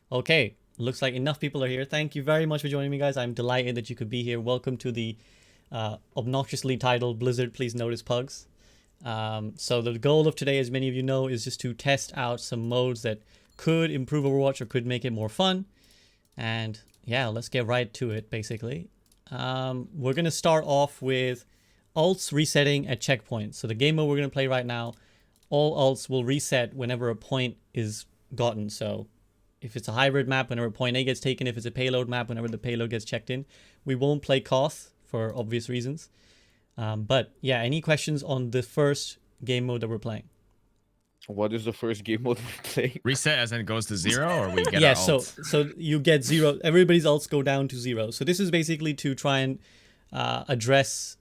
Okay, looks like enough people are here. Thank you very much for joining me, guys. I'm delighted that you could be here. Welcome to the obnoxiously titled Blizzard Please Notice PUGs. So the goal of today, as many of you know, is just to test out some modes that could improve Overwatch or could make it more fun. And yeah, let's get right to it, basically. We're going to start off with ults resetting at checkpoints. So the game mode we're going to play right now, all ults will reset whenever a point is gotten. So if it's a hybrid map, whenever point A gets taken. If it's a payload map, whenever the payload gets checked in. We won't play Koth for obvious reasons. But yeah, any questions on the first game mode that we're playing? What is the first game mode we play? Reset as in it goes to 0, or we get Yeah, our so you get 0. Everybody's ults go down to 0. So this is basically to try and address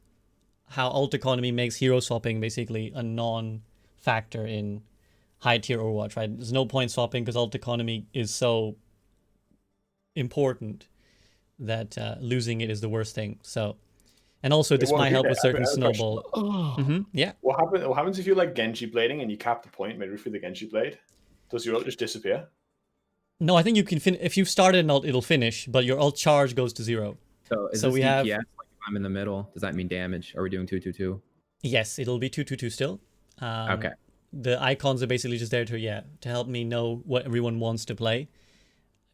how ult economy makes hero swapping basically a non-factor in high tier Overwatch, right? There's no point swapping because ult economy is so important that losing it is the worst thing. So, and also this might help with certain snowball. Yeah. What happens if you like Genji blading and you cap the point midway through the Genji blade? Does your ult just disappear? No, I think you can if you've started an ult, it'll finish, but your ult charge goes to 0. So is so this we DPS, have. like if I'm in the middle, does that mean damage? Are we doing 2-2-2? Yes, it'll be 2-2-2 still. Okay. The icons are basically just there to help me know what everyone wants to play.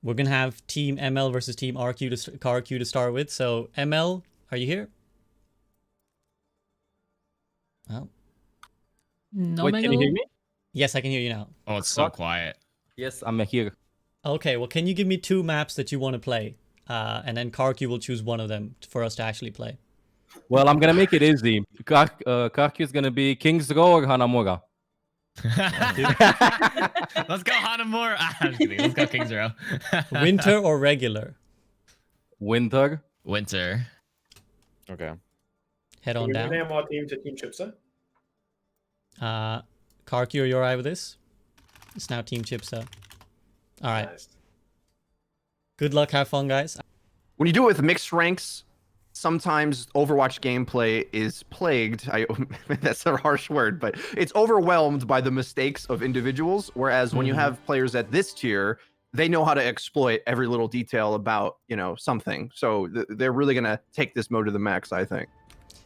We're gonna have Team ML versus Team KarQ to start with. So ML, are you here? Oh. No, Wait, can you hear me? Yes, I can hear you now. Oh, it's so quiet. Yes, I'm here. Okay, well, can you give me 2 maps that you want to play? And then KarQ will choose one of them for us to actually play. Well, I'm gonna make it easy. KarQ is gonna be King's Row or Hanamura. Let's go Hanamura. I'm just kidding. Let's go King's Row. Winter or regular? Winter. Winter. Okay. Head on Can you down. rename our team to Team Chipsa? KarQ, are you alright with this? It's now Team Chipsa. Alright. Nice. Good luck, have fun, guys. When you do it with mixed ranks, sometimes Overwatch gameplay is plagued. That's a harsh word, but it's overwhelmed by the mistakes of individuals. Whereas when you have players at this tier, they know how to exploit every little detail about, something. So they're really going to take this mode to the max, I think.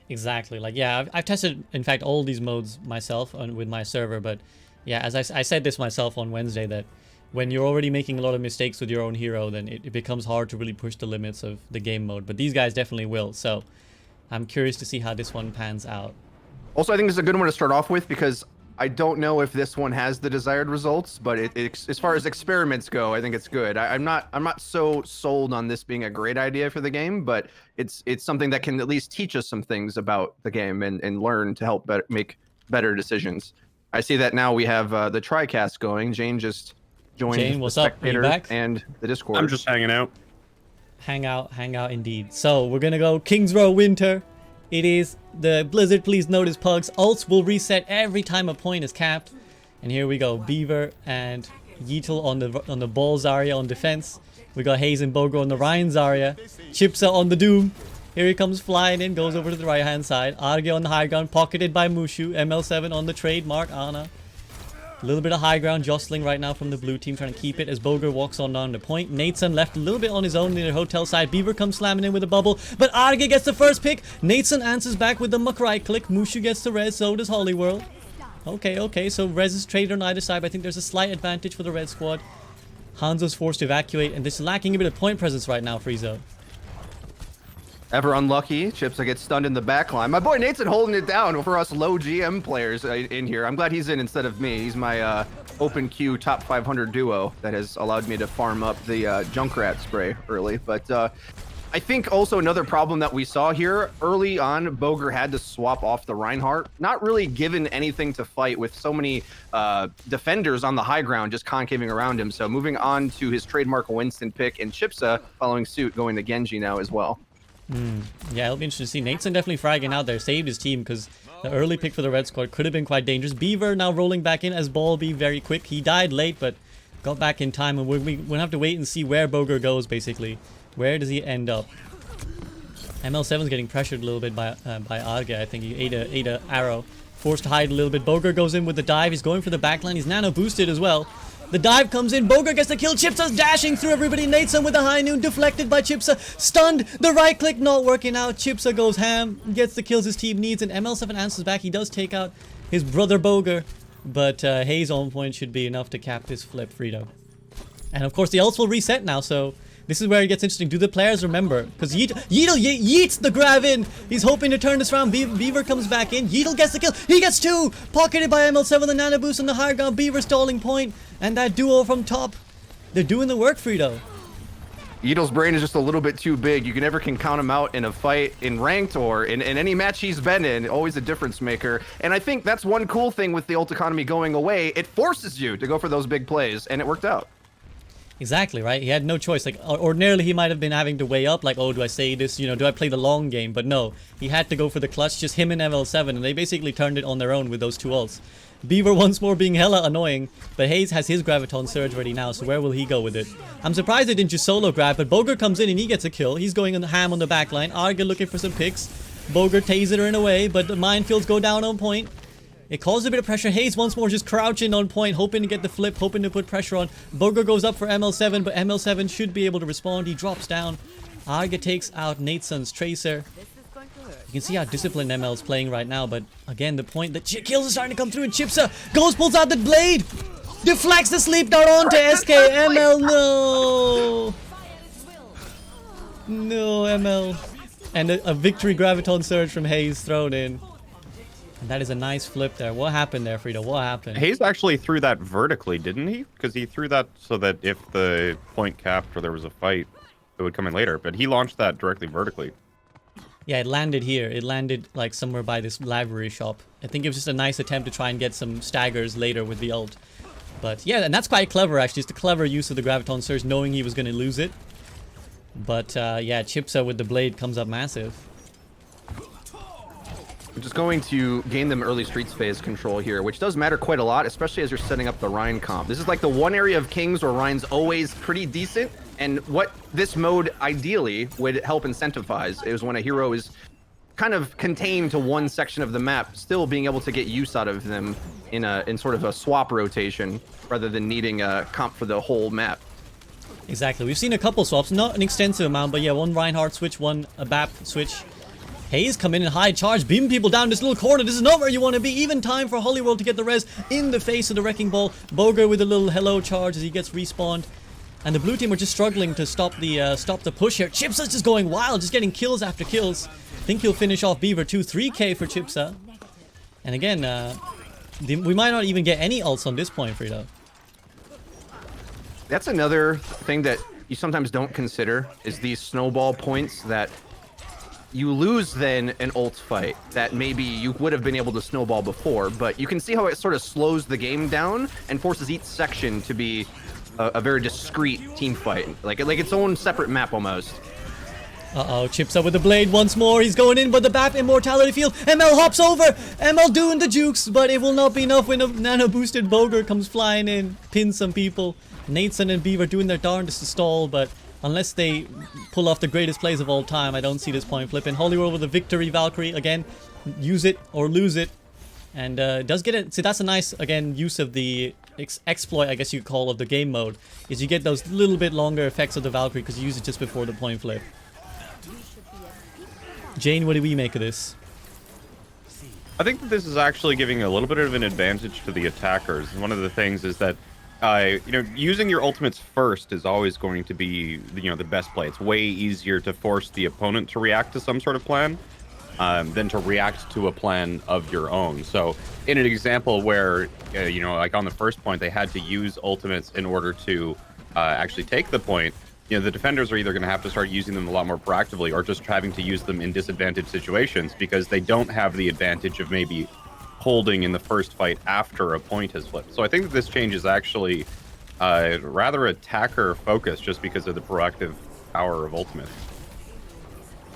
Exactly. Like, yeah, I've tested, in fact, all these modes myself with my server. But yeah, as I said this myself on Wednesday, that when you're already making a lot of mistakes with your own hero, then it becomes hard to really push the limits of the game mode. But these guys definitely will. So I'm curious to see how this one pans out. Also, I think it's a good one to start off with because I don't know if this one has the desired results, but as far as experiments go, I think it's good. I'm not so sold on this being a great idea for the game, but it's something that can at least teach us some things about the game and learn to help make better decisions. I see that now we have the TriCast going. Jayne just joined. Jayne, what's up? Are you back? And the Discord. I'm just hanging out. Hang out indeed. So we're gonna go King's Row Winter. It is the Blizzard Please Notice PUGs. Ults will reset every time a point is capped. And here we go. Beaver and Yeatle on the ball Zarya on defense. We got Hayes and Bogur on the Ryan Zarya. Chipsa on the Doom. Here he comes flying in, goes over to the right hand side. Arrge on the high ground, pocketed by Mushu. ML7 on the trademark Ana. A little bit of high ground jostling right now from the blue team, trying to keep it as Bogur walks on down the point. Nateson left a little bit on his own near the hotel side. Beaver comes slamming in with a bubble, but Arrge gets the first pick. Nateson answers back with the muck right click. Mushu gets the res, so does Holiwhirl. Okay, so res is traded on either side, but I think there's a slight advantage for the red squad. Hanzo's forced to evacuate, and this is lacking a bit of point presence right now, Freedo. Ever unlucky, Chipsa gets stunned in the backline. My boy Nateson holding it down for us low GM players in here. I'm glad he's in instead of me. He's my open queue top 500 duo that has allowed me to farm up the Junkrat spray early. But I think also another problem that we saw here early on, Bogur had to swap off the Reinhardt. Not really given anything to fight with so many defenders on the high ground just concaving around him. So moving on to his trademark Winston pick, and Chipsa following suit going to Genji now as well. Yeah, it'll be interesting to see. Nateson definitely fragging out there, saved his team because the early pick for the red squad could have been quite dangerous. Beaver now rolling back in as Ball be very quick. He died late, but got back in time, and we'll have to wait and see where Bogur goes, basically. Where does he end up? ML7's getting pressured a little bit by Arrge. I think he ate a arrow. Forced to hide a little bit. Bogur goes in with the dive. He's going for the backline. He's nano boosted as well. The dive comes in. Bogur gets the kill. Chipsa's dashing through everybody. Nateson with the high noon. Deflected by Chipsa. Stunned. The right click not working out. Chipsa goes ham. Gets the kills his team needs. And ML7 answers back. He does take out his brother Bogur. But Hayes on point should be enough to cap this flip, Freedo. And of course the ults will reset now. So this is where it gets interesting. Do the players remember? Because Yeatle yeets the grab in. He's hoping to turn this around. Beaver comes back in. Yeatle gets the kill. He gets 2. Pocketed by ML7. The nano boost on the higher ground. Beaver stalling point. And that duo from top. They're doing the work, Freedo. Yeatle's brain is just a little bit too big. You never can count him out in a fight, in ranked or in any match he's been in. Always a difference maker. And I think that's one cool thing with the ult economy going away. It forces you to go for those big plays, and it worked out. Exactly, right? He had no choice. Like, ordinarily he might have been having to weigh up, like, oh, do I say this? You know, do I play the long game? But no, he had to go for the clutch, just him and ML7, and they basically turned it on their own with those 2 ults. Beaver once more being hella annoying, but Hayes has his Graviton Surge ready now, so where will he go with it? I'm surprised they didn't just solo grab, but Bogur comes in and he gets a kill. He's going on the ham on the backline. Arrge looking for some picks. Bogur taser in a way, but the minefields go down on point. It caused a bit of pressure. Hayes once more just crouching on point, hoping to get the flip, hoping to put pressure on. Bogur goes up for ML7, but ML7 should be able to respond. He drops down. Arrge takes out Nateson's Tracer. You can see how disciplined ML is playing right now, but again, the point that kills are starting to come through, and Chipsa goes, pulls out the blade, deflects the sleep dart onto Eskay. ML, no! No, ML. And a victory Graviton Surge from Hayes thrown in. And that is a nice flip there. What happened there, Freedo? What happened? Hayes actually threw that vertically, didn't he? Because he threw that so that if the point capped or there was a fight, it would come in later. But he launched that directly vertically. Yeah, it landed here. It landed like somewhere by this library shop. I think it was just a nice attempt to try and get some staggers later with the ult. But yeah, and that's quite clever actually. It's a clever use of the Graviton Surge, knowing he was going to lose it. But yeah, Chipsa with the blade comes up massive. We're just going to gain them early streets phase control here, which does matter quite a lot, especially as you're setting up the Rhine comp. This is like the one area of Kings where Rhine's always pretty decent, and what this mode ideally would help incentivize is when a hero is kind of contained to one section of the map, still being able to get use out of them in sort of a swap rotation, rather than needing a comp for the whole map. Exactly. We've seen a couple swaps, not an extensive amount, but yeah, one Reinhardt switch, one BAP switch. Hayes come in high charge, beam people down this little corner. This is not where you want to be. Even time for Holiwhirl to get the res in the face of the Wrecking Ball. Bogur with a little hello charge as he gets respawned. And the blue team are just struggling to stop the push here. Chipsa's just going wild, just getting kills after kills. Think he'll finish off Beaver too. 3k for Chipsa. And again, we might not even get any ults on this point, Freedo. That's another thing that you sometimes don't consider, is these snowball points that you lose then an ult fight that maybe you would have been able to snowball before, but you can see how it sort of slows the game down and forces each section to be a very discrete team fight, like its own separate map almost. Uh-oh, Chipsa with the blade once more. He's going in, but the BAP immortality field. ML hops over. ML doing the jukes, but it will not be enough when a nano-boosted Bogur comes flying in, pins some people. Nateson and Beaver doing their darndest to stall, but unless they pull off the greatest plays of all time, I don't see this point flipping. Holiwhirl with a victory Valkyrie. Again, use it or lose it. And does get it. See, that's a nice, again, use of the exploit, I guess you could call, of the game mode. Is you get those little bit longer effects of the Valkyrie because you use it just before the point flip. Jayne, what do we make of this? I think that this is actually giving a little bit of an advantage to the attackers. One of the things is that you know, using your ultimates first is always going to be, you know, the best play. It's way easier to force the opponent to react to some sort of plan than to react to a plan of your own. So in an example where, you know, like on the first point, they had to use ultimates in order to actually take the point, you know, the defenders are either going to have to start using them a lot more proactively or just having to use them in disadvantaged situations because they don't have the advantage of maybe holding in the first fight after a point has flipped. So I think that this change is actually rather attacker focused just because of the proactive power of ultimate.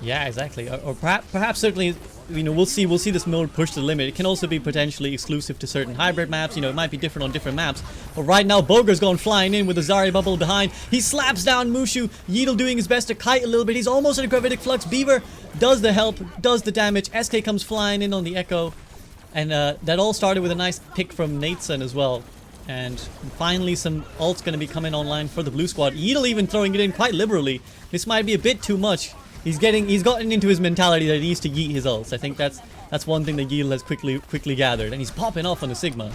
Yeah, exactly. Or perhaps certainly, you know, we'll see this mode push to the limit. It can also be potentially exclusive to certain hybrid maps. You know, it might be different on different maps. But right now, Bogur's going flying in with the Zarya bubble behind. He slaps down Mushu. Yeatle doing his best to kite a little bit. He's almost at a gravitic flux. Beaver does the help, does the damage. Eskay comes flying in on the Echo. And that all started with a nice pick from Nateson as well. And finally some ults going to be coming online for the blue squad. Yeatle even throwing it in quite liberally. This might be a bit too much. He's gotten into his mentality that he needs to yeet his ults. I think that's one thing that Yeatle has quickly gathered. And he's popping off on the Sigma.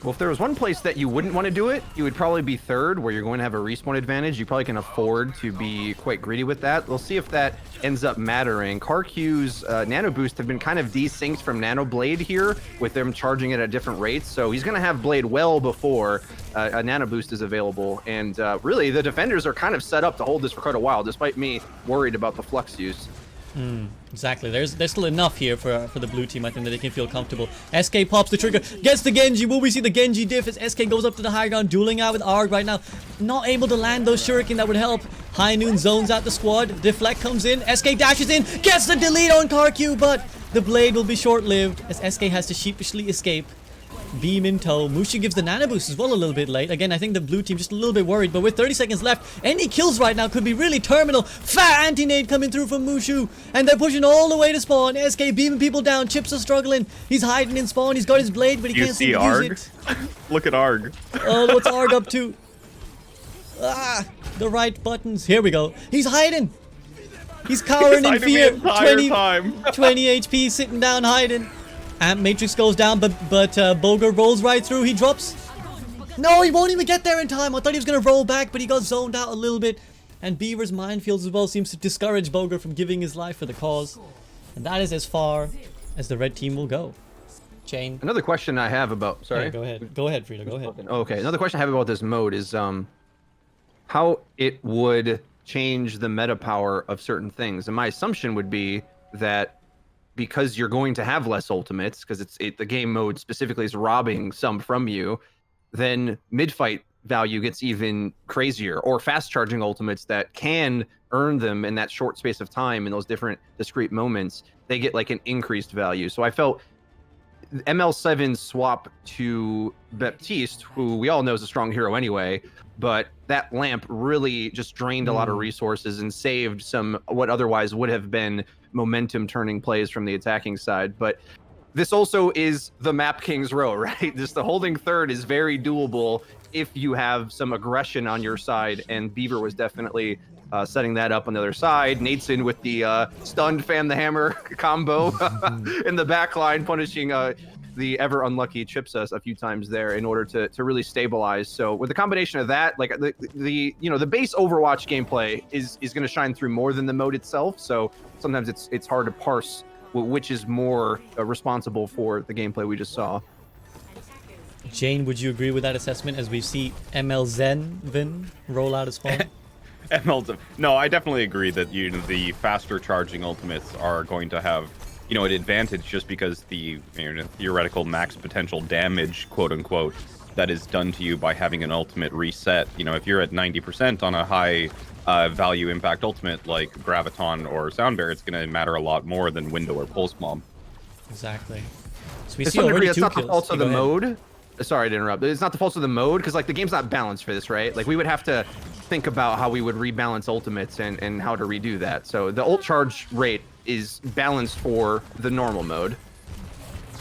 Well, if there was one place that you wouldn't want to do it, you would probably be third, where you're going to have a respawn advantage. You probably can afford to be quite greedy with that. We'll see if that ends up mattering. KarQ's Nano Boost have been kind of desynced from Nano Blade here, with them charging it at different rates. So he's going to have Blade well before a Nano Boost is available. And really, the defenders are kind of set up to hold this for quite a while, despite me worried about the Flux use. Exactly. There's still enough here for the blue team. I think that they can feel comfortable. Eskay pops the trigger, gets the Genji. Will we see the Genji diff as Eskay goes up to the high ground, dueling out with Arrge right now. Not able to land those shuriken that would help. High Noon zones out the squad. Deflect comes in. Eskay dashes in, gets the delete on KarQ, but the blade will be short-lived as Eskay has to sheepishly escape. Beam in tow. Mushu gives the nano boost as well a little bit late. Again, I think the blue team just a little bit worried, but with 30 seconds left, any kills right now could be really terminal. Fat anti-nade coming through from Mushu, and they're pushing all the way to spawn. Eskay beaming people down. Chipsa struggling. He's hiding in spawn. He's got his blade, but he can't seem to use it. Look at Arrge. Oh, what's Arrge up to? Ah, the right buttons. Here we go. He's hiding. He's cowering in fear. 20 HP, sitting down, hiding. Amp Matrix goes down, but Bogur rolls right through. He drops. No, he won't even get there in time. I thought he was going to roll back, but he got zoned out a little bit. And Beaver's minefields as well seems to discourage Bogur from giving his life for the cause. And that is as far as the red team will go. Jayne. Another question I have about... Sorry? Yeah, go ahead. Go ahead, Freedo. Go ahead. Okay, another question I have about this mode is how it would change the meta power of certain things. And my assumption would be that because you're going to have less ultimates, because the game mode specifically is robbing some from you, then mid-fight value gets even crazier, or fast charging ultimates that can earn them in that short space of time in those different discrete moments, they get like an increased value. So I felt ML7 swap to Baptiste, who we all know is a strong hero anyway, but that lamp really just drained a lot of resources and saved some what otherwise would have been momentum turning plays from the attacking side. But this also is the map King's Row, right? Just the holding third is very doable if you have some aggression on your side, and Beaver was definitely setting that up on the other side. Nateson with the stunned fan the hammer combo in the back line, punishing the ever unlucky Chipsa a few times there in order to really stabilize. So with the combination of that, like the base Overwatch gameplay is going to shine through more than the mode itself. So sometimes it's hard to parse which is more responsible for the gameplay we just saw. Jayne, would you agree with that assessment as we see ML7 roll out as well? ML7. No, I definitely agree that the faster charging ultimates are going to have an advantage just because the theoretical max potential damage, quote unquote, that is done to you by having an ultimate reset. If you're at 90% on a high value impact ultimate like Graviton or Sound Bear, it's going to matter a lot more than Window or Pulse Bomb. Exactly. So we to see some already degree, it's not the fault of the mode. Sorry to interrupt. It's not the fault of the mode, because like the game's not balanced for this, right? Like we would have to think about how we would rebalance ultimates and how to redo that. So the ult charge rate is balanced for the normal mode.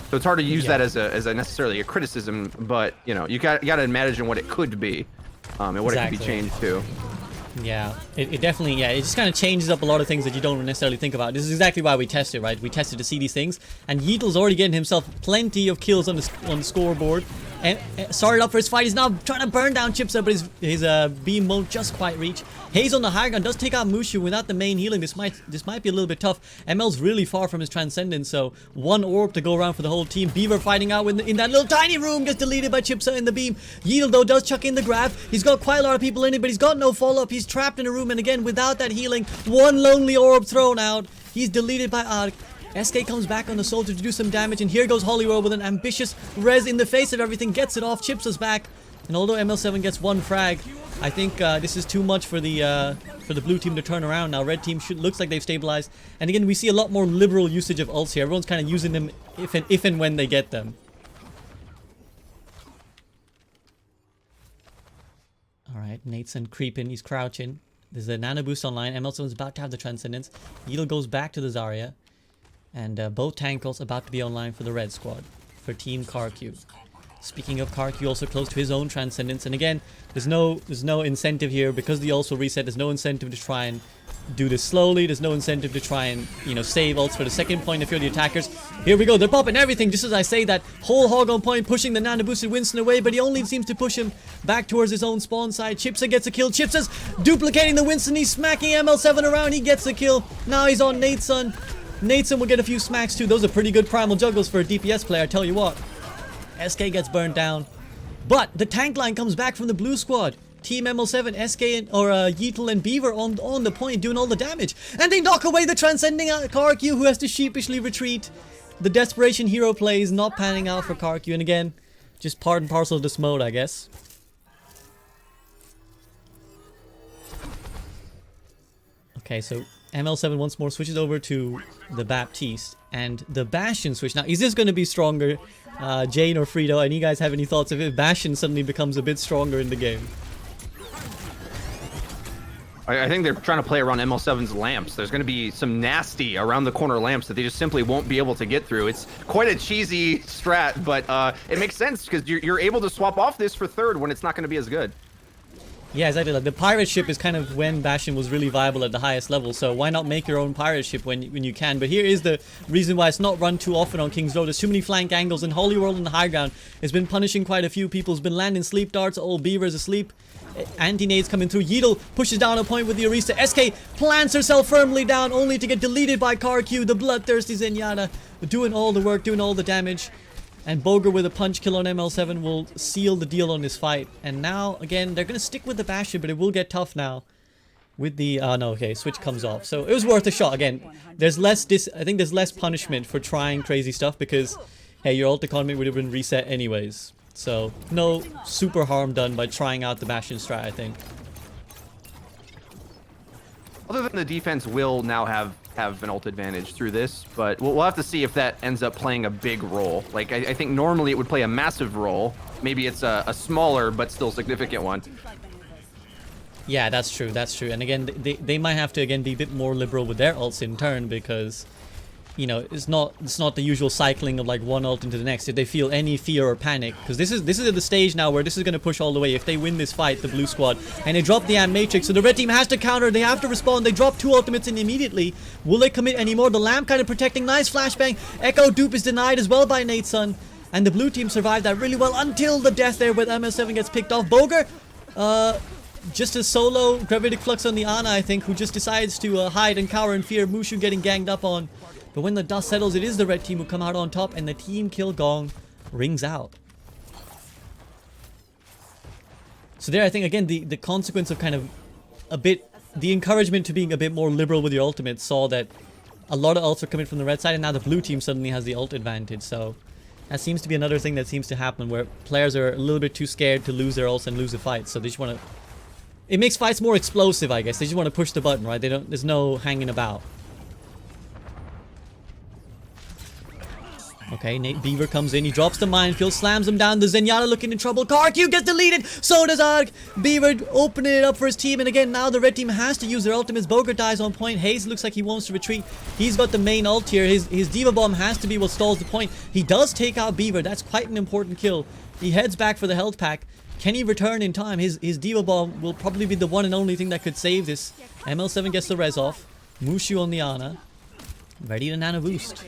So it's hard to use that as a necessarily a criticism, but you got to imagine what it could be, and what it could be changed to. Yeah, it definitely, it just kind of changes up a lot of things that you don't necessarily think about. This is exactly why we test it, right? We tested to see these things, and Yeatle's already getting himself plenty of kills on the scoreboard, and started up for his fight. He's now trying to burn down Chipsa, but his beam won't just quite reach. Haze on the high ground does take out Mushu without the main healing. This might be a little bit tough. ML's really far from his transcendence, so one orb to go around for the whole team. Beaver fighting out in that little tiny room, gets deleted by Chipsa in the beam. Yeatle though does chuck in the grab. He's got quite a lot of people in it, but he's got no follow-up. He's trapped in a room, and again without that healing, one lonely orb thrown out. He's deleted by Arrge. Eskay comes back on the soldier to do some damage, and here goes Holiwhirl with an ambitious res in the face of everything, gets it off. Chipsa's back, and although ML7 gets one frag, I think this is too much for the blue team to turn around now. Red team looks like they've stabilized, and again we see a lot more liberal usage of ults here. Everyone's kind of using them if and when they get them. All right, Nateson creeping, he's crouching. There's a nano boost online. ML7's about to have the transcendence. Yeatle goes back to the Zarya. And both tankles about to be online for the red squad, for Team KarQ. Speaking of KarQ, also close to his own Transcendence. And again, there's no incentive here because the ults will reset. There's no incentive to try and do this slowly. There's no incentive to try and, you know, save ults for the second point if you're the attackers. Here we go. They're popping everything just as I say that. Whole hog on point, pushing the nano boosted Winston away, but he only seems to push him back towards his own spawn side. Chipsa gets a kill. Chipsa's duplicating the Winston. He's smacking ML7 around. He gets a kill. Now he's on Nateson. Nateson will get a few smacks too. Those are pretty good primal juggles for a DPS player, I tell you what. Eskay gets burned down. But the tank line comes back from the blue squad. Team ML7, Eskay, or Yeatle and Beaver on the point doing all the damage. And they knock away the transcending KarQ, who has to sheepishly retreat. The desperation hero plays not panning out for KarQ. And again, just part and parcel of this mode, I guess. Okay, so ML7 once more switches over to the Baptiste. And the Bastion switch. Now, is this going to be stronger? Jayne or Freedo, and you guys have any thoughts if Bastion suddenly becomes a bit stronger in the game? I think they're trying to play around ML7's lamps. There's going to be some nasty around the corner lamps that they just simply won't be able to get through. It's quite a cheesy strat, but it makes sense because you're able to swap off this for third when it's not going to be as good. Yeah, exactly. Like the pirate ship is kind of when Bastion was really viable at the highest level, so why not make your own pirate ship when you can? But here is the reason why it's not run too often on King's Road. There's too many flank angles, and Holiwhirl on the high ground has been punishing quite a few people. Has been landing sleep darts. Oh, Beaver is asleep. Anti-nades coming through. Yeatle pushes down a point with the Arista. Eskay plants herself firmly down, only to get deleted by KarQ. The bloodthirsty Zenyatta doing all the work, doing all the damage. And Bogur with a punch kill on ML7 will seal the deal on this fight. And now, again, they're going to stick with the Bastion, but it will get tough now. With the... no, okay, switch comes off. So it was worth a shot. Again, there's less... I think there's less punishment for trying crazy stuff because, hey, your ult economy would have been reset anyways. So, no super harm done by trying out the Bastion strat, I think. Other than the defense will now have an ult advantage through this, but we'll have to see if that ends up playing a big role. Like, I think normally it would play a massive role. Maybe it's a smaller but still significant one. Yeah, that's true, that's true. And again, they might have to, again, be a bit more liberal with their ults in turn because... You know, it's not the usual cycling of like one ult into the next. If they feel any fear or panic, because this is at the stage now where this is going to push all the way. If they win this fight, the blue squad, and they drop the Amp Matrix, so the red team has to counter. They have to respond. They drop 2 ultimates in immediately. Will they commit anymore? The lamp kind of protecting. Nice flashbang. Echo dupe is denied as well by Nateson, and the blue team survived that really well until the death there where ML7 gets picked off. Bogur, just a solo gravitic flux on the Ana, I think, who just decides to hide and cower in fear. Mushu getting ganged up on. But when the dust settles, it is the red team who come out on top, and the team kill gong rings out. So there, I think, again, the consequence of kind of a bit... The encouragement to being a bit more liberal with your ultimate saw that a lot of ults are coming from the red side, and now the blue team suddenly has the ult advantage. So that seems to be another thing that seems to happen, where players are a little bit too scared to lose their ults and lose a fight. So they just want to... It makes fights more explosive, I guess. They just want to push the button, right? There's no hanging about. Okay, Beaver comes in, he drops the minefield, slams him down, the Zenyatta looking in trouble, KarQ gets deleted, so does Arrge. Beaver opening it up for his team, and again, now the red team has to use their ultimates. Bogur dies on point, Hayes looks like he wants to retreat, he's got the main ult here, his Diva Bomb has to be what stalls the point. He does take out Beaver, that's quite an important kill. He heads back for the health pack. Can he return in time? His Diva Bomb will probably be the one and only thing that could save this. ML7 gets the res off, Mushu on the Ana, ready to nano boost.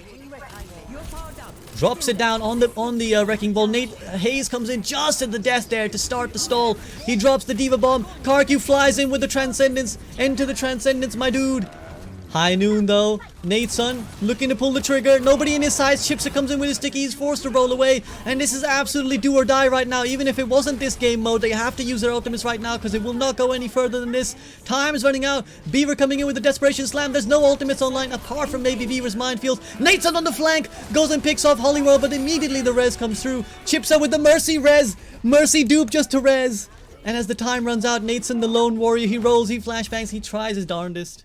Drops it down on the Wrecking Ball. Hayes comes in just at the death there to start the stall. He drops the Diva Bomb. KarQ flies in with the Transcendence. Into the Transcendence, my dude. High noon though. Nateson looking to pull the trigger. Nobody in his size. Chipsa comes in with his sticky. He's forced to roll away. And this is absolutely do or die right now. Even if it wasn't this game mode, they have to use their ultimates right now because it will not go any further than this. Time is running out. Beaver coming in with the Desperation Slam. There's no ultimates online apart from maybe Beaver's Minefield. Nateson on the flank. Goes and picks off Holiwhirl, but immediately the res comes through. Chipsa with the Mercy res. Mercy dupe just to res. And as the time runs out, Nateson, the lone warrior, he rolls, he flashbangs, he tries his darndest.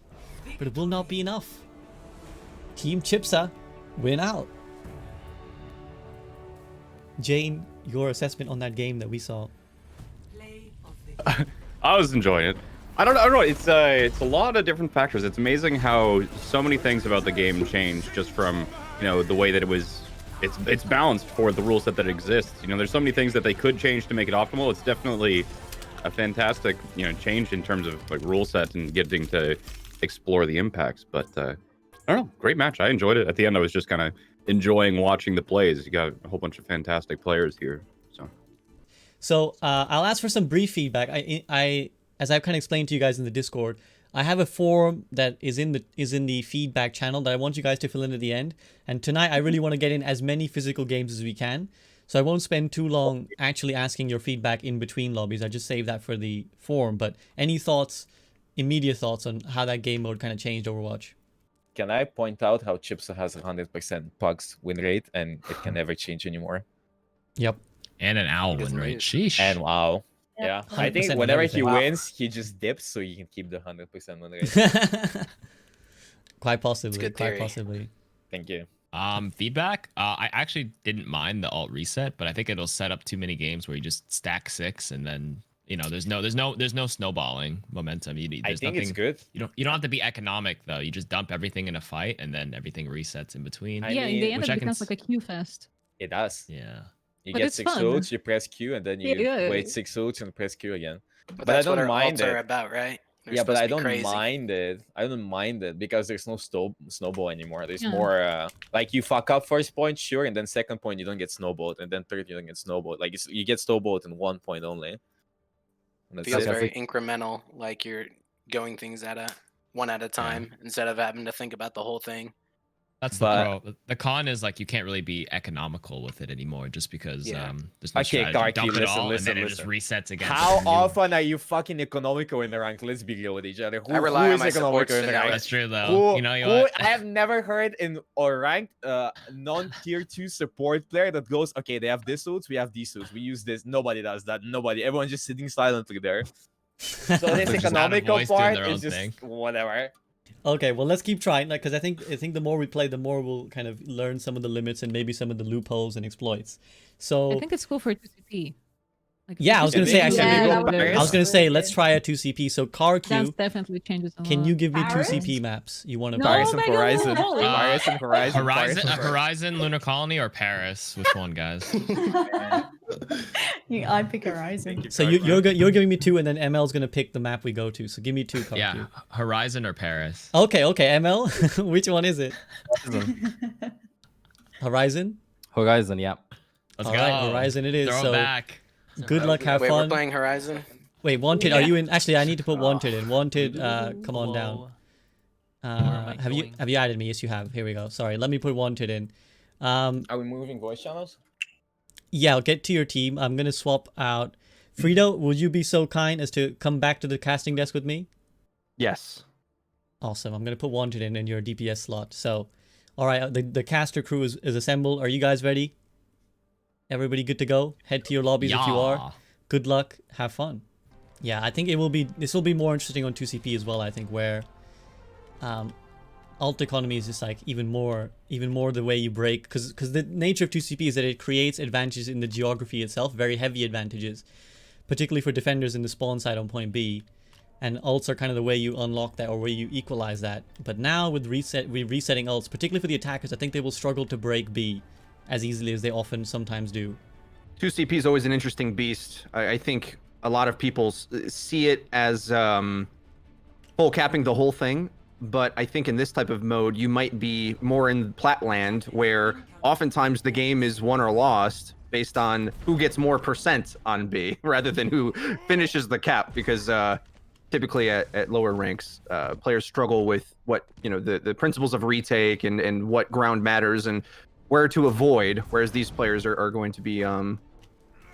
But it will not be enough. Team Chipsa win out. Jayne, your assessment on that game that we saw. I was enjoying it. I don't know. It's a lot of different factors. It's amazing how so many things about the game changed just from, you know, the way that it was it's balanced for the rule set that exists. You know, there's so many things that they could change to make it optimal. It's definitely a fantastic, you know, change in terms of like rule set and getting to explore the impacts. But I don't know, great match. I enjoyed it. At the end, I was just kind of enjoying watching the plays. You got a whole bunch of fantastic players here. So I'll ask for some brief feedback. As I've kind of explained to you guys in the Discord, I have a forum that is in the feedback channel that I want you guys to fill in at the end. And tonight I really want to get in as many physical games as we can. So I won't spend too long actually asking your feedback in between lobbies. I just save that for the forum. But any thoughts, immediate thoughts on how that game mode kind of changed Overwatch? Can I point out how Chipsa has 100% pugs win rate and it can never change anymore? Yep. And an owl win rate. Sheesh. And wow. Yeah, I think 100% whenever he everything. wins, he just dips so you can keep the 100% win rate. Quite possibly. good Quite theory. possibly. Thank you. Feedback. I actually didn't mind the alt reset, but I think it'll set up too many games where you just stack 6 and then you know there's no snowballing momentum. I think it's good. You don't have to be economic though. You just dump everything in a fight and then everything resets in between. Yeah, in the end which it I can becomes like a Q fest. It does. Yeah. You But get it's 6 fun. ults, you press Q, and then you Yeah. wait 6 ults and press Q again. But I that's don't what our mind ults are it. about, right? They're Yeah, but supposed I to be don't crazy. mind it. I don't mind it because there's no snowball anymore. There's Yeah. more like you fuck up first point, sure, and then second point you don't get snowballed, and then third you don't get snowballed. Like you get snowballed in 1 point only. And that's Feels it. very incremental, like you're going things one at a time instead of having to think about the whole thing. That's But- the pro. The con is like you can't really be economical with it anymore, just because Yeah. there's no Okay, strategy. KarQ, Dump it listen, all, listen, and then listen. it just resets again. How And you- often are you fucking economical in the rank? Let's be real with each other. I rely on is my supports economical in to the know rank? it. That's true though. Who, You know who what? I have never heard in a ranked non-tier 2 support player that goes, okay, they have this suits, we have these suits, we use this. Nobody does that. Nobody. Everyone's just sitting silently there. So this They're just out of economical voice doing part their is own just thing. whatever. Okay, well, let's keep trying, like, because I think the more we play, the more we'll kind of learn some of the limits and maybe some of the loopholes and exploits. So I think it's cool for 2CP. Like, yeah, I was gonna say Yeah, actually, that would be I was gonna say let's try a 2CP. So That KarQ, definitely changes a lot. can you give me Paris? 2CP maps? You want to? No, Paris and Megan, Horizon. holy. Paris and Horizon. Horizon, Paris and Horizon, Lunar Colony, or Paris? Which one, guys? I pick Horizon. So you're giving me 2, and then ML's gonna pick the map we go to. So give me 2, KarQ. Yeah, Horizon or Paris. Okay, ML, which one is it? Horizon. Horizon, yeah. Let's All go. right, Horizon it is. Throw it So back. good luck, have Wait, we're fun. playing Horizon. Wait, Wanted, are you in? Actually, I need to put Wanted in. Wanted, come on down. am I Have you going? added me? Yes, you have. Here we go. Sorry, let me put Wanted in. Are we moving voice channels? Yeah, I'll get to your team. I'm gonna swap out. Freedo, would you be so kind as to come back to the casting desk with me? Yes. Awesome. I'm gonna put Wanted in your DPS slot. So, all right, the caster crew is assembled. Are you guys ready? Everybody good to go? Head to your lobbies if you are. Good luck. Have fun. Yeah, I think this will be more interesting on 2CP as well. I think where alt economy is just like even more the way you break, because the nature of 2CP is that it creates advantages in the geography itself, very heavy advantages, particularly for defenders in the spawn side on point B. And ults are kind of the way you unlock that or where you equalize that. But now with resetting ults, particularly for the attackers, I think they will struggle to break B as easily as they often sometimes do. 2CP is always an interesting beast. I think a lot of people see it as full capping the whole thing, but I think in this type of mode, you might be more in Platland, where oftentimes the game is won or lost based on who gets more percent on B rather than who finishes the cap, because typically at lower ranks, players struggle with what, the principles of retake and what ground matters and where to avoid, whereas these players are going to be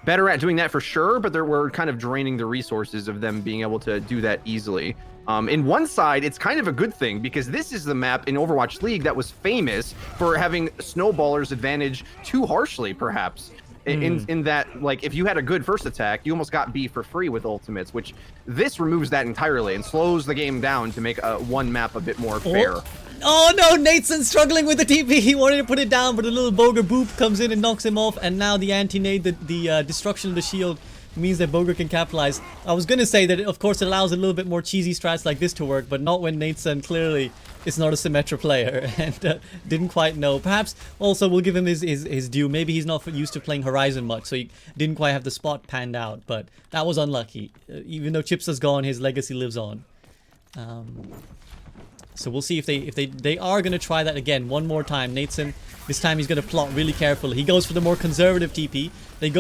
better at doing that for sure, but we're kind of draining the resources of them being able to do that easily. In one side, it's kind of a good thing, because this is the map in Overwatch League that was famous for having snowballers advantage too harshly, perhaps. In that, like, if you had a good first attack, you almost got B for free with ultimates, which this removes that entirely and slows the game down to make one map a bit more fair. Oh no, Nateson's struggling with the TP. He wanted to put it down, but a little Bogur boop comes in and knocks him off, and now the anti-nade, the destruction of the shield means that Bogur can capitalize. I was gonna say that of course it allows a little bit more cheesy strats like this to work, but not when Nateson clearly is not a Symmetra player and didn't quite know. Perhaps also we'll give him his due. Maybe he's not used to playing Horizon much, so he didn't quite have the spot panned out, but that was unlucky. Even though Chipsa's gone, his legacy lives on. So we'll see if they are going to try that again one more time. Nateson, this time he's going to plot really carefully. He goes for the more conservative TP. They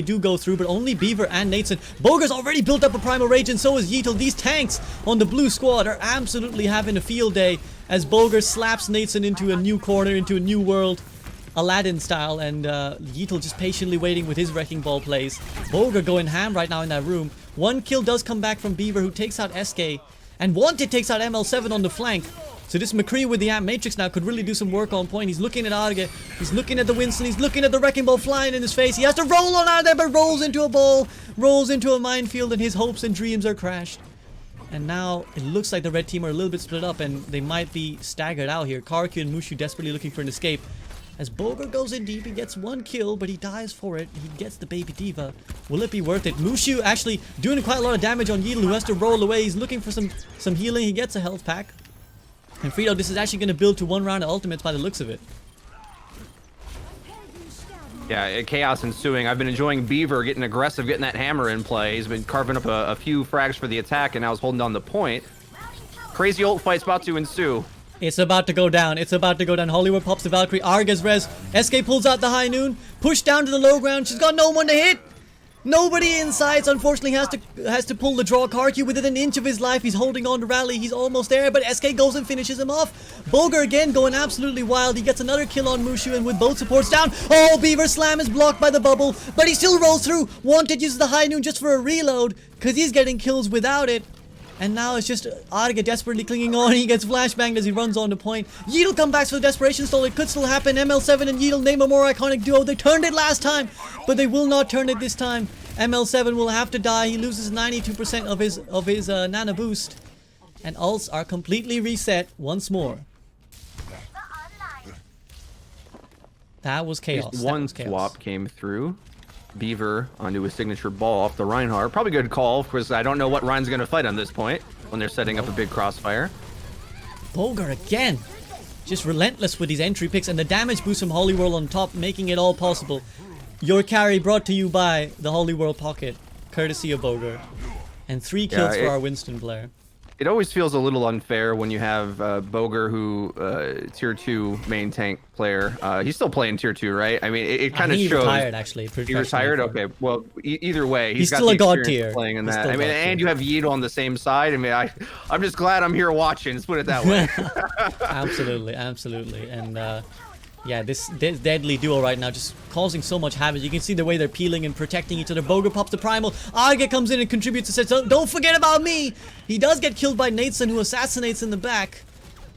do go through, but only Beaver and Nateson. Bogur's already built up a Primal Rage, and so is Yeatle. These tanks on the blue squad are absolutely having a field day as Bogur slaps Nateson into a new corner, into a new world, Aladdin style, and Yeatle just patiently waiting with his Wrecking Ball plays. Bogur going ham right now in that room. One kill does come back from Beaver, who takes out Eskay. And Wanted takes out ML7 on the flank. So this McCree with the Amp Matrix now could really do some work on point. He's looking at Arrge. He's looking at the Winston. He's looking at the Wrecking Ball flying in his face. He has to roll on out of there, but rolls into a ball. Rolls into a minefield, and his hopes and dreams are crashed. And now it looks like the red team are a little bit split up, and they might be staggered out here. KarQ and Mushu desperately looking for an escape. As Bogur goes in deep, he gets one kill, but he dies for it. He gets the baby diva. Will it be worth it? Mushu actually doing quite a lot of damage on Yeatle, who has to roll away. He's looking for some healing. He gets a health pack. And Freedo, this is actually going to build to one round of ultimates by the looks of it. Yeah, chaos ensuing. I've been enjoying Beaver getting aggressive, getting that hammer in play. He's been carving up a few frags for the attack, and now he's holding down the point. Crazy ult fight's about to ensue. It's about to go down. It's about to go down. Holiwhirl pops the Valkyrie. Arrge's res. Eskay pulls out the high noon. Pushed down to the low ground. She's got no one to hit. Nobody inside. So unfortunately has to pull the draw. KarQ within an inch of his life. He's holding on to rally. He's almost there, but Eskay goes and finishes him off. Bogur again going absolutely wild. He gets another kill on Mushu, and with both supports down. Oh, Beaver slam is blocked by the bubble, but he still rolls through. Wanted uses the high noon just for a reload because he's getting kills without it. And now it's just Arrge desperately clinging on. He gets flashbanged as he runs on the point. Yeatle comes back for the desperation stall. It could still happen. ML7 and Yeatle name a more iconic duo. They turned it last time, but they will not turn it this time. ML7 will have to die. He loses 92% of his nano boost. And ults are completely reset once more. That was chaos. One swap came through. Beaver onto a signature ball off the Reinhardt. Probably good call, because I don't know what Rein's going to fight on this point when they're setting up a big crossfire. Bogur again. Just relentless with these entry picks, and the damage boost from Holiwhirl on top, making it all possible. Your carry brought to you by the Holiwhirl pocket, courtesy of Bogur. And 3 kills for our Winston player. It always feels a little unfair when you have Bogur, who tier 2 main tank player. He's still playing tier 2, right? I mean, it kind of shows. He retired actually. He retired. Okay. Well, either way, he's got still the a god experience tier. Playing in that. I mean, and you have Yeatle on the same side. I mean, I'm just glad I'm here watching. Let's put it that way. Absolutely, absolutely, and yeah, this deadly duo right now just causing so much havoc. You can see the way they're peeling and protecting each other. Bogur pops the primal. Arrge comes in and contributes and says, don't forget about me. He does get killed by Nateson, who assassinates in the back.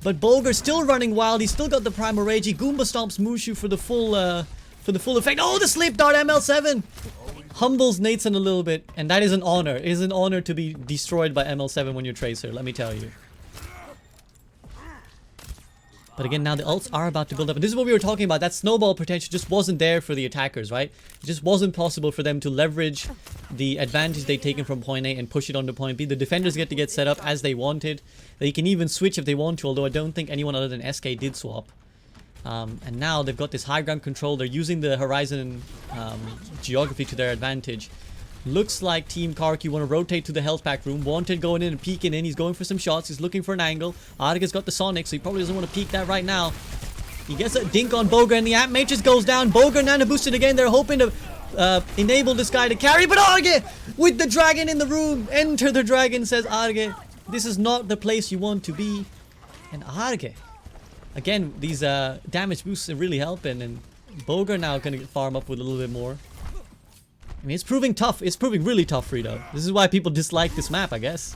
But Bogur still running wild. He's still got the primal rage. He Goomba stomps Mushu for the full effect. Oh, the sleep dart ML7 humbles Nateson a little bit, and that is an honor. It is an honor to be destroyed by ML7 when you're Tracer, let me tell you. But again, now the ults are about to build up. And this is what we were talking about. That snowball potential just wasn't there for the attackers, right? It just wasn't possible for them to leverage the advantage they'd taken from point A and push it on to point B. The defenders get to get set up as they wanted. They can even switch if they want to, although I don't think anyone other than Eskay did swap. And now they've got this high ground control. They're using the Horizon geography to their advantage. Looks like Team KarQ want to rotate to the health pack room. Wanted going in and peeking in. He's going for some shots. He's looking for an angle. Arrge's got the Sonic, so he probably doesn't want to peek that right now. He gets a dink on Bogur, and the Amp Matrix goes down. Bogur nano boosted again. They're hoping to enable this guy to carry, but Arrge with the dragon in the room. Enter the dragon, says Arrge. This is not the place you want to be. And Arrge, again, these damage boosts are really helping, and Bogur now going to farm up with a little bit more. I mean, it's proving tough. It's proving really tough, Freedo. This is why people dislike this map, I guess.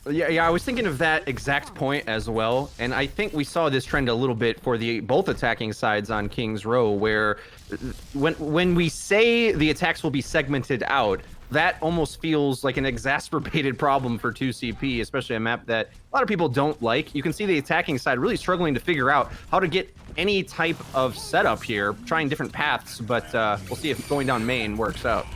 Yeah, I was thinking of that exact point as well, and I think we saw this trend a little bit for the both attacking sides on King's Row, where when we say the attacks will be segmented out, that almost feels like an exacerbated problem for 2CP, especially a map that a lot of people don't like. You can see the attacking side really struggling to figure out how to get any type of setup here, trying different paths, but we'll see if going down main works out.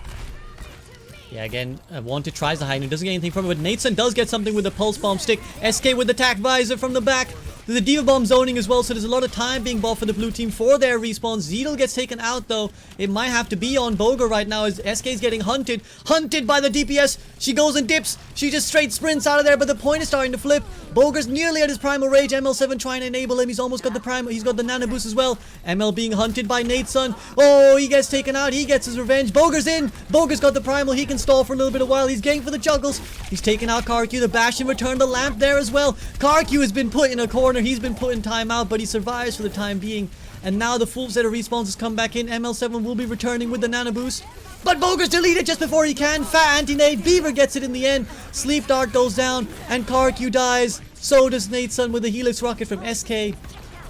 Yeah, again, Wanted tries the high noon, doesn't get anything from it, but Nateson does get something with the pulse bomb stick. Eskay with the tack visor from the back. There's a Diva Bomb zoning as well, so there's a lot of time being bought for the blue team for their respawns. Yeatle gets taken out, though. It might have to be on Bogur right now as Eskay's getting hunted. Hunted by the DPS. She goes and dips. She just straight sprints out of there, but the point is starting to flip. Bogur's nearly at his primal rage. ML7 trying to enable him. He's almost got the primal. He's got the nano boost as well. ML being hunted by Nateson. Oh, he gets taken out. He gets his revenge. Bogur's in. Bogur's got the primal. He can stall for a little bit of while. He's getting for the juggles. He's taken out KarQ. The bash in return. The lamp there as well. KarQ has been put in a corner. He's been put in timeout, but he survives for the time being. And now the full set of respawns has come back in. ML7 will be returning with the nano boost. But Bogur's deleted just before he can. Fat anti-nade. Beaver gets it in the end. Sleep dart goes down and KarQ dies. So does Nateson with the Helix rocket from Eskay.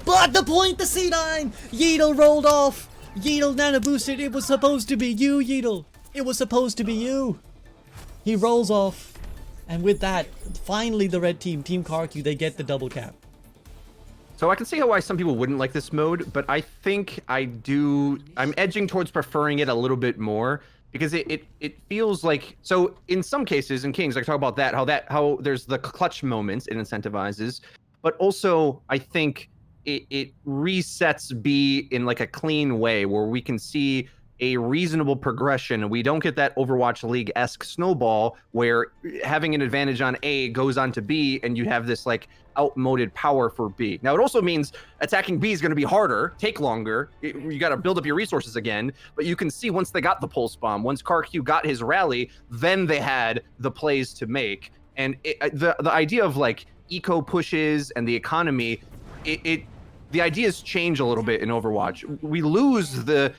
But the point, the C9. Yeatle rolled off. Yeatle nano boosted. It was supposed to be you, Yeatle. It was supposed to be you. He rolls off. And with that, finally the red team, Team KarQ, they get the double cap. So I can see why some people wouldn't like this mode, but I think I'm edging towards preferring it a little bit more because it feels like, so in some cases in Kings, I talk about that, how there's the clutch moments it incentivizes, but also I think it resets B in like a clean way where we can see a reasonable progression. We don't get that Overwatch League-esque snowball where having an advantage on A goes on to B and you have this like outmoded power for B. Now it also means attacking B is going to be harder, take longer. You got to build up your resources again, but you can see once they got the pulse bomb, once KarQ got his rally, then they had the plays to make. And the idea of like eco pushes and the economy, the ideas change a little bit in Overwatch. We lose the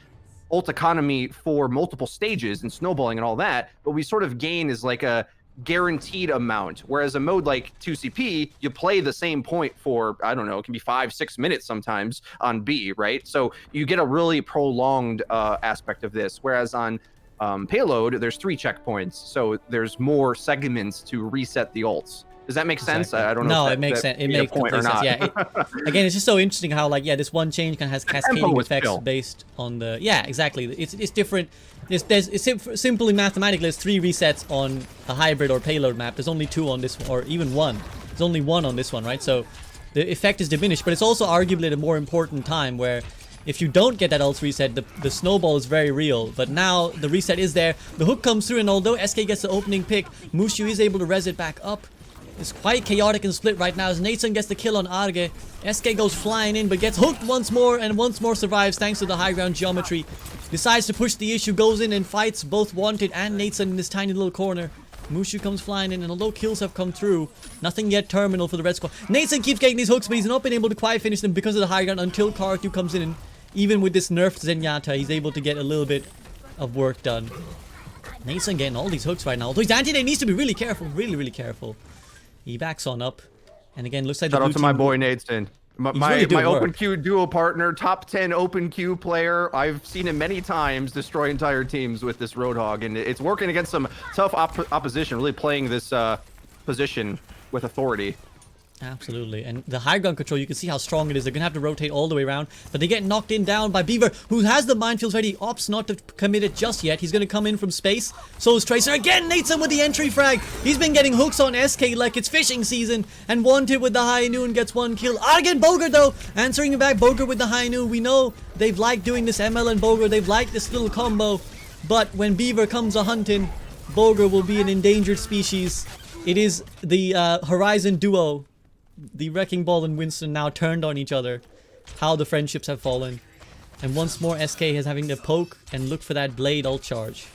ult economy for multiple stages and snowballing and all that, but we sort of gain is like a guaranteed amount. Whereas a mode like 2CP, you play the same point for, I don't know, it can be 5-6 minutes sometimes on B, right? So you get a really prolonged aspect of this. Whereas on Payload, there's 3 checkpoints. So there's more segments to reset the ults. Does that make sense? Exactly. I don't know. No, it makes sense. It makes point complete or not. sense. Yeah. Again, it's just so interesting how like this one change kind of has cascading effects based on the exactly. It's different. It's simply mathematically there's 3 resets on a hybrid or payload map. There's only 2 on this one, or even 1. There's only 1 on this one, right? So the effect is diminished, but it's also arguably at a more important time where if you don't get that ult reset, the snowball is very real. But now the reset is there. The hook comes through, and although Eskay gets the opening pick, Mushu is able to res it back up. It's quite chaotic and split right now as Nateson gets the kill on Arrge. Eskay goes flying in but gets hooked once more and once more survives thanks to the high ground geometry. Decides to push the issue, goes in and fights both Wanted and Nateson in this tiny little corner. Mushu comes flying in and although kills have come through, nothing yet terminal for the red squad. Nateson keeps getting these hooks but he's not been able to quite finish them because of the high ground until KarQ comes in, and even with this nerfed Zenyatta he's able to get a little bit of work done. Nateson getting all these hooks right now, although his anti-nade needs to be really careful, really careful. He backs on up, and again, looks like shout out to my boy Nateson, my open queue duo partner, top 10 open queue player. I've seen him many times destroy entire teams with this Roadhog, and it's working against some tough opposition. Really playing this position with authority. Absolutely, and the high ground control, you can see how strong it is. They're gonna have to rotate all the way around, but they get knocked in down by Beaver, who has the minefields ready. Opts not to commit it just yet. He's gonna come in from space. So is Tracer. Again, Nateson with the entry frag. He's been getting hooks on Eskay like it's fishing season, and Wanted with the high noon gets 1 kill. Again, Bogur though, answering back. Bogur with the high noon. We know they've liked doing this, ML and Bogur. They've liked this little combo, but when Beaver comes a hunting, Bogur will be an endangered species. It is the Horizon duo. The Wrecking Ball and Winston now turned on each other. How the friendships have fallen. And once more Eskay is having to poke and look for that blade ult charge.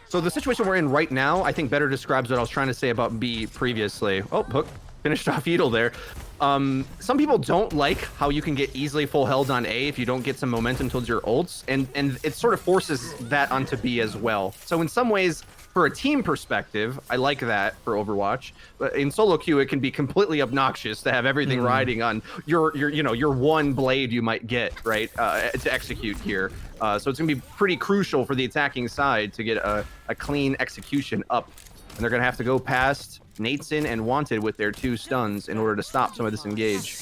So the situation we're in right now, I think better describes what I was trying to say about B previously. Oh, hook. Finished off Yeatle there. Some people don't like how you can get easily full held on A if you don't get some momentum towards your ults. And it sort of forces that onto B as well. So in some ways, for a team perspective, I like that for Overwatch. But in solo queue, it can be completely obnoxious to have everything riding on your one blade you might get, right, to execute here. So it's gonna be pretty crucial for the attacking side to get a clean execution up. And they're gonna have to go past Nateson and Wanted with their 2 stuns in order to stop some of this engage.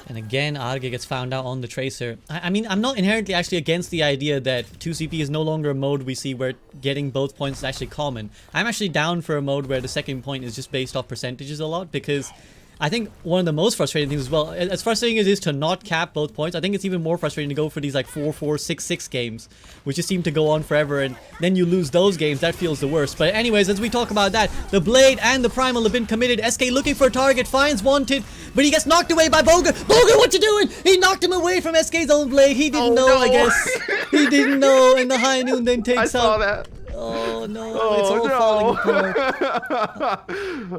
And again, Arrge gets found out on the Tracer. I mean, I'm not inherently actually against the idea that 2CP is no longer a mode we see where getting both points is actually common. I'm actually down for a mode where the second point is just based off percentages a lot, because I think one of the most frustrating things as well, as frustrating as it is to not cap both points, I think it's even more frustrating to go for these like 4-4, 6-6 games, which just seem to go on forever, and then you lose those games. That feels the worst. But anyways, as we talk about that, the Blade and the Primal have been committed. Eskay looking for a target, finds Wanted, but he gets knocked away by Bogur. Bogur, what you doing? He knocked him away from Eskay's own Blade. He didn't know, I guess. He didn't know, and the High Noon then takes I saw out. that. Oh no, it's all falling apart.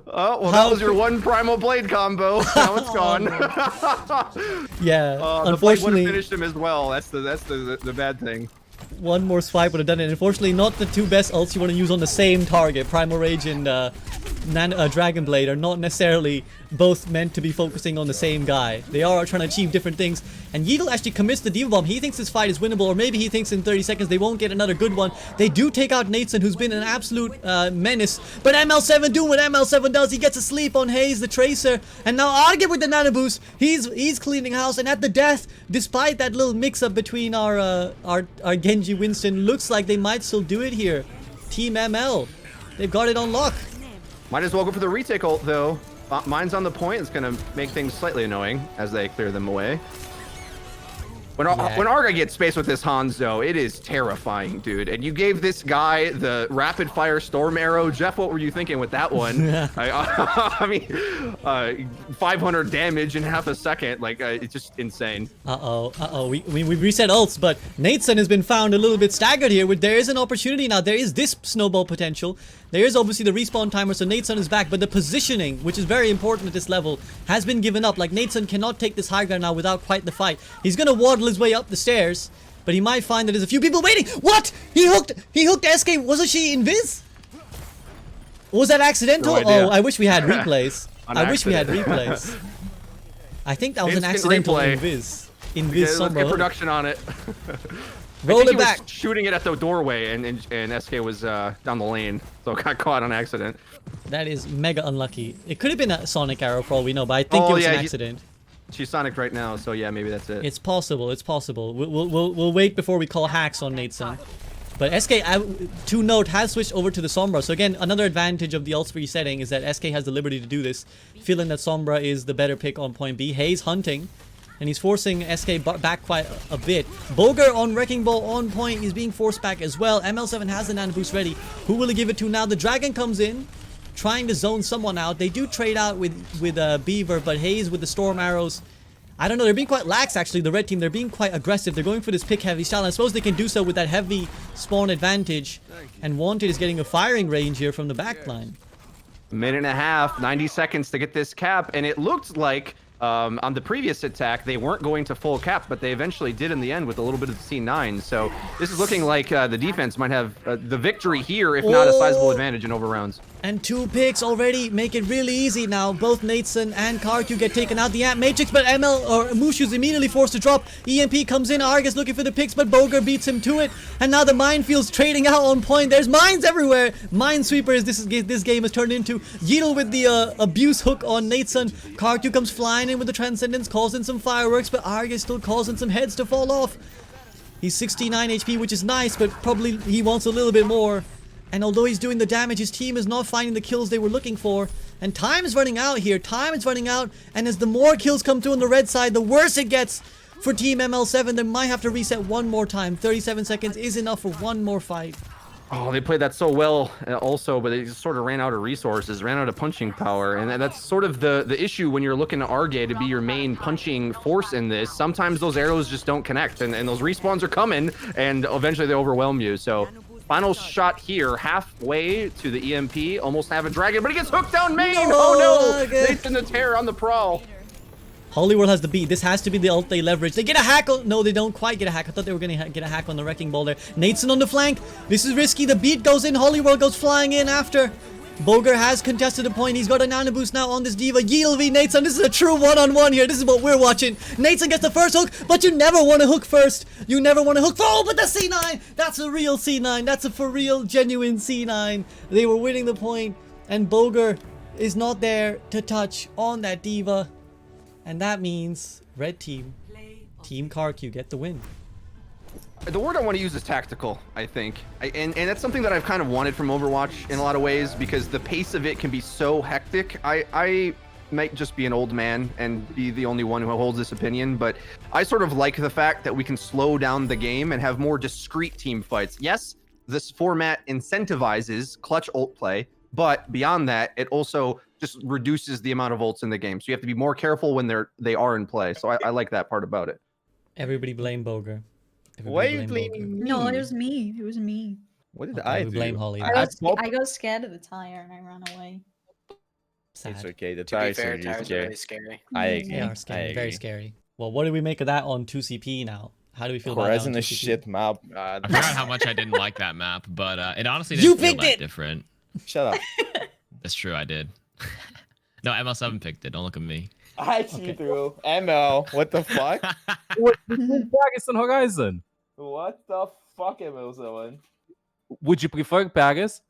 Oh, well, that was your one Primal Blade combo. Now it's gone. Yeah, the Blade would unfortunately, have finished him as well. That's the bad thing. one more swipe would have done it. Unfortunately, not the two best ults you want to use on the same target. Primal Rage and Dragon Blade are not necessarily both meant to be focusing on the same guy. They are trying to achieve different things. And Yeatle actually commits the Diva Bomb. He thinks this fight is winnable, or maybe he thinks in 30 seconds they won't get another good one. They do take out Nateson, who's been an absolute menace. But ML7 doing what ML7 does. He gets a sleep on Hayes, the Tracer. And now Arrge with the Nano Boost. He's cleaning house. And at the death, despite that little mix-up between our Genji Winston, looks like they might still do it here. Team ML. They've got it on lock. Might as well go for the retake ult, though. Mine's on the point. It's going to make things slightly annoying as they clear them away. When Arrge gets space with this Hanzo, it is terrifying, dude. And you gave this guy the rapid fire storm arrow. Jeff, what were you thinking with that one? I mean, 500 damage in half a second. Like, it's just insane. We reset ults, but Nateson has been found a little bit staggered here. There is an opportunity now. There is this snowball potential. There is obviously the respawn timer, so Nateson is back, but the positioning, which is very important at this level, has been given up. Like, Nateson cannot take this high ground now without quite the fight. He's gonna waddle his way up the stairs, but he might find that there's a few people waiting. What? He hooked Eskay. Wasn't she invis? Was that accidental? No idea. Oh, I wish we had replays. I wish we had replays. I think that was an accidental invis. Let's get production on it. Roll it back. Was shooting it at the doorway, and Eskay was down the lane, so got caught on accident. That is mega unlucky. It could have been a Sonic arrow for all we know, but I think it was an accident. She's Sonic right now, so yeah, maybe that's it. It's possible. It's possible. We'll wait before we call hacks on Nateson. But Eskay, to note, has switched over to the Sombra. So again, another advantage of the ults resetting is that Eskay has the liberty to do this, feeling that Sombra is the better pick on point B. Hayes hunting, and he's forcing Eskay back quite a bit. Bogur on Wrecking Ball on point. He's being forced back as well. ML7 has the Nano Boost ready. Who will he give it to now? The Dragon comes in, trying to zone someone out. They do trade out with Beaver, but Hayes with the Storm Arrows. I don't know, they're being quite lax actually, the red team. They're being quite aggressive. They're going for this pick heavy style. I suppose they can do so with that heavy spawn advantage. And Wanted is getting a firing range here from the backline. A minute and a half, 90 seconds to get this cap, and it looked like on the previous attack they weren't going to full cap, but they eventually did in the end with a little bit of C9. So this is looking like the defense might have the victory here, if not a sizable advantage in overrounds. And 2 picks already make it really easy now. Both Nateson and KarQ get taken out the Amp Matrix, but Mushu's immediately forced to drop. EMP comes in, Arrge is looking for the picks, but Bogur beats him to it. And now the Minefield's trading out on point. There's mines everywhere. Minesweepers this game has turned into. Yeatle with the abuse hook on Nateson. KarQ comes flying in with the Transcendence, calls in some fireworks, but Arrge is still causing some heads to fall off. He's 69 HP, which is nice, but probably he wants a little bit more. And although he's doing the damage, his team is not finding the kills they were looking for. And time is running out here. Time is running out. And as the more kills come through on the red side, the worse it gets for Team ML7. They might have to reset one more time. 37 seconds is enough for one more fight. Oh, they played that so well also, but they just sort of ran out of resources, ran out of punching power. And that's sort of the issue when you're looking at Arrge to be your main punching force in this. Sometimes those arrows just don't connect, and those respawns are coming, and eventually they overwhelm you. So final shot here, halfway to the EMP, almost have a dragon, but he gets hooked down main! Oh no! Nathan the Terror on the prowl. Holiwhirl has the beat. This has to be the ult they leverage. They get a hack. No, they don't quite get a hack. I thought they were going to get a hack on the Wrecking Ball there. Nateson on the flank. This is risky. The beat goes in. Holiwhirl goes flying in after. Bogur has contested a point. He's got a Nano Boost now on this Diva. Yeatle v Nateson. This is a true one-on-one here. This is what we're watching. Nateson gets the first hook, but you never want to hook first. You never want to hook. Oh, but the C9! That's a real C9. That's a for real, genuine C9. They were winning the point, and Bogur is not there to touch on that Diva. And that means red team, Team KarQ, get the win. The word I want to use is tactical, I think. And that's something that I've kind of wanted from Overwatch in a lot of ways, because the pace of it can be so hectic. I might just be an old man and be the only one who holds this opinion, but I sort of like the fact that we can slow down the game and have more discrete team fights. Yes, this format incentivizes clutch ult play, but beyond that, it also just reduces the amount of ults in the game. So you have to be more careful when they are in play. So I like that part about it. Everybody blame Bogur. Why are you blaming me? No, it was me. It was me. What did Okay, I we do? blame Holly. I got scared of the tire and I ran away. Sad. It's okay. The To be tires fair, are tires are scary. really scary. I They agree. are scary, I very agree. scary. Well, what do we make of that on 2CP now? How do we feel about that Horizon on is 2CP? shit map. I forgot how much I didn't like that map, but it honestly You didn't feel picked that it! different. Shut up. That's true, I did. No, ML7 picked it. Don't look at me. I see through. ML. What the fuck? What? Paris on Horizon. What the fuck, ML7? Would you prefer Paris?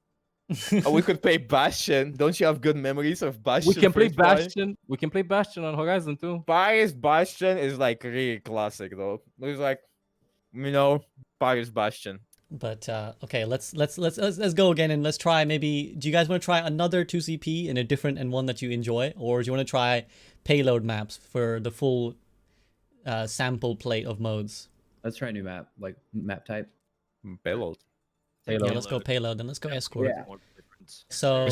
Oh, we could play Bastion. Don't you have good memories of Bastion? We can play first play? Bastion. We can play Bastion on Horizon too. Paris Bastion is like really classic though. It's like, you know, Paris Bastion. But okay, let's go again and let's try maybe. Do you guys want to try another 2CP in a different and one that you enjoy, or do you want to try payload maps for the full sample plate of modes? Let's try a new map, like map type. Payload. Yeah, let's go payload and let's go escort. Yeah. So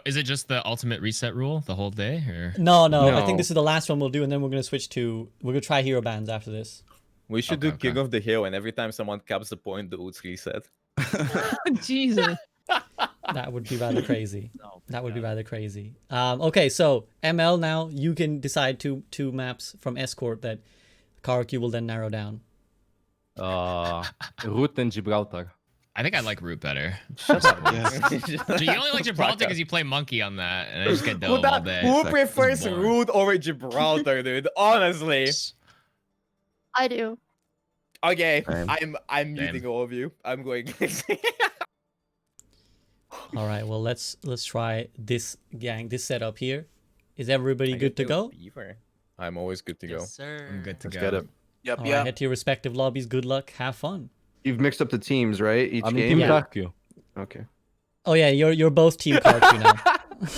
Is it just the ultimate reset rule the whole day, or? no, I No. think this is the last one we'll do, and then we're gonna switch to try hero bands after this. We should Okay, do King okay. of the Hill, and every time someone caps the point, the Ults reset. Jesus. That would be rather crazy. That would be rather crazy. Okay, so ML, now you can decide two maps from escort that KarQ will then narrow down. Route and Gibraltar. I think I like Root better. Shut up. So you only like Gibraltar because you play Monkey on that, and I just get dome all day. Who It's prefers boring. Root over Gibraltar, dude? Honestly. I do. Okay, Same. I'm muting all of you. I'm going. All right, well let's try this setup here. Is everybody good to go? Beaver. I'm always good to go. sir. I'm good to Let's go. get it. Yep, All right, yep. head to your respective lobbies. Good luck. Have fun. You've mixed up the teams, right? Each I'm in game. Team KarQ. Okay. Oh yeah, you're both Team KarQ now.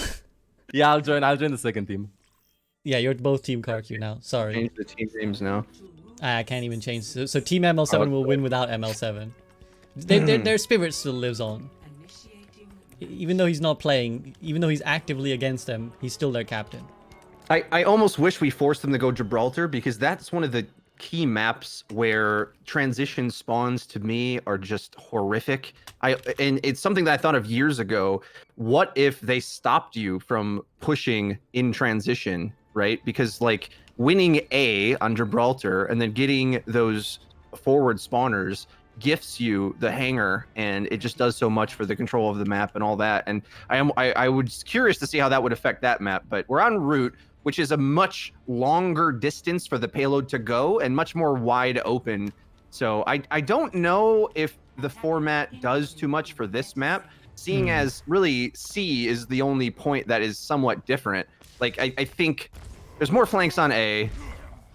Yeah, I'll join the second team. Yeah, you're both Team KarQ now. Sorry, Change the team names now. I can't even change. So Team ML7 will win without ML7. Their spirit still lives on. Even though he's not playing, even though he's actively against them, he's still their captain. I almost wish we forced them to go Gibraltar, because that's one of the key maps where transition spawns to me are just horrific. And it's something that I thought of years ago. What if they stopped you from pushing in transition, right? Because like winning A on Gibraltar and then getting those forward spawners gifts you the hanger, and it just does so much for the control of the map and all that. And I was curious to see how that would affect that map, but we're on route, which is a much longer distance for the payload to go and much more wide open. So I don't know if the format does too much for this map, seeing as really C is the only point that is somewhat different. Like I think there's more flanks on A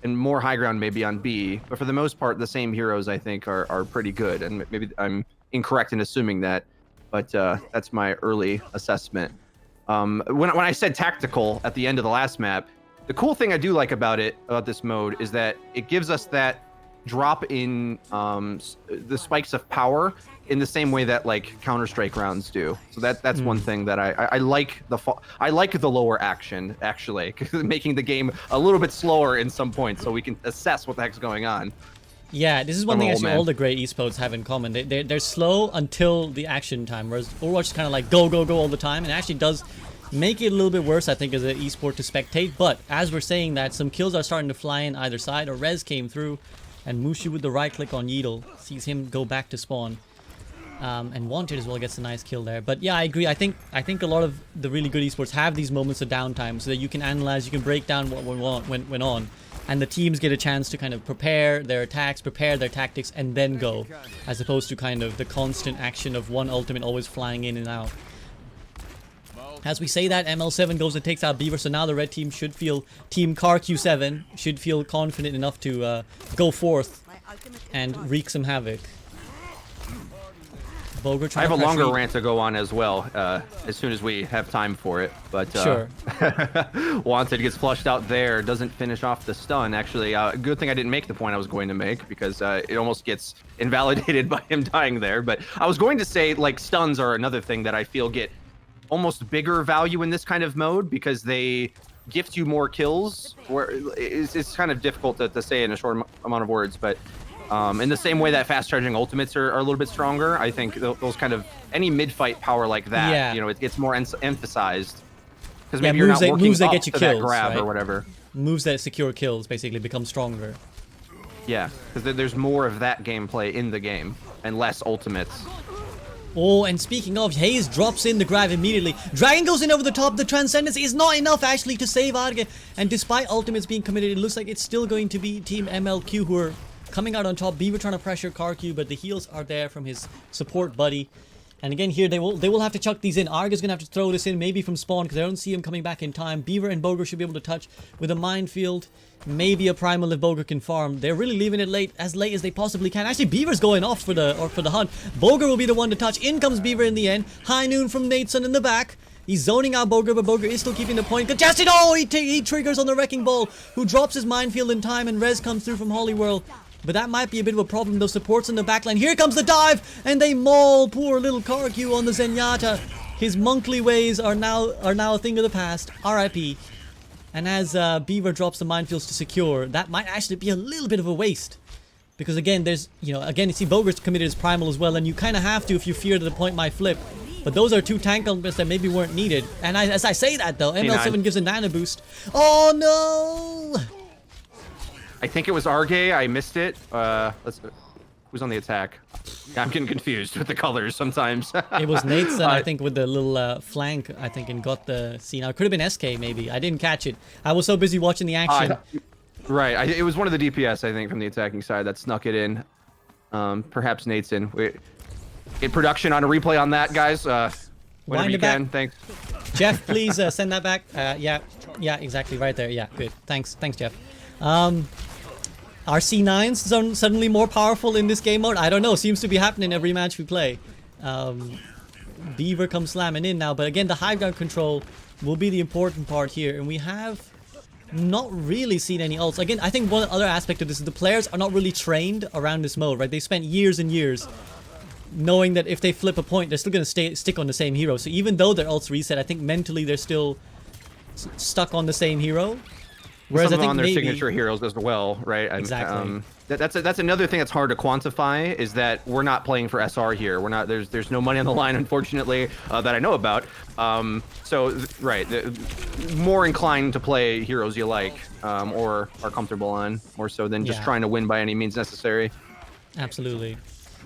and more high ground maybe on B, but for the most part, the same heroes I think are pretty good. And maybe I'm incorrect in assuming that, but that's my early assessment. When I said tactical at the end of the last map, the cool thing I do like about this mode is that it gives us that drop in the spikes of power in the same way that like Counter-Strike rounds do. So that's one thing that I like. I like the lower action actually, making the game a little bit slower in some points so we can assess what the heck's going on. Yeah, this is one I'm thing an old actually man. all the great esports have in common. They're slow until the action time, whereas Overwatch is kind of like go all the time, and it actually does make it a little bit worse, I think, as an esport to spectate. But as we're saying that, some kills are starting to fly in either side. A res came through, and Mushu with the right click on Yeatle sees him go back to spawn. And Wanted as well gets a nice kill there. But yeah, I agree. I think a lot of the really good esports have these moments of downtime so that you can analyze, you can break down what went on. And the teams get a chance to kind of prepare their attacks, prepare their tactics, and then go. As opposed to kind of the constant action of one ultimate always flying in and out. As we say that, ML7 goes and takes out Beaver, so now the red team should feel, Team KarQ7 should feel confident enough to go forth and wreak some havoc. Bogur I trying have a to longer pressure- rant to go on as well, as soon as we have time for it. But Sure. Wanted gets flushed out there, doesn't finish off the stun. Actually, good thing I didn't make the point I was going to make, because it almost gets invalidated by him dying there. But I was going to say, like, stuns are another thing that I feel get almost bigger value in this kind of mode, because they gift you more kills. Where it's kind of difficult to say in a short amount of words, but in the same way that fast charging ultimates are a little bit stronger, I think those kind of any mid-fight power like that, Yeah. you know, it gets more emphasized, because Yeah, maybe you're not working moves that up get you to kills, that grab right? or whatever. Moves that secure kills basically become stronger. Yeah, because there's more of that gameplay in the game and less ultimates. Oh, and speaking of, Hayes drops in the grab immediately. Dragon goes in over the top. The Transcendence is not enough actually to save Arrge. And despite ultimates being committed, it looks like it's still going to be Team MLQ who are coming out on top. Beaver trying to pressure KarQ, but the heals are there from his support buddy. And again here, they will have to chuck these in. Arrge is going to have to throw this in, maybe from spawn, because I don't see him coming back in time. Beaver and Bogur should be able to touch with a minefield. Maybe a primal if Bogur can farm. They're really leaving it late as they possibly can. Actually, Beaver's going off for the hunt. Bogur will be the one to touch. In comes Beaver in the end. High noon from Nateson in the back. He's zoning out Bogur, but Bogur is still keeping the point. Contested! Oh, he triggers on the Wrecking Ball, who drops his minefield in time, and Res comes through from Holiwhirl. But that might be a bit of a problem. Those supports in the backline. Here comes the dive, and they maul poor little KarQ on the Zenyatta. His monkly ways are now a thing of the past. R.I.P. And as Beaver drops the minefields to secure, that might actually be a little bit of a waste. Because again, there's, you see Bogur's committed his primal as well, and you kind of have to if you fear that the point might flip. But those are two tank elements that maybe weren't needed. And as I say that though, ML7 gives a nano boost. Oh no! I think it was Arrge. I missed it. Who's on the attack? I'm getting confused with the colors sometimes. It was Nateson, I think, with the little flank, I think, and got the scene. It could have been Eskay, maybe. I didn't catch it. I was so busy watching the action. Right. It was one of the DPS, I think, from the attacking side that snuck it in. Perhaps Nateson. Get production on a replay on that, guys. Whenever you can. Thanks. Jeff, please send that back. Yeah, exactly. Right there. Yeah, good. Thanks, Jeff. Are C9s suddenly more powerful in this game mode? I don't know. Seems to be happening every match we play. Beaver comes slamming in now, but again, the high ground control will be the important part here, and we have not really seen any ults. Again, I think one other aspect of this is the players are not really trained around this mode, right? They spent years and years knowing that if they flip a point, they're still going to stick on the same hero. So even though their ults reset, I think mentally they're still stuck on the same hero. Whereas Some I think on their maybe signature heroes as well, right? Exactly. That's another thing that's hard to quantify, is that we're not playing for SR here. We're not. There's no money on the line, unfortunately, that I know about. More inclined to play heroes you like, or are comfortable on, more so than just trying to win by any means necessary. Absolutely.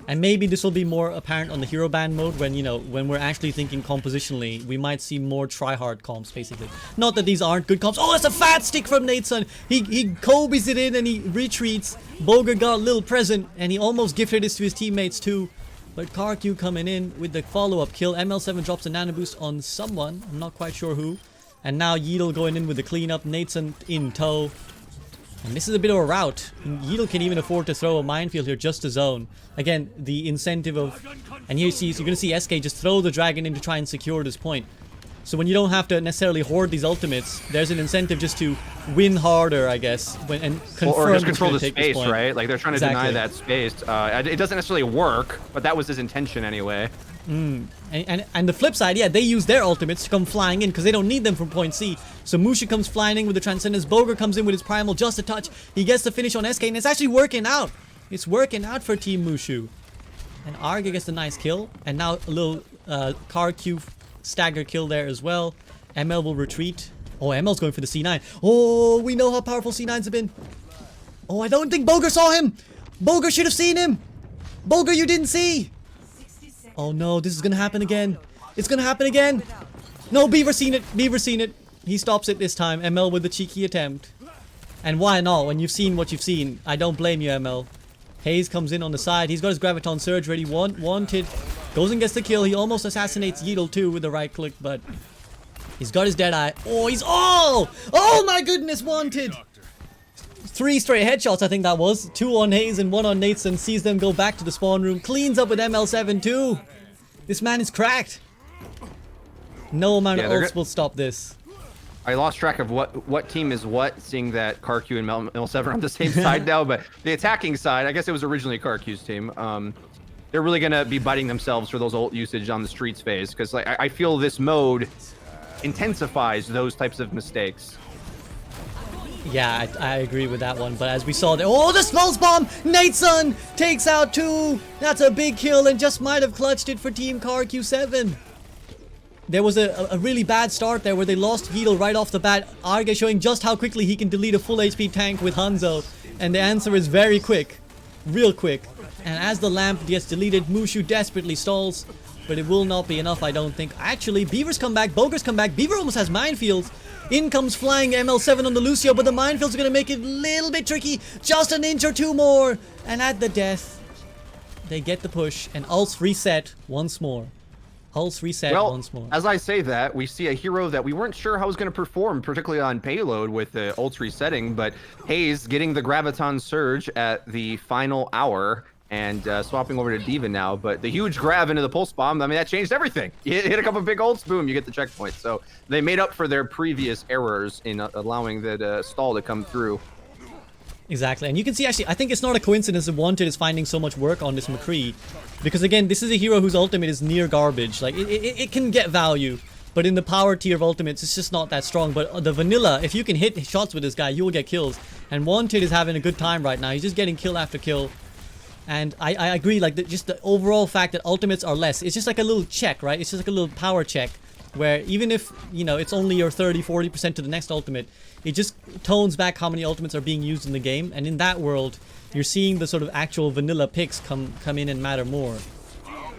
And maybe this will be more apparent on the hero ban mode when, when we're actually thinking compositionally, we might see more try-hard comps, basically. Not that these aren't good comps. Oh, that's a fat stick from Nateson. He Kobe's it in and he retreats. Bogur got a little present and he almost gifted this to his teammates too. But KarQ coming in with the follow-up kill. ML7 drops a nano boost on someone. I'm not quite sure who. And now Yeatle going in with the cleanup. Nateson in tow. And this is a bit of a rout. Yeatle can even afford to throw a minefield here just to zone. Again, the incentive of... And here you're going to see Eskay just throw the dragon in to try and secure this point. So when you don't have to necessarily hoard these ultimates, there's an incentive just to win harder, I guess. And confirm or just control the this space, right? Like they're trying to deny that space. It doesn't necessarily work, but that was his intention anyway. And the flip side, yeah, they use their ultimates to come flying in because they don't need them from point C. So Mushu comes flying in with the Transcendence. Bogur comes in with his primal just a touch. He gets the finish on Eskay, and it's actually working out. It's working out for Team Mushu. And Arrge gets the nice kill. And now a little KarQ stagger kill there as well. ML will retreat. Oh, ML's going for the C9. Oh, we know how powerful C9s have been. Oh, I don't think Bogur saw him. Bogur should have seen him. Bogur, you didn't see. Oh no, this is gonna happen again. It's gonna happen again. No, Beaver seen it. Beaver seen it. He stops it this time. ML with the cheeky attempt. And why not? When you've seen what you've seen, I don't blame you, ML. Hayes comes in on the side. He's got his Graviton Surge ready. Wanted. Goes and gets the kill. He almost assassinates Yeatle too with the right click, but He's got his Deadeye. Oh, he's... Oh my goodness, Wanted! 3 straight headshots, I think that was. 2 on Hayes and 1 on Nateson. Sees them go back to the spawn room. Cleans up with ML7 too. This man is cracked. No amount of ults will stop this. I lost track of what team is what, seeing that KarQ and ML7 are on the same side now, but the attacking side, I guess it was originally KarQ's team. They're really going to be biting themselves for those ult usage on the streets phase, because like I feel this mode intensifies those types of mistakes. Yeah, I agree with that one, but as we saw there, oh, the Smells Bomb! Nateson takes out 2! That's a big kill and just might have clutched it for Team KarQ7. There was a really bad start there where they lost Yeatle right off the bat. Arrge showing just how quickly he can delete a full HP tank with Hanzo, and the answer is very quick. Real quick. And as the lamp gets deleted, Mushu desperately stalls, but it will not be enough, I don't think. Actually, Beaver's come back, Bogur's come back, Beaver almost has minefields. In comes flying ML7 on the Lucio, but the minefields are going to make it a little bit tricky. Just an inch or 2 more. And at the death, they get the push, and ults reset once more. Ults reset once more. As I say that, we see a hero that we weren't sure how was going to perform, particularly on payload with the ults resetting, but Hayes getting the Graviton Surge at the final hour, and swapping over to D.Va now, but the huge grab into the Pulse Bomb, I mean, that changed everything. You hit a couple big ults, boom, you get the checkpoint. So they made up for their previous errors in allowing that stall to come through. Exactly, and you can see actually, I think it's not a coincidence that Wanted is finding so much work on this McCree, because again, this is a hero whose ultimate is near garbage. Like, it can get value, but in the power tier of ultimates, it's just not that strong. But the vanilla, if you can hit shots with this guy, you will get kills. And Wanted is having a good time right now. He's just getting kill after kill. And I agree, like, just the overall fact that ultimates are less, it's just like a little check, right? It's just like a little power check, where even if, you know, it's only your 30-40% to the next ultimate, it just tones back how many ultimates are being used in the game. And in that world, you're seeing the sort of actual vanilla picks come in and matter more.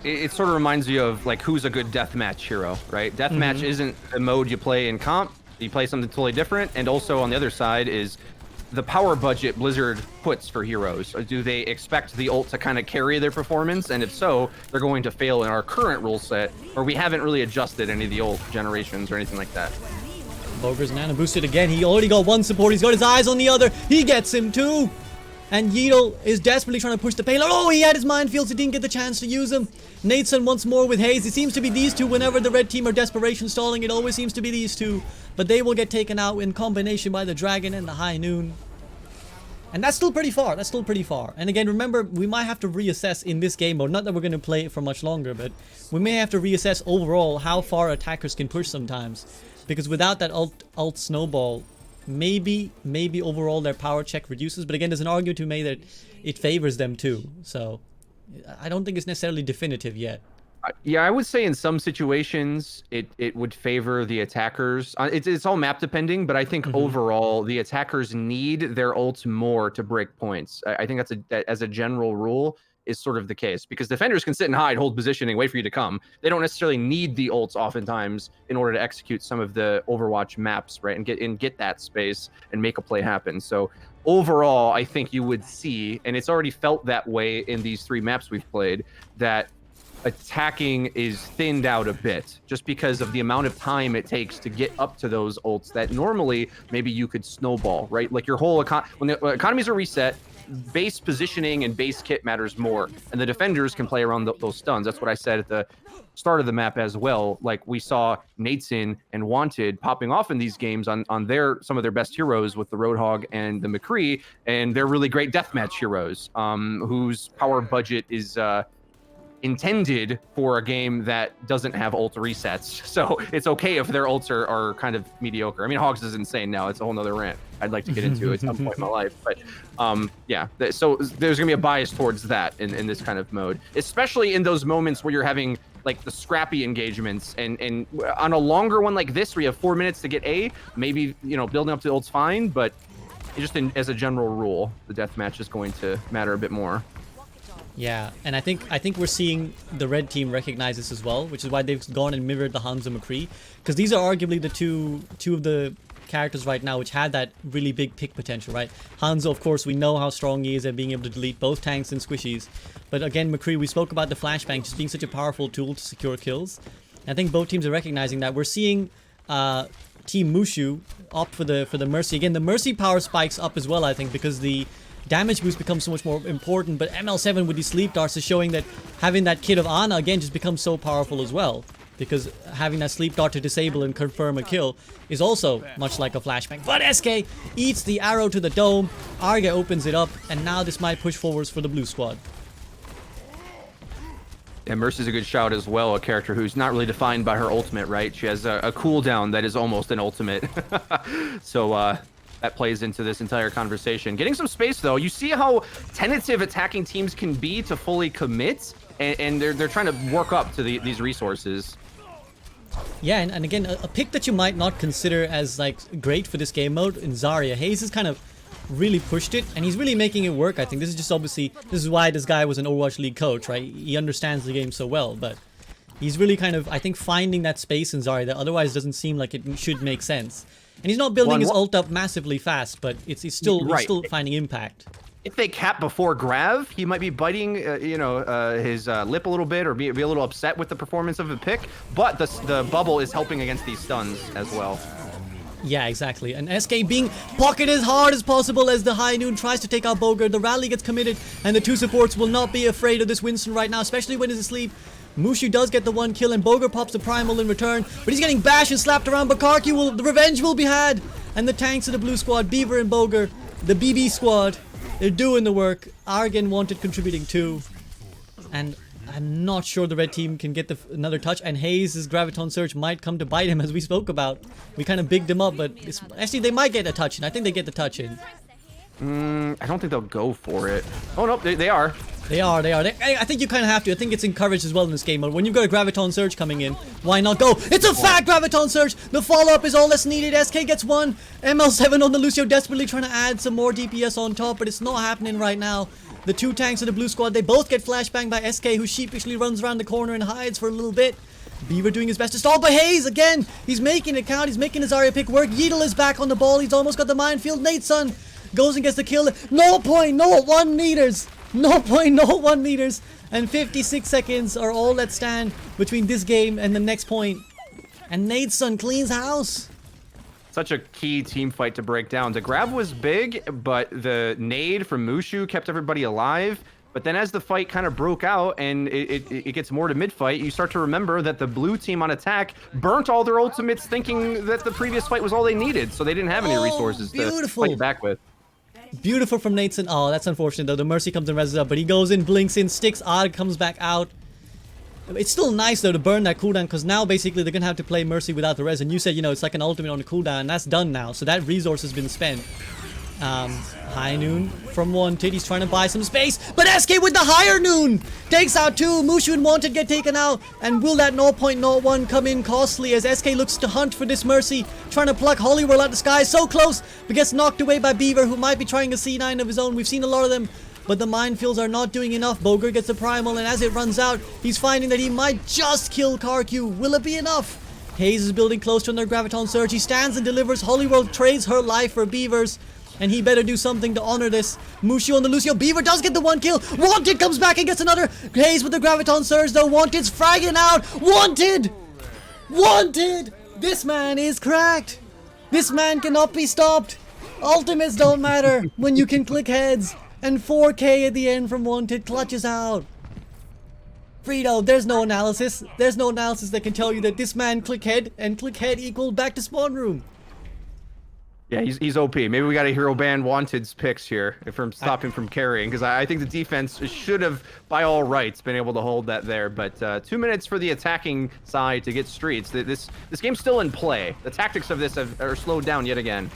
It sort of reminds you of, like, who's a good deathmatch hero, right? Deathmatch isn't a mode you play in comp. You play something totally different. And also on the other side is the power budget Blizzard puts for heroes. Do they expect the ult to kind of carry their performance? And if so, they're going to fail in our current rule set, or we haven't really adjusted any of the ult generations or anything like that. Bogur's nano boosted again. He already got 1 support. He's got his eyes on the other. He gets him too. And Yeatle is desperately trying to push the payload. Oh, he had his minefields. He didn't get the chance to use them. Nateson once more with Hayes. It seems to be these two. Whenever the red team are desperation stalling, it always seems to be these two. But they will get taken out in combination by the Dragon and the High Noon. And that's still pretty far. That's still pretty far. And again, remember, we might have to reassess in this game mode. Not that we're going to play it for much longer, but we may have to reassess overall how far attackers can push sometimes. Because without that ult snowball, maybe overall their power check reduces. But again, there's an argument to be made that it favors them too. So I don't think it's necessarily definitive yet. Yeah, I would say in some situations it would favor the attackers. It's all map depending, but I think overall the attackers need their ults more to break points. I think that as a general rule is sort of the case, because defenders can sit and hide, hold positioning, wait for you to come. They don't necessarily need the ults oftentimes in order to execute some of the Overwatch maps, right, and get that space and make a play happen. So overall, I think you would see, and it's already felt that way in these 3 maps we've played, that attacking is thinned out a bit just because of the amount of time it takes to get up to those ults that normally maybe you could snowball, right? Like your whole when the economies are reset, base positioning and base kit matters more, and the defenders can play around those stuns. That's what I said at the start of the map as well. Like we saw Nateson and Wanted popping off in these games on some of their best heroes with the Roadhog and the McCree, and they're really great deathmatch heroes whose power budget is intended for a game that doesn't have ult resets. So it's okay if their ults are kind of mediocre. I mean, Hogs is insane now. It's a whole nother rant I'd like to get into at some point in my life. But yeah, so there's gonna be a bias towards that in this kind of mode, especially in those moments where you're having like the scrappy engagements, and on a longer one like this where you have 4 minutes to get A, maybe, you know, building up to ult's fine, but just as a general rule, the deathmatch is going to matter a bit more. Yeah, and I think we're seeing the red team recognize this as well, which is why they've gone and mirrored the Hanzo McCree, because these are arguably the two of the characters right now which had that really big pick potential, right? Hanzo, of course, we know how strong he is at being able to delete both tanks and squishies, but again, McCree, we spoke about the flashbang just being such a powerful tool to secure kills. And I think both teams are recognizing that. We're seeing Team Mushu opt for the Mercy. Again, the Mercy power spikes up as well, I think, because the damage boost becomes so much more important. But ML7 with these sleep darts is showing that having that kit of Ana again just becomes so powerful as well. Because having that sleep dart to disable and confirm a kill is also much like a flashbang. But Eskay eats the arrow to the dome. Arrge opens it up, and now this might push forwards for the blue squad. Yeah, Mercy's a good shout as well, a character who's not really defined by her ultimate, right? She has a cooldown that is almost an ultimate. So that plays into this entire conversation. Getting some space, though. You see how tentative attacking teams can be to fully commit, and they're trying to work up to these resources. Yeah, and again, a pick that you might not consider as like great for this game mode in Zarya. Hayes has kind of really pushed it, and he's really making it work. I think this is just obviously, this is why this guy was an Overwatch League coach, right? He understands the game so well, but he's really kind of, I think, finding that space in Zarya that otherwise doesn't seem like it should make sense. And he's not building his ult up massively fast, but he's still finding impact. If they cap before Grav, he might be biting, his lip a little bit, or be a little upset with the performance of the pick. But the bubble is helping against these stuns as well. Yeah, exactly. And Eskay being pocketed as hard as possible as the High Noon tries to take out Bogur. The rally gets committed, and the two supports will not be afraid of this Winston right now, especially when he's asleep. Mushu does get the one kill, and Bogur pops the primal in return, but he's getting bashed and slapped around. But KarQ the revenge will be had, and the tanks of the blue squad, Beaver and Bogur, the BB squad, they're doing the work. Arrge wanted contributing too, and I'm not sure the red team can get another touch, and Hayes' Graviton Surge might come to bite him, as we spoke about. We kind of bigged him up, but actually they might get a touch in. I think they get the touch in. I don't think they'll go for it. Oh, no, they are. They are. I think you kind of have to. I think it's encouraged as well in this game mode. When you've got a Graviton Surge coming in, why not go? It's a fat Graviton Surge! The follow-up is all that's needed. Eskay gets one. ML7 on the Lucio desperately trying to add some more DPS on top, but it's not happening right now. The two tanks of the blue squad, they both get flashbanged by Eskay, who sheepishly runs around the corner and hides for a little bit. Beaver doing his best to stall, but Hayes again! He's making it count. He's making his Zarya pick work. Yeatle is back on the ball. He's almost got the minefield. Nateson goes and gets the kill. 0.01 meters! 0.01 meters, and 56 seconds are all that stand between this game and the next point. And Nateson cleans house. Such a key team fight to break down. The grab was big, but the nade from Mushu kept everybody alive. But then as the fight kind of broke out and it gets more to mid-fight, you start to remember that the blue team on attack burnt all their ultimates thinking that the previous fight was all they needed, so they didn't have any resources to fight back with. Beautiful from Nateson. Oh, that's unfortunate though. The Mercy comes and reses up, but he goes in, blinks in, sticks, Arrge comes back out. It's still nice though to burn that cooldown, because now basically they're gonna have to play Mercy without the res, and you said, you know, it's like an ultimate on the cooldown, and that's done now, so that resource has been spent. High Noon from Wanted, he's trying to buy some space, but Eskay with the higher Noon takes out two. Mushu and Wanted get taken out, and will that 0.01 come in costly as Eskay looks to hunt for this Mercy, trying to pluck Holiwhirl out the sky, so close, but gets knocked away by Beaver, who might be trying a C9 of his own. We've seen a lot of them, but the minefields are not doing enough. Bogur gets the primal, and as it runs out, he's finding that he might just kill KarQ. Will it be enough? Hayes is building close to another Graviton Surge. He stands and delivers. Holiwhirl trades her life for Beaver's, and he better do something to honor this. Mushu on the Lucio. Beaver does get the one kill. Wanted comes back and gets another. Hayes with the Graviton Surge, though. Wanted's fragging out. Wanted! Wanted! This man is cracked. This man cannot be stopped. Ultimates don't matter when you can click heads. And 4K at the end from Wanted clutches out. Freedo, there's no analysis. There's no analysis that can tell you that this man click head and click head equal back to spawn room. Yeah, he's OP. Maybe we got to hero ban Wanted's picks here from stopping from carrying, because I think the defense should have, by all rights, been able to hold that there. But 2 minutes for the attacking side to get streets. This game's still in play. The tactics of this are slowed down yet again.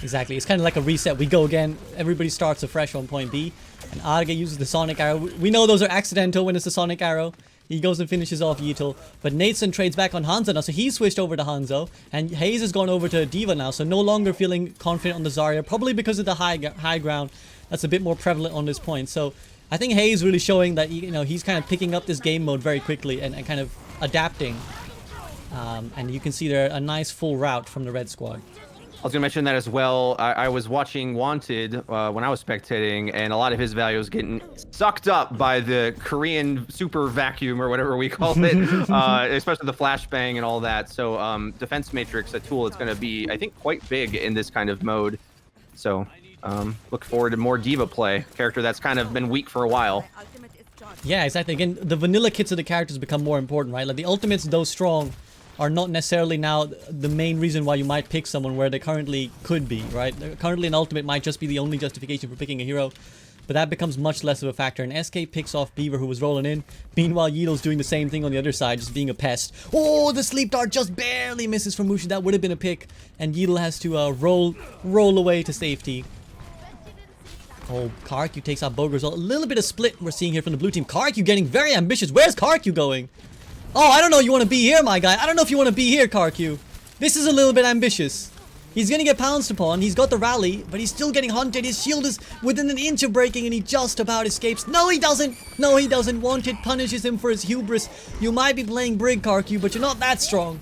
Exactly. It's kind of like a reset. We go again. Everybody starts afresh on point B. And Arrge uses the Sonic Arrow. We know those are accidental when it's a Sonic Arrow. He goes and finishes off Yeatle. But Nateson trades back on Hanzo now, so he's switched over to Hanzo. And Hayes has gone over to D.Va now, so no longer feeling confident on the Zarya. Probably because of the high ground. That's a bit more prevalent on this point. So I think Hayes really showing that, you know, he's kind of picking up this game mode very quickly and kind of adapting. And you can see there a nice full route from the red squad. I was gonna mention that as well. I was watching Wanted when I was spectating, and a lot of his value was getting sucked up by the Korean super vacuum or whatever we call it, especially the flashbang and all that. So Defense Matrix, a tool that's gonna be, I think, quite big in this kind of mode. So look forward to more D.Va play, character that's kind of been weak for a while. Yeah, exactly. Again, the vanilla kits of the characters become more important, right? Like the ultimates, though strong, are not necessarily now the main reason why you might pick someone where they currently could be, right? Currently an ultimate might just be the only justification for picking a hero, but that becomes much less of a factor. And Eskay picks off Beaver, who was rolling in. Meanwhile, Yeatle's doing the same thing on the other side, just being a pest. Oh, the sleep dart just barely misses from Mushu. That would have been a pick, and Yeatle has to roll away to safety. Oh, KarQ takes out Bogur. A little bit of split we're seeing here from the blue team. KarQ getting very ambitious. Where's KarQ going? Oh, I don't know. You want to be here, my guy. I don't know if you want to be here, KarQ. This is a little bit ambitious. He's going to get pounced upon. He's got the rally, but he's still getting hunted. His shield is within an inch of breaking, and he just about escapes. No, he doesn't. No, he doesn't. Wanted punishes him for his hubris. You might be playing Brig, KarQ, but you're not that strong.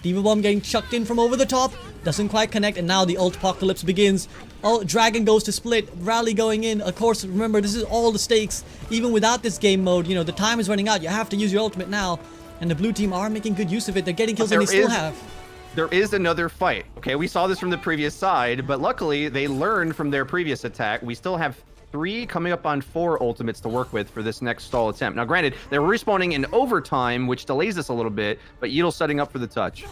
D.Va Bomb getting chucked in from over the top. Doesn't quite connect, and now the ult apocalypse begins. Oh, Dragon goes to split. Rally going in. Of course, remember, this is all the stakes. Even without this game mode, you know, the time is running out. You have to use your ultimate now. And the blue team are making good use of it. They're getting kills, and they still have. There is another fight. Okay, we saw this from the previous side, but luckily they learned from their previous attack. We still have 3 coming up on 4 ultimates to work with for this next stall attempt. Now, granted, they're respawning in overtime, which delays this a little bit, but Yeatle's setting up for the touch.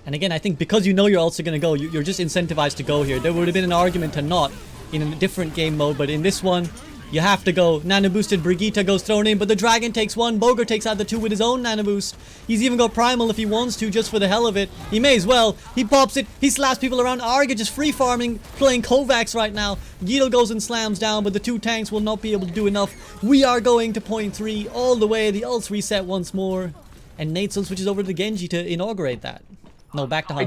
And again, I think because you know your ults are going to go, you're just incentivized to go here. There would have been an argument to not in a different game mode, but in this one, you have to go. Nano boosted Brigitte goes thrown in, but the Dragon takes one. Bogur takes out the 2 with his own nano boost. He's even got Primal if he wants to, just for the hell of it. He may as well. He pops it. He slaps people around. Arrge just free farming, playing Kovacs right now. Yeatle goes and slams down, but the 2 tanks will not be able to do enough. We are going to point 3 all the way. The ults reset once more, and Nateson switches over to Genji to inaugurate that. No, back to Hanzo.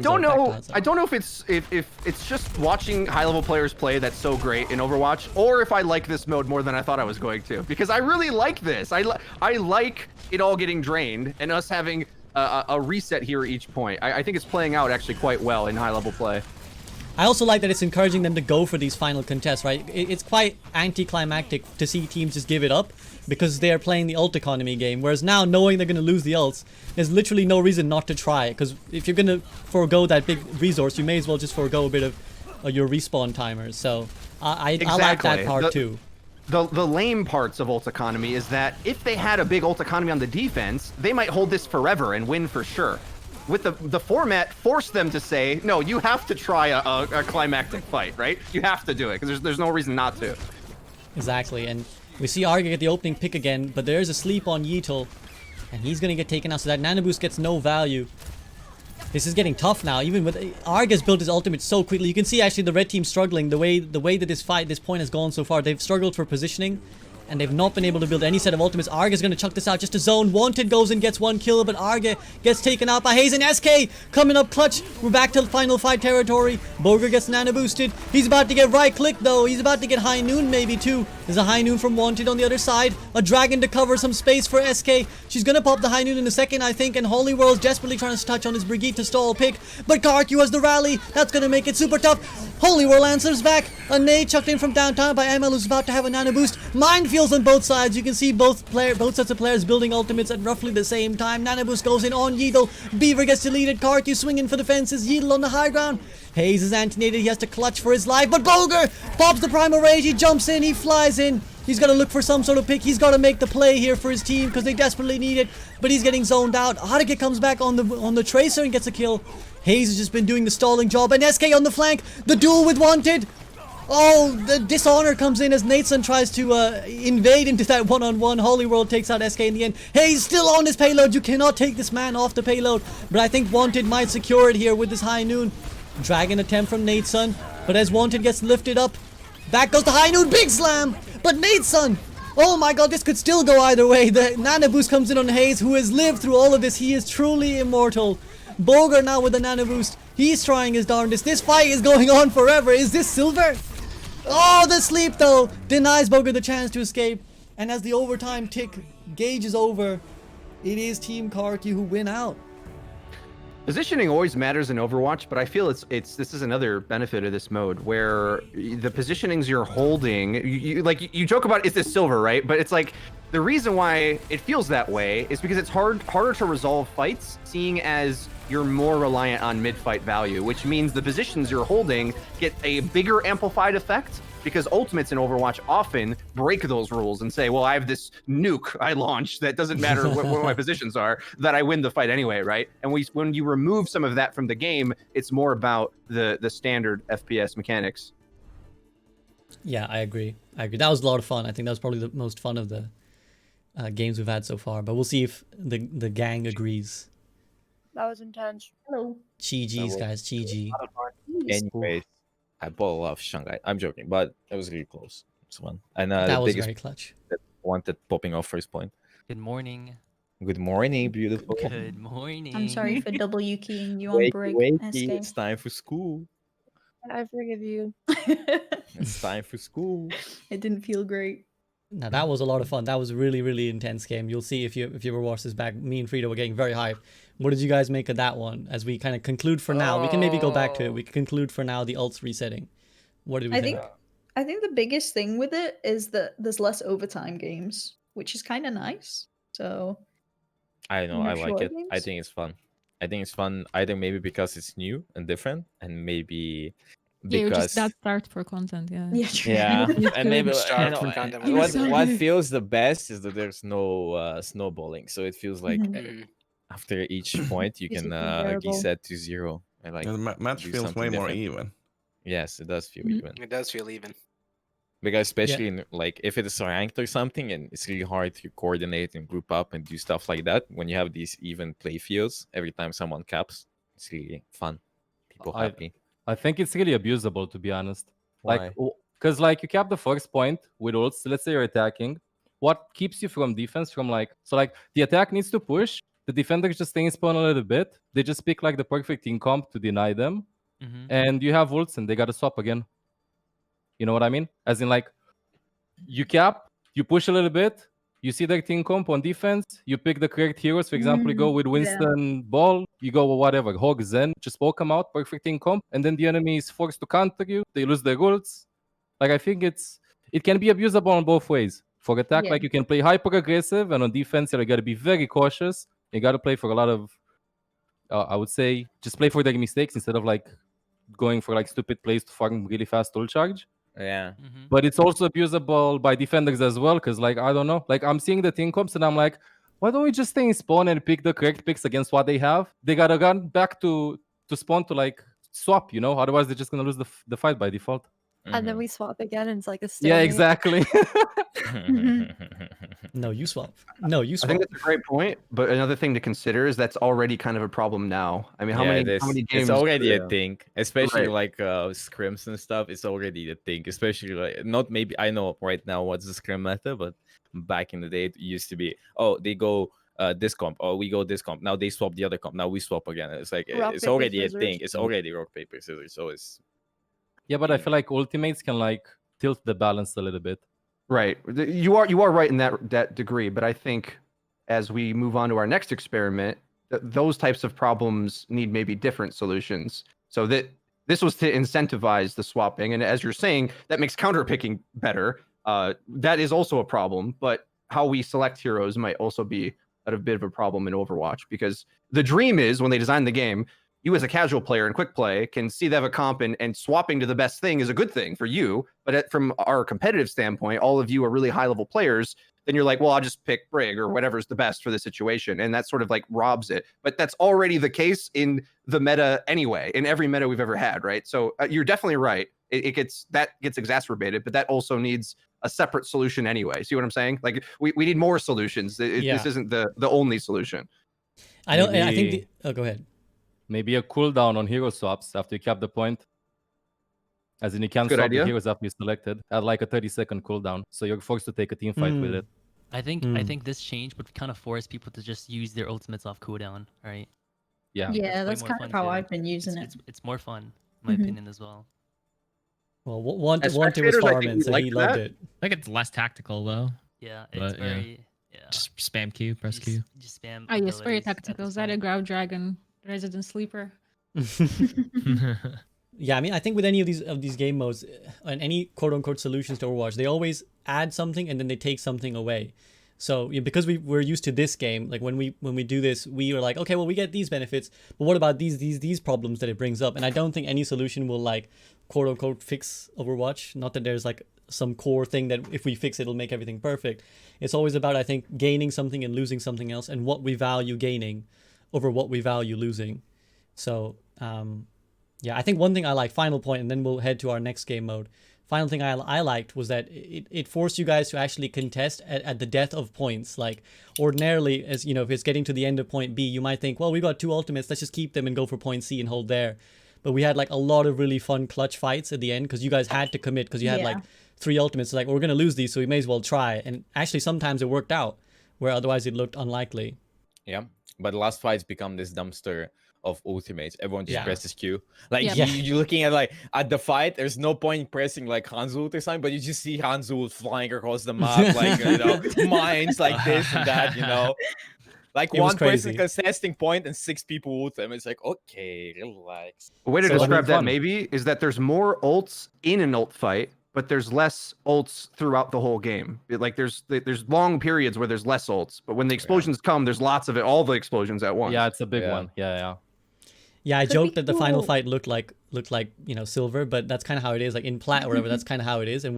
I don't know if it's just watching high-level players play that's so great in Overwatch, or if I like this mode more than I thought I was going to, because I really like this. I like it all getting drained and us having a reset here at each point. I think it's playing out actually quite well in high-level play. I also like that it's encouraging them to go for these final contests, right? It's quite anticlimactic to see teams just give it up because they're playing the ult economy game, whereas now, knowing they're going to lose the ults, there's literally no reason not to try it, because if you're going to forego that big resource, you may as well just forego a bit of your respawn timers. So I like that part too. The lame parts of ult economy is that if they had a big ult economy on the defense, they might hold this forever and win for sure. With the format, force them to say, no, you have to try a climactic fight, right? You have to do it, because there's no reason not to. Exactly, and we see Arrge get the opening pick again, but there's a sleep on Yeatle, and he's going to get taken out, so that nano boost gets no value. This is getting tough now, even with Arrge has built his ultimate so quickly. You can see actually the red team struggling, the way that this point has gone so far. They've struggled for positioning, and they've not been able to build any set of ultimates. Arrge is going to chuck this out just to zone. Wanted goes and gets 1 kill, but Arrge gets taken out by Hayes, and Eskay coming up clutch. We're back to final fight territory. Bogur gets nano boosted. He's about to get right click though. He's about to get high noon maybe too. There's a high noon from Wanted on the other side. A dragon to cover some space for Eskay. She's going to pop the high noon in a second, I think, and Holiwhirl's desperately trying to touch on his Brigitte to stall pick, but KarQ has the rally. That's going to make it super tough. Holiwhirl answers back. A nade chucked in from downtown by ML, who's about to have a nano boost. Minefields on both sides. You can see both sets of players building ultimates at roughly the same time. Nano boost goes in on Yeatle. Beaver gets deleted. KarQ swinging for the fences. Yeatle on the high ground. Hayes is antenated. He has to clutch for his life, but Bogur pops the primal rage. He jumps in. He flies in. He's got to look for some sort of pick. He's got to make the play here for his team because they desperately need it, but he's getting zoned out. Arrge comes back on the tracer and gets a kill. Hayes has just been doing the stalling job, and Eskay on the flank. The duel with Wanted. Oh, the dishonor comes in as Nateson tries to invade into that one-on-one. Holiwhirl takes out Eskay in the end. Hayes still on his payload. You cannot take this man off the payload, but I think Wanted might secure it here with this high noon. Dragon attempt from Nateson, but as Wanted gets lifted up, back goes the high noon. Big slam, but Nateson, oh my god, this could still go either way. The nano boost comes in on Hayes, who has lived through all of this. He is truly immortal. Bogur now with the nano boost. He's trying his darndest. This fight is going on forever. Is this silver? Oh, the sleep though denies Bogur the chance to escape. And as the overtime tick gauge is over, it is Team KarQ who win out. Positioning always matters in Overwatch, but I feel this is another benefit of this mode where the positionings you're holding, you joke about is this silver, right? But it's like the reason why it feels that way is because it's harder to resolve fights, seeing as you're more reliant on mid-fight value, which means the positions you're holding get a bigger amplified effect. Because ultimates in Overwatch often break those rules and say, well, I have this nuke I launched that doesn't matter what my positions are, that I win the fight anyway, right? And when you remove some of that from the game, it's more about the standard FPS mechanics. Yeah, I agree. That was a lot of fun. I think that was probably the most fun of the games we've had so far. But we'll see if the gang agrees. That was intense. Hello. GG's, guys. GG. Anyways, I bought a lot of Shanghai. I'm joking, but it was really close. This one. And That the was biggest very clutch. that wanted popping off first point. Good morning. Good morning, beautiful. Good morning. I'm sorry for double keying you on break, Wakey, Eskay. it's time for school. I forgive you. It's time for school. It didn't feel great. Now that was a lot of fun. That was a really, really intense game. You'll see if you ever watch this back. Me and Freedo were getting very hyped. What did you guys make of that one? As we kind of conclude for now, we can maybe go back to it. We can conclude for now the ults resetting. What did we think? I think the biggest thing with it is that there's less overtime games, which is kind of nice. So I know, I like short it. I games? think it's fun. I think it's fun either maybe because it's new and different, and maybe Yeah, you're because just that start for content. Yeah. Yeah, true. yeah, and maybe Start for content. what feels the best is that there's no snowballing, so it feels like Mhm. after each point you can bearable. reset to 0 and like The match do feels something way more different. even. Yes, it does feel Mhm. even. It does feel even. Because especially in like if it is ranked or something, and it's really hard to coordinate and group up and do stuff like that. When you have these even play fields, every time someone caps, it's really fun. People happy. I think it's really abusable, to be honest. Why? Because like you cap the first point with ults. Let's say you're attacking. What keeps you from defense? From like the attack needs to push. The defenders just stay in spawn a little bit. They just pick like the perfect team comp to deny them, and you have ults and they gotta swap again. You know what I mean? As in like, you cap, you push a little bit, you see their team comp on defense, you pick the correct heroes. For example, you go with Winston, Ball, you go with whatever, Hog, Zen, just poke them out, perfect team comp, and then the enemy is forced to counter you. They lose their ults. Like I think it can be abusable in both ways. For attack, like you can play hyper aggressive, and on defense, you gotta be very cautious. You gotta play for a lot of, I would say, just play for their mistakes instead of like going for like stupid plays to farm really fast ult charge. Yeah. But it's also abusable by defenders as well, because like I don't know, like I'm seeing the team comps and I'm like, why don't we just stay in spawn and pick the correct picks against what they have? They gotta run back to spawn to like swap, you know, otherwise they're just gonna lose the fight by default. And then we swap again, and it's like a Yeah, stalemate. exactly. No, you swap. No, you I swap. think that's a great point, but another thing to consider is that's already kind of a problem now. I mean, how many games? It's already a thing, especially Right. like scrims and stuff. It's already a thing, especially like not maybe I know right now what's the scrim meta, but back in the day it used to be they go this comp, oh we go this comp. Now they swap the other comp. Now we swap again. It's like Rock, it's paper, already a scissors. thing. It's already rock paper scissors. So it's Yeah, but I feel like ultimates can like tilt the balance a little bit. Right. You are right in that degree, but I think as we move on to our next experiment, those types of problems need maybe different solutions. So that this was to incentivize the swapping, and as you're saying, that makes counterpicking better. That is also a problem, but how we select heroes might also be a bit of a problem in Overwatch, because the dream is when they design the game, you as a casual player in quick play can see they have a comp, and swapping to the best thing is a good thing for you. But from our competitive standpoint, all of you are really high level players. Then you're like, well, I'll just pick Brig or whatever's the best for the situation. And that sort of like robs it. But that's already the case in the meta anyway, in every meta we've ever had, right? So you're definitely right. It gets exacerbated, but that also needs a separate solution anyway. See what I'm saying? Like we need more solutions. This isn't the only solution. I don't. I think. Go ahead. Maybe a cooldown on hero swaps after you cap the point. As in, you can't Good swap idea. the heroes after you selected at like a 30-second cooldown. So you're forced to take a team fight with it. I think this change would kind of force people to just use their ultimates off cooldown, right? Yeah. Yeah, It's that's way more kind fun of how too. I've been using it. It's more fun, in my opinion, as well. Well, Wanted As was spectators, I think farming, we so like he loved that. it. I think it's less tactical though. Yeah, it's But, yeah. very Just spam Q, press Q. Just spam. Oh yes, very abilities at the tactical. start. Zeta Grab Dragon. Resident Sleeper. Yeah, I mean, I think with any of these game modes and any quote unquote solutions to Overwatch, they always add something and then they take something away. So because we're used to this game, like when we do this, we are like, okay, well, we get these benefits, but what about these problems that it brings up? And I don't think any solution will like quote unquote fix Overwatch. Not that there's like some core thing that if we fix it, it'll make everything perfect. It's always about, I think, gaining something and losing something else, and what we value gaining over what we value losing. So yeah, I think one thing I like, final point, and then we'll head to our next game mode. Final thing I liked was that it forced you guys to actually contest at the death of points. Like ordinarily, as you know, if it's getting to the end of point B, you might think, well, we got 2 ultimates, let's just keep them and go for point C and hold there. But we had like a lot of really fun clutch fights at the end because you guys had to commit because you had like 3 ultimates. Like, we're gonna lose these, so we may as well try. And actually, sometimes it worked out where otherwise it looked unlikely. Yeah, but the last fights become this dumpster of ultimates. Everyone just presses Q. Like you're looking at at the fight, there's no point pressing like Han's ult or something, but you just see Han's ult flying across the map, like mines like this and that, Like one person contesting point and 6 people ult them. It's like, okay, relax. A way to describe that maybe is that there's more ults in an ult fight, but there's less ults throughout the whole game. Like there's long periods where there's less ults, but when the explosions come, there's lots of it, all the explosions at once. Yeah, it's a big one. Yeah, I joked that the final fight looked like silver, but that's kind of how it is. Like in plat or whatever, that's kind of how it is, and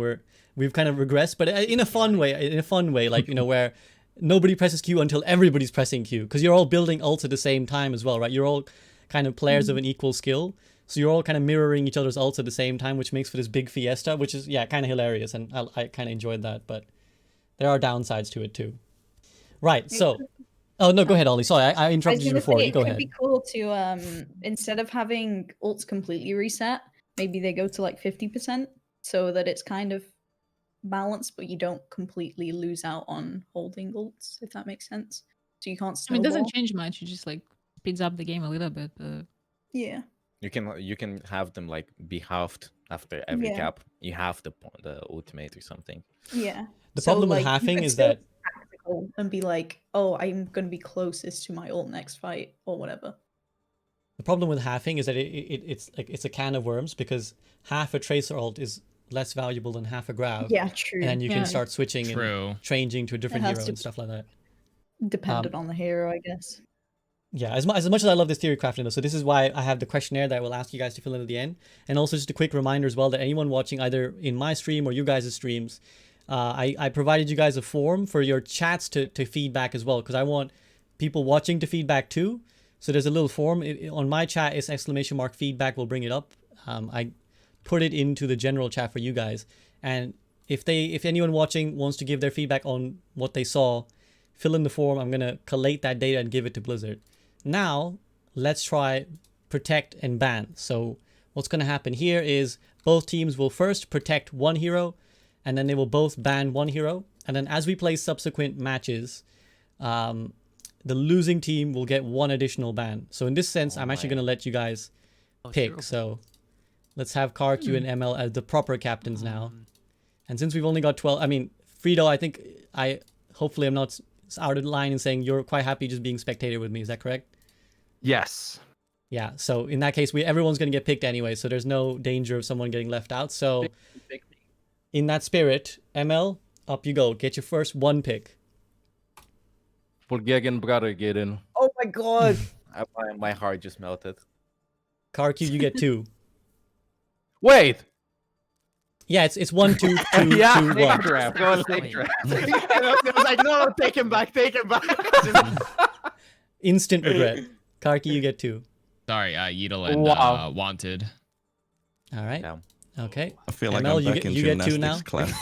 we've kind of regressed, but in a fun way, like where nobody presses Q until everybody's pressing Q, because you're all building ults at the same time as well, right? You're all kind of players of an equal skill, so you're all kind of mirroring each other's ults at the same time, which makes for this big fiesta, which is kind of hilarious, and I kind of enjoyed that, but there are downsides to it too. Right, so. Oh, no, go ahead, Ollie. Sorry, I interrupted you before. You go ahead. It would be cool to, instead of having ults completely reset, maybe they go to like 50% so that it's kind of balanced, but you don't completely lose out on holding ults, if that makes sense. So you can't snowball. I mean, it doesn't change much. It just like speeds up the game a little bit. Yeah. You can have them like be halved after every cap. You have the ultimate or something. Yeah. The problem with halving is that and be like, oh, I'm going to be closest to my ult next fight or whatever. The problem with halving is that it's a can of worms, because half a tracer ult is less valuable than half a grav. Yeah, true. And then you can start switching and changing to a different hero and stuff like that. Dependent on the hero, I guess. Yeah, as much as I love this theory crafting, so this is why I have the questionnaire that I will ask you guys to fill in at the end. And also just a quick reminder as well that anyone watching either in my stream or you guys' streams, I provided you guys a form for your chats to feedback as well, because I want people watching to feedback too. So there's a little form on my chat. It's !feedback. We'll bring it up. I put it into the general chat for you guys. And if anyone watching wants to give their feedback on what they saw, fill in the form. I'm gonna collate that data and give it to Blizzard. Now let's try protect and ban. So what's gonna happen here is both teams will first protect one hero, and then they will both ban one hero. And then as we play subsequent matches, the losing team will get one additional ban. So in this sense, I'm actually going to let you guys pick. So let's have KarQ and ML as the proper captains now. And since we've only got 12, I mean, Freedo, I think hopefully I'm not out of line in saying you're quite happy just being spectator with me. Is that correct? Yes. Yeah. So in that case, everyone's going to get picked anyway. So there's no danger of someone getting left out. So in that spirit, ML, up you go. Get your first one pick. Bulgarian brother, get in. Oh my god! My heart just melted. KarQ, you get 2. Wait! Yeah, it's 1, 2, 2, yeah, 2, 1. Draft. Go on, take draft. It was like, no, take him back. Instant regret. KarQ, you get 2. Sorry, Yeatle and Wanted. All right. Yeah. Okay. I feel like ML, I'm back in you get 2 now. class.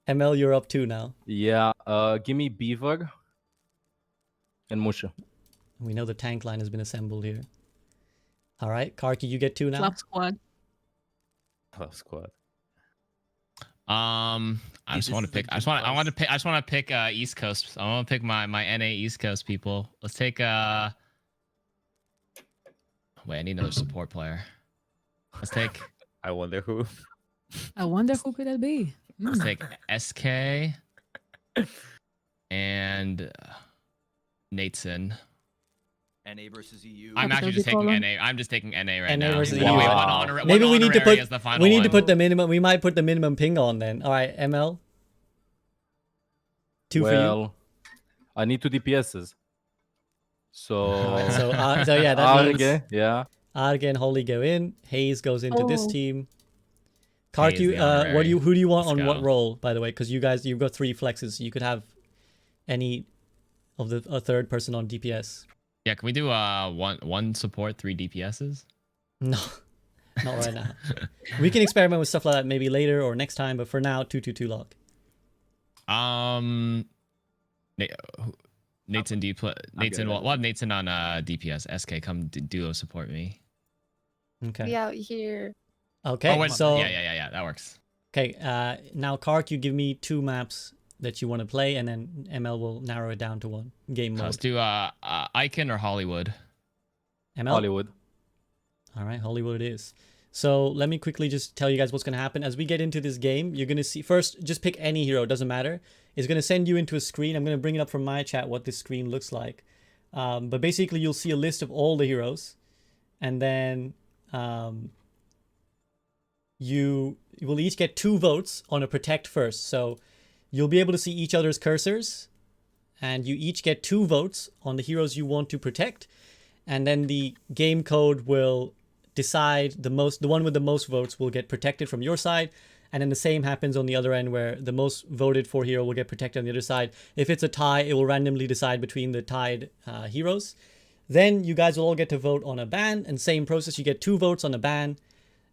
ML, you're up 2 now. Yeah, give me Beaver and Mushu. We know the tank line has been assembled here. All right, KarQ, you get 2 now. Love squad. Love squad. I just want to pick. I just want to pick East Coast. I want to pick my NA East Coast people. Let's take Wait, I need another support player. Let's take. I wonder who. I wonder who could that be. Let's take Eskay and Nateson. NA versus EU. I'm actually just taking NA. I'm just taking NA right NA now. versus Wow. EU. Maybe we need to put. As the final We need one. to put the minimum. We might put the minimum ping on then. All right, ML. 2 for you. Well, I need 2 DPSs. So So yeah, that means Arrge, yeah. Arrge and Holy go in. Hayes goes into this Oh. team. Hayes, the KarQ, who do you want Let's on what go. role, by the way? Because you've got 3 flexes, so you could have any of the a third person on DPS. Yeah, can we do one support, 3 DPSs? No, not right now. We can experiment with stuff like that maybe later or next time, but for now, 2-2-2 lock. Nateson, do you play? Nateson, we'll have Nateson on DPS. Eskay, come duo support me. Okay. Be out here. Okay. Oh, wait, so yeah, that works. okay. Now KarQ, give me 2 maps that you want to play, and then ML will narrow it down to 1 game mode. Let's do Icon or Hollywood. ML. Hollywood. All right, Hollywood it is. So let me quickly just tell you guys what's going to happen. As we get into this game, you're going to see... First, just pick any hero. It doesn't matter. It's going to send you into a screen. I'm going to bring it up from my chat what this screen looks like. But basically, you'll see a list of all the heroes. And then you will each get 2 votes on a protect first. So you'll be able to see each other's cursors. And you each get 2 votes on the heroes you want to protect. And then the game code will decide the one with the most votes will get protected from your side, and then the same happens on the other end where the most voted for hero will get protected on the other side. If it's a tie, it will randomly decide between the tied heroes. Then you guys will all get to vote on a ban, and same process, you get 2 votes on a ban,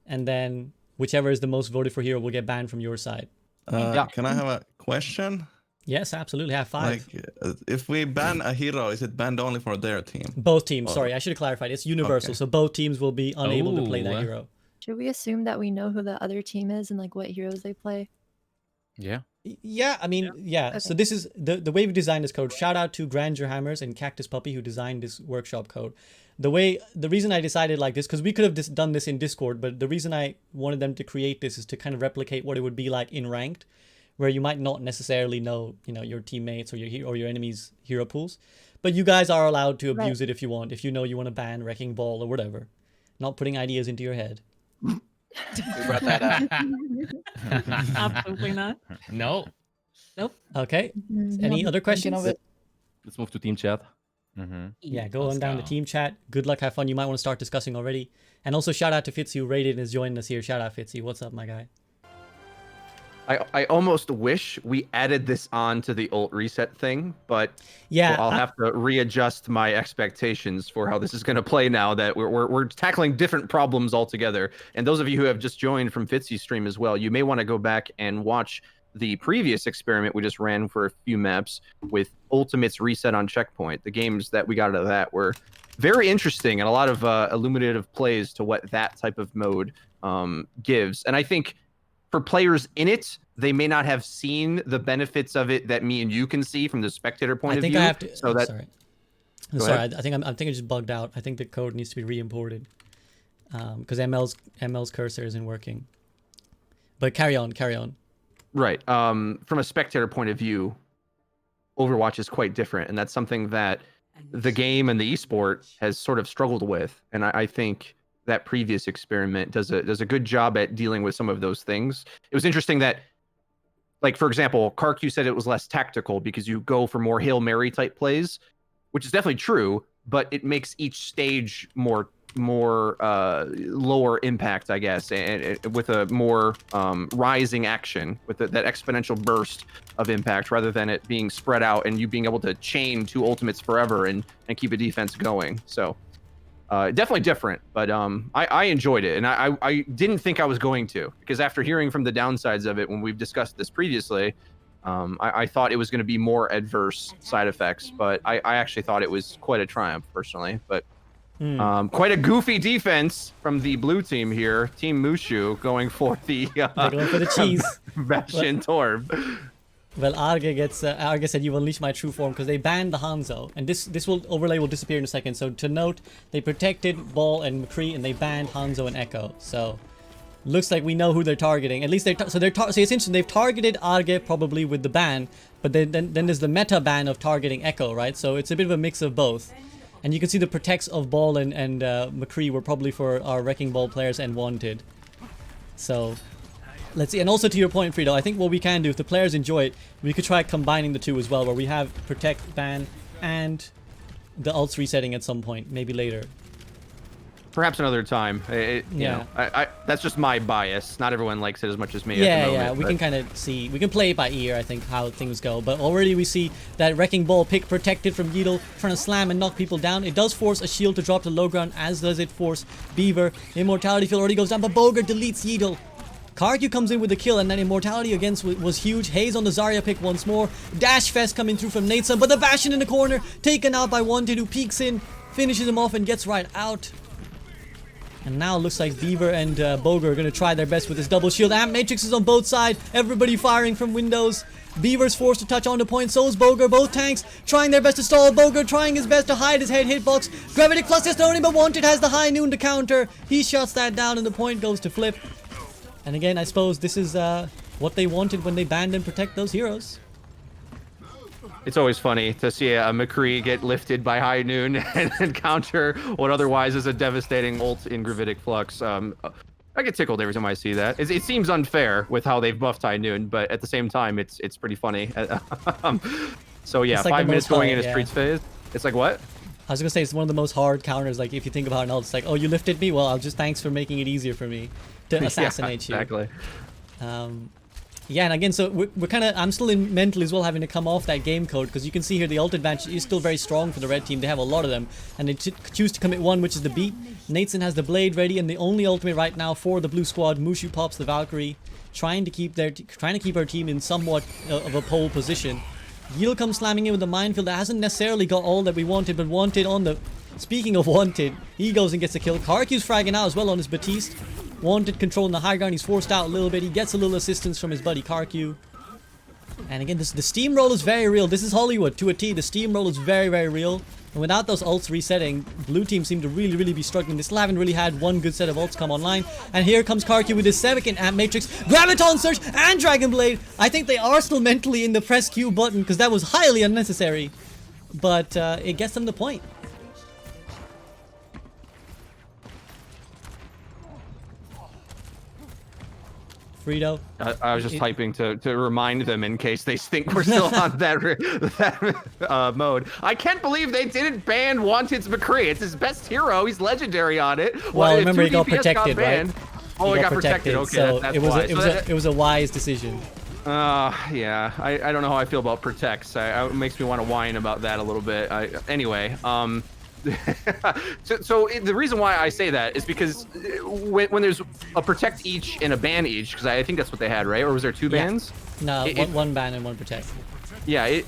and then whichever is the most voted for hero will get banned from your side. Can I have a question? Yes, absolutely. Have 5. Like, if we ban a hero, is it banned only for their team? Both teams. Sorry, I should have clarified. It's universal, Okay. So both teams will be unable to play that hero. Should we assume that we know who the other team is and like what heroes they play? Yeah. Yeah, I mean, yeah. So this is the way we designed this code. Shout out to Grandeur Hammers and Cactus Puppy who designed this workshop code. The reason I decided like this, because we could have done this in Discord, but the reason I wanted them to create this is to kind of replicate what it would be like in ranked, where you might not necessarily know, your teammates or your enemies' hero pools, but you guys are allowed to abuse it if you want. If you know you want to ban Wrecking Ball or whatever, not putting ideas into your head. We brought that up. Absolutely not. No. Nope. Okay. Any other questions? Let's move to team chat. Yeah, go on down to team chat. Good luck, have fun. You might want to start discussing already. And also shout out to Fitzy who rated and is joining us here. Shout out Fitzy. What's up, my guy? I almost wish we added this on to the ult reset thing, but yeah, I'll have to readjust my expectations for how this is going to play now that we're tackling different problems altogether. And those of you who have just joined from Fitzy's stream as well, you may want to go back and watch the previous experiment we just ran for a few maps with Ultimates reset on checkpoint. The games that we got out of that were very interesting and a lot of illuminative plays to what that type of mode gives. And I think for players in it, they may not have seen the benefits of it that me and you can see from the spectator point of view. I have to. So that, sorry. I think I just bugged out. I think the code needs to be re-imported because ML's cursor isn't working. But carry on. Right. From a spectator point of view, Overwatch is quite different, and that's something that the game and the esport has sort of struggled with. And I think that previous experiment does a good job at dealing with some of those things. It was interesting that, like, for example, KarQ said it was less tactical because you go for more Hail Mary type plays, which is definitely true, but it makes each stage more lower impact, I guess, and with a more rising action, with that exponential burst of impact, rather than it being spread out and you being able to chain 2 ultimates forever and keep a defense going. So definitely different, but I enjoyed it, and I didn't think I was going to, because after hearing from the downsides of it when we've discussed this previously, I thought it was going to be more adverse side effects, but I actually thought it was quite a triumph personally. But quite a goofy defense from the blue team here, Team Mushu, going for the going for the cheese. Bastion Torb. Well, Arrge said you've unleashed my true form because they banned the Hanzo, and this overlay will disappear in a second. So to note, they protected Ball and McCree, and they banned Hanzo and Echo. So Looks like we know who they're targeting. At least so it's interesting. They've targeted Arrge probably with the ban, but then there's the meta ban of targeting Echo, right? So it's a bit of a mix of both. And you can see the protects of Ball and McCree were probably for our Wrecking Ball players and Wanted. So let's see. And also to your point, Freedo, I think what we can do, if the players enjoy it, we could try combining the two as well, where we have protect, ban, and the ults resetting at some point, maybe later. Perhaps another time. You know, that's just my bias. Not everyone likes it as much as me. Yeah, at the moment, yeah. We can kind of see. We can play it by ear, I think, how things go. But already we see that Wrecking Ball pick protected from Yeatle, trying to slam and knock people down. It does force a shield to drop to low ground, as does it force Beaver. Immortality field already goes down, but Bogur deletes Yeatle. KarQ comes in with the kill, and then Immortality against was huge. Haze on the Zarya pick once more. Dash Fest coming through from Nateson, but the Bastion in the corner, taken out by Wanted, who peeks in, finishes him off, and gets right out. And now it looks like Beaver and Bogur are going to try their best with this double shield. Amp Matrix is on both sides. Everybody firing from windows. Beaver's forced to touch on the point. So is Bogur. Both tanks trying their best to stall. Bogur trying his best to hide his head hitbox. Gravitic Plus is only, but Wanted has the high noon to counter. He shuts that down and the point goes to Flip. And again, I suppose this is what they wanted when they banned and protect those heroes. It's always funny to see a McCree get lifted by High Noon and then counter what otherwise is a devastating ult in Gravitic Flux. I get tickled every time I see that. It seems unfair with how they've buffed High Noon, but at the same time, it's pretty funny. So yeah, It's like 5 minutes going into yeah. Streets phase. It's like what? I was gonna say it's one of the most hard counters. Like if you think about an ult, it's like, oh, you lifted me. Well, thanks for making it easier for me to assassinate you. Exactly. Yeah, and again, so we're kind of, I'm still in mental as well, having to come off that game code, because you can see here the ult advantage is still very strong for the red team. They have a lot of them, and they choose to commit one, which is the beat. Nateson has the blade ready, and the only ultimate right now for the blue squad. Mushu pops the Valkyrie, trying to keep our team in somewhat of a pole position. Yeatle comes slamming in with the minefield that hasn't necessarily got all that we wanted, but Wanted on the... Speaking of Wanted, he goes and gets a kill. KarQ's fragging out as well on his Batiste. Wanted controlling the high ground. He's forced out a little bit. He gets a little assistance from his buddy KarQ. And again, the steamroll is very real. This is Holiwhirl to a T. The steamroll is very, very real. And without those ults resetting, blue team seem to really, really be struggling. They still haven't really had one good set of ults come online. And here comes KarQ with his second Amp Matrix, Graviton Surge, and Dragon Blade. I think they are still mentally in the press Q button, because that was highly unnecessary. But it gets them the point. Freedo. I was just typing to remind them in case they think we're still on that mode. I can't believe they didn't ban Wanted's McCree. It's his best hero. He's legendary on it. Well, remember he got protected, right? Oh, he got protected. Okay, so that's it was why. it was a wise decision. Yeah. I don't know how I feel about protects. It makes me want to whine about that a little bit. Anyway, so the reason why I say that is because when there's a protect each and a ban each, because I think that's what they had, right? Or was there two bans? No, one ban and one protect. Yeah,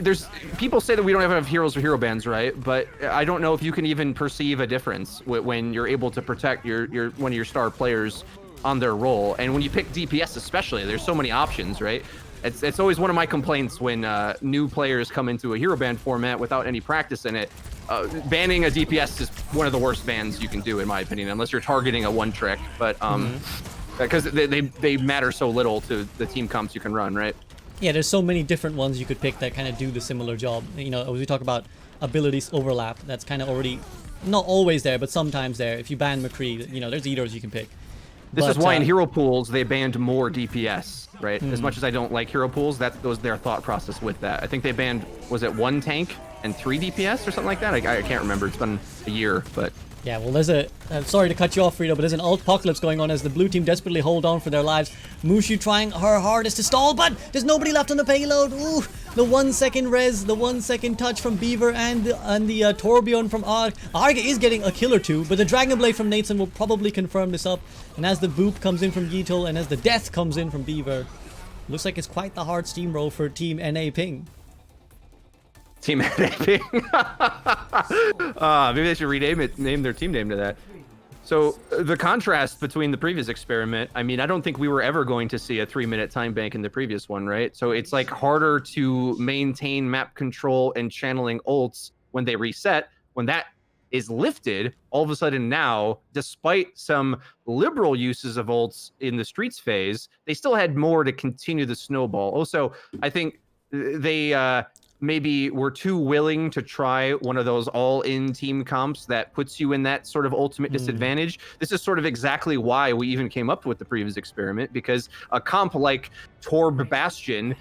there's people say that we don't have enough heroes or hero bans, right? But I don't know if you can even perceive a difference when you're able to protect your one of your star players on their role, and when you pick DPS especially, there's so many options, right? It's always one of my complaints when new players come into a hero ban format without any practice in it. Banning a DPS is one of the worst bans you can do, in my opinion, unless you're targeting a one trick. But because they matter so little to the team comps you can run, right? Yeah, there's so many different ones you could pick that kind of do the similar job. You know, as we talk about abilities overlap, that's kind of already not always there, but sometimes there. If you ban McCree, you know, there's heroes you can pick. This is why in hero pools they banned more DPS, right? As much as I don't like hero pools, that was their thought process with that. I think they banned, was it 1 tank and 3 DPS or something like that? I can't remember. It's been a year, but... Yeah, well, there's a... sorry to cut you off, Freedo, but there's an ult-pocalypse going on as the blue team desperately hold on for their lives. Mushu trying her hardest to stall, but there's nobody left on the payload. Ooh, the 1 second res, the 1 second touch from Beaver and the Torbjorn from Arrge. Arrge is getting a kill or two, but the Dragon Blade from Nateson will probably confirm this up. And as the boop comes in from Yeatle and as the death comes in from Beaver, looks like it's quite the hard steamroll for Team NA Ping. Team NA Ping. Maybe they should name their team name to that. So the contrast between the previous experiment, I mean, I don't think we were ever going to see a 3-minute time bank in the previous one, right? So it's like harder to maintain map control and channeling ults when they reset, when that is lifted, all of a sudden now, despite some liberal uses of ults in the streets phase, they still had more to continue the snowball. Also, I think they maybe were too willing to try one of those all-in team comps that puts you in that sort of ultimate disadvantage. This is sort of exactly why we even came up with the previous experiment, because a comp like Torb Bastion,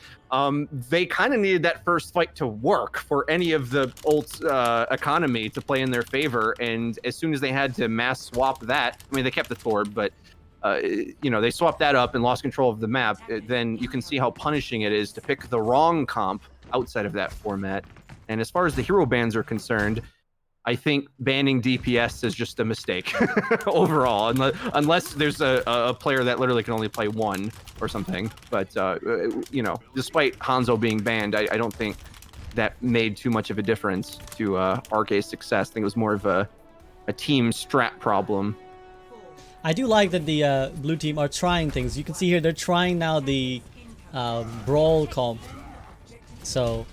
they kind of needed that first fight to work for any of the ult economy to play in their favor, and as soon as they had to mass swap that, I mean, they kept the Torb, but you know, they swapped that up and lost control of the map, then you can see how punishing it is to pick the wrong comp outside of that format. And as far as the hero bans are concerned, I think banning DPS is just a mistake overall, unless there's a player that literally can only play one or something. But, you know, despite Hanzo being banned, I don't think that made too much of a difference to Arrge's success. I think it was more of a team strat problem. I do like that the blue team are trying things. You can see here they're trying now the Brawl comp. So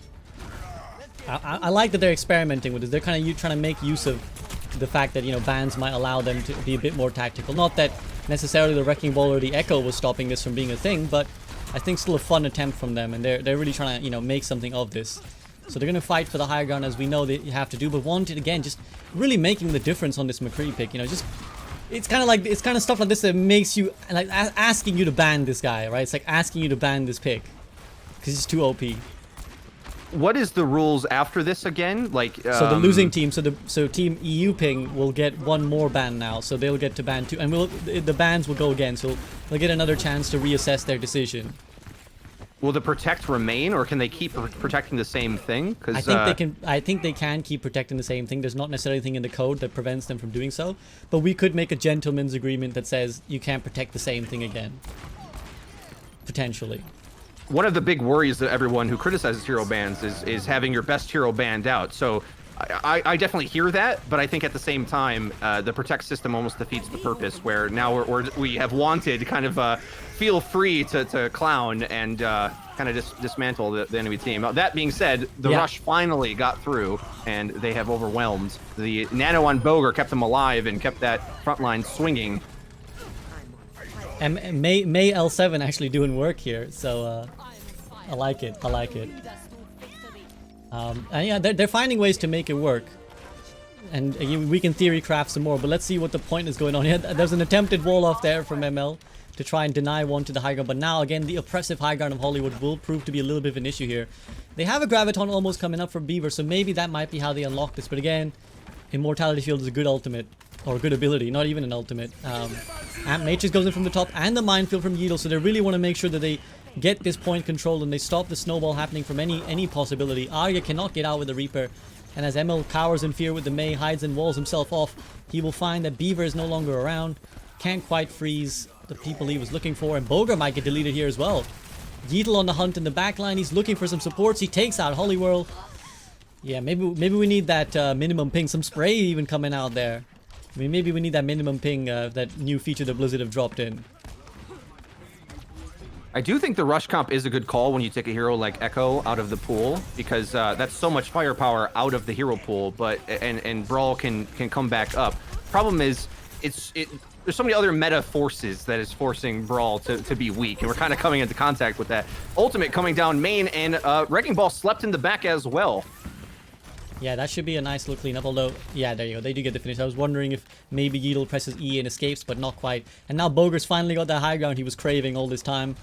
I like that they're experimenting with this. They're kind of trying to make use of the fact that, you know, bans might allow them to be a bit more tactical. Not that necessarily the Wrecking Ball or the Echo was stopping this from being a thing, but I think still a fun attempt from them, and they're really trying to, you know, make something of this. So they're going to fight for the higher ground, as we know they have to do, but wanted, again, just really making the difference on this McCree pick. You know, just it's kind of stuff like this that makes you, like, asking you to ban this guy, right? It's like asking you to ban this pick because it's too OP. What is the rules after this again? Like, so the losing team, so team EU Ping will get one more ban now, so they'll get to ban 2, and the bans will go again, so they'll get another chance to reassess their decision. Will the protect remain, or can they keep protecting the same thing? Because I think they can keep protecting the same thing. There's not necessarily anything in the code that prevents them from doing so, but we could make a gentleman's agreement that says you can't protect the same thing again, potentially. One of the big worries that everyone who criticizes hero bans is having your best hero banned out. So I definitely hear that, but I think at the same time, the protect system almost defeats the purpose, where now we have wanted kind of feel free to clown and kind of dismantle the enemy team. That being said, the rush finally got through, and they have overwhelmed. The nano on Bogur kept them alive and kept that front line swinging. And ML7 actually doing work here, so I like it. I like it. And yeah, they're finding ways to make it work, and we can theory craft some more. But let's see what the point is going on here. There's an attempted wall off there from ML to try and deny one to the high ground, but now again the oppressive high ground of Hollywood will prove to be a little bit of an issue here. They have a graviton almost coming up for Beaver, so maybe that might be how they unlock this. But again, Immortality Field is a good ultimate. Or a good ability, not even an ultimate. Amp Matrix goes in from the top, and the Minefield from Yeatle, so they really want to make sure that they get this point controlled and they stop the snowball happening from any possibility. Arrge cannot get out with the Reaper, and as ML cowers in fear with the Mei, hides and walls himself off, he will find that Beaver is no longer around, can't quite freeze the people he was looking for, and Bogur might get deleted here as well. Yeatle on the hunt in the backline, he's looking for some supports, he takes out Holiwhirl. Yeah, maybe we need that minimum ping, some spray even coming out there. I mean, maybe we need that minimum ping, that new feature that Blizzard have dropped in. I do think the rush comp is a good call when you take a hero like Echo out of the pool, because that's so much firepower out of the hero pool, but and Brawl can come back up. Problem is, there's so many other meta forces that is forcing Brawl to be weak, and we're kind of coming into contact with that. Ultimate coming down main, and Wrecking Ball slept in the back as well. Yeah, that should be a nice little cleanup, although, yeah, there you go, they do get the finish. I was wondering if maybe Yeatle presses E and escapes, but not quite. And now Bogur's finally got that high ground he was craving all this time.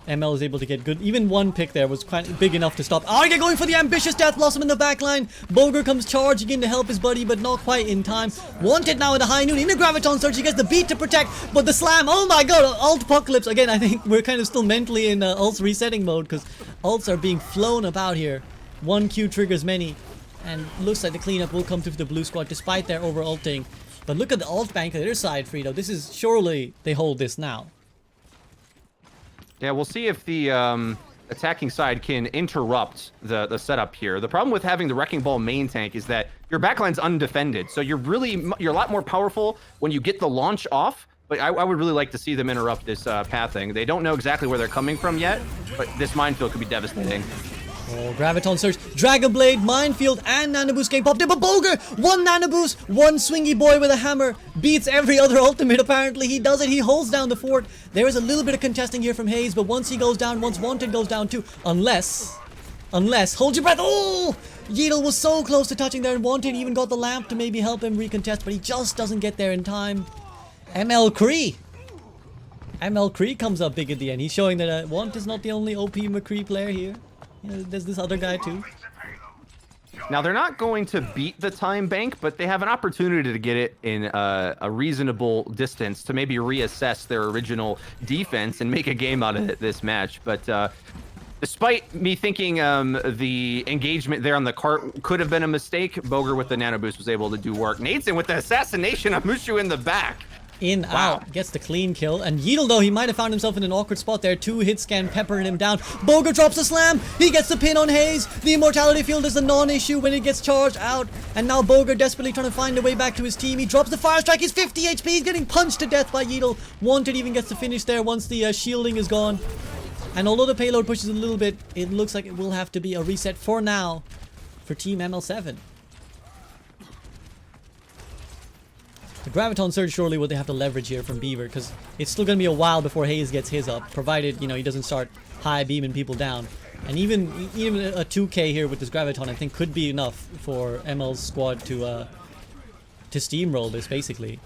ML is able to get good. Even one pick there was quite big enough to stop. Arrge going for the ambitious Death Blossom in the backline. Bogur comes charging in to help his buddy, but not quite in time. Wanted now with a high noon in a Graviton Surge. He gets the beat to protect, but the slam, oh my god, Ult Apocalypse. Again, I think we're kind of still mentally in Ults resetting mode, because Ults are being flown about here. One Q triggers many. And looks like the cleanup will come through the blue squad despite their over-ulting. But look at the ult bank on the other side, Freedo. This is, surely they hold this now. Yeah, we'll see if the attacking side can interrupt the setup here. The problem with having the Wrecking Ball main tank is that your backline's undefended. So you're a lot more powerful when you get the launch off. But I would really like to see them interrupt this pathing. They don't know exactly where they're coming from yet, but this minefield could be devastating. Oh, Graviton Surge, Dragon Blade, Minefield, and Nano Boost getting popped in, but Bogur, one Nano Boost, one swingy boy with a hammer, beats every other ultimate apparently. He does it, he holds down the fort. There is a little bit of contesting here from Hayes, but once he goes down, once Wanted goes down too, unless, hold your breath, oh! Yeatle was so close to touching there, and Wanted even got the lamp to maybe help him recontest, but he just doesn't get there in time. ML Cree comes up big at the end. He's showing that Want is not the only OP McCree player here. There's this other guy too. Now, they're not going to beat the time bank, but they have an opportunity to get it in a reasonable distance to maybe reassess their original defense and make a game out of this match. But despite me thinking the engagement there on the cart could have been a mistake, Bogur with the Nano Boost was able to do work. Nateson with the assassination of Mushu in the back. Out, gets the clean kill, and Yeatle though, he might have found himself in an awkward spot there. 2 hit scan peppering him down. Bogur drops a slam, he gets the pin on Hayes. The immortality field is a non-issue when it gets charged out, and now Bogur desperately trying to find a way back to his team. He drops the fire strike, he's 50 HP, he's getting punched to death by Yeatle. Wanted even gets the finish there once the shielding is gone. And although the payload pushes a little bit, it looks like it will have to be a reset for now for Team ML7. The Graviton Surge surely what they have to leverage here from Beaver, because it's still going to be a while before Hayes gets his up, provided, you know, he doesn't start high beaming people down. And even a 2k here with this Graviton, I think, could be enough for ML's squad to steamroll this, basically.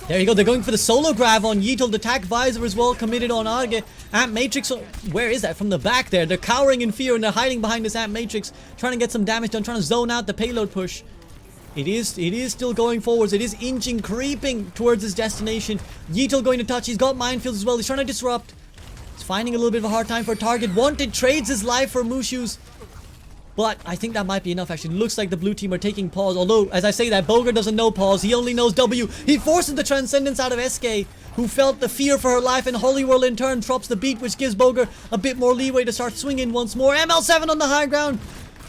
There you go, they're going for the solo grab on Yeatle. The attack visor as well, committed on Arrge. Amp Matrix, where is that? From the back there. They're cowering in fear and they're hiding behind this Amp Matrix, trying to get some damage done, trying to zone out the payload push. It is still going forwards. It is inching, creeping towards his destination. Yeatle going to touch. He's got minefields as well. He's trying to disrupt. He's finding a little bit of a hard time for a target. Wanted trades his life for Mushu's. But I think that might be enough, actually. Looks like the blue team are taking pause. Although, as I say that, Bogur doesn't know pause. He only knows W. He forces the Transcendence out of Eskay, who felt the fear for her life. And Holiwhirl in turn drops the beat, which gives Bogur a bit more leeway to start swinging once more. ML7 on the high ground,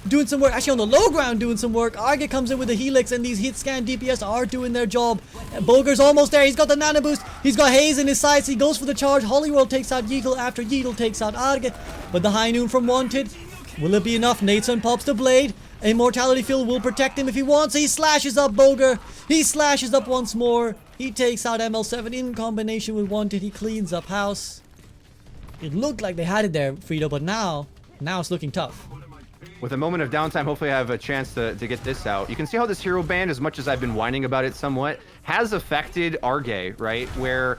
doing some work. Actually, on the low ground, doing some work. Arrge comes in with a Helix, and these hit scan DPS are doing their job. Bogur's almost there. He's got the Nano Boost. He's got Hayes in his sights. He goes for the charge. Holiwhirl takes out Yeatle after Yeatle takes out Arrge. But the high noon from Wanted, will it be enough? Nateson pops the blade. Immortality Field will protect him if he wants. He slashes up Bogur. He slashes up once more. He takes out ML7 in combination with Wanted. He cleans up house. It looked like they had it there, Freedo, but now it's looking tough. With a moment of downtime, hopefully I have a chance to get this out. You can see how this hero ban, as much as I've been whining about it somewhat, has affected Arrge, right? Where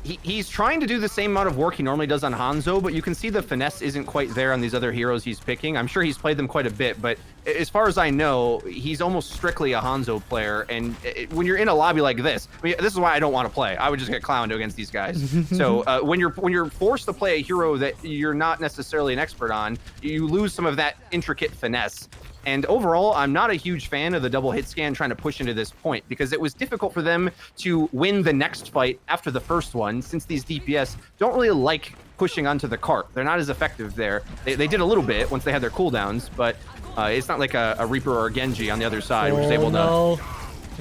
he's trying to do the same amount of work he normally does on Hanzo, but you can see the finesse isn't quite there on these other heroes he's picking. I'm sure he's played them quite a bit, but as far as I know, he's almost strictly a Hanzo player. And when you're in a lobby like this, I mean, this is why I don't want to play. I would just get clowned against these guys. So when you're forced to play a hero that you're not necessarily an expert on, you lose some of that intricate finesse. And overall, I'm not a huge fan of the double hit scan trying to push into this point, because it was difficult for them to win the next fight after the first one, since these DPS don't really like pushing onto the cart. They're not as effective there. They did a little bit once they had their cooldowns, but it's not like a Reaper or a Genji on the other side, which is able to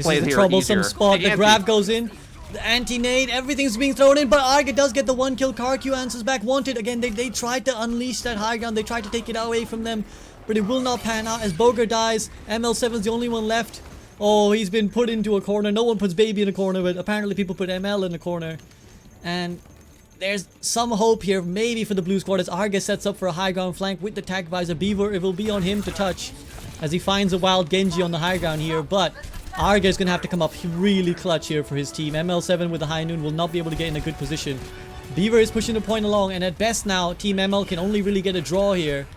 play the hero troublesome easier. spot. The grab goes in. The anti-nade, everything's being thrown in, but Arrge does get the 1 kill. KarQ answers back. Wanted again. They tried to unleash that high ground. They tried to take it away from them, but it will not pan out as Bogur dies. ML7's the only one left. Oh, he's been put into a corner. No one puts Baby in a corner, but apparently people put ML in a corner. And there's some hope here, maybe for the blue squad, as Arrge sets up for a high ground flank with the tag visor. Beaver, it will be on him to touch as he finds a wild Genji on the high ground here, but Arrge is going to have to come up really clutch here for his team. ML7 with the high noon will not be able to get in a good position. Beaver is pushing the point along, and at best now, Team ML can only really get a draw here.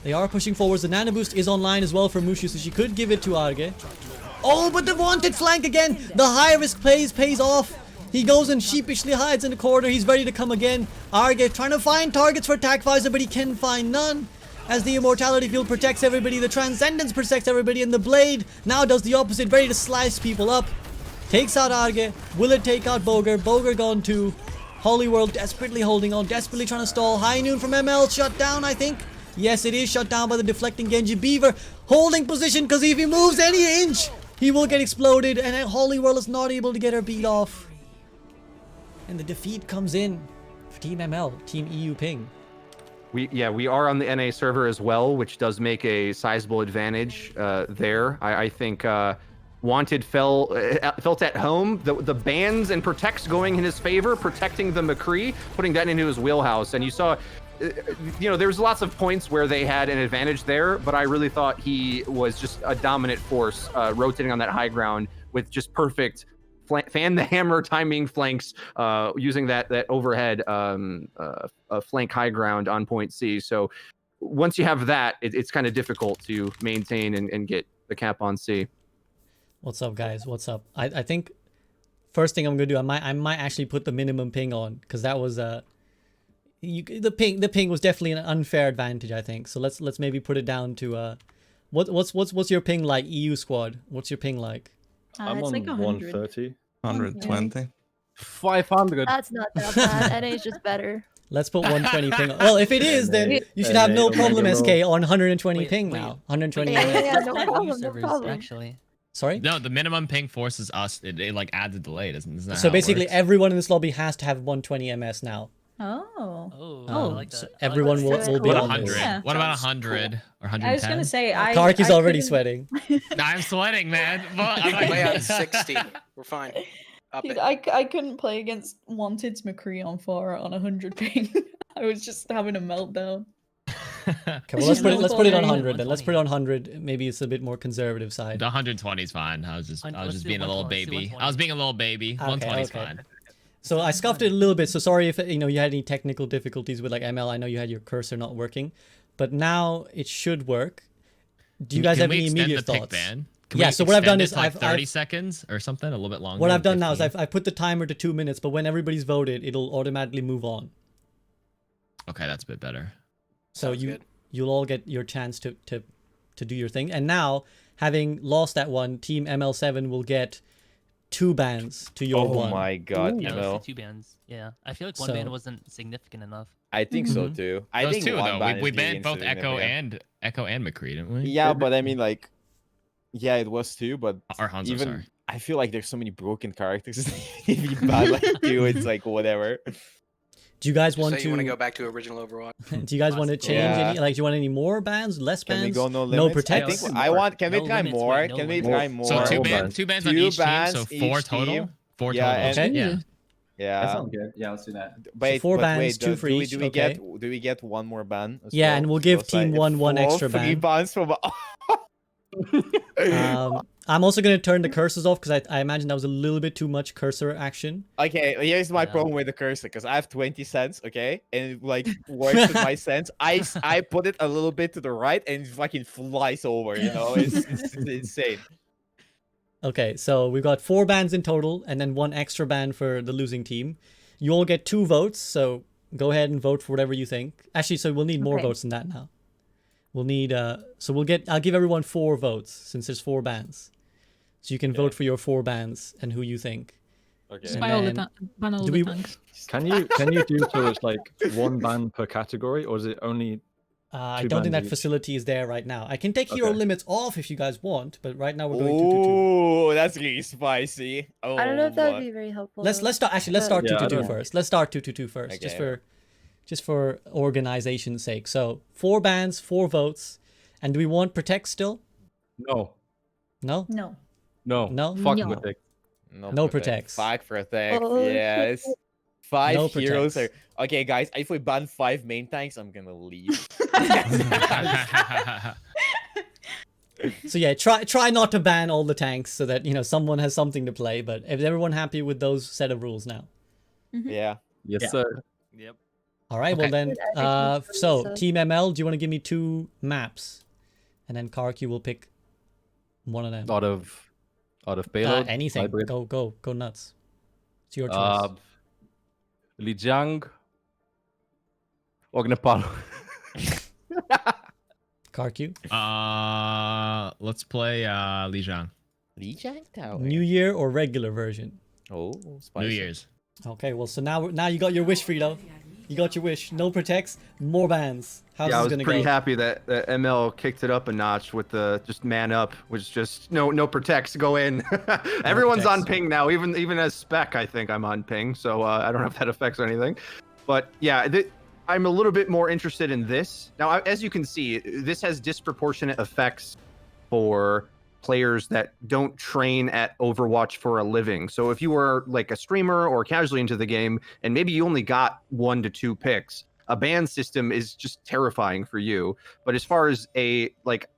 They are pushing forwards. The Nano Boost is online as well for Mushu, so she could give it to Arrge. Oh, but the Wanted flank again! The high risk plays pays off. He goes and sheepishly hides in the corner. He's ready to come again. Arrge trying to find targets for attack visor, but he can find none. As the Immortality Field protects everybody, the Transcendence protects everybody, and the Blade now does the opposite, ready to slice people up. Takes out Arrge. Will it take out Bogur? Bogur gone too. Holiwhirl desperately holding on, desperately trying to stall. High noon from ML, shut down, I think. Yes, it is shut down by the deflecting Genji. Beaver holding position, because if he moves any inch, he will get exploded, and Holiwhirl is not able to get her beat off. And the defeat comes in for Team ML, Team EU Ping. We are on the NA server as well, which does make a sizable advantage there. I think Wanted felt at home. The bans and protects going in his favor, protecting the McCree, putting that into his wheelhouse. And you saw, there was lots of points where they had an advantage there, but I really thought he was just a dominant force, rotating on that high ground with just perfect fan the hammer timing flanks, using that overhead flank high ground on point C. So once you have that, it's kind of difficult to maintain and get the cap on C. What's up, guys? What's up? I think first thing I'm gonna do, I might actually put the minimum ping on, because that was the ping was definitely an unfair advantage, I think. So let's maybe put it down to what's your ping like, EU squad? What's your ping like? I'm on like 130. 120. 500. That's not that bad. NA is just better. Let's put 120 ping on. Well, if it is, then you should have no problem, Eskay, on 120 ping now. 120. Yeah, no problem, no problem. Actually. Sorry? No, the minimum ping forces us. It like adds a delay, doesn't that So how it basically, works? everyone in this lobby has to have 120 MS now. Oh. I like So that. I like everyone that. will be What on 100? this. Yeah. What about Sounds 100 cool. or 110? I was gonna say, KarQ's already couldn't- sweating. I'm sweating, man. But You can I'm play like, on 60. We're fine. Up Dude, it. I couldn't play against Wanted's McCree on 4 on 100 ping. I was just having a meltdown. Okay, well let's put it on 100 then. 120. Let's put it on 100. Maybe it's a bit more conservative side. The 120 is fine. I was just Let's do being a little 120, baby. 120. I was being a little baby. 120 is fine. So I scuffed it a little bit. So sorry if you had any technical difficulties with like ML. I know you had your cursor not working, but now it should work. Do you guys have any immediate thoughts? Yeah. So what I've done is like I've 30 seconds or something, a little bit longer. What I've done now is 15. I've put the timer to 2 minutes, but when everybody's voted, it'll automatically move on. Okay, that's a bit better. So Sounds good. you'll all get your chance to do your thing. And now, having lost that one, Team ML7 will get 2 bans to your 1. Oh my god, Yeah, ML. let's do 2 bans. Yeah, I feel like one So- ban wasn't significant enough. I think so Mhm. too. I Those think two one though. ban We is banned both getting Echo significant. and McCree, didn't we? Yeah, but I mean, like, yeah, it was too. But Or Hanzo, even sorry. I feel like there's so many broken characters. If you ban like 2, it's like whatever. Do you guys Just want say to? you want to go back to original Overwatch. Do you guys want to change Yeah. any? Like, do you want any more bans? Less Can bans? we go no No limits? protects? I think I want. Can we No try limits, more? wait, no Can we limits. try more? So More two bans. bans on 2 each team, bans so each 4 total. team. 4 Yeah, total. Okay. Yeah. That Yeah. sounds good. Yeah, let's do that. Wait, 4 but bans, wait, 2 for each, do we okay. get one more ban? As Yeah, well? and we'll give So it's team 1 1 4 extra free ban. bans from. I'm also gonna turn the cursors off because I imagine that was a little bit too much cursor action. Okay, here's my Yeah. problem with the cursor, because I have 20 cents, okay, and it like works with my cents. I put it a little bit to the right, and it fucking flies over. You know, it's insane. Okay, so we've got 4 bans in total, and then 1 extra ban for the losing team. You all get 2 votes, so go ahead and vote for whatever you think. Actually, so we'll need more Okay. votes than that now. We'll need I'll give everyone 4 votes since there's 4 bans. So you can vote for your 4 bans and who you think. Okay. Just And buy all the then- ban all do the we- tanks. Can you do so it's like 1 ban per category, or is it only? I 2 don't think bans that each? facility is there right now. I can take hero Okay. limits off if you guys want, but right now we're going 2-2-2. Oh, that's really spicy. Oh, I don't know if that would my- be very helpful. Let's though. start. Actually, let's But- start Yeah, I 2-2-2 don't- first. Let's start 2-2-2 first, Okay. just for organization's sake. So 4 bans, 4 votes, and do we want protect still? No, No, No. no, No? Fuck No. protect. No protects. Fuck protect. Oh, shit. Yes. 5 No heroes are. protects. Okay, guys. If we ban 5 main tanks, I'm gonna leave. So yeah, try not to ban all the tanks so that someone has something to play. But is everyone happy with those set of rules now? Yeah. Yes, Yeah. sir. Yep. All right. Well Okay. then, Good, I think so so. Team ML, do you want to give me 2 maps, and then KarQ will pick one of them. Out of payload. Anything. hybrid. Go nuts. It's your choice. Lijiang or Nepal. KarQ. Let's play Lijiang. Lijiang Tower. New Year or regular version? Oh, spicy. New Year's. Okay, well, so now you got your wish, Freedo. You got your wish. No protects, more bans. How's Yeah, I this was gonna pretty go? happy that ML kicked it up a notch with the just man up, which just no protects go in. Everyone's on protects. ping now, even as spec. I think I'm on ping, so I don't know if that affects anything. But yeah, I'm a little bit more interested in this. Now, as you can see, this has disproportionate effects for players that don't train at Overwatch for a living. So if you were like a streamer or casually into the game, and maybe you only got 1 to 2 picks, a ban system is just terrifying for you. But as far as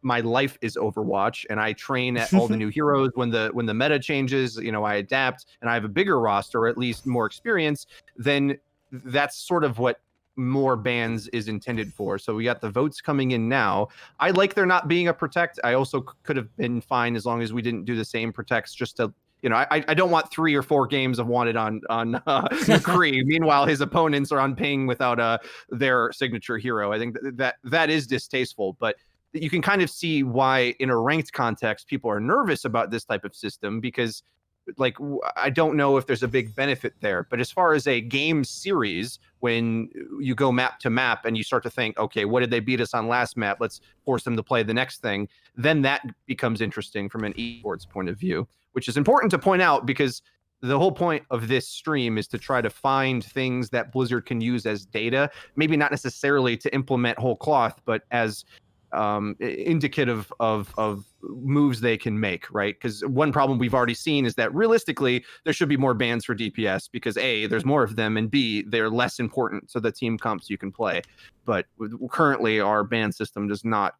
my life is Overwatch, and I train at all the new heroes when the meta changes, I adapt, and I have a bigger roster, or at least more experience, then that's sort of what more bans is intended for. So we got the votes coming in now. I like there not being a protect. I also could have been fine as long as we didn't do the same protects, just to, I don't want 3 or 4 games of wanted on McCree. Meanwhile, his opponents are on ping without their signature hero. I think that is distasteful, but you can kind of see why in a ranked context people are nervous about this type of system, because I don't know if there's a big benefit there. But as far as a game series, when you go map to map and you start to think, okay, what did they beat us on last map? Let's force them to play the next thing. Then that becomes interesting from an esports point of view, which is important to point out, because the whole point of this stream is to try to find things that Blizzard can use as data, maybe not necessarily to implement whole cloth, but as indicative of moves they can make, right? Because one problem we've already seen is that realistically there should be more bans for DPS, because A, there's more of them, and B, they're less important to the team comps you can play. But currently our ban system does not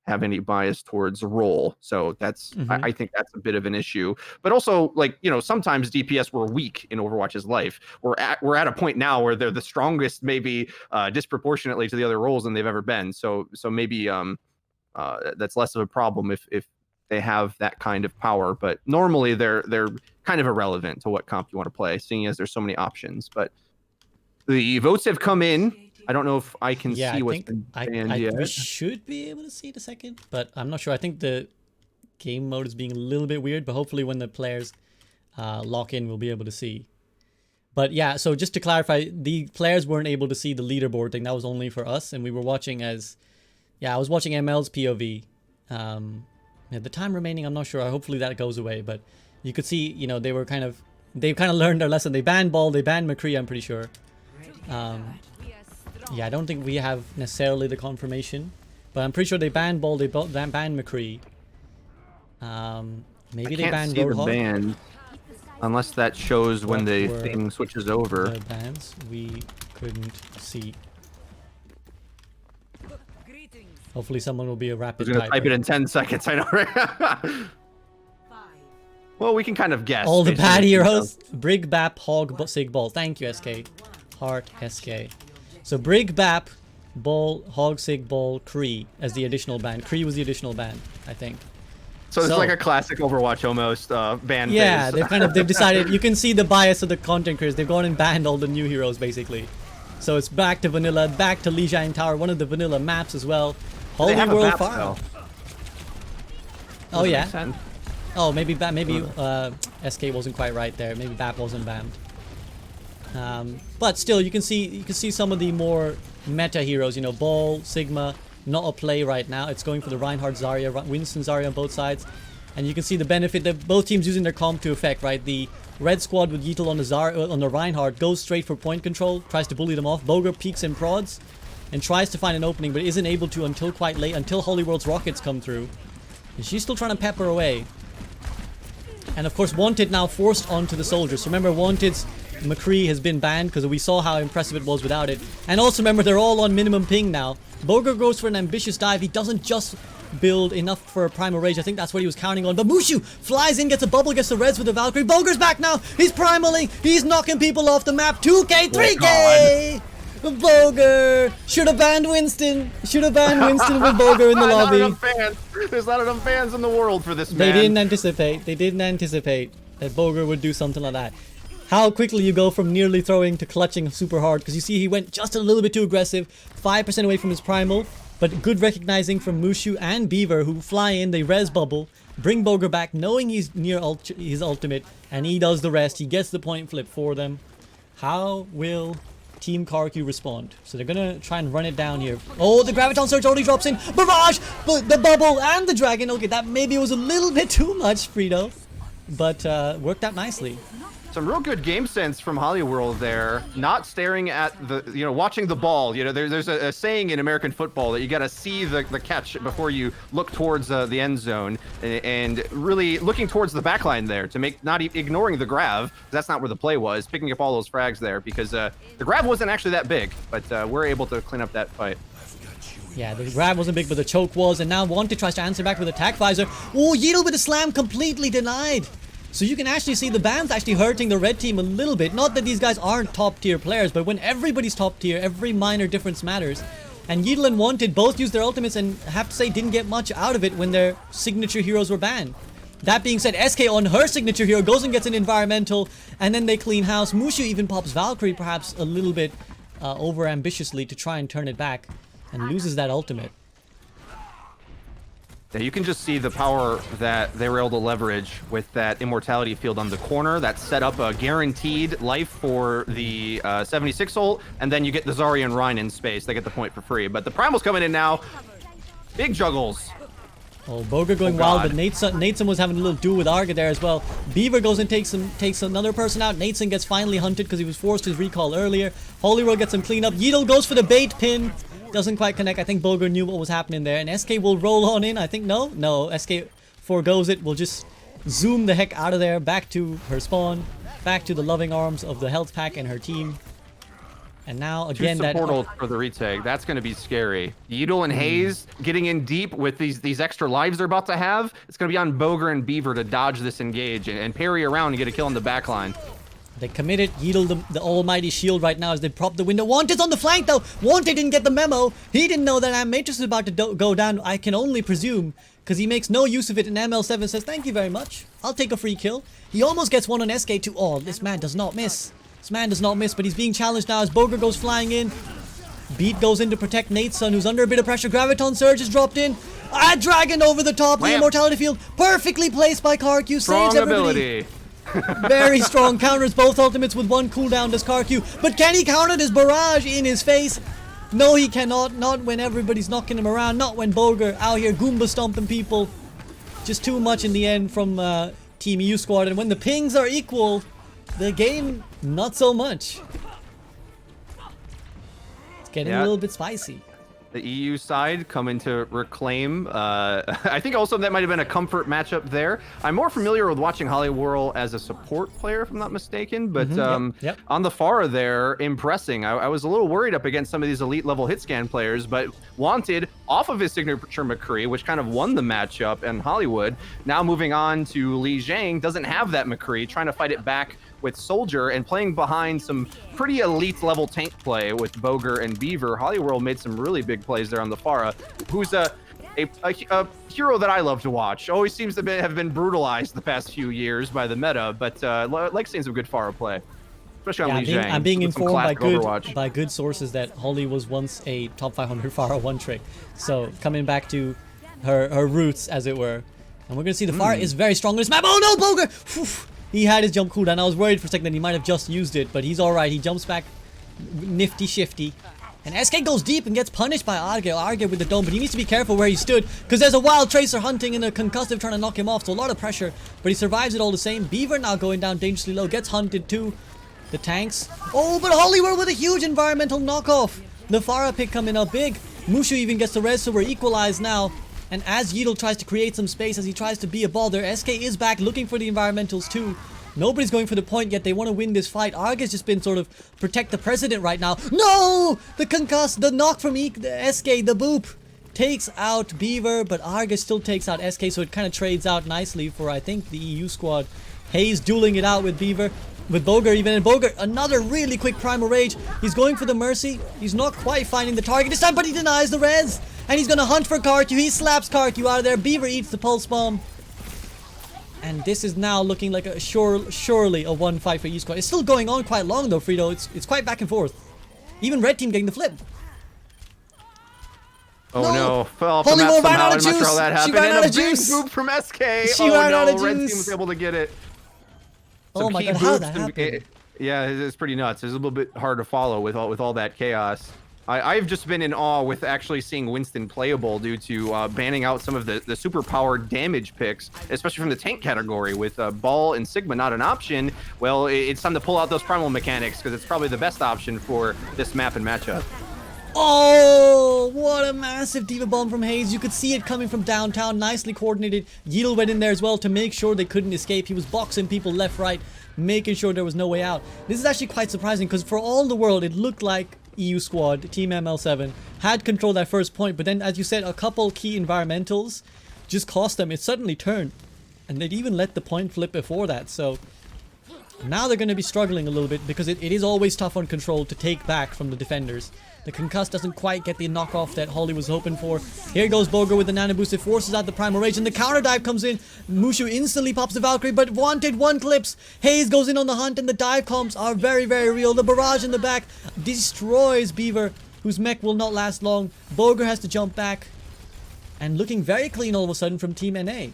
have any bias towards role, so that's I think that's a bit of an issue. But also, sometimes DPS were weak in Overwatch's life. We're at a point now where they're the strongest, maybe disproportionately to the other roles than they've ever been. So maybe that's less of a problem if they have that kind of power. But normally they're kind of irrelevant to what comp you want to play, seeing as there's so many options. But the votes have come in. I don't know if I can see what's been banned yet. We should be able to see it a second, but I'm not sure. I think the game mode is being a little bit weird, but hopefully when the players lock in, we'll be able to see. But yeah, so just to clarify, the players weren't able to see the leaderboard thing. That was only for us, and we were watching as... Yeah, I was watching ML's POV. The time remaining, I'm not sure. Hopefully that goes away, but you could see, they've kind of learned their lesson. They banned Ball, they banned McCree, I'm pretty sure. Yeah, I don't think we have necessarily the confirmation, but I'm pretty sure they banned Ball, they banned McCree. Maybe they banned Roadhog. Ban, unless that shows when the thing switches over. The bans we couldn't see. Hopefully someone will be a rapid type it in 10 seconds, I know, right? Well, we can kind of guess. All the bad heroes. Brig, Bap, Hog, Sig, Ball. Thank you, Eskay. Heart, Eskay. So Brig, Bap, Ball, Hog, Sig, Ball, Kree as the additional ban. Kree was the additional ban, I think. So it's like a classic Overwatch almost ban. Yeah, phase. they've decided. You can see the bias of the content creators. They've gone and banned all the new heroes basically. So it's back to vanilla, back to Lijiang Tower, one of the vanilla maps as well. Holiwhirl Farm. Oh yeah. Oh, maybe SK wasn't quite right there. Maybe BAP wasn't banned. But still, you can see some of the more meta heroes. Ball, Sigma, not a play right now. It's going for the Reinhardt, Zarya, Winston, Zarya on both sides, and you can see the benefit that both teams using their comp to effect. Right, the red squad with Yeatle on the Reinhardt goes straight for point control, tries to bully them off. Bogur peeks and prods, and tries to find an opening, but isn't able to until quite late, until Holiwhirl's rockets come through. And she's still trying to pepper away. And of course, Wanted now forced onto the soldiers. Remember, Wanted's McCree has been banned because we saw how impressive it was without it. And also remember, they're all on minimum ping now. Bogur goes for an ambitious dive. He doesn't just build enough for a Primal Rage. I think that's what he was counting on. But Mushu flies in, gets a bubble, gets the res with the Valkyrie. Bogur's back now. He's primaling. He's knocking people off the map. 2k, 3k! Bogur! Should have banned Winston. Should have banned Winston with Bogur in the lobby. There's not enough fans in the world for this man. They didn't anticipate. They didn't anticipate that Bogur would do something like that. How quickly you go from nearly throwing to clutching super hard, because you see he went just a little bit too aggressive, 5% away from his primal, but good recognizing from Mushu and Beaver, who fly in, they res bubble, bring Bogur back knowing he's near his ultimate, and he does the rest. He gets the point flip for them. How will Team KarQ respond? So they're gonna try and run it down here. Oh, the Graviton Surge already drops in. Barrage! But the bubble and the dragon. Okay, that maybe was a little bit too much, Freedo. but worked out nicely. Some real good game sense from Holiwhirl there. Not staring at the, watching the ball. There's a saying in American football that you got to see the catch before you look towards the end zone, and really looking towards the back line there to make, not ignoring the grab. That's not where the play was. Picking up all those frags there because the grab wasn't actually that big, but we're able to clean up that fight. Yeah, the grab wasn't big, but the choke was, and now Wanted tries to answer back with attack visor. Oh, Yeatle with a slam completely denied. So you can actually see the ban's actually hurting the red team a little bit. Not that these guys aren't top tier players, but when everybody's top tier, every minor difference matters. And Yeatle and Wanted both used their ultimates and I have to say didn't get much out of it when their signature heroes were banned. That being said, Eskay on her signature hero goes and gets an environmental, and then they clean house. Mushu even pops Valkyrie perhaps a little bit over ambitiously to try and turn it back, and loses that ultimate. Yeah, you can just see the power that they were able to leverage with that immortality field on the corner. That set up a guaranteed life for the 76 ult, and then you get the Zarya and Rein in space. They get the point for free. But the Primal's coming in now. Big juggles. Oh, Bogur going wild, but Nateson was having a little duel with Arrge there as well. Beaver goes and takes another person out. Nateson gets finally hunted because he was forced his recall earlier. Holiwhirl gets some cleanup. Yeatle goes for the bait pin. Doesn't quite connect. I think Bogur knew what was happening there. And Eskay will roll on in. I think no. Eskay forgoes it. Will just zoom the heck out of there. Back to her spawn. Back to the loving arms of the health pack and her team. And now again that portal for the retake. That's going to be scary. Yeatle and Hayes getting in deep with these extra lives they're about to have. It's going to be on Bogur and Beaver to dodge this engage and parry around and get a kill on the back line. They committed. Yeatle the almighty shield right now as they prop the window. Wanted's on the flank though. Wanted didn't get the memo. He didn't know that Matrix is about to go down. I can only presume because he makes no use of it. And ML7 says, thank you very much. I'll take a free kill. He almost gets one on Eskay too. Oh, this man does not miss. This man does not miss, but he's being challenged now as Bogur goes flying in. Beat goes in to protect Nateson, who's under a bit of pressure. Graviton Surge is dropped in. Ah, Dragon over the top. The Immortality Field perfectly placed by KarQ. Saves everybody. Very strong. Counters both ultimates with one cooldown does KarQ. But can he counter this barrage in his face? No, he cannot. Not when everybody's knocking him around. Not when Bogur out here Goomba stomping people. Just too much in the end from Team EU squad. And when the pings are equal, the game, not so much. It's getting a little bit spicy. The EU side coming to reclaim. I think also that might have been a comfort matchup there. I'm more familiar with watching Holiwhirl as a support player, if I'm not mistaken. But on the Pharah there, impressing. I was a little worried up against some of these elite level hit scan players, but Wanted off of his signature McCree, which kind of won the matchup, and Hollywood now moving on to Li Zhang, doesn't have that McCree, trying to fight it back with Soldier and playing behind some pretty elite level tank play with Bogur and Beaver. Holiwhirl made some really big plays there on the Pharah, who's a hero that I love to watch. Always seems to have been brutalized the past few years by the meta, but like seeing some good Pharah play, especially on Li Zhang. I'm being informed by good sources that Holly was once a top 500 Pharah one trick. So coming back to her roots, as it were, and we're gonna see the Pharah is very strong in this map. Oh no, Bogur! Whew. He had his jump cooldown. I was worried for a second that he might have just used it, but he's alright. He jumps back nifty shifty. And Eskay goes deep and gets punished by Arrge with the dome, but he needs to be careful where he stood because there's a wild tracer hunting and a concussive trying to knock him off, so a lot of pressure, but he survives it all the same. Beaver now going down dangerously low, gets hunted too. The tanks. Oh, but Holiwhirl with a huge environmental knockoff. The Pharah pick coming up big. Mushu even gets the res, so we're equalized now. And as Yeatle tries to create some space, as he tries to be a ball there, Eskay is back looking for the environmentals too. Nobody's going for the point yet. They want to win this fight. Arrge has just been sort of protect the president right now. No! The concuss, the knock from Eskay, the boop takes out Beaver, but Arrge still takes out Eskay, so it kind of trades out nicely for, I think, the EU squad. Hayes dueling it out with Beaver, with Bogur even, and Bogur, another really quick Primal Rage. He's going for the Mercy. He's not quite finding the target this time, but he denies the res. And he's going to hunt for KarQ. He slaps KarQ out of there. Beaver eats the Pulse Bomb. And this is now looking like a surely a one fight for EU squad. It's still going on quite long though, Freedo. It's quite back and forth. Even red team getting the flip. Oh no, fell off the map somehow. I'm not sure how that happened. And a big boop from Eskay. She ran out of juice. Red team was able to get it. Oh my god, how that happened? Yeah, it's pretty nuts. It's a little bit hard to follow with all that chaos. I've just been in awe with actually seeing Winston playable due to banning out some of the super powered damage picks, especially from the tank category. With Ball and Sigma not an option, well, it's time to pull out those primal mechanics because it's probably the best option for this map and matchup. Oh, what a massive Diva Bomb from Hayes. You could see it coming from downtown, nicely coordinated. Yeatle went in there as well to make sure they couldn't escape. He was boxing people left, right, making sure there was no way out. This is actually quite surprising because for all the world, it looked like EU squad, Team ML7, had controlled that first point. But then, as you said, a couple key environmentals just cost them. It suddenly turned. And they'd even let the point flip before that. So now they're going to be struggling a little bit because it is always tough on control to take back from the defenders. The Conquest doesn't quite get the knockoff that Holly was hoping for. Here goes Bogur with the nano boost. It forces out the Primal Rage, and the counter dive comes in. Mushu instantly pops the Valkyrie, but wanted one clips. Hayes goes in on the hunt, and the dive comps are very, very real. The barrage in the back destroys Beaver, whose mech will not last long. Bogur has to jump back, and looking very clean all of a sudden from Team NA.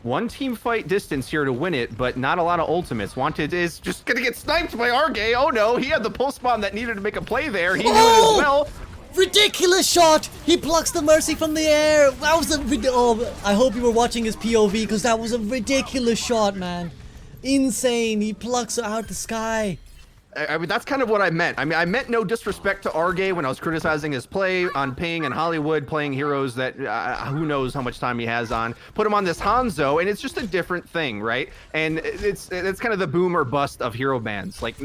One team fight distance here to win it, but not a lot of ultimates. Wanted is just gonna get sniped by Arrge. Oh no, he had the pulse bomb that needed to make a play there. He knew it as well. Ridiculous shot! He plucks the Mercy from the air. That was a oh, I hope you were watching his POV because that was a ridiculous shot, man. Insane. He plucks it out the sky. I mean, that's kind of what I meant. I mean, I meant no disrespect to Arrge when I was criticizing his play on Ping and Hollywood, playing heroes that who knows how much time he has on. Put him on this Hanzo, and it's just a different thing, right? And it's kind of the boom or bust of hero bans. Like,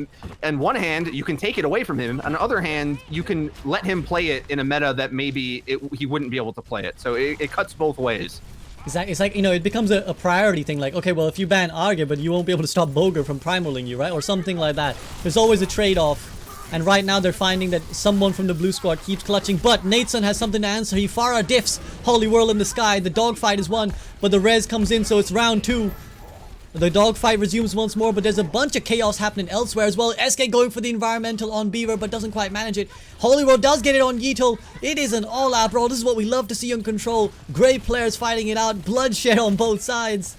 on one hand, you can take it away from him. On the other hand, you can let him play it in a meta that maybe he wouldn't be able to play it. So it cuts both ways. It's like, you know, it becomes a priority thing. Like, okay, well, if you ban Arrge, but you won't be able to stop Bogur from primaling you, right? Or something like that. There's always a trade-off. And right now they're finding that someone from the blue squad keeps clutching. But Nateson has something to answer. He Farah diffs Holiwhirl in the sky. The dogfight is won, but the res comes in, so it's round 2. The dogfight resumes once more, but there's a bunch of chaos happening elsewhere as well. Eskay going for the environmental on Beaver, but doesn't quite manage it. Holiwhirl does get it on Yeatle. It is an all-out brawl. This is what we love to see on Control. Great players fighting it out. Bloodshed on both sides.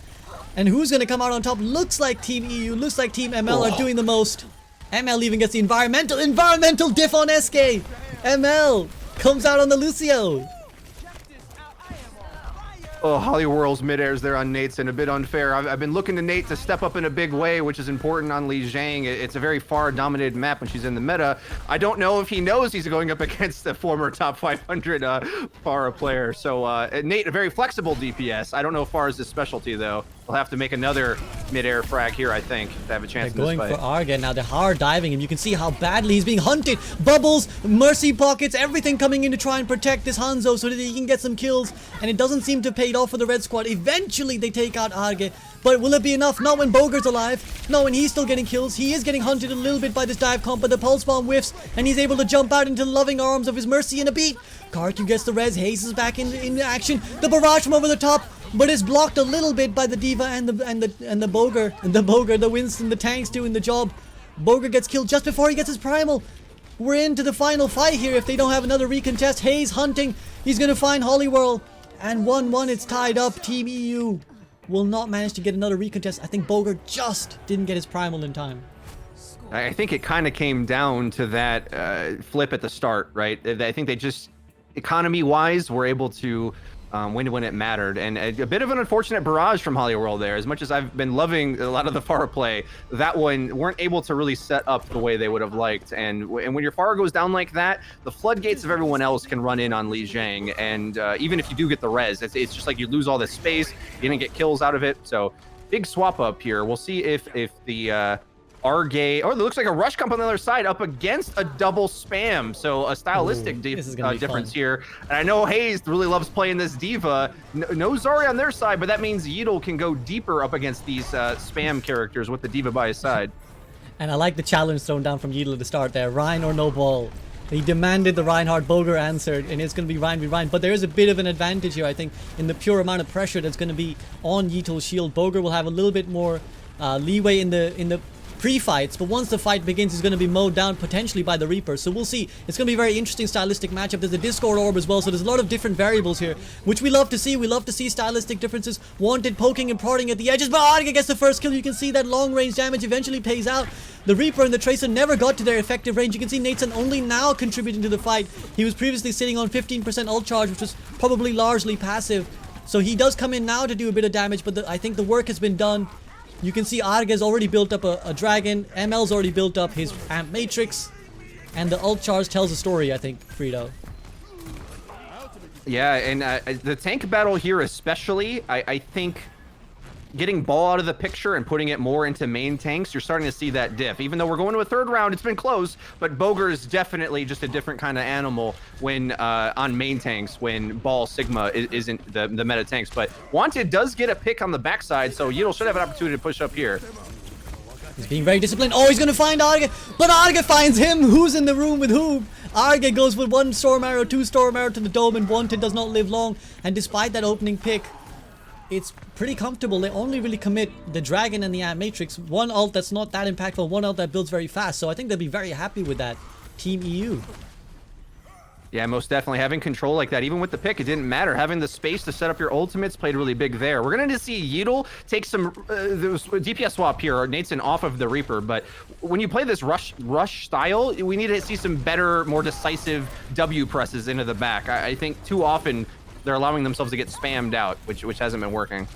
And who's going to come out on top? Looks like Team EU, looks like Team ML are doing the most. ML even gets the environmental diff on Eskay. ML comes out on the Lucio. Oh, Holiwhirl's mid-airs there on Nateson, a bit unfair. I've been looking to Nate to step up in a big way, which is important on Zhang. It's a very far-dominated map when she's in the meta. I don't know if he knows he's going up against a former top 500 Farah player. So Nate, a very flexible DPS. I don't know if Farah's his specialty, though. We'll have to make another mid-air frag here, I think, to have a chance in this fight. They're going for Arrge now. They're hard diving him. You can see how badly he's being hunted. Bubbles, mercy pockets, everything coming in to try and protect this Hanzo so that he can get some kills. And it doesn't seem to pay off for the red squad. Eventually, they take out Arrge. But will it be enough? Not when Bogur's alive. Not when he's still getting kills. He is getting hunted a little bit by this dive comp, but the pulse bomb whiffs, and he's able to jump out into the loving arms of his mercy in a beat. KarQ gets the res. Hayes is back in action. The barrage from over the top, but it's blocked a little bit by the Diva and the Bogur, the Winston, the tanks doing the job. Bogur gets killed just before he gets his primal. We're into the final fight here if they don't have another recontest. Hayes hunting. He's gonna find Holiwhirl. And 1-1, it's tied up. Team EU will not manage to get another recontest. I think Bogur just didn't get his primal in time. I think it kind of came down to that flip at the start, right? I think they just, economy-wise, were able to win when it mattered. And a bit of an unfortunate barrage from Holiwhirl there. As much as I've been loving a lot of the Farah play, that one weren't able to really set up the way they would have liked. And when your Farah goes down like that, the floodgates of everyone else can run in on Zhang. And even if you do get the res, it's just like you lose all this space. You didn't get kills out of it. So big swap up here. We'll see if the Arrge, oh, it looks like a rush comp on the other side up against a double spam. So a stylistic difference here. And I know Hayes really loves playing this Diva. No Zari on their side, but that means Yeatle can go deeper up against these spam characters with the Diva by his side. And I like the challenge thrown down from Yeatle to start there. Rhine or no ball. He demanded the Reinhardt. Bogur answered, and it's going to be Rhine v Rhine. But there is a bit of an advantage here, I think, in the pure amount of pressure that's going to be on Yeatle's shield. Bogur will have a little bit more leeway in the pre-fights, but once the fight begins, he's going to be mowed down potentially by the Reaper. So we'll see. It's going to be a very interesting stylistic matchup. There's a Discord orb as well, so there's a lot of different variables here, which we love to see. We love to see stylistic differences. Wanted poking and prodding at the edges, but Arrge gets the first kill. You can see that long-range damage eventually pays out. The Reaper and the Tracer never got to their effective range. You can see Nateson only now contributing to the fight. He was previously sitting on 15% ult charge, which was probably largely passive. So he does come in now to do a bit of damage, but I think the work has been done. You can see Arrge has already built up a dragon. ML's already built up his amp matrix. And the ult charge tells a story, I think, Freedo. Yeah, and the tank battle here especially, I think getting ball out of the picture and putting it more into main tanks, you're starting to see that diff. Even though we're going to a third round, it's been close, but Bogur is definitely just a different kind of animal when on main tanks, when ball Sigma isn't the meta tanks. But Wanted does get a pick on the backside, so Yeatle should have an opportunity to push up here. He's being very disciplined. Oh, he's going to find Arrge, but Arrge finds him. Who's in the room with whom? Arrge goes with 1 Storm Arrow, 2 Storm Arrow to the dome, and Wanted does not live long. And despite that opening pick, it's pretty comfortable. They only really commit the Dragon and the Amp Matrix. One ult that's not that impactful, one ult that builds very fast. So I think they'll be very happy with that, Team EU. Yeah, most definitely. Having control like that, even with the pick, it didn't matter. Having the space to set up your ultimates played really big there. We're going to see Yeatle take some DPS swap here, or Nateson off of the Reaper. But when you play this rush style, we need to see some better, more decisive W presses into the back. I think too often they're allowing themselves to get spammed out, which hasn't been working.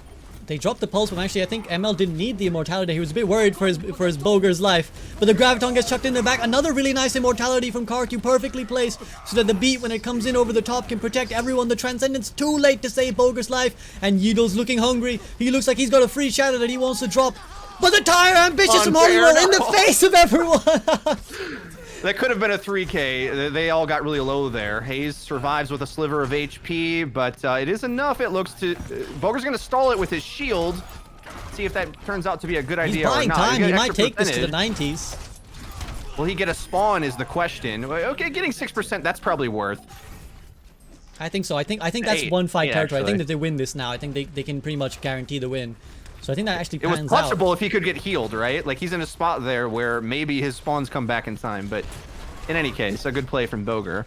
They dropped the pulse, but actually I think ML didn't need the immortality. He was a bit worried for his Bogur's life. But the Graviton gets chucked in the back. Another really nice immortality from KarQ, perfectly placed so that the beat, when it comes in over the top, can protect everyone. The Transcendence too late to save Bogur's life, and Yeatle's looking hungry. He looks like he's got a free shadow that he wants to drop. But the tire ambitious from Holiwhirl in the face of everyone. That could have been a 3K. They all got really low there. Hayes survives with a sliver of HP, but it is enough, it looks to... Bogur's going to stall it with his shield. See if that turns out to be a good idea or not. He's buying time. He might take this to the 90s. Will he get a spawn is the question. Okay, getting 6%, that's probably worth. I think so. I think that's 1-5 territory. I think that they win this now. I think they can pretty much guarantee the win. So I think that actually pans out. It was clutchable if he could get healed, right? Like, he's in a spot there where maybe his spawns come back in time, but in any case, a good play from Bogur.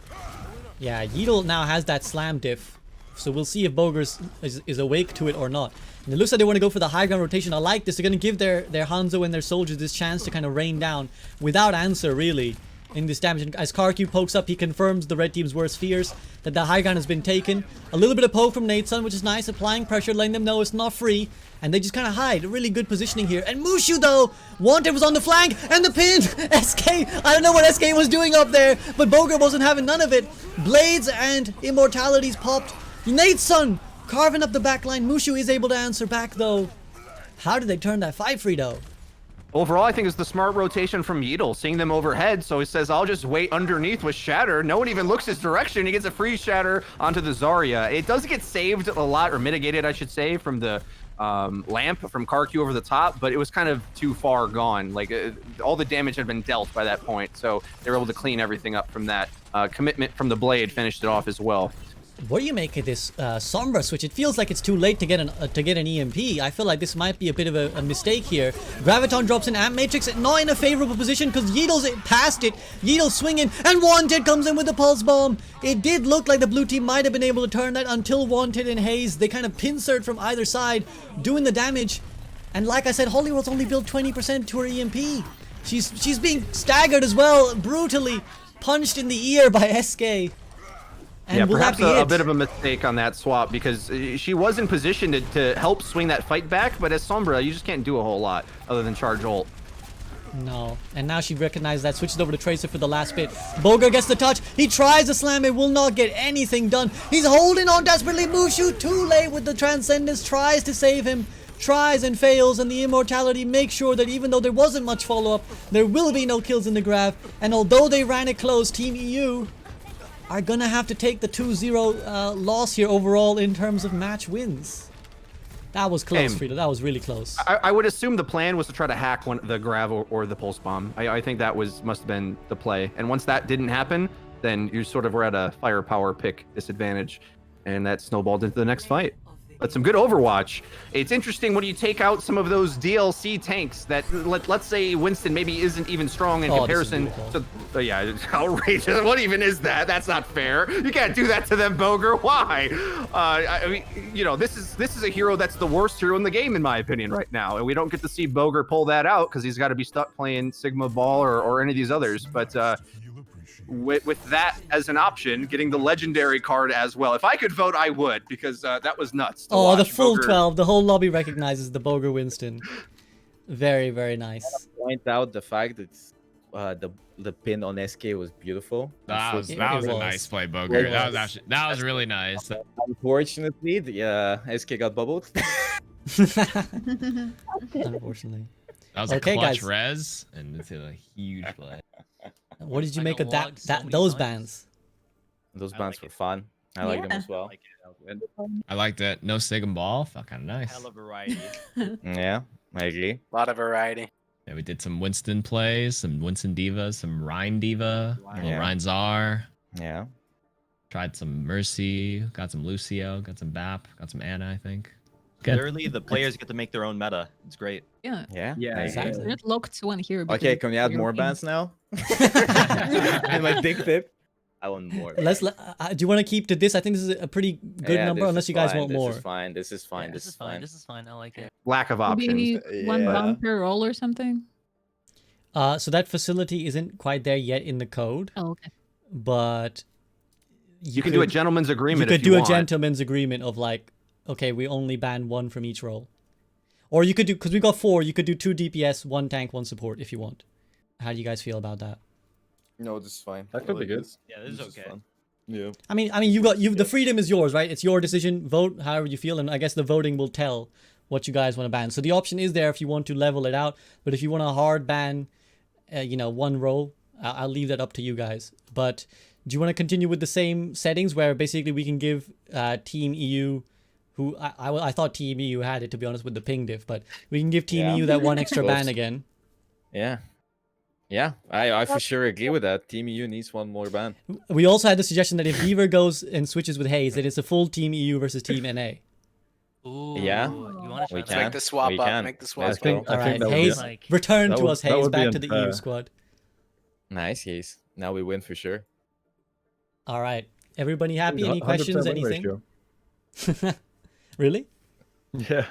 Yeah, Yeatle now has that slam diff, so we'll see if Bogur is awake to it or not. And it looks like they want to go for the high ground rotation. I like this. They're going to give their Hanzo and their soldiers this chance to kind of rain down without answer, really, in this damage. And as KarQ pokes up, he confirms the red team's worst fears, that the high ground has been taken. A little bit of poke from Nateson, which is nice, applying pressure, letting them know it's not free. And they just kind of hide. Really good positioning here. And Mushu, though, Wanted was on the flank, and the pin! Eskay! I don't know what Eskay was doing up there, but Bogur wasn't having none of it. Blades and immortalities popped. Nateson carving up the backline. Mushu is able to answer back, though. How did they turn that fight, Freedo? Overall, I think it's the smart rotation from Yeatle, seeing them overhead, so he says, I'll just wait underneath with Shatter. No one even looks his direction. He gets a free Shatter onto the Zarya. It does get saved a lot, or mitigated, I should say, from the lamp from KarQ over the top, but it was kind of too far gone. Like, all the damage had been dealt by that point, so they were able to clean everything up from that. Commitment from the Blade finished it off as well. What do you make of this Sombra switch? It feels like it's too late to get an EMP. I feel like this might be a bit of a mistake here. Graviton drops an Amp Matrix, not in a favorable position because Yeatle's past it. Yeatle's swinging, and Wanted comes in with the Pulse Bomb. It did look like the blue team might have been able to turn that until Wanted and Hayes, they kind of pincered from either side, doing the damage. And like I said, Holiwhirl's only built 20% to her EMP. She's being staggered as well, brutally punched in the ear by Eskay. And yeah, perhaps a bit of a mistake on that swap, because she was in position to help swing that fight back, but as Sombra, you just can't do a whole lot other than charge ult. No, and now she recognized that, switches over to Tracer for the last bit. Bogur gets the touch, he tries to slam it, will not get anything done. He's holding on desperately, Mushu too late with the Transcendence, tries to save him, tries and fails, and the immortality makes sure that even though there wasn't much follow-up, there will be no kills in the grab, and although they ran it close, Team EU are gonna have to take the 2-0 loss here overall in terms of match wins. That was close, Freedo. That was really close. I would assume the plan was to try to hack the grav or the pulse bomb. I think that must have been the play. And once that didn't happen, then you sort of were at a firepower pick disadvantage, and that snowballed into the next fight. But some good Overwatch. It's interesting when you take out some of those DLC tanks that, let's say Winston maybe isn't even strong in comparison to, yeah, it's outrageous. What even is that? That's not fair. You can't do that to them, Bogur. Why? I mean, you know, this is a hero that's the worst hero in the game, in my opinion, right now. And we don't get to see Bogur pull that out because he's got to be stuck playing Sigma Ball or any of these others. But with that as an option, getting the legendary card as well. If I could vote, I would, because that was nuts. Oh, the full 12. The whole lobby recognizes the Bogur Winston. Very, very nice. Point out the fact that the pin on Eskay was beautiful. That was a nice play, Bogur. That was really nice. Unfortunately, the Eskay got bubbled. Unfortunately. That was a clutch res, and it's a huge play. What did you make of those bans? Those bans were fun. I like them as well. I liked it. No Sigma Ball. Felt kind of nice. Hell of variety. Yeah, I agree. A lot of variety. Yeah, we did some Winston plays, some Winston Diva, some Rhine Diva, Rhine Czar. Yeah. Tried some Mercy, got some Lucio, got some Bap, got some Ana, I think. Good. Literally, the players get to make their own meta. It's great. Yeah. Yeah. Exactly. It locked one here. Okay, can we add more bans now? And my dick tip. I want more. Do you want to keep to this? I think this is a pretty good number, unless you guys want more. This is fine. This is fine. This is fine. This is fine. I like it. Lack of options. Maybe one ban per roll or something. So that facility isn't quite there yet in the code. Oh, okay. But you can do a gentleman's agreement. You could do a gentleman's agreement of like, okay, we only ban one from each role. Or you could do, because we got 4, you could do 2 DPS, 1 tank, 1 support if you want. How do you guys feel about that? No, this is fine. That could be good. Yeah, this is okay. Yeah. I mean, the freedom is yours, right? It's your decision. Vote however you feel, and I guess the voting will tell what you guys want to ban. So the option is there if you want to level it out, but if you want a hard ban, one role, I'll leave that up to you guys. But do you want to continue with the same settings where basically we can give Team EU, who I thought Team EU had it, to be honest, with the ping diff, but we can give Team EU that 1 extra ban again. Yeah. Yeah, I for sure agree with that. Team EU needs 1 more ban. We also had the suggestion that if Beaver goes and switches with Haze, that it's a full Team EU versus Team NA. Ooh, yeah, we can make the swap up. Make the swap up. All right, Haze, return to us, Haze, back to the EU squad. Nice, Haze. Now we win for sure. All right, everybody happy? Any questions? Anything? Really? Yeah.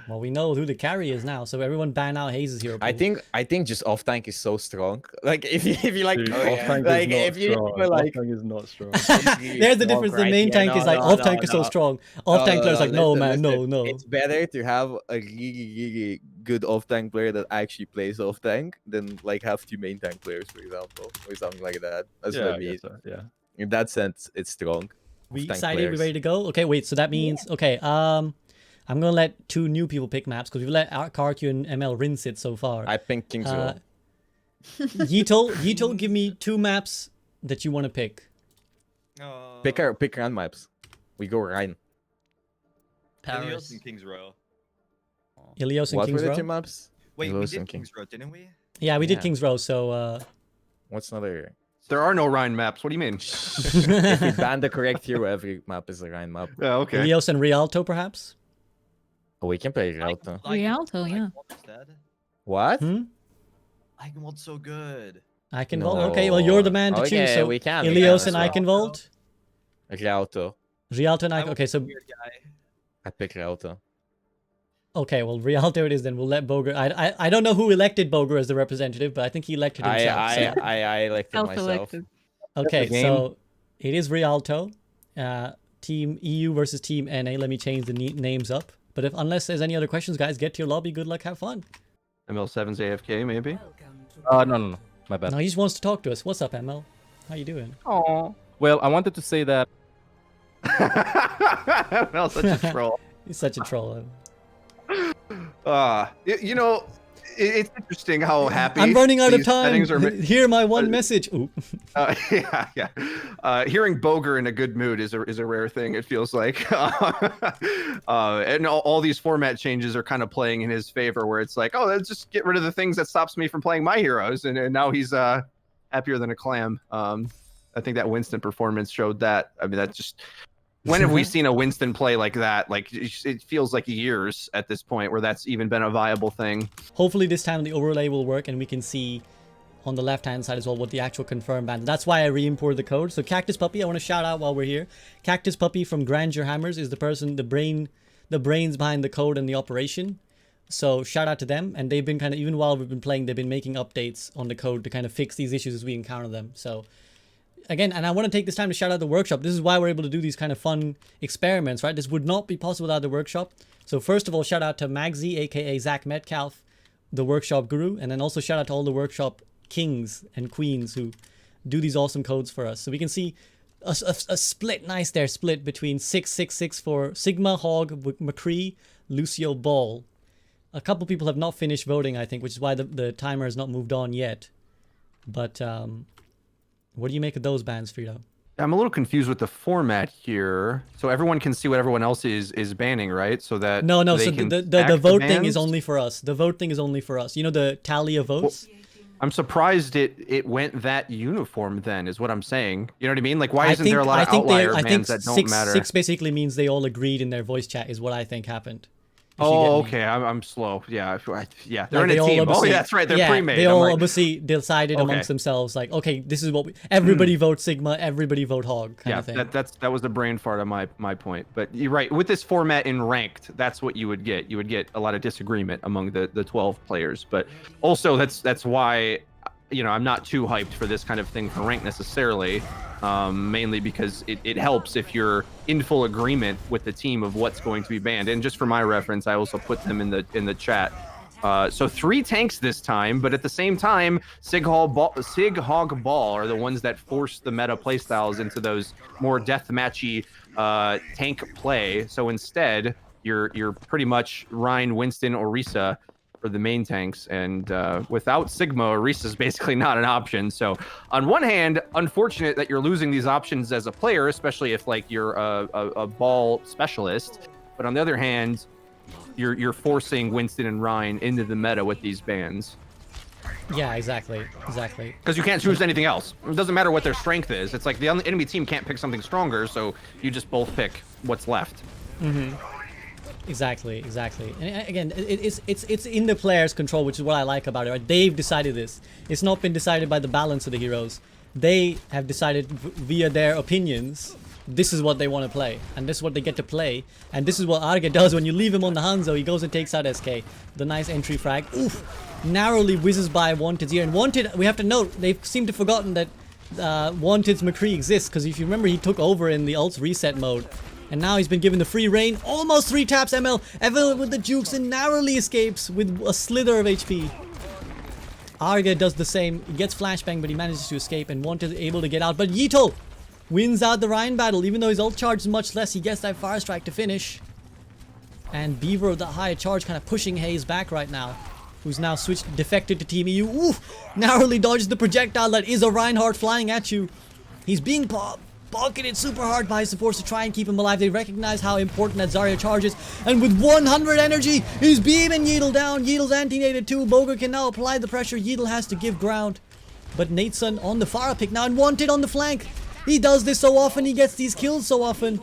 Well, we know who the carry is now, so everyone ban out Haze's hero. I think just off tank is so strong. Like if you like, Dude, off tank is not strong. There's the difference. The main tank is like off tank is so strong. Off tank player is like, no man, no. It's better to have a really good off tank player that actually plays off tank than like have 2 main tank players, for example, or something like that. That's what I mean. Yeah. In that sense, it's strong. We excited. We ready to go? Okay, wait. So that means I'm gonna let 2 new people pick maps because we've let KarQ and ML rinse it so far. I picked King's Row. Yeatle, give me 2 maps that you want to pick. Pick Rhine maps. We go Rhine. Ilios and King's Row. Ilios and what King's were Row? the 2 maps? Wait, we did King's Row, didn't we? Yeah, we did King's Row. So what's another? There are no Rhine maps. What do you mean? If we ban the correct hero, every map is a Rhine map. Yeah, okay. Ilios and Rialto, perhaps. Oh, we can play Rialto. Rialto, yeah. What? Eichenwald's so good. Eichenwald? Okay, well, you're the man to choose. So we can. Ilios and Eichenwald? Rialto. Rialto and Eichenwald. Okay, so I pick Rialto. Okay, well, Rialto it is then. We'll let Bogur. I don't know who elected Bogur as the representative, but I think he elected himself. I elected myself. Okay, so it is Rialto. Team EU versus Team NA. Let me change the names up. But unless there's any other questions, guys, get to your lobby. Good luck. Have fun. ML7's AFK, maybe? No. My bad. No, he just wants to talk to us. What's up, ML? How you doing? Oh. Well, I wanted to say that. ML's such a troll. He's such a troll. You know, it's interesting how happy. I'm running out of these time. settings are Hear my one message. Ooh. Yeah. Hearing Bogur in a good mood is a rare thing. It feels like, and all these format changes are kind of playing in his favor. Where it's like, oh, let's just get rid of the things that stops me from playing my heroes, and now he's happier than a clam. I think that Winston performance showed that. I mean, that just When have we seen a Winston play like that? Like, it feels like years at this point where that's even been a viable thing. Hopefully this time the overlay will work and we can see on the left-hand side as well what the actual confirmed ban. That's why I re-imported the code. So Cactus Puppy, I want to shout out while we're here. Cactus Puppy from Grandeur Hammers is the person, the brains behind the code and the operation. So shout out to them. And they've been kind of, even while we've been playing, they've been making updates on the code to kind of fix these issues as we encounter them. So again, and I want to take this time to shout out the workshop. This is why we're able to do these kind of fun experiments, right? This would not be possible without the workshop. So first of all, shout out to Magzi, aka Zach Metcalf, the workshop guru. And then also shout out to all the workshop kings and queens who do these awesome codes for us. So we can see a split, nice there, split between 666 for Sigma, Hog, McCree, Lucio, Ball. A couple people have not finished voting, I think, which is why the timer has not moved on yet. But what do you make of those bans, Freedo? I'm a little confused with the format here. So everyone can see what everyone else is banning, right? So that no. they So can the vote thing is bans? only for us. The vote thing is only for us. You know the tally of votes. Well, I'm surprised it went that uniform. Then is what I'm saying. You know what I mean? Like, why isn't there a lot of outlier bans that don't matter? 6 basically means they all agreed in their voice chat is what I think happened. Oh, okay. I'm slow. Yeah, yeah. They're Like in a team. Oh, yeah, that's right. They're pre-made. They all obviously decided Okay. amongst themselves, like, okay, this is what everybody vote Sigma, everybody vote Hog, kind of thing. that was the brain fart on my point. But you're right. With this format in ranked, that's what you would get. You would get a lot of disagreement among the 12 players. But also that's why, you know, I'm not too hyped for this kind of thing for ranked necessarily. Mainly because it helps if you're in full agreement with the team of what's going to be banned. And just for my reference, I also put them in the chat. So 3 tanks this time, but at the same time, Sig, Hog, Ball are the ones that force the meta playstyles into those more deathmatchy tank play. So instead, you're pretty much Ryan, Winston, Orisa for the main tanks, and without Sigma, Orisa is basically not an option. So on one hand, unfortunate that you're losing these options as a player, especially if like you're a ball specialist. But on the other hand, you're forcing Winston and Ryan into the meta with these bans. Yeah, exactly. Because you can't choose anything else. It doesn't matter what their strength is. It's like the enemy team can't pick something stronger, so you just both pick what's left. Mm-hmm. Exactly. And again, it's in the player's control, which is what I like about it. Right? They've decided this. It's not been decided by the balance of the heroes. They have decided via their opinions. This is what they want to play, and this is what they get to play, and this is what Arrge does when you leave him on the Hanzo. He goes and takes out Eskay. The nice entry frag. Oof! Narrowly whizzes by Wanted's here, and Wanted. We have to note they seem to have forgotten that Wanted's McCree exists, because if you remember, he took over in the Ults reset mode. And now he's been given the free reign. Almost 3 taps ML. Evelyn with the jukes and narrowly escapes with a slither of HP. Arrge does the same. He gets flashbang, but he manages to escape. And Wanted is able to get out. But Yeatle wins out the Ryan battle. Even though his ult charge is much less, he gets that fire strike to finish. And Beaver with the high charge kind of pushing Hayes back right now. Who's now defected to Team EU. Oof! Narrowly dodges the projectile that is a Reinhardt flying at you. He's being pocketed super hard by his supports to try and keep him alive. They recognize how important that Zarya charge is, and with 100 energy, he's beaming Yeatle down. Yeatle's anti-nated too. Bogur can now apply the pressure. Yeatle has to give ground, but Nateson on the Pharah pick now and Wanted on the flank. He does this so often. He gets these kills so often.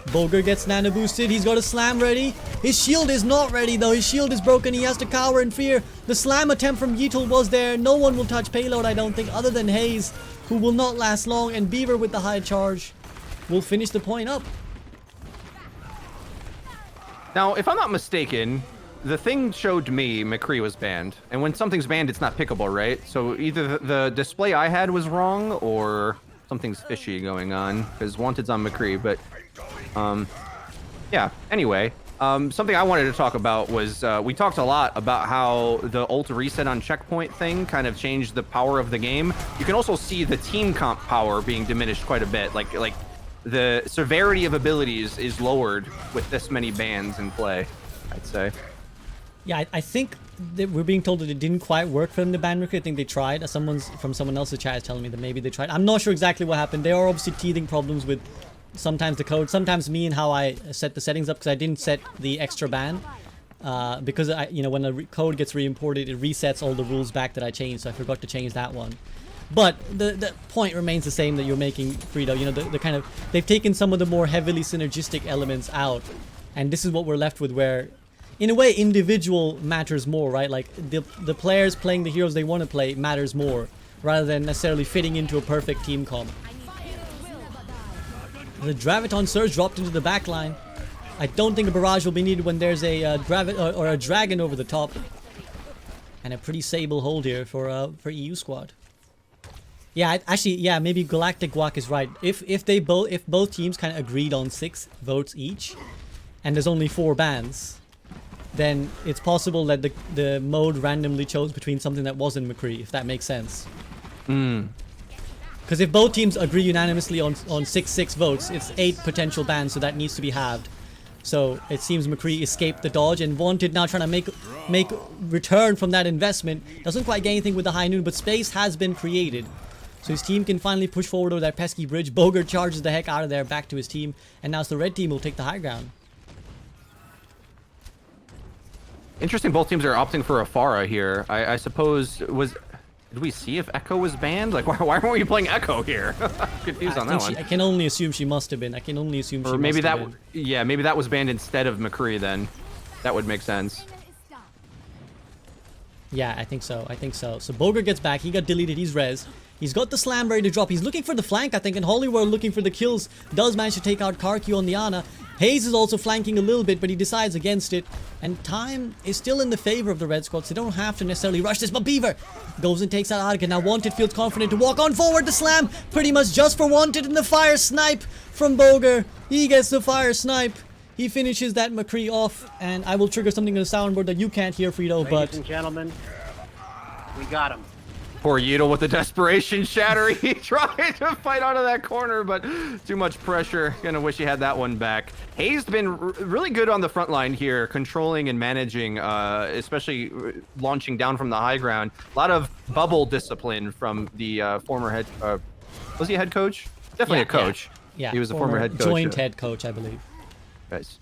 Bogur gets nano boosted. He's got a slam ready. His shield is not ready though. His shield is broken. He has to cower in fear. The slam attempt from Yeatle was there. No one will touch payload, I don't think, other than Hayes, who will not last long, and Beaver with the high charge will finish the point up. Now, if I'm not mistaken, the thing showed me McCree was banned, and when something's banned, it's not pickable, right? So either the display I had was wrong, or something's fishy going on, because Wanted's on McCree, but yeah, anyway. Something I wanted to talk about was we talked a lot about how the ult reset on checkpoint thing kind of changed the power of the game. You can also see the team comp power being diminished quite a bit. Like the severity of abilities is lowered with this many bans in play, I'd say. Yeah, I think that we're being told that it didn't quite work for them to ban McCree. I think they tried. Someone else's chat is telling me that maybe they tried. I'm not sure exactly what happened. There are obviously teething problems with sometimes the code, sometimes me and how I set the settings up, because I didn't set the extra ban. Because when the code gets re-imported, it resets all the rules back that I changed, so I forgot to change that one. But the point remains the same that you're making, Freedo. You know, the kind of, they've taken some of the more heavily synergistic elements out, and this is what we're left with, where in a way individual matters more, right? Like the players playing the heroes they want to play matters more, rather than necessarily fitting into a perfect team comp. The Graviton Surge dropped into the back line. I don't think a barrage will be needed when there's a or a dragon over the top. And a pretty stable hold here for EU squad. Yeah, actually, yeah, maybe Galactic Guac is right. If both teams kind of agreed on 6 votes each, and there's only 4 bans, then it's possible that the mode randomly chose between something that wasn't McCree, if that makes sense. Because if both teams agree unanimously on 6 votes, it's 8 potential bans, so that needs to be halved. So it seems McCree escaped the dodge, and Wanted now trying to make return from that investment. Doesn't quite get anything with the high noon, but space has been created. So his team can finally push forward over that pesky bridge. Bogur charges the heck out of there back to his team, and now it's the red team will take the high ground. Interesting, both teams are opting for a Pharah here. I suppose, did we see if Echo was banned? Like, why weren't we playing Echo here? I'm confused on that one. I can only assume she must have been. I can only assume she must have been. Yeah, maybe that was banned instead of McCree then. That would make sense. Yeah, I think so. I think so. So Bogur gets back. He got deleted. He's res. He's got the slam ready to drop. He's looking for the flank, I think, and Holiwhirl looking for the kills. Does manage to take out KarQ on the Ana. Hayes is also flanking a little bit, but he decides against it. And time is still in the favor of the red squad, so they don't have to necessarily rush this. But Beaver goes and takes out Arrge. Now Wanted feels confident to walk on forward. The slam pretty much just for Wanted, and the fire snipe from Bogur. He gets the fire snipe. He finishes that McCree off, and I will trigger something on the soundboard that you can't hear, Freedo, but... Ladies and gentlemen, we got him. Poor Yeatle with the desperation shatter. He tried to fight out of that corner, but too much pressure. Gonna wish he had that one back. Hayes been really good on the front line here, controlling and managing, especially launching down from the high ground. A lot of bubble discipline from the former head... was he a head coach? Definitely a coach. Yeah, he was a former head coach. Joint head coach, I believe. Nice.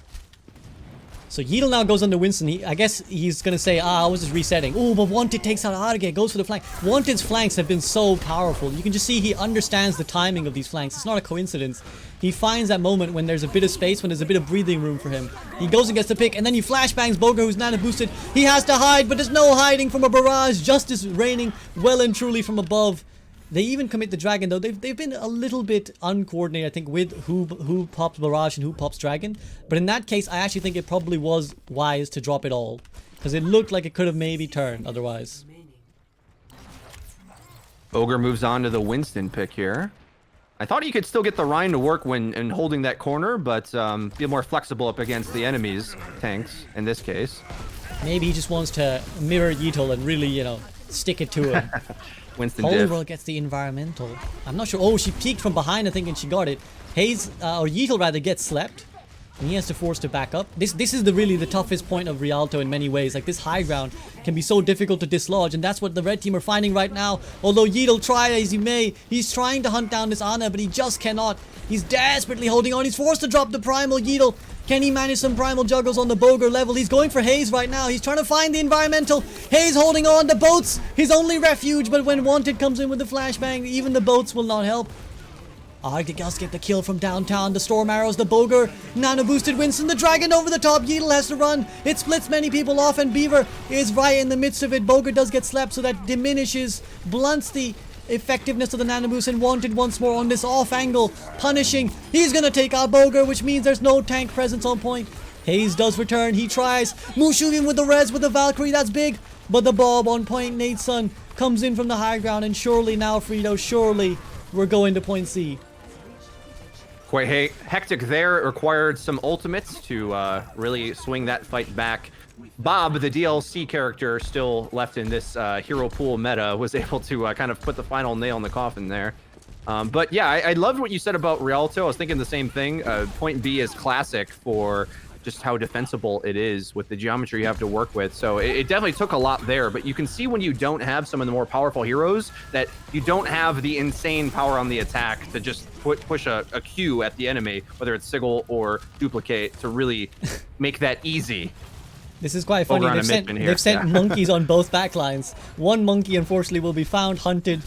So Yeatle now goes under Winston. I guess he's going to say, I was just resetting. Oh, but Wanted takes out Arrge, goes for the flank. Wanted's flanks have been so powerful. You can just see he understands the timing of these flanks. It's not a coincidence. He finds that moment when there's a bit of space, when there's a bit of breathing room for him. He goes and gets the pick, and then he flashbangs Bogur, who's nano boosted. He has to hide, but there's no hiding from a barrage. Justice raining well and truly from above. They even commit the dragon, though. They've been a little bit uncoordinated, I think, with who pops barrage and who pops dragon. But in that case, I actually think it probably was wise to drop it all, because it looked like it could have maybe turned otherwise. Bogur moves on to the Winston pick here. I thought he could still get the Rhine to work when holding that corner, but be more flexible up against the enemy's tanks in this case. Maybe he just wants to mirror Yeatle and really, you know, stick it to him. Winston Holiwhirl gets the environmental. I'm not sure. Oh, she peeked from behind, I think, and she got it. Hayes, or Yeatle rather, gets slept, and he has to force to back up. This is really the toughest point of Rialto in many ways. Like, this high ground can be so difficult to dislodge, and that's what the red team are finding right now. Although Yeatle, try as he may, he's trying to hunt down this Ana, but he just cannot. He's desperately holding on. He's forced to drop the primal. Yeatle, can he manage some primal juggles on the Bogur level? He's going for Hayes right now. He's trying to find the environmental. Hayes holding on. The boats, his only refuge, but when Wanted comes in with the flashbang, even the boats will not help. Arrge does get the kill from downtown. The storm arrows, the Bogur, nano boosted Winston, the dragon over the top. Yeatle has to run. It splits many people off, and Beaver is right in the midst of it. Bogur does get slept, so that diminishes, blunts the effectiveness of the nano boost, and Wanted once more on this off angle, punishing. He's gonna take out Bogur, which means there's no tank presence on point. Hayes does return. He tries. Mushu in with the res with the Valkyrie. That's big. But the Bob on point. Nateson comes in from the high ground, and surely now, Freedo, surely we're going to point C. Quite hectic there. It required some ultimates to really swing that fight back. Bob, the DLC character still left in this hero pool meta, was able to kind of put the final nail in the coffin there. But yeah, I loved what you said about Rialto. I was thinking the same thing. Point B is classic for just how defensible it is with the geometry you have to work with. So it definitely took a lot there, but you can see when you don't have some of the more powerful heroes that you don't have the insane power on the attack to just push a Q at the enemy, whether it's Sigil or Duplicate, to really make that easy. This is quite funny. They've sent monkeys on both backlines. One monkey, unfortunately, will be found, hunted,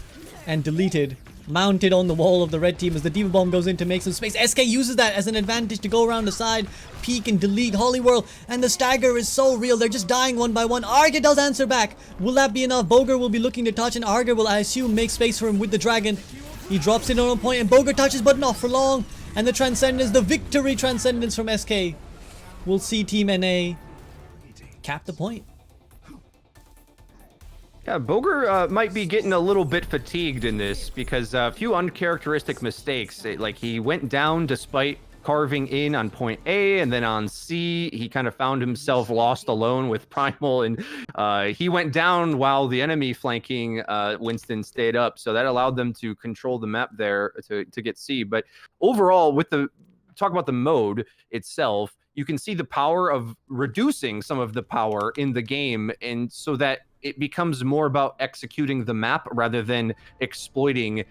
and deleted. Mounted on the wall of the red team as the Diva Bomb goes in to make some space. Eskay uses that as an advantage to go around the side, peek and delete Holiwhirl, and the stagger is so real. They're just dying one by one. Arrge does answer back. Will that be enough? Bogur will be looking to touch, and Arrge will, I assume, make space for him with the dragon. He drops it on a point, and Bogur touches, but not for long. And the Transcendence, the victory Transcendence from Eskay. We'll see Team NA cap the point. Yeah, Bogur might be getting a little bit fatigued in this because a few uncharacteristic mistakes. Like he went down despite carving in on point A, and then on C, he kind of found himself lost alone with Primal, and he went down while the enemy flanking Winston stayed up. So that allowed them to control the map there to get C. But overall, with the talk about the mode itself, you can see the power of reducing some of the power in the game, and so that it becomes more about executing the map rather than exploiting,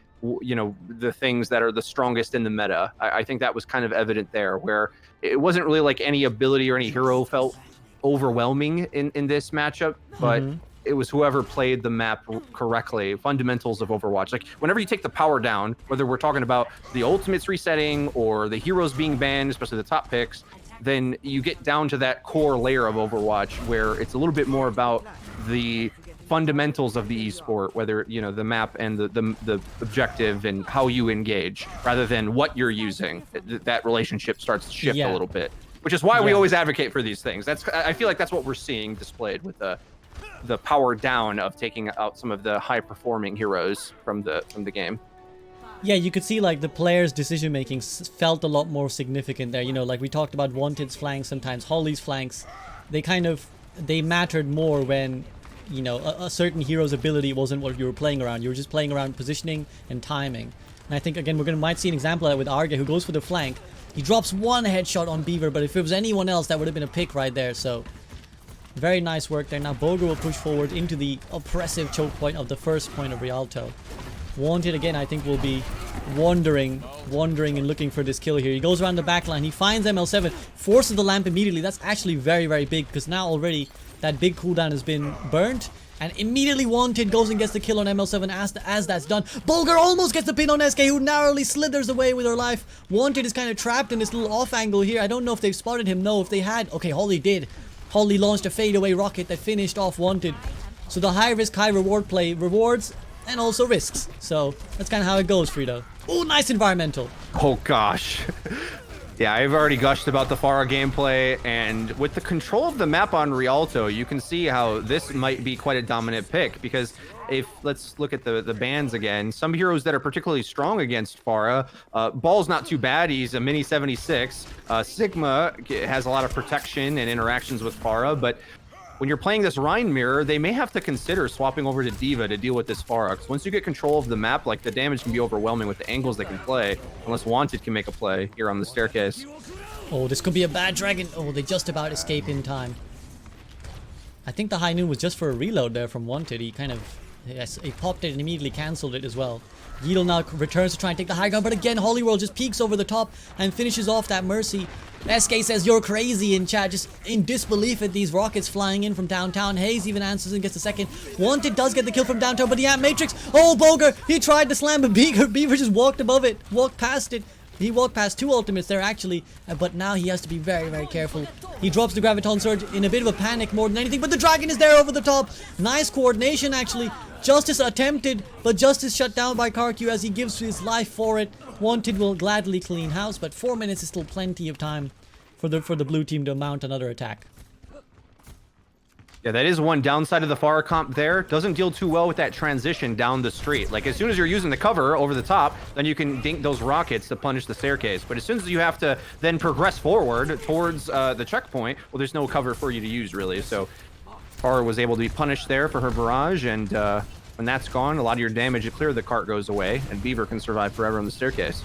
you know, the things that are the strongest in the meta. I think that was kind of evident there, where it wasn't really like any ability or any hero felt overwhelming in this matchup, but it was whoever played the map correctly. Fundamentals of Overwatch. Like whenever you take the power down, whether we're talking about the ultimates resetting or the heroes being banned, especially the top picks, then you get down to that core layer of Overwatch where it's a little bit more about the fundamentals of the esport, whether, you know, the map and the objective and how you engage, rather than what you're using. That relationship starts to shift a little bit, which is why we always advocate for these things. I feel like that's what we're seeing displayed with the power down of taking out some of the high performing heroes from the game. Yeah, you could see like the players' decision making felt a lot more significant there. You know, like we talked about Wanted's flanks, sometimes Holly's flanks. They mattered more when, you know, a certain hero's ability wasn't what you were playing around. You were just playing around positioning and timing. And I think again might see an example of that with Arrge, who goes for the flank. He drops one headshot on Beaver, but if it was anyone else, that would have been a pick right there. So very nice work there. Now Bogur will push forward into the oppressive choke point of the first point of Rialto. Wanted again, I think, will be wandering and looking for this kill here. He goes around the back line. He finds ML7, forces the lamp immediately. That's actually very, very big, because now already that big cooldown has been burnt. And immediately Wanted goes and gets the kill on ML7 as that's done. Bogur almost gets the pin on Eskay, who narrowly slithers away with her life. Wanted is kind of trapped in this little off angle here. I don't know if they've spotted him. No, if they had. Okay, Holly did. Holly launched a fadeaway rocket that finished off Wanted. So the high risk, high reward play rewards and also risks. So that's kind of how it goes, Freedo. Oh, nice environmental. Oh gosh. Yeah, I've already gushed about the Pharah gameplay, and with the control of the map on Rialto, you can see how this might be quite a dominant pick, because if, let's look at the bans again, some heroes that are particularly strong against Pharah, Ball's not too bad, he's a mini 76, Sigma has a lot of protection and interactions with Pharah, but when you're playing this Rhine mirror, they may have to consider swapping over to Diva to deal with this Pharah. Because once you get control of the map, like the damage can be overwhelming with the angles they can play, unless Wanted can make a play here on the staircase. Oh, this could be a bad dragon. Oh, they just about escape in time. I think the high noon was just for a reload there from Wanted. He kind of, yes, he popped it and immediately cancelled it as well. Yeatle now returns to try and take the high ground, but again, Holiwhirl just peeks over the top and finishes off that Mercy. Eskay says, "You're crazy" in chat, just in disbelief at these rockets flying in from downtown. Hayes even answers and gets the second. Wanted does get the kill from downtown, but yeah, Matrix. Oh, Bogur, he tried to slam, but Beaver just walked above it, walked past it. He walked past two ultimates there, actually, but now he has to be very, very careful. He drops the Graviton Surge in a bit of a panic more than anything, but the dragon is there over the top. Nice coordination, actually. Justice attempted, but Justice shut down by KarQ as he gives his life for it. Wanted will gladly clean house, but 4 minutes is still plenty of time for the blue team to mount another attack. Yeah, that is one downside of the Pharah comp there. Doesn't deal too well with that transition down the street. Like, as soon as you're using the cover over the top, then you can dink those rockets to punish the staircase. But as soon as you have to then progress forward towards the checkpoint, well, there's no cover for you to use, really. So Pharah was able to be punished there for her barrage, and when that's gone, a lot of your damage to clear the cart goes away, and Beaver can survive forever on the staircase.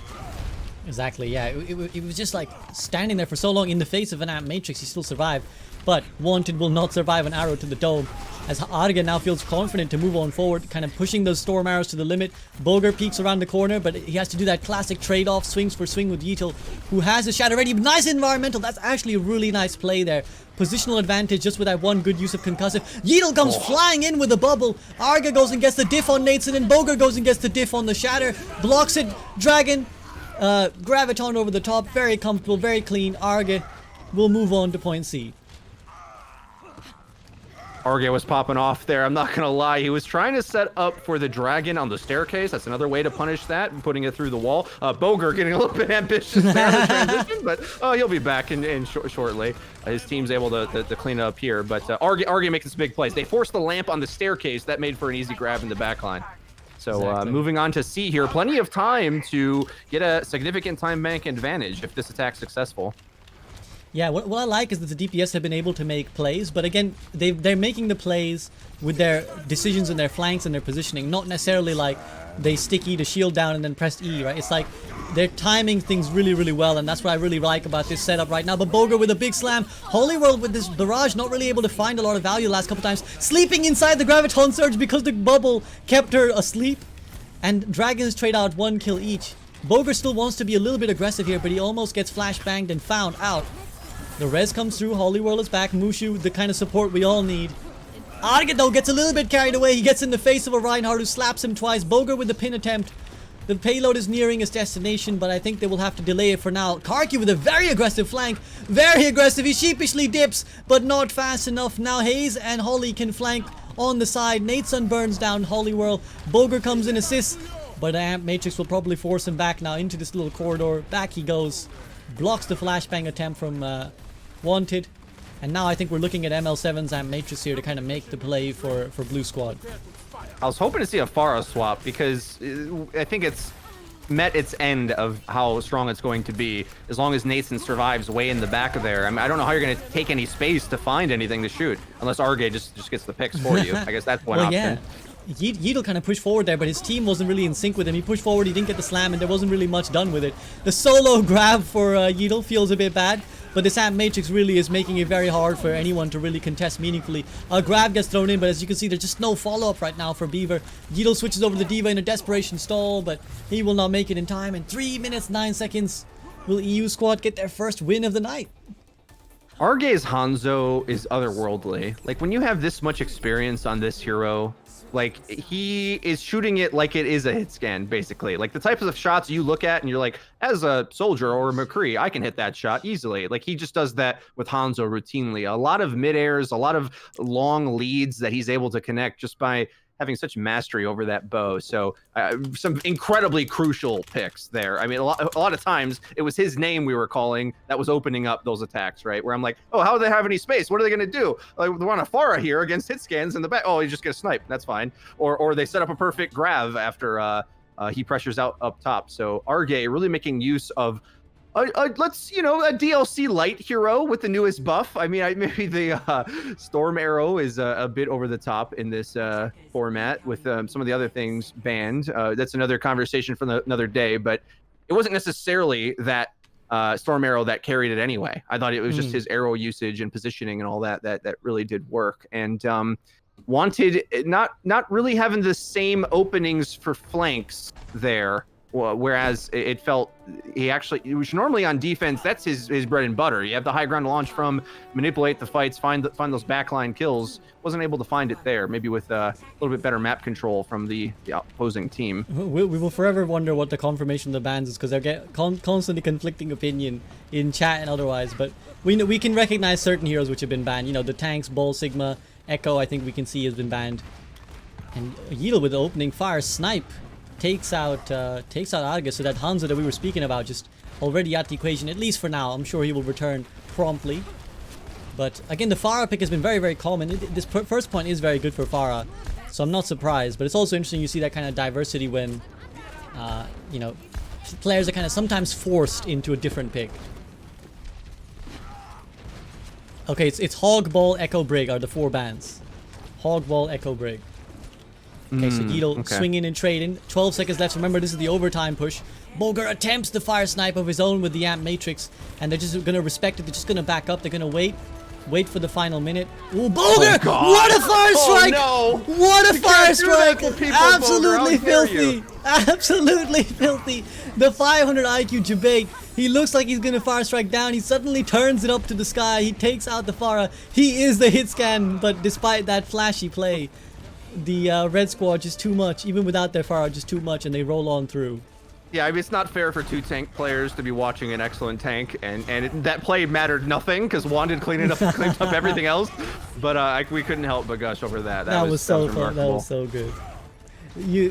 Exactly, yeah. It was just like standing there for so long in the face of an Amp Matrix, he still survived. But Wanted will not survive an arrow to the dome. As Arrge now feels confident to move on forward, kind of pushing those storm arrows to the limit. Bogur peeks around the corner, but he has to do that classic trade-off, swings for swing with Yeatle, who has the shadow ready. Nice environmental, that's actually a really nice play there. Positional advantage just with that one good use of concussive. Yeatle comes flying in with a bubble. Arrge goes and gets the diff on Nateson, and Bogur goes and gets the diff on the shatter. Blocks it, Dragon, Graviton over the top, very comfortable, very clean. Arrge will move on to point C. Arrge was popping off there. I'm not gonna lie. He was trying to set up for the dragon on the staircase. That's another way to punish that, putting it through the wall. Bogur getting a little bit ambitious there in the transition, but he'll be back in shortly. His team's able to clean up here, but Arrge makes some big plays. They forced the lamp on the staircase. That made for an easy grab in the back line. So Exactly. moving on to C here. Plenty of time to get a significant time bank advantage if this attack's successful. Yeah, what I like is that the DPS have been able to make plays, but again, they're making the plays with their decisions and their flanks and their positioning, not necessarily like they stick E to shield down and then press E, right? It's like they're timing things really, really well, and that's what I really like about this setup right now. But Bogur with a big slam, Holiwhirl with this barrage not really able to find a lot of value last couple times, sleeping inside the Graviton Surge because the bubble kept her asleep, and Dragons trade out 1 kill each. Bogur still wants to be a little bit aggressive here, but he almost gets flash banged and found out. The res comes through, Holiwhirl is back, Mushu, the kind of support we all need. Arrge though gets a little bit carried away, he gets in the face of a Reinhardt who slaps him twice. Bogur with the pin attempt. The payload is nearing its destination, but I think they will have to delay it for now. KarQ with a very aggressive flank, very aggressive, he sheepishly dips, but not fast enough. Now Hayes and Holly can flank on the side. Nateson burns down Holiwhirl, Bogur comes in assist, but Amp Matrix will probably force him back now into this little corridor. Back he goes, blocks the flashbang attempt from Wanted, and now I think we're looking at ML7's Amp Matrix here to kind of make the play for Blue Squad. I was hoping to see a Pharah swap because I think it's met its end of how strong it's going to be as long as Nateson survives way in the back of there. I mean, I don't know how you're going to take any space to find anything to shoot unless Arrge just gets the picks for you. I guess that's one option. Yeah. Yeatle kind of pushed forward there, but his team wasn't really in sync with him. He pushed forward, he didn't get the slam, and there wasn't really much done with it. The solo grab for Yeatle feels a bit bad, but this Amp Matrix really is making it very hard for anyone to really contest meaningfully. A grab gets thrown in, but as you can see, there's just no follow-up right now for Beaver. Yeatle switches over to the D.Va in a desperation stall, but he will not make it in time. In 3 minutes, 9 seconds, will EU Squad get their first win of the night? Arrge's Hanzo is otherworldly. Like, when you have this much experience on this hero, like, he is shooting it like it is a hit scan, basically. Like, the types of shots you look at and you're like, as a soldier or a McCree, I can hit that shot easily. Like, he just does that with Hanzo routinely. A lot of mid-airs, a lot of long leads that he's able to connect just by having such mastery over that bow. So some incredibly crucial picks there. I mean, a lot of times it was his name we were calling that was opening up those attacks, right? Where I'm like, oh, how do they have any space? What are they going to do? Like, they're on a Pharah here against hit scans in the back. Oh, you just get a snipe. That's fine. Or they set up a perfect grab after he pressures out up top. So Arrge really making use of let's, a DLC light hero with the newest buff. I mean, maybe the Storm Arrow is a bit over the top in this format with some of the other things banned. That's another conversation for another day, but it wasn't necessarily that Storm Arrow that carried it anyway. I thought it was just his arrow usage and positioning and all that really did work. And Wanted not really having the same openings for flanks there. Whereas it felt which normally on defense, that's his bread and butter. You have the high ground launch from, manipulate the fights, find those backline kills. Wasn't able to find it there. Maybe with a little bit better map control from the opposing team. We will forever wonder what the confirmation of the bans is because they get constantly conflicting opinion in chat and otherwise. But we can recognize certain heroes which have been banned. The tanks, Bull, Sigma, Echo. I think we can see has been banned. And Yeatle with the opening fire snipe takes out Arrge, so that Hanzo that we were speaking about just already out the equation, at least for now. I'm sure he will return promptly. But again, the Pharah pick has been very, very common. This first point is very good for Pharah, so I'm not surprised. But it's also interesting you see that kind of diversity when, players are kind of sometimes forced into a different pick. Okay, it's Hog, Ball, Echo, Brig are the 4 bans. Hog, Ball, Echo, Brig. Okay, so Yeatle okay. swinging and trading. 12 seconds left. Remember, this is the overtime push. Bogur attempts the fire snipe of his own with the Amp Matrix, and they're just going to respect it. They're just going to back up. They're going to wait for the final minute. Ooh, Bogur! Oh, what a fire strike! Oh, no. What a You fire can't do that strike! to people, Bogur. Absolutely How dare filthy! you. Absolutely filthy! The 500 IQ debate. He looks like he's going to fire strike down. He suddenly turns it up to the sky. He takes out the Pharah. He is the hit scan, but despite that flashy play, the red squad just too much. Even without their Pharah, just too much, and they roll on through. Yeah, I mean, it's not fair for two tank players to be watching an excellent tank, and that play mattered nothing because Juan did cleaned up everything else. But we couldn't help but gush over that. That was so fun. That remarkable. was so good.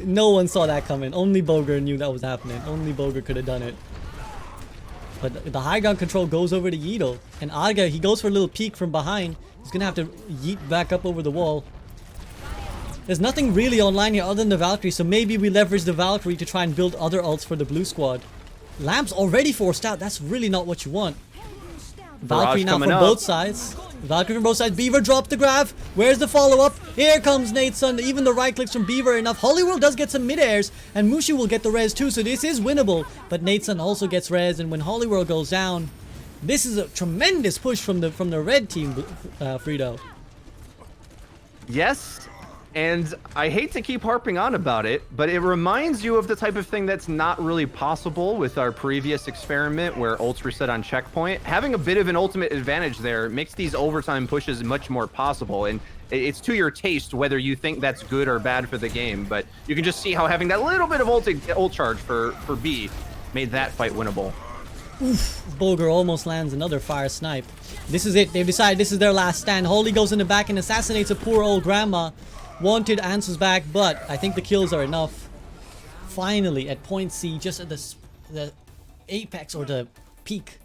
No one saw that coming. Only Bogur knew that was happening. Only Bogur could have done it. But the high ground control goes over to Yeatle, and Arrge, he goes for a little peek from behind. He's gonna have to yeet back up over the wall. There's nothing really online here other than the Valkyrie, so maybe we leverage the Valkyrie to try and build other ults for the blue squad. Lamp's already forced out. That's really not what you want. Valkyrie now from both sides. Valkyrie from both sides. Beaver dropped the grab. Where's the follow-up? Here comes Nateson. Even the right clicks from Beaver enough. Holiwhirl does get some mid-airs, and Mushu will get the res too, so this is winnable. But Nateson also gets res, and when Holiwhirl goes down, this is a tremendous push from the red team, Freedo. Yes, and I hate to keep harping on about it, but it reminds you of the type of thing that's not really possible with our previous experiment where ults reset on checkpoint. Having a bit of an ultimate advantage there makes these overtime pushes much more possible, and it's to your taste whether you think that's good or bad for the game, but you can just see how having that little bit of ult charge for B made that fight winnable. Oof, Bogur almost lands another fire snipe. This is it. They've decided this is their last stand. Holy goes in the back and assassinates a poor old grandma. Wanted answers back, but I think the kills are enough. Finally, at point C, just at the apex or the peak,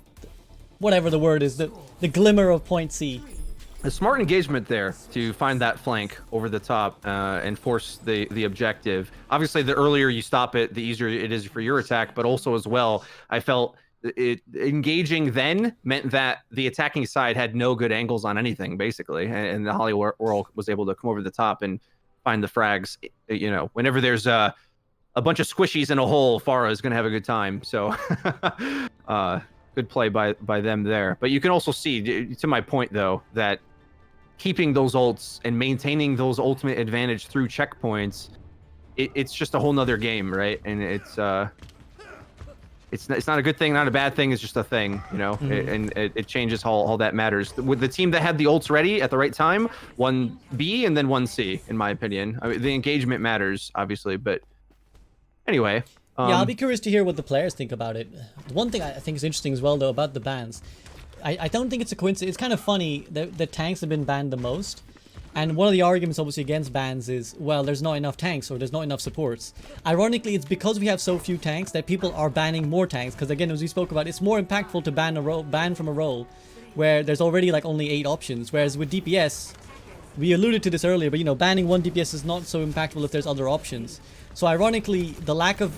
whatever the word is, the glimmer of point C. A smart engagement there to find that flank over the top and force the objective. Obviously, the earlier you stop it, the easier it is for your attack, but also as well, I felt engaging then meant that the attacking side had no good angles on anything, basically, and the Holiwhirl was able to come over the top and find the frags. You know, whenever there's a bunch of squishies in a hole, Pharah is going to have a good time. So good play by them there. But you can also see, to my point though, that keeping those ults and maintaining those ultimate advantage through checkpoints, it's just a whole nother game, right? And it's not a good thing, not a bad thing. It's just a thing, you know. And it changes how all that matters. With the team that had the ults ready at the right time, won B and then won C, in my opinion. I mean, the engagement matters, obviously, but anyway. Yeah, I'll be curious to hear what the players think about it. One thing I think is interesting as well, though, about the bans, I don't think it's a coincidence. It's kind of funny that the tanks have been banned the most. And one of the arguments obviously against bans is, well, there's not enough tanks or there's not enough supports. Ironically, it's because we have so few tanks that people are banning more tanks. Because again, as we spoke about, it's more impactful to ban from a role where there's already like only 8 options. Whereas with DPS, we alluded to this earlier, but you know, banning one DPS is not so impactful if there's other options. So ironically, the lack of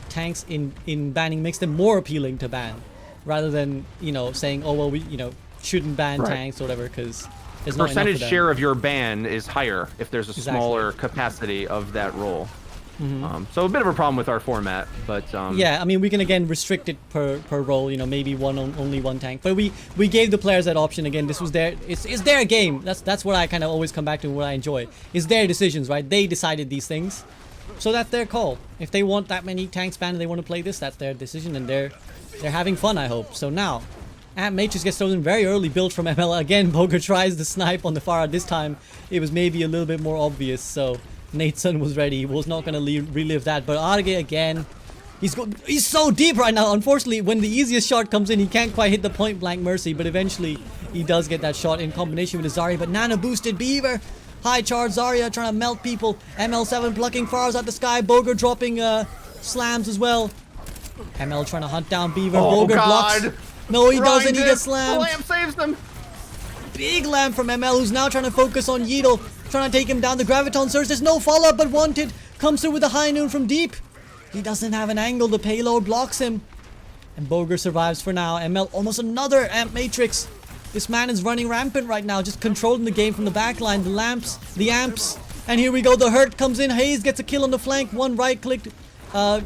tanks in banning makes them more appealing to ban, rather than, you know, saying, oh well, we, you know, shouldn't ban tanks or whatever, because there's not enough percentage of them. share of your ban is higher if there's a smaller capacity of that role. So a bit of a problem with our format, but yeah, I mean, we can again restrict it per role, you know, maybe only one tank, but we gave the players that option. Again, this was it's their game. That's what I kind of always come back to and what I enjoy. It's their decisions, right? They decided these things, so that's their call. If they want that many tanks banned and they want to play this, that's their decision, and they're having fun, I hope. So now Amp Matrix gets thrown in very early build from ML. Again, Bogur tries the snipe on the Pharah. This time it was maybe a little bit more obvious, so Nateson was ready. He was not going to relive that. But Arrge again, he's so deep right now. Unfortunately, when the easiest shot comes in, he can't quite hit the point blank mercy, but eventually he does get that shot in combination with the Zarya. But Nana boosted Beaver. High charge Zarya trying to melt people. ML7 plucking Pharahs out the sky. Bogur dropping slams as well. ML trying to hunt down Beaver. Oh, Bogur God. blocks. No, he doesn't. He gets slammed. The lamp saves them. Big lamp from ML, who's now trying to focus on Yeatle. Trying to take him down. The Graviton Surge. There's no follow-up, but Wanted comes through with a high noon from deep. He doesn't have an angle. The payload blocks him. And Bogur survives for now. ML almost another Amp Matrix. This man is running rampant right now, just controlling the game from the backline. The lamps, the amps, And here we go. The hurt comes in. Hayes gets a kill on the flank. One right click, I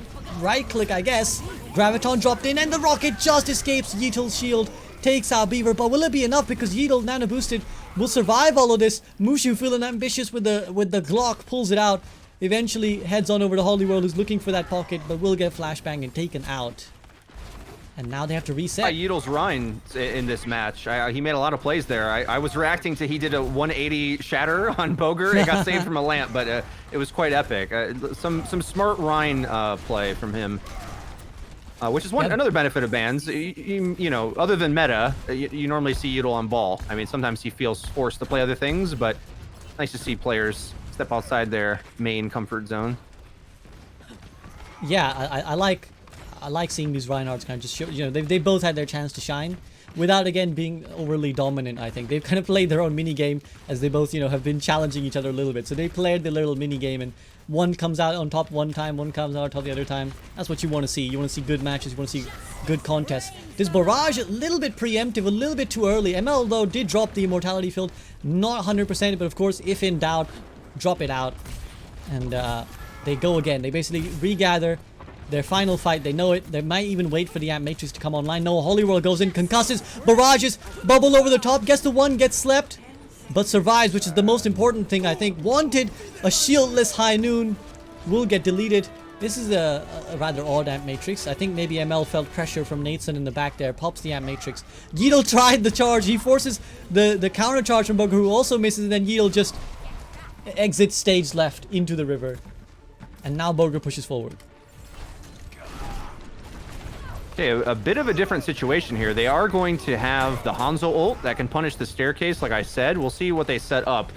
guess. Graviton dropped in, and the rocket just escapes Yeatle's shield. Takes out Beaver, but will it be enough? Because Yeatle, nano boosted, will survive all of this. Mushu, feeling ambitious with the Glock, pulls it out. Eventually heads on over to Holiwhirl, who's looking for that pocket, but will get flashbang and taken out. And now they have to reset. Yeatle's Rhine in this match. He made a lot of plays there. I was reacting to he did a 180 shatter on Bogur. It got saved from a lamp, but it was quite epic. Some smart Rhine play from him. Which is another benefit of bans. You know, other than meta, you normally see Yeatle on ball. I mean, sometimes he feels forced to play other things, but nice to see players step outside their main comfort zone. Yeah, I like seeing these Reinhardts kind of just show, you know, they both had their chance to shine without, again, being overly dominant, I think. They've kind of played their own mini game as they both, you know, have been challenging each other a little bit. So they played their little mini game, and one comes out on top one time, one comes out on top the other time. That's what you want to see. You want to see good matches. You want to see good contests. This barrage, a little bit preemptive, a little bit too early. ML, though, did drop the immortality field. Not 100%, but of course, if in doubt, drop it out. And they go again. They basically regather their final fight. They know it. They might even wait for the Amp Matrix to come online. No, Holiwhirl goes in, concusses, barrages, bubble over the top, gets the one, gets slept, but survives, which is the most important thing, I think. Wanted a shieldless High Noon, will get deleted. This is a rather odd Amp Matrix. I think maybe ML felt pressure from Nateson in the back there, pops the Amp Matrix. Yeatle tried the charge. He forces the counter charge from Bogur, who also misses, and then Yeatle just exits stage left into the river. And now Bogur pushes forward. Okay, a bit of a different situation here. They are going to have the Hanzo ult that can punish the staircase, like I said. We'll see what they set up.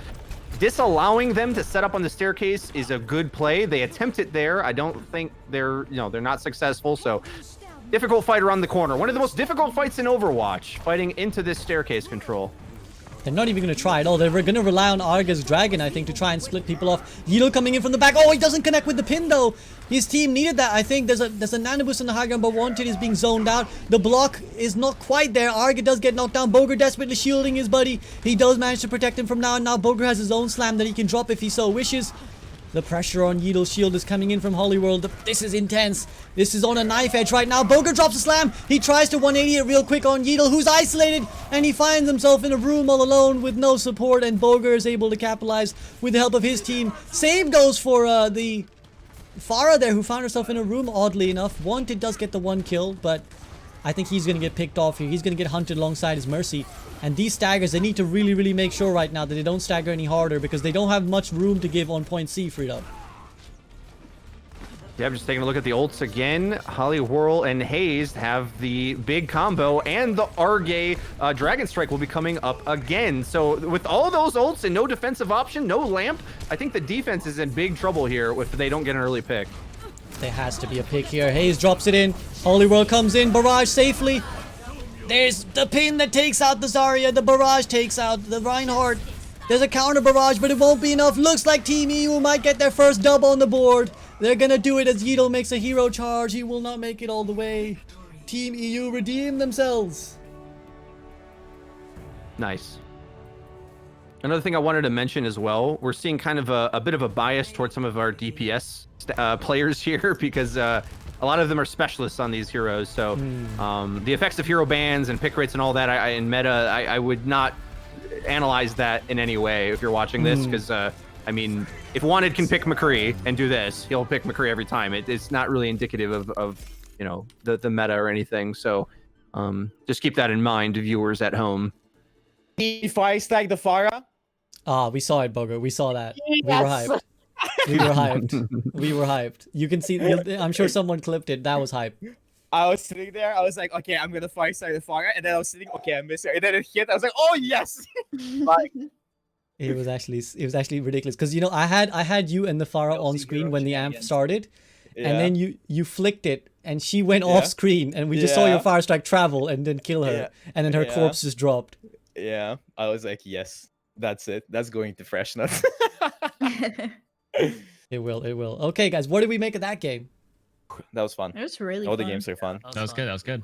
Disallowing them to set up on the staircase is a good play. They attempt it there. I don't think they're not successful, so difficult fight around the corner. One of the most difficult fights in Overwatch, fighting into this staircase control. They're not even going to try at all. They're going to rely on Arrge's Dragon, I think, to try and split people off. Yeatle coming in from the back. Oh, he doesn't connect with the pin, though. His team needed that, I think. There's a nano boost on the high ground, but Wanted is being zoned out. The block is not quite there. Arrge does get knocked down. Bogur desperately shielding his buddy. He does manage to protect him from now, and now Bogur has his own slam that he can drop if he so wishes. The pressure on Yeatle's shield is coming in from Holiwhirl. This is intense. This is on a knife edge right now. Bogur drops a slam. He tries to 180 it real quick on Yeatle, who's isolated, and he finds himself in a room all alone with no support, and Bogur is able to capitalize with the help of his team. Same goes for the Pharah there, who found herself in a room, oddly enough. Wanted does get the one kill, but I think he's going to get picked off here. He's going to get hunted alongside his Mercy. And these staggers, they need to really, really make sure right now that they don't stagger any harder, because they don't have much room to give on point C, Freedo. Yeah, I'm just taking a look at the ults again. Holiwhirl and Hayes have the big combo, and the Arrge Dragon Strike will be coming up again. So with all those ults and no defensive option, no lamp, I think the defense is in big trouble here if they don't get an early pick. There has to be a pick here. Hayes drops it in. Holiwhirl comes in. Barrage safely. There's the pin that takes out the Zarya. The barrage takes out the Reinhardt. There's a counter barrage, but it won't be enough. Looks like Team EU might get their first dub on the board. They're gonna do it as Yeatle makes a hero charge. He will not make it all the way. Team EU redeem themselves. Nice. Another thing I wanted to mention as well, we're seeing kind of a bit of a bias towards some of our DPS players here, because a lot of them are specialists on these heroes. So the effects of hero bans and pick rates and all that in meta, I would not analyze that in any way if you're watching this, because I mean, if Wanted can pick McCree and do this, he'll pick McCree every time. It's not really indicative of you know, the meta or anything. So just keep that in mind, viewers at home. If I stack the Pharah? Ah, we saw it, Bogur. We saw that. Yes. We were hyped. We were hyped. We were hyped. You can see, I'm sure someone clipped it. That was hype. I was sitting there. I was like, okay, I'm going to fire start the Pharah. And then I was sitting, okay, I missed it. And then it hit. I was like, oh, yes. Like, It was actually ridiculous, because you know I had you and the Pharah on screen when the amp started, and then you flicked it and she went off screen, and we just saw your fire strike travel and then kill her, and then her corpse just dropped. Yeah, I was like, yes, that's it. That's going to freshness. It will. Okay, guys, what did we make of that game? That was fun. It was really All fun. the games are fun. That was good. That was good.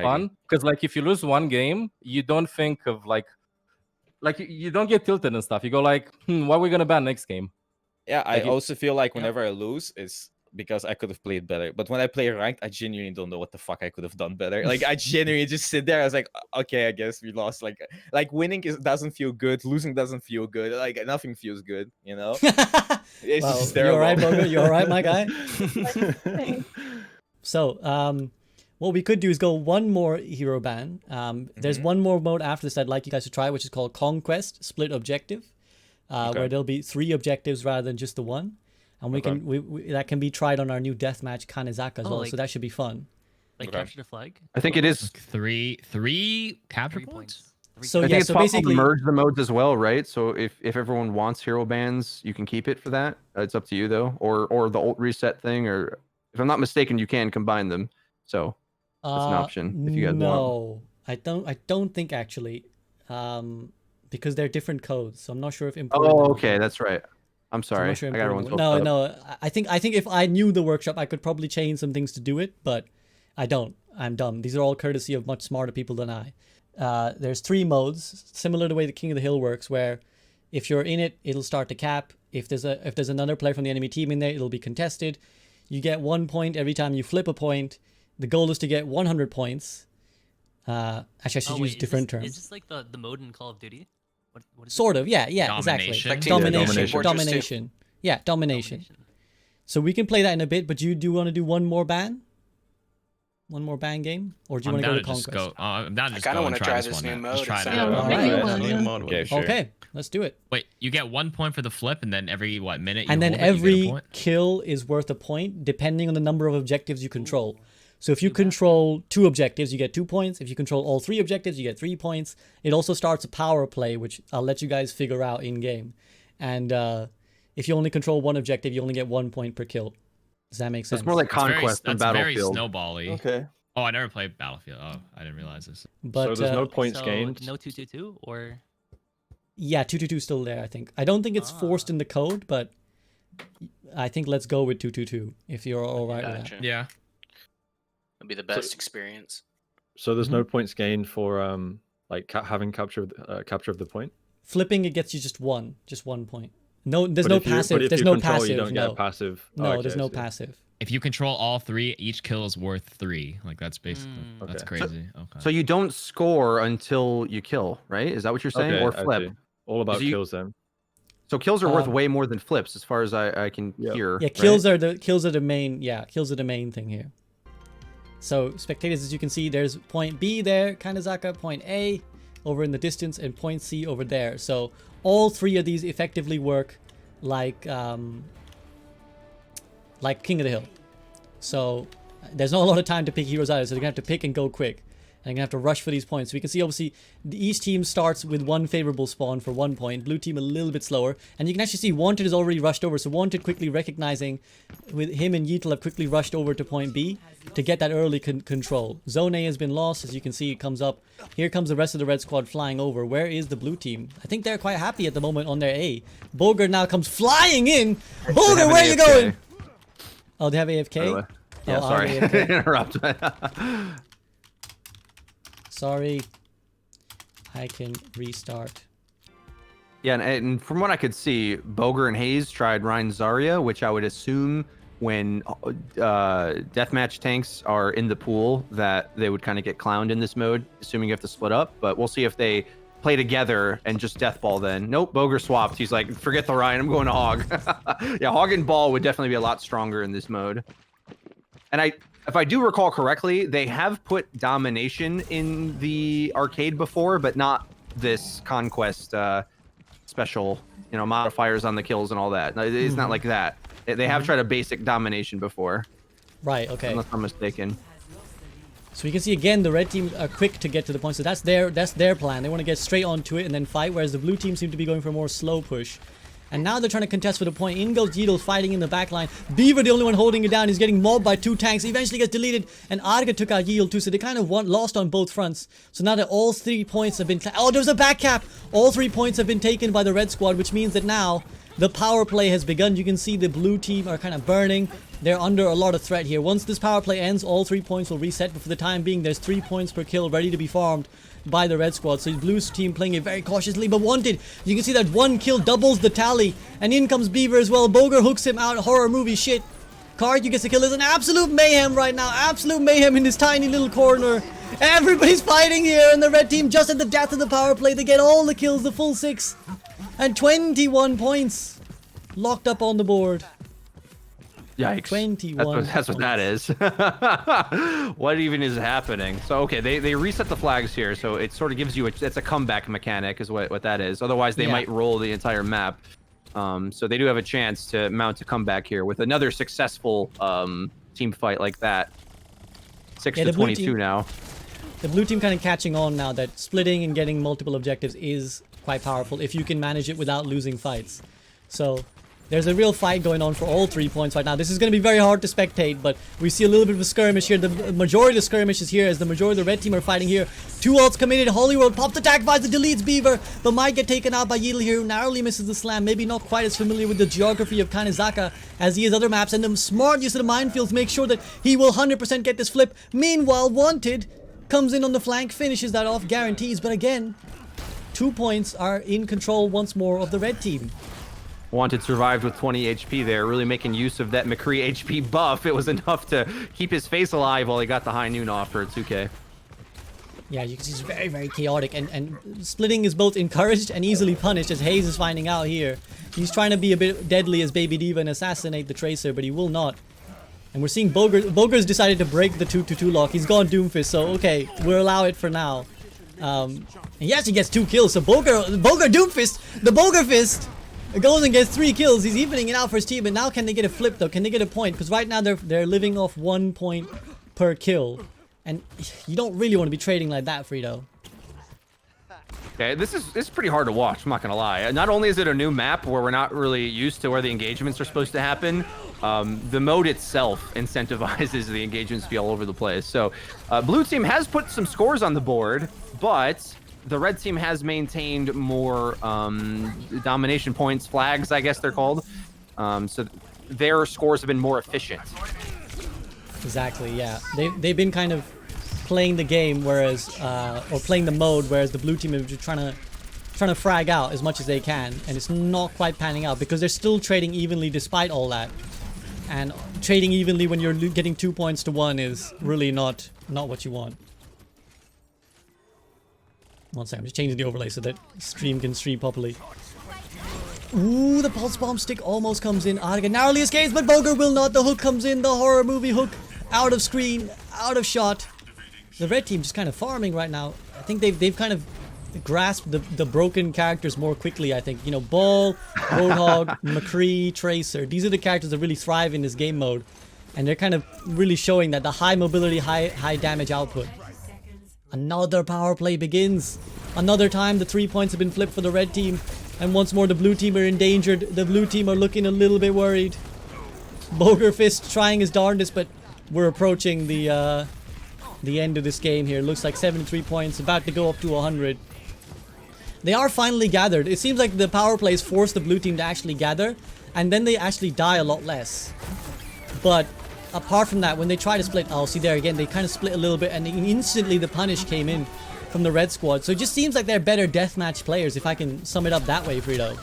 Fun, because like if you lose one game, you don't think of like like you don't get tilted and stuff. You go like, what are we gonna ban next game? Yeah, I Like also feel like whenever I lose, it's because I could have played better. But when I play ranked, I genuinely don't know what the fuck I could have done better. Like I genuinely just sit there. I was like, okay, I guess we lost. Like winning doesn't feel good. Losing doesn't feel good. Like nothing feels good. You know. It's Well, just you terrible. alright, Bogur? You alright, my guy? So, what we could do is go one more hero ban. There's one more mode after this I'd like you guys to try, which is called Conquest Split Objective, where there'll be 3 objectives rather than just the one. And we can that can be tried on our new deathmatch Kanezaka as well, so that should be fun. Like capture the flag. I think it is three capture points. So I think yeah, it's so possible basically to merge the modes as well, right? So if everyone wants hero bans, you can keep it for that. It's up to you though, or the ult reset thing, or if I'm not mistaken, you can combine them. So that's an option if you guys want. No, I don't think actually, because they're different codes. So I'm not sure if importing. Oh, them- okay, that's right. I'm sorry. So I'm I not got sure everyone's importing hopes them. up. I think if I knew the workshop, I could probably change some things to do it, but I don't. I'm dumb. These are all courtesy of much smarter people than I. There's 3 modes, similar to the way the King of the Hill works, where if you're in it, it'll start to cap. If there's another player from the enemy team in there, it'll be contested. You get 1 point every time you flip a point. The goal is to get 100 points. Actually, I should use different terms. Is this like the mode in Call of Duty? What is Sort it? of, yeah, Domination. exactly. Like Domination. Yeah, domination. So we can play that in a bit, but do you want to do one more ban? One more ban game? Or do you want to go to Conquest? I'm down to just kinda go wanna and try this this one new out. mode. Let's try It that sounds out. Alright. Okay, sure. Okay, let's do it. Wait, you get 1 point for the flip, and then every minute you And then hold it, you get a every point? kill is worth a point, depending on the number of objectives you control. So if you control 2 objectives, you get 2 points. If you control all 3 objectives, you get 3 points. It also starts a power play, which I'll let you guys figure out in game. And if you only control 1 objective, you only get 1 point per kill. Does that make sense? It's more like Conquest than That's very Battlefield. snowbally. Okay. Oh, I never played Battlefield. Oh, I didn't realize this. But, so there's no points So, gained. No 2-2-2 or. Yeah, 2-2-2 still there, I think. I don't think it's forced in the code, but I think let's go with 2-2-2 if you're all right with that. Yeah. It'll be the best experience. So there's no points gained for like having capture of the point. Flipping, it gets you just 1 point. No, there's But no if you- passive. but if There's you no control, passive. you don't get no. a passive. No, Oh, okay, there's no I see. passive. If you control all 3, each kill is worth 3. Like that's basically that's Okay. crazy. Okay. So you don't score until you kill, right? Is that what you're saying? Okay, Or I flip? see. All about So you- kills then. So kills are worth Um, way more than flips, as far as I can hear. Yeah, kills are the main. Yeah, kills are the main thing here. So spectators, as you can see, there's point B there, Kanezaka, point A over in the distance, and point C over there. So all 3 of these effectively work like King of the Hill. So there's not a lot of time to pick heroes either, so they're gonna have to pick and go quick. And you're gonna have to rush for these points. So we can see obviously each team starts with 1 favorable spawn for 1 point. Blue team a little bit slower. And you can actually see Wanted is already rushed over. So Wanted quickly recognizing with him and Yeatle have quickly rushed over to point B to get that early control. Zone A has been lost, as you can see it comes up. Here comes the rest of the red squad flying over. Where is the blue team? I think they're quite happy at the moment on their A. Bogur now comes flying in. Bogur, where are you going? Oh, they have AFK? By the way. Yeah, Oh, sorry. AFK. Interrupt. Sorry. I can restart. Yeah, and from what I could see, Bogur and Hayes tried Ryan Zarya, which I would assume when deathmatch tanks are in the pool that they would kind of get clowned in this mode, assuming you have to split up. But we'll see if they play together and just deathball then. Nope, Bogur swapped. He's like, forget the Ryan, I'm going to Hog. Yeah, Hog and Ball would definitely be a lot stronger in this mode. And if I do recall correctly, they have put domination in the arcade before, but not this Conquest special, modifiers on the kills and all that. It's not like that. They have tried a basic domination before. Right, okay. Unless I'm mistaken. So you can see again the red team are quick to get to the point. So that's their plan. They want to get straight onto it and then fight, whereas the blue team seem to be going for a more slow push. And now they're trying to contest for the point. In goes Yeatle fighting in the backline. Beaver, the only one holding it down. He's getting mobbed by 2 tanks. He eventually gets deleted. And Arrge took out Yeatle too. So they kind of lost on both fronts. So now that all 3 points have been... Oh, there's a back cap. All 3 points have been taken by the red squad, which means that now The power play has begun. You can see the blue team are kind of burning. They're under a lot of threat here. Once this power play ends, all 3 points will reset. But for the time being, there's 3 points per kill ready to be farmed by the red squad. So blue's team playing it very cautiously, but wanted. You can see that 1 kill doubles the tally. And in comes Beaver as well. Bogur hooks him out. Horror movie shit. KarQ gets a kill. There's an absolute mayhem right now. Absolute mayhem in this tiny little corner. Everybody's fighting here, and the red team just at the death of the power play. They get all the kills, the full 6. And 21 points locked up on the board. Yikes. 21. That's what that is. What even is happening? So, okay, they reset the flags here, so it sort of gives you it's a comeback mechanic is what that is. Otherwise, they might roll the entire map. So they do have a chance to mount a comeback here with another successful team fight like that. 6 to 22 now. The blue team kind of catching on now that splitting and getting multiple objectives is quite powerful if you can manage it without losing fights. So there's a real fight going on for all 3 points right now. This is going to be very hard to spectate, but we see a little bit of a skirmish here. The majority of the skirmish is here as the majority of the red team are fighting here. 2 ults committed. Holiwhirl pops attack vibes and deletes Beaver, but might get taken out by Yeatle here, who narrowly misses the slam. Maybe not quite as familiar with the geography of Kanezaka as he is other maps, and the smart use of the minefields make sure that he will 100% get this flip. Meanwhile, Wanted comes in on the flank, finishes that off, guarantees, but again, 2 points are in control once more of the red team. Wanted survived with 20 HP there, really making use of that McCree HP buff. It was enough to keep his face alive while he got the high noon off for a 2K. Yeah, you can see it's very, very chaotic, and splitting is both encouraged and easily punished, as Hayes is finding out here. He's trying to be a bit deadly as Baby Diva and assassinate the Tracer, but he will not. And we're seeing Bogur's decided to break the 2-2-2 lock. He's gone Doomfist, so okay, we'll allow it for now. And he actually gets 2 kills, so Bogur Doomfist, the Bogur Fist goes and gets 3 kills. He's evening it out for his team, but now can they get a flip though? Can they get a point? Because right now they're living off 1 point per kill. And you don't really want to be trading like that, Freedo. Okay, this is pretty hard to watch, I'm not gonna lie. Not only is it a new map where we're not really used to where the engagements are supposed to happen, the mode itself incentivizes the engagements to be all over the place. So blue team has put some scores on the board, but the red team has maintained more domination points, flags, I guess they're called. So their scores have been more efficient. Exactly, yeah. They've been kind of playing the game, whereas or playing the mode, whereas the blue team is just trying to frag out as much as they can, and it's not quite panning out because they're still trading evenly despite all that. And trading evenly when you're getting 2 points to 1 is really not what you want. 1 second, I'm just changing the overlay so that stream can stream properly. Ooh, the pulse bomb stick almost comes in. Arrge narrowly escapes, but Bogur will not. The hook comes in, the horror movie hook, out of screen, out of shot. The red team just kind of farming right now. I think they've kind of grasped the broken characters more quickly, I think. You know, Ball, Roadhog, McCree, Tracer. These are the characters that really thrive in this game mode. And they're kind of really showing that the high mobility, high damage output. Another power play begins. Another time the 3 points have been flipped for the red team. And once more the blue team are endangered. The blue team are looking a little bit worried. Bogur Fist trying his darndest, but we're approaching the end of this game here. Looks like 73 points, about to go up to 100. They are finally gathered. It seems like the power plays force the blue team to actually gather, and then they actually die a lot less. But apart from that, when they try to split, oh, see there again, they kind of split a little bit, and instantly the punish came in from the red squad. So it just seems like they're better deathmatch players, if I can sum it up that way, Freedo.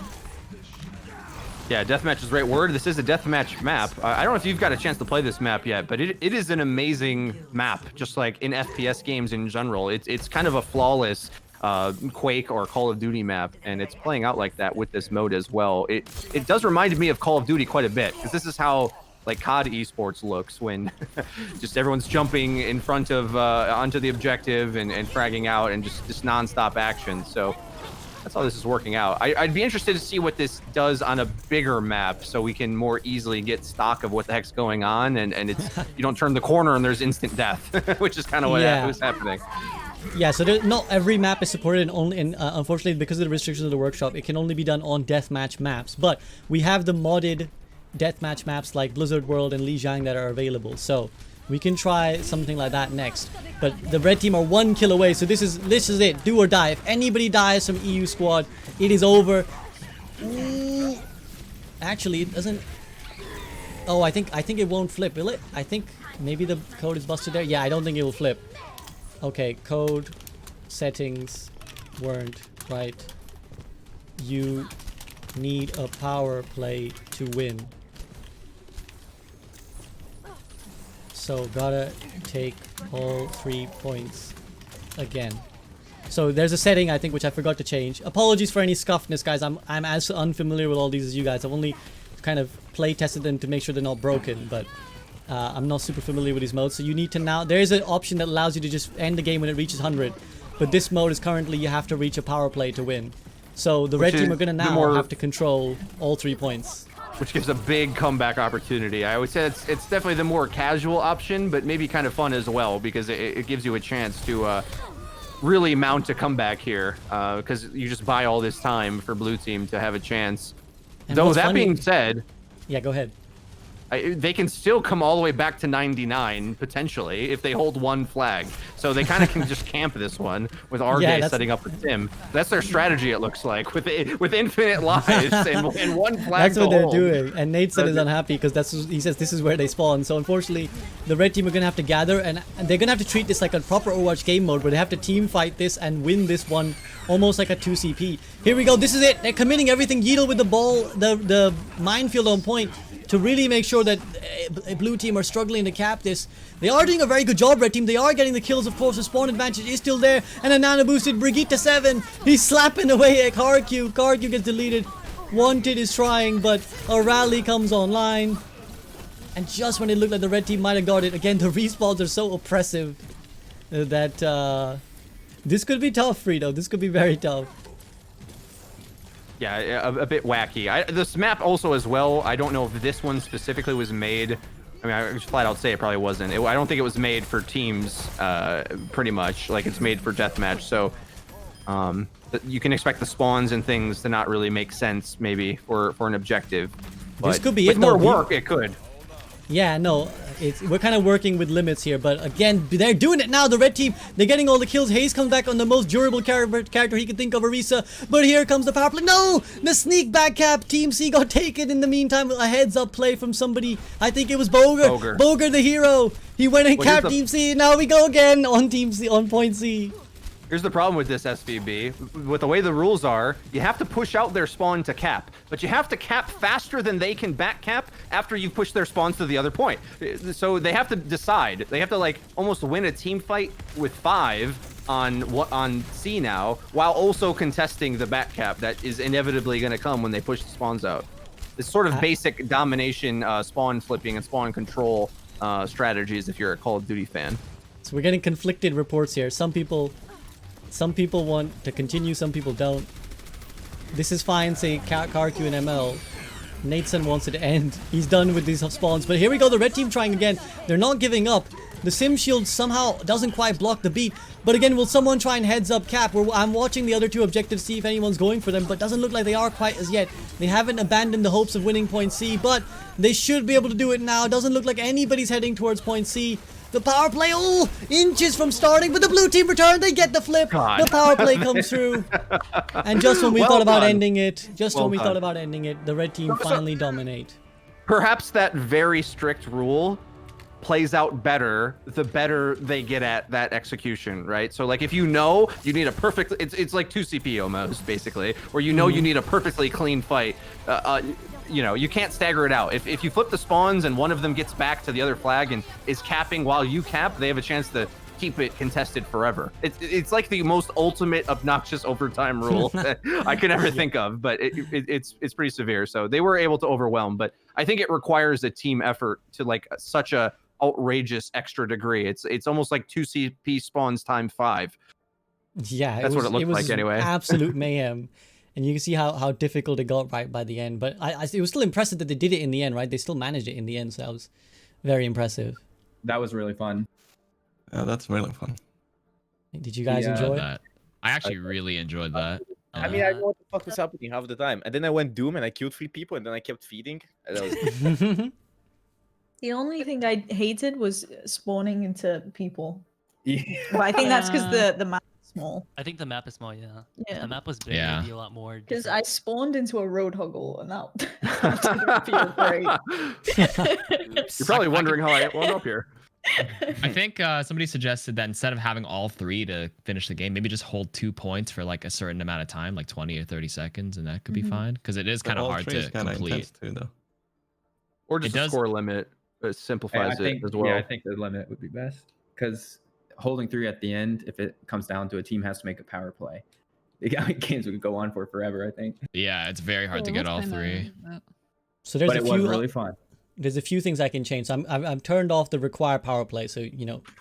Yeah, deathmatch is the right word. This is a deathmatch map. I don't know if you've got a chance to play this map yet, but it is an amazing map, just like in FPS games in general. It's kind of a flawless Quake or Call of Duty map, and it's playing out like that with this mode as well. It does remind me of Call of Duty quite a bit, because this is how like COD esports looks when just everyone's jumping in front of onto the objective and fragging out and just non-stop action. So that's how this is working out. I'd be interested to see what this does on a bigger map, so we can more easily get stock of what the heck's going on, and it's you don't turn the corner and there's instant death, which is kind of what was happening. Yeah, so not every map is supported, and only unfortunately because of the restrictions of the workshop, it can only be done on deathmatch maps. But we have the modded deathmatch maps like Blizzard World and Lijiang that are available, so we can try something like that next. But the red team are 1 kill away, so this is it, do or die. If anybody dies from EU squad, it is over. Ooh. Actually, it doesn't. Oh, I think it won't flip, will it? I think maybe the code is busted there. Yeah, I don't think it will flip. Okay, code settings weren't right. You need a power play to win. So gotta take all 3 points again. So there's a setting I think which I forgot to change. Apologies for any scuffness, guys. I'm as unfamiliar with all these as you guys. I've only kind of play tested them to make sure they're not broken, but I'm not super familiar with these modes. So you need to now. There is an option that allows you to just end the game when it reaches 100, but this mode is currently you have to reach a power play to win. So the red team are gonna now have to control all 3 points. Which gives a big comeback opportunity. I would say it's definitely the more casual option, but maybe kind of fun as well, because it gives you a chance to really mount a comeback here, because you just buy all this time for blue team to have a chance. And though that being said, yeah, go ahead. They can still come all the way back to 99 potentially if they hold one flag. So they kind of can just camp this one with Arrge setting up with Tim. That's their strategy, it looks like, with infinite lives and one flag. That's what they're doing. And Nateson is unhappy because he says this is where they spawn. So unfortunately, the red team are gonna have to gather and they're gonna have to treat this like a proper Overwatch game mode where they have to team fight this and win this one almost like a 2CP. Here we go. This is it. They're committing everything. Yeatle with the ball, the minefield on point, to really make sure that blue team are struggling to cap this. They are doing a very good job, red team. They are getting the kills, of course. The spawn advantage is still there. And a nano boosted Brigitte 7. He's slapping away at KarQ. KarQ gets deleted. Wanted is trying, but a rally comes online. And just when it looked like the red team might have got it, again, the respawns are so oppressive that this could be tough, Freedo. This could be very tough. Yeah, a bit wacky. This map also as well, I don't know if this one specifically was made. I mean, I just flat out say it probably wasn't. I don't think it was made for teams, pretty much. Like, it's made for deathmatch. So, you can expect the spawns and things to not really make sense, maybe, for an objective. But this could be with it, more though. work, it could. Yeah, no, we're kind of working with limits here, but again, they're doing it now. The red team, they're getting all the kills. Hayes comes back on the most durable character he can think of, Orisa, but here comes the power play. No, the sneak back cap. Team C got taken in the meantime. A heads up play from somebody. I think it was Bogur. Bogur, the hero. He went and capped Team C. Now we go again on Team C, on point C. Here's the problem with this SVB. With the way the rules are, you have to push out their spawn to cap, but you have to cap faster than they can back cap after you've pushed their spawns to the other point. So they have to decide. They have to like almost win a team fight with 5 on C now, while also contesting the back cap that is inevitably going to come when they push the spawns out. This sort of basic domination, spawn flipping and spawn control strategies if you're a Call of Duty fan. So we're getting conflicted reports here. Some people want to continue, some people don't. This is fine, say KarQ and ML. Nateson wants it to end. He's done with these spawns. But here we go, the red team trying again. They're not giving up. The sim shield somehow doesn't quite block the beat. But again, will someone try and heads up cap? I'm watching the other two objectives, see if anyone's going for them, but doesn't look like they are quite as yet. They haven't abandoned the hopes of winning point C, but they should be able to do it now. Doesn't look like anybody's heading towards point C. The power play, oh, inches from starting, but the blue team return, they get the flip. The power play comes through. And just when we thought about ending it, the red team finally dominate. Perhaps that very strict rule plays out better the better they get at that execution, right? So like if you know you need a perfect, it's like 2CP almost, basically, where you know you need a perfectly clean fight. You know, you can't stagger it out. If you flip the spawns and one of them gets back to the other flag and is capping while you cap, they have a chance to keep it contested forever. It's like the most ultimate obnoxious overtime rule that I could ever think of, but it's pretty severe. So they were able to overwhelm, but I think it requires a team effort to like such a outrageous extra degree. It's almost like 2CP spawns times 5. Yeah, that's what it looked like anyway. Absolute mayhem. And you can see how difficult it got right by the end. But it was still impressive that they did it in the end, right? They still managed it in the end, so that was very impressive. That was really fun. Yeah, that's really fun. Did you guys enjoy that? I actually really enjoyed that. I mean, I know what the fuck was happening half the time. And then I went Doom and I killed 3 people and then I kept feeding. And that was... The only thing I hated was spawning into people. Yeah. But I think that's because the map is small. I think the map is small. Yeah. Yeah. If the map was big, Yeah. it'd be a lot more. Because different. I spawned into a road huggle and that didn't feel great. You're probably wondering how I wound up here. I think somebody suggested that instead of having all 3 to finish the game, maybe just hold 2 points for like a certain amount of time, like 20 or 30 seconds, and that could be fine. Because it is kind of hard to complete. Too, though. Or just a score limit. It simplifies it as well. Yeah, I think the limit would be best because holding 3 at the end, if it comes down to a team has to make a power play, the games would go on for forever. I think. Yeah, it's very hard to get all 3. So there's But a it few. was really fun. There's a few things I can change. So I've turned off the require power play. So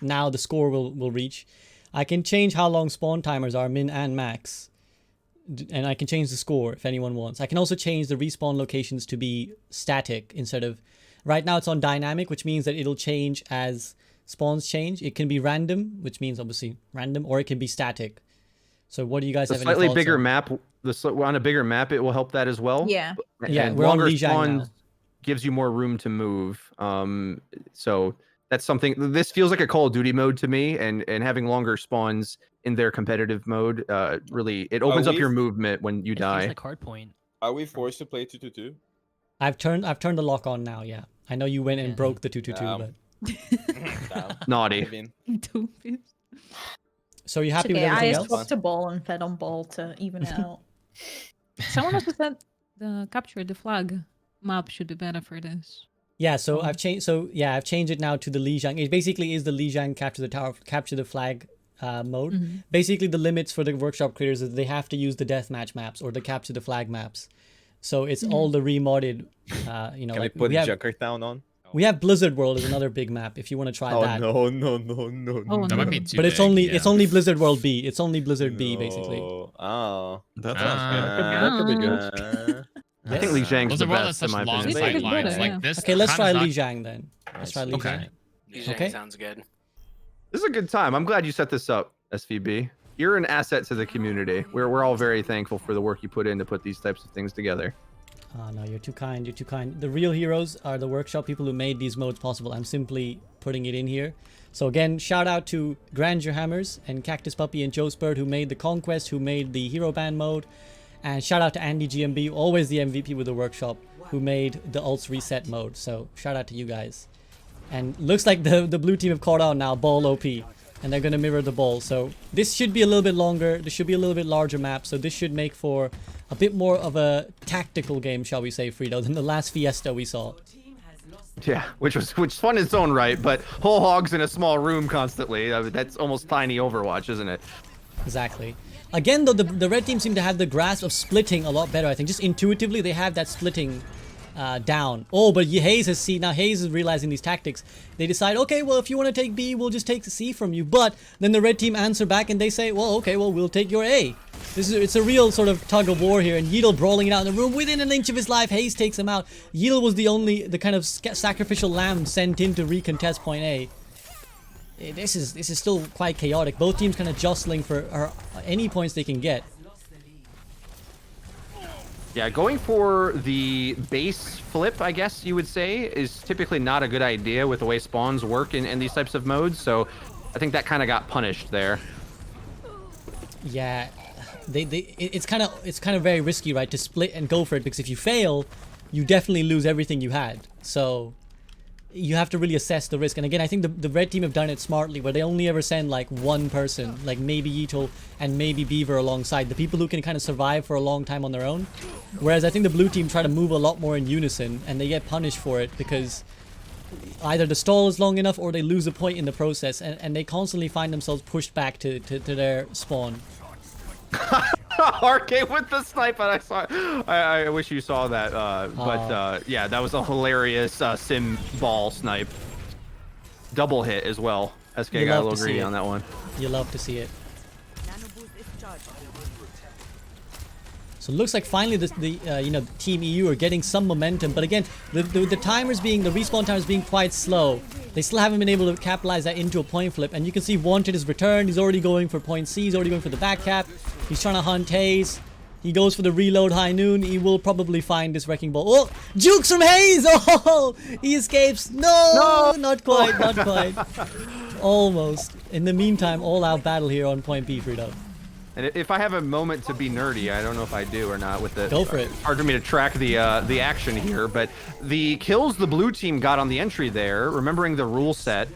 now the score will reach. I can change how long spawn timers are, min and max, and I can change the score if anyone wants. I can also change the respawn locations to be static instead of. Right now it's on dynamic, which means that it'll change as spawns change. It can be random, which means obviously random, or it can be static. So what do you guys have? Slightly any bigger on? map. On a bigger map, it will help that as well. Yeah. Yeah, And we're on longer Lijiang spawns now. gives you more room to move. So that's something. This feels like a Call of Duty mode to me, and having longer spawns in their competitive mode, really it opens up your movement when you It feels die. like hardpoint. Are we forced to play 2-2-2? I've turned the lock on now. Yeah, I know you went and broke the 2-2-2, but Naughty. So are you happy It's with okay, I everything just else? swapped a ball and fed on ball to even it out. Someone also said the capture the flag map should be better for this. Yeah, so I've changed. So yeah, I've changed it now to the Lijiang. It basically is the Lijiang capture the tower, capture the flag mode. Basically, the limits for the workshop creators is they have to use the deathmatch maps or the capture the flag maps. So it's all the remodded. Can like we put we have, Junkertown on? we have Blizzard World is another big map if you want to try Oh that. no. Oh, That might be too But it's big, only yeah. it's only Blizzard World B. It's only Blizzard B basically. Oh. That That could be good. I think Lijiang's Those the are well best such in my long opinion. sight It's lines. better, Like yeah. this. Okay, let's try kinda not- Lijiang then. Let's try Lijiang. Okay. Lijiang Okay. sounds good. This is a good time. I'm glad you set this up, SVB. You're an asset to the community. We're all very thankful for the work you put in to put these types of things together. Oh no, you're too kind. You're too kind. The real heroes are the workshop people who made these modes possible. I'm simply putting it in here. So again, shout out to Grandeur Hammers and Cactus Puppy and Joe Spurt who made the Conquest, who made the Hero Band mode. And shout out to Andy GMB, always the MVP with the workshop, who made the Ults Reset mode. So shout out to you guys. And looks like the blue team have caught on now, ball OP. And they're going to mirror the ball. So this should be a little bit longer. This should be a little bit larger map. So this should make for a bit more of a tactical game, shall we say, Freedo, than the last Fiesta we saw. Yeah, which was fun in its own right, but whole hogs in a small room constantly. That's almost tiny Overwatch, isn't it? Exactly. Again, though, the red team seem to have the grasp of splitting a lot better. I think just intuitively they have that splitting down. Oh, but Hayes has seen, now Hayes is realizing these tactics. They decide, okay, well, if you want to take B, we'll just take C from you. But then the red team answer back and they say, well, okay, well, we'll take your A. It's a real sort of tug of war here, and Yeatle brawling it out in the room within an inch of his life. Hayes takes him out. Yeatle was the kind of sacrificial lamb sent in to recontest point A. This is still quite chaotic. Both teams kind of jostling for any points they can get. Yeah, going for the base flip, I guess you would say, is typically not a good idea with the way spawns work in these types of modes. So I think that kind of got punished there. Yeah, it's kind of very risky, right, to split and go for it, because if you fail, you definitely lose everything you had. So you have to really assess the risk. And again, I think the red team have done it smartly, where they only ever send like one person, like maybe Yeatle and maybe Beaver alongside, the people who can kind of survive for a long time on their own. Whereas I think the blue team try to move a lot more in unison, and they get punished for it because either the stall is long enough or they lose a point in the process, and they constantly find themselves pushed back to their spawn. Arrge with the snipe, and I wish you saw that. Yeah, that was a hilarious sim ball snipe. Double hit as well. Eskay got a little greedy on that one. You love to see it. So it looks like finally the Team EU are getting some momentum, but again, the respawn timers being quite slow. They still haven't been able to capitalize that into a point flip, and you can see Wanted is returned. He's already going for point C. He's already going for the back cap. He's trying to hunt Hayes. He goes for the reload high noon. He will probably find this wrecking ball. Oh, jukes from Hayes! Oh, he escapes. No, not quite, not quite. Almost. in the meantime, all-out battle here on point B, Freedo. And if I have a moment to be nerdy, I don't know if I do or not with the... Go for it. It's hard for me to track the action here, but the kills the blue team got on the entry there, remembering the rule set,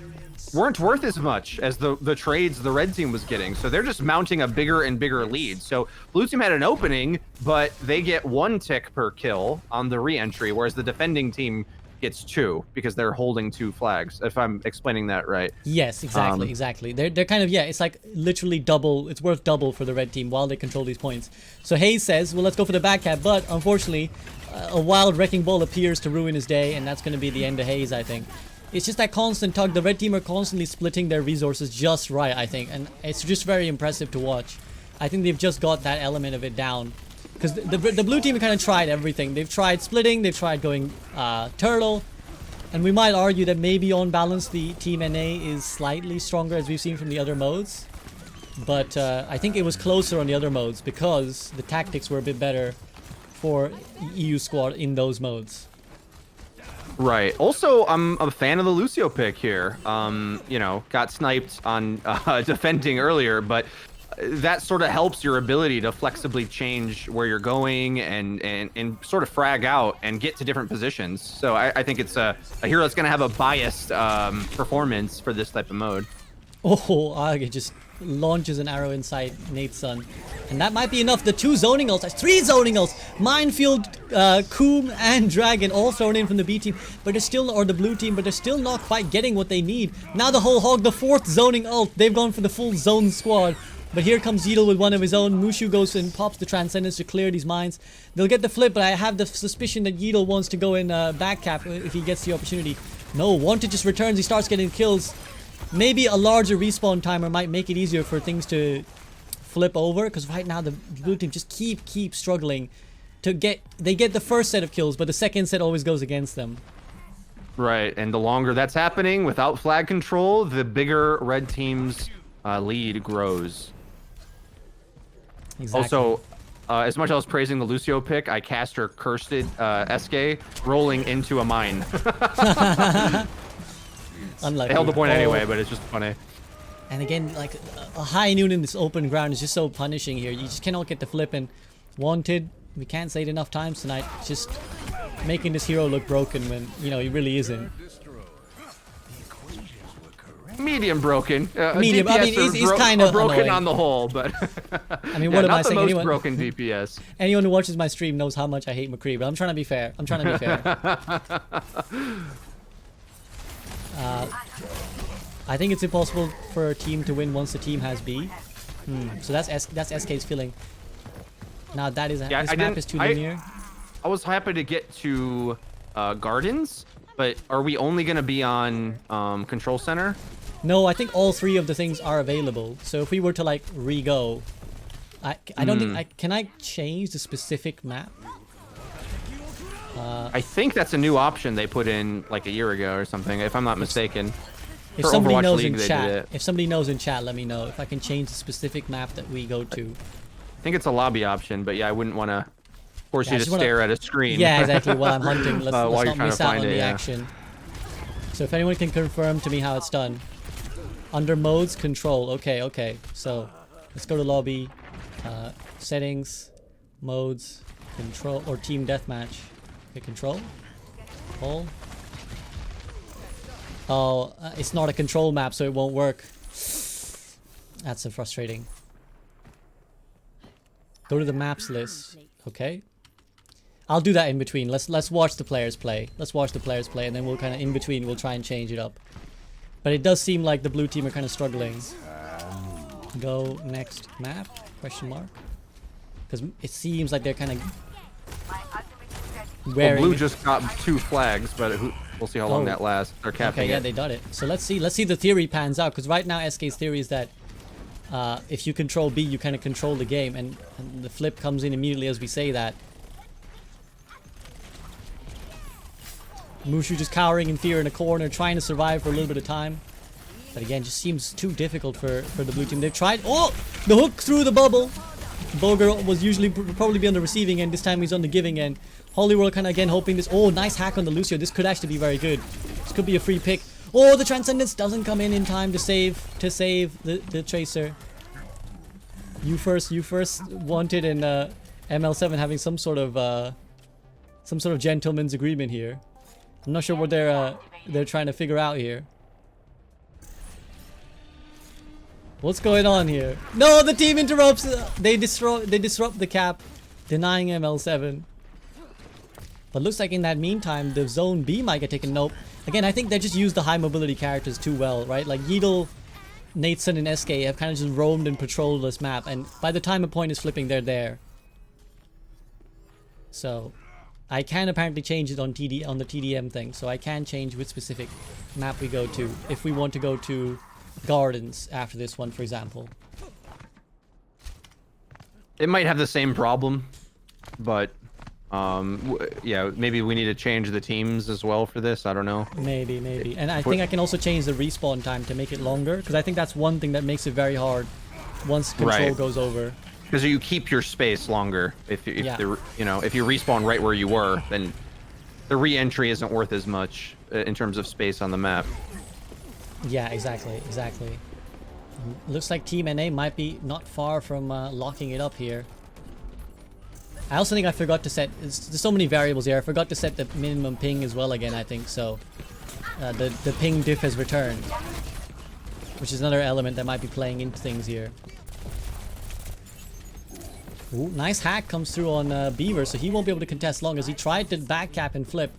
weren't worth as much as the trades the red team was getting. So they're just mounting a bigger and bigger lead. So blue team had an opening, but they get 1 tick per kill on the re-entry, whereas the defending team gets 2 because they're holding 2 flags, if I'm explaining that right. Yes, exactly, exactly. They're kind of, yeah, it's like literally double, it's worth double for the red team while they control these points. So Hayes says, well, let's go for the back cap, but unfortunately, a wild wrecking ball appears to ruin his day, and that's going to be the end of Hayes, I think. It's just that constant tug. The red team are constantly splitting their resources just right, I think, and it's just very impressive to watch. I think they've just got that element of it down. Because the blue team kind of tried everything. They've tried splitting, they've tried going turtle, and we might argue that maybe on balance the team NA is slightly stronger as we've seen from the other modes. But I think it was closer on the other modes because the tactics were a bit better for EU squad in those modes. Right. Also, I'm a fan of the Lucio pick here. You know, got sniped on defending earlier, but that sort of helps your ability to flexibly change where you're going and sort of frag out and get to different positions. So I think it's a hero that's going to have a biased performance for this type of mode. Oh, Arrge just launches an arrow inside Nateson. And that might be enough. The 2 zoning ults, 3 zoning ults, Minefield, Coom, and Dragon all thrown in from the B team, but they're still, or the blue team, but they're still not quite getting what they need. Now the whole hog, the 4th zoning ult, they've gone for the full zone squad. But here comes Yeatle with one of his own. Mushu goes and pops the Transcendence to clear these mines. They'll get the flip, but I have the suspicion that Yeatle wants to go in back cap if he gets the opportunity. No, Wanted just returns, he starts getting kills. Maybe a larger respawn timer might make it easier for things to flip over, because right now the blue team just keep struggling to get, they get the first set of kills, but the second set always goes against them. Right, and the longer that's happening without flag control, the bigger red team's lead grows. Exactly. Also, as much as I was praising the Lucio pick, I cast her cursed Eskay rolling into a mine. Unlucky. I held the point anyway, but it's just funny. And again, like a high noon in this open ground is just so punishing here. You just cannot get the flip, and Wanted, we can't say it enough times tonight, just making this hero look broken when, you know, he really isn't. Medium broken. Medium. I mean, he's kind of broken annoying. on the whole, but I mean, what am I saying? Not the most broken DPS. Anyone who watches my stream knows how much I hate McCree, but I'm trying to be fair. I'm trying to be fair. I think it's impossible for a team to win once the team has B. So that's SK's feeling. Now that is this map is too linear. I was happy to get to Gardens, but are we only gonna be on Control Center? No, I think all 3 of the things are available. So if we were to like re-go, I don't think can I change the specific map? I think that's a new option they put in like a year ago or something, if I'm not mistaken. If somebody knows in chat, let me know if I can change the specific map that we go to. I think it's a lobby option, but yeah, I wouldn't want to force you to stare at a screen. Yeah, exactly. While I'm hunting, let's not miss out on the yeah. action. So if anyone can confirm to me how it's done. Under modes, control. Okay. So let's go to lobby, settings, modes, control, or team deathmatch. Okay, control. All. Oh, it's not a control map, so it won't work. That's so frustrating. Go to the maps list. Okay. I'll do that in between. Let's watch the players play. Let's watch the players play, and then we'll kind of in between we'll try and change it up. But it does seem like the blue team are kind of struggling. Go next map? Question mark. Because it seems like they're kind of. Well, blue just got 2 flags, but we'll see how long that lasts. They're capping okay, yeah, they got it. So let's see the theory pans out, because right now SK's theory is that if you control B, you kind of control the game, and the flip comes in immediately as we say that. Mushu just cowering in fear in a corner, trying to survive for a little bit of time. But again, just seems too difficult for the blue team. They've tried. Oh! The hook through the bubble! Bogur was usually probably be on the receiving end. This time he's on the giving end. Holiwhirl kind of again hoping this. Oh, nice hack on the Lucio. This could actually be very good. This could be a free pick. Oh, the Transcendence doesn't come in time to save the Tracer. You first wanted in ML7 having some sort of gentleman's agreement here. I'm not sure what they're trying to figure out here. What's going on here? No, the team interrupts. They disrupt the cap, denying ML7. But looks like in that meantime, the zone B might get taken. Nope. Again, I think they just use the high mobility characters too well, right? Like Yeatle, Nateson, and Eskay have kind of just roamed and patrolled this map, and by the time a point is flipping, they're there. So, I can apparently change it on the TDM thing, so I can change which specific map we go to if we want to go to Gardens after this one, for example. It might have the same problem, but yeah, maybe we need to change the teams as well for this. I don't know. Maybe. And I think I can also change the respawn time to make it longer, because I think that's one thing that makes it very hard once control goes over. Because you keep your space longer. If you respawn right where you were, then the re-entry isn't worth as much in terms of space on the map. Yeah, exactly. Looks like Team NA might be not far from locking it up here. I also think I forgot to set... There's so many variables here. I forgot to set the minimum ping as well again, I think. So, the ping diff has returned. Which is another element that might be playing into things here. Ooh, nice hack comes through on Beaver, so he won't be able to contest long as he tried to back cap and flip.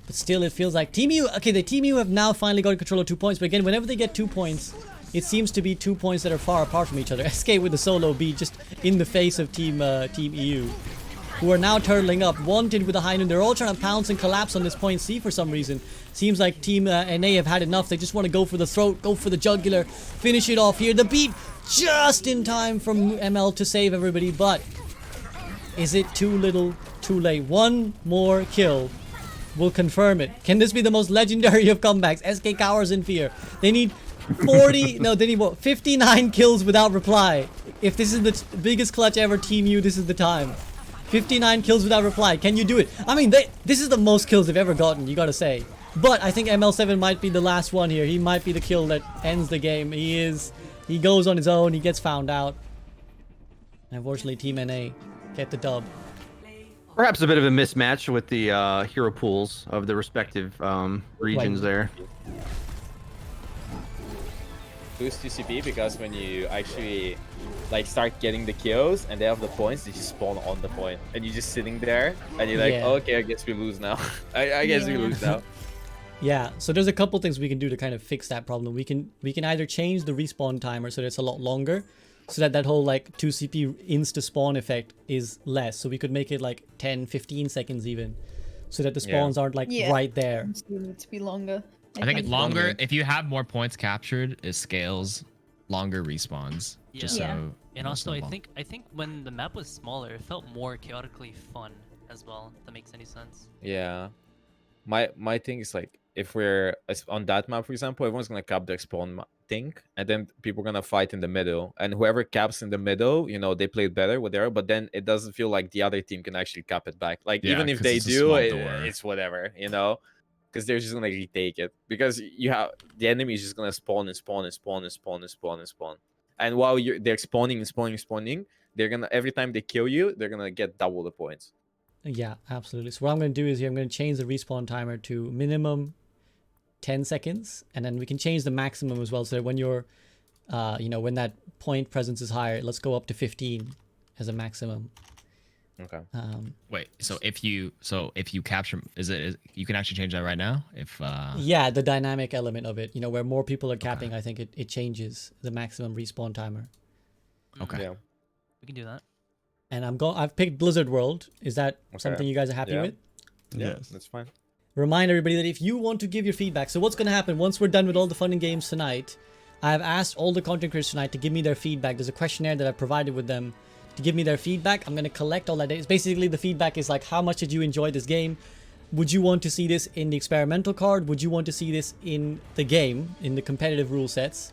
But still, it feels like Team U... Okay, the Team U have now finally got control of 2 points. But again, whenever they get 2 points, it seems to be 2 points that are far apart from each other. Eskay with the solo beat just in the face of Team EU, who are now turtling up. Wanted with a high noon. They're all trying to pounce and collapse on this point C for some reason. Seems like Team NA have had enough. They just want to go for the throat, go for the jugular, finish it off here. The beat just in time from ML to save everybody, but is it too little, too late? One more kill will confirm it. Can this be the most legendary of comebacks? Eskay cowers in fear. They need 40, no, they need what? 59 kills without reply. If this is the biggest clutch ever, Team U, this is the time. 59 kills without reply. Can you do it? I mean, this is the most kills they've ever gotten, you gotta say. But I think ML7 might be the last one here. He might be the kill that ends the game. He goes on his own, he gets found out. And unfortunately, Team NA get the dub. Perhaps a bit of a mismatch with the hero pools of the respective regions there. Boost TCP because when you actually like start getting the kills and they have the points, they just spawn on the point and you're just sitting there and you're like, oh, okay, I guess we lose now. I guess we lose now. Yeah, so there's a couple things we can do to kind of fix that problem. We can either change the respawn timer so that it's a lot longer, so that whole like 2CP insta spawn effect is less. So we could make it like 10-15 seconds even, so that the spawns aren't like right there. It's going to be longer. I think it's longer. If you have more points captured, it scales longer respawns. Yeah. Just so. And also, I think when the map was smaller, it felt more chaotically fun as well. If that makes any sense. Yeah, my thing is like, if we're on that map, for example, everyone's gonna cap the spawn thing, and then people are gonna fight in the middle, and whoever caps in the middle, you know, they played better with their, but then it doesn't feel like the other team can actually cap it back. Like even if they do, it's whatever, you know, because they're just gonna retake it, because you have the enemy is just gonna spawn and spawn and spawn and spawn and spawn and spawn, and while they're spawning and spawning and spawning, they're gonna, every time they kill you, they're gonna get double the points. Yeah, absolutely. So what I'm going to do is here, I'm going to change the respawn timer to minimum 10 seconds, and then we can change the maximum as well, so that when you're you know, when that point presence is higher, let's go up to 15 as a maximum. Okay. Wait, so if you capture, you can actually change that right now? If yeah, the dynamic element of it, you know, where more people are capping, I think it changes the maximum respawn timer. Okay. Yeah. We can do that. And I've picked Blizzard World. Is that something you guys are happy with? Yes, that's fine. Remind everybody that if you want to give your feedback, so what's going to happen once we're done with all the fun and games tonight, I have asked all the content creators tonight to give me their feedback. There's a questionnaire that I've provided with them to give me their feedback. I'm going to collect all that data. Basically, the feedback is like, how much did you enjoy this game? Would you want to see this in the experimental card? Would you want to see this in the game, in the competitive rule sets?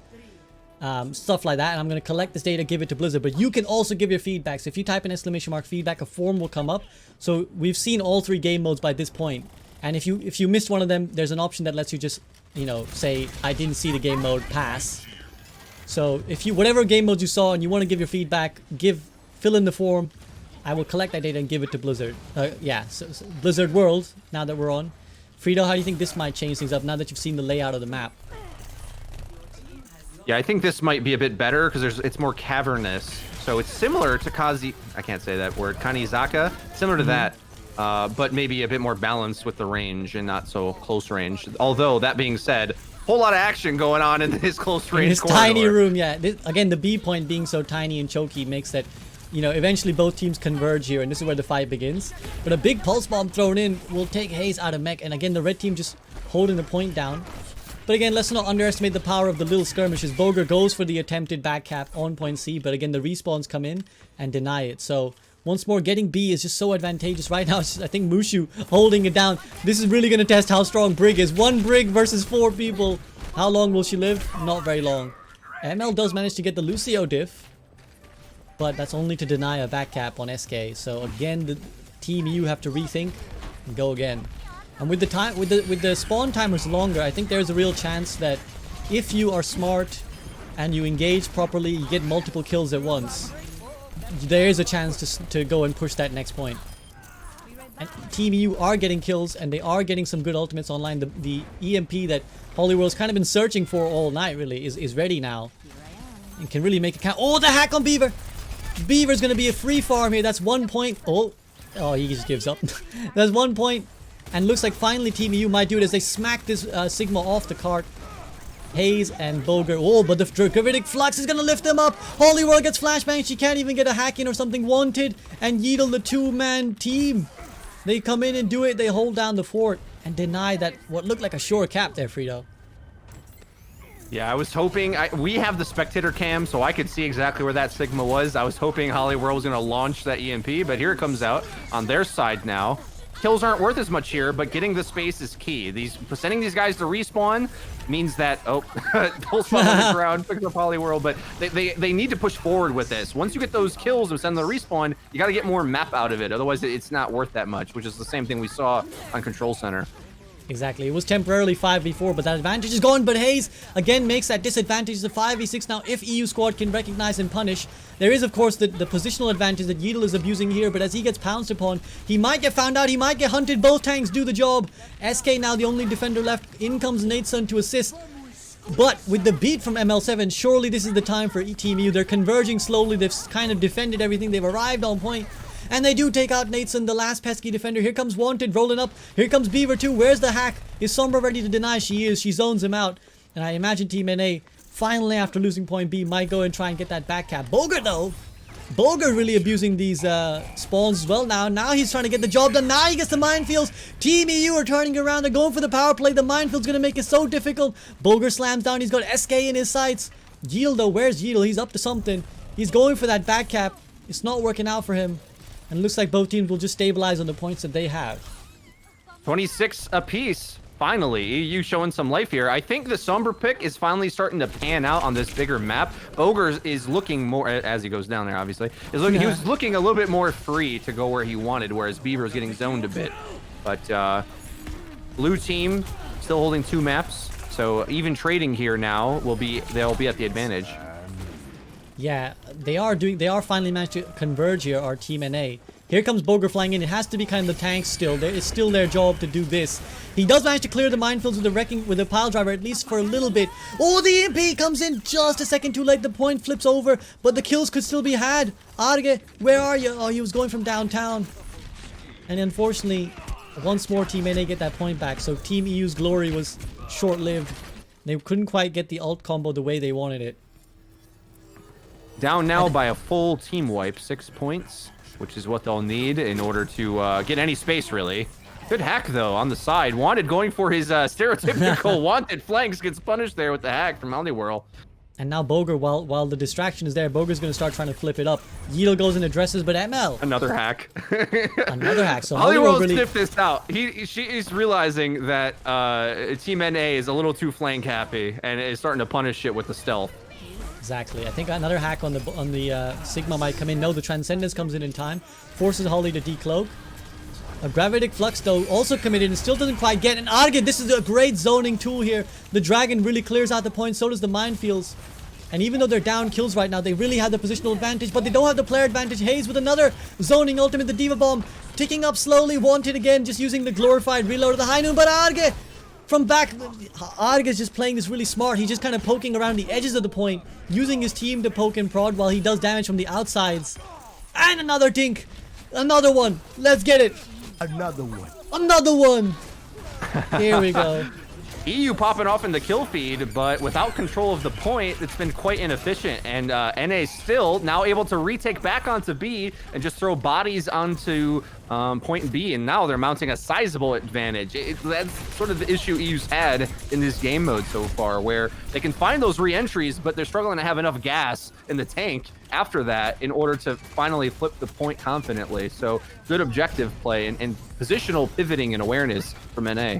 Stuff like that. And I'm going to collect this data, give it to Blizzard, but you can also give your feedback. So if you type in !feedback, a form will come up. So we've seen all 3 game modes by this point. And if you missed one of them, there's an option that lets you just, you know, say, I didn't see the game mode, pass. So if you, whatever game modes you saw and you want to give your feedback, fill in the form. I will collect that data and give it to Blizzard. So Blizzard World, now that we're on. Freedo, how do you think this might change things up now that you've seen the layout of the map? Yeah, I think this might be a bit better because it's more cavernous. So it's similar to I can't say that word, Kanizaka, similar to that, but maybe a bit more balanced with the range and not so close range. Although, that being said, whole lot of action going on in this close range this corridor. Tiny room, yeah. Again, the B point being so tiny and choky makes that, you know, eventually both teams converge here, and this is where the fight begins. But a big pulse bomb thrown in will take Haze out of mech, and again, the red team just holding the point down. But again, let's not underestimate the power of the little skirmishes. Bogur goes for the attempted back cap on point C, but again, the respawns come in and deny it. So, once more, getting B is just so advantageous. Right now, it's just, I think, Mushu holding it down. This is really going to test how strong Brig is. 1 Brig versus 4 people. How long will she live? Not very long. ML does manage to get the Lucio diff, but that's only to deny a back cap on Eskay. So again, the team you have to rethink and go again. And with the time, with the spawn timers longer, I think there's a real chance that if you are smart and you engage properly, you get multiple kills at once. There is a chance to go and push that next point. And Team EU are getting kills, and they are getting some good ultimates online. The EMP that Holiwhirl's kind of been searching for all night, really, is ready now. And can really make it count. Oh, the hack on Beaver! Beaver's gonna be a free farm here. That's 1 point. Oh, he just gives up. That's 1 point. And looks like finally Team EU might do it as they smack this Sigma off the cart. Haze and Bogur. Oh, but the Gravitic Flux is gonna lift them up. Holiwhirl gets flashbang. She can't even get a hack in or something. Wanted and Yeatle, the 2-man team. They come in and do it. They hold down the fort and deny that what looked like a sure cap there, Freedo. Yeah, I was hoping... we have the spectator cam, so I could see exactly where that Sigma was. I was hoping Holiwhirl was going to launch that EMP, but here it comes out on their side now. Kills aren't worth as much here, but getting the space is key. Sending these guys to respawn means that... Oh, pulse bomb on the ground, picking up Holiwhirl, but they need to push forward with this. Once you get those kills and send them to respawn, you got to get more map out of it. Otherwise, it's not worth that much, which is the same thing we saw on Control Center. Exactly. It was temporarily 5v4, but that advantage is gone. But Haze again makes that disadvantage to 5v6 now if EU squad can recognize and punish. There is, of course, the positional advantage that Yeatle is abusing here, but as he gets pounced upon, he might get found out, he might get hunted. Both tanks do the job. Eskay now the only defender left. In comes Nateson to assist. But with the beat from ML7, surely this is the time for Team EU. They're converging slowly. They've kind of defended everything. They've arrived on point. And they do take out Nateson, the last pesky defender. Here comes Wanted rolling up. Here comes Beaver too. Where's the hack? Is Sombra ready to deny? She is. She zones him out. And I imagine Team NA, finally after losing point B, might go and try and get that back cap. Bogur though. Bogur really abusing these spawns as well now. Now he's trying to get the job done. Now he gets the minefields. Team EU are turning around. They're going for the power play. The minefield's going to make it so difficult. Bogur slams down. He's got Eskay in his sights. Yeatle though. Where's Yeatle? He's up to something. He's going for that back cap. It's not working out for him. And it looks like both teams will just stabilize on the points that they have. 26 apiece. Finally, EU showing some life here. I think the Sombra pick is finally starting to pan out on this bigger map. Bogur is looking more, as he goes down there, obviously. He was looking a little bit more free to go where he wanted, whereas Beaver is getting zoned a bit. But blue team still holding 2 maps. So even trading here now they'll be at the advantage. Yeah, they are finally managed to converge here, our Team NA. Here comes Bogur flying in. It has to be kind of the tanks still. It's still their job to do this. He does manage to clear the minefields with the pile driver, at least for a little bit. Oh, the EMP comes in just a second too late. The point flips over, but the kills could still be had. Arrge, where are you? Oh, he was going from downtown. And unfortunately, once more Team NA get that point back. So Team EU's glory was short-lived. They couldn't quite get the ult combo the way they wanted it. Down now by a full team wipe, 6 points, which is what they'll need in order to get any space, really. Good hack, though, on the side. Wanted going for his stereotypical Wanted flanks, gets punished there with the hack from Holiwhirl. And now Bogur, while the distraction is there, Bogur's going to start trying to flip it up. Yeatle goes and addresses, but ML. Another hack. Another hack. So Holiwhirl really sniffed this out. She's realizing that Team NA is a little too flank happy and is starting to punish it with the stealth. Exactly. I think another hack on the Sigma might come in. No, the Transcendence comes in time. Forces Holly to decloak. A Gravitic Flux though also committed and still doesn't quite get. And Arrge, this is a great zoning tool here. The Dragon really clears out the point, so does the Minefields. And even though they're down kills right now, they really have the positional advantage, but they don't have the player advantage. Hayes with another zoning ultimate, the Diva Bomb ticking up slowly, wanted again, just using the glorified reload of the High Noon. But Arrge from back, Arrge is just playing this really smart. He's just kind of poking around the edges of the point, using his team to poke and prod while he does damage from the outsides. And another dink, another one. Let's get it. Another one. Another one. Here we go. EU popping off in the kill feed, but without control of the point, it's been quite inefficient. And NA still now able to retake back onto B and just throw bodies onto point B. And now they're mounting a sizable advantage. That's sort of the issue EU's had in this game mode so far, where they can find those re-entries, but they're struggling to have enough gas in the tank after that in order to finally flip the point confidently. So good objective play and positional pivoting and awareness from NA.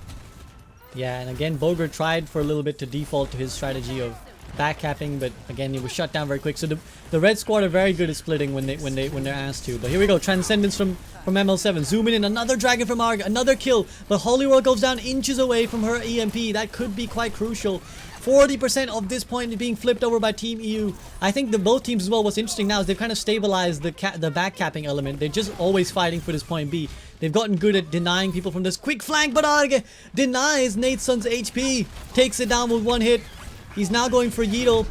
Yeah, and again, Bogur tried for a little bit to default to his strategy of backcapping, but again, he was shut down very quick. So the red squad are very good at splitting when they're asked to. But here we go, Transcendence from ML7, zooming in, another Dragon from Arrge, another kill. But Holiwhirl goes down inches away from her EMP. That could be quite crucial. 40% of this point is being flipped over by Team EU. I think both teams as well, what's interesting now is they've kind of stabilized the backcapping element. They're just always fighting for this point B. They've gotten good at denying people from this quick flank, but Arrge denies Nateson's HP. Takes it down with one hit. He's now going for Yeatle.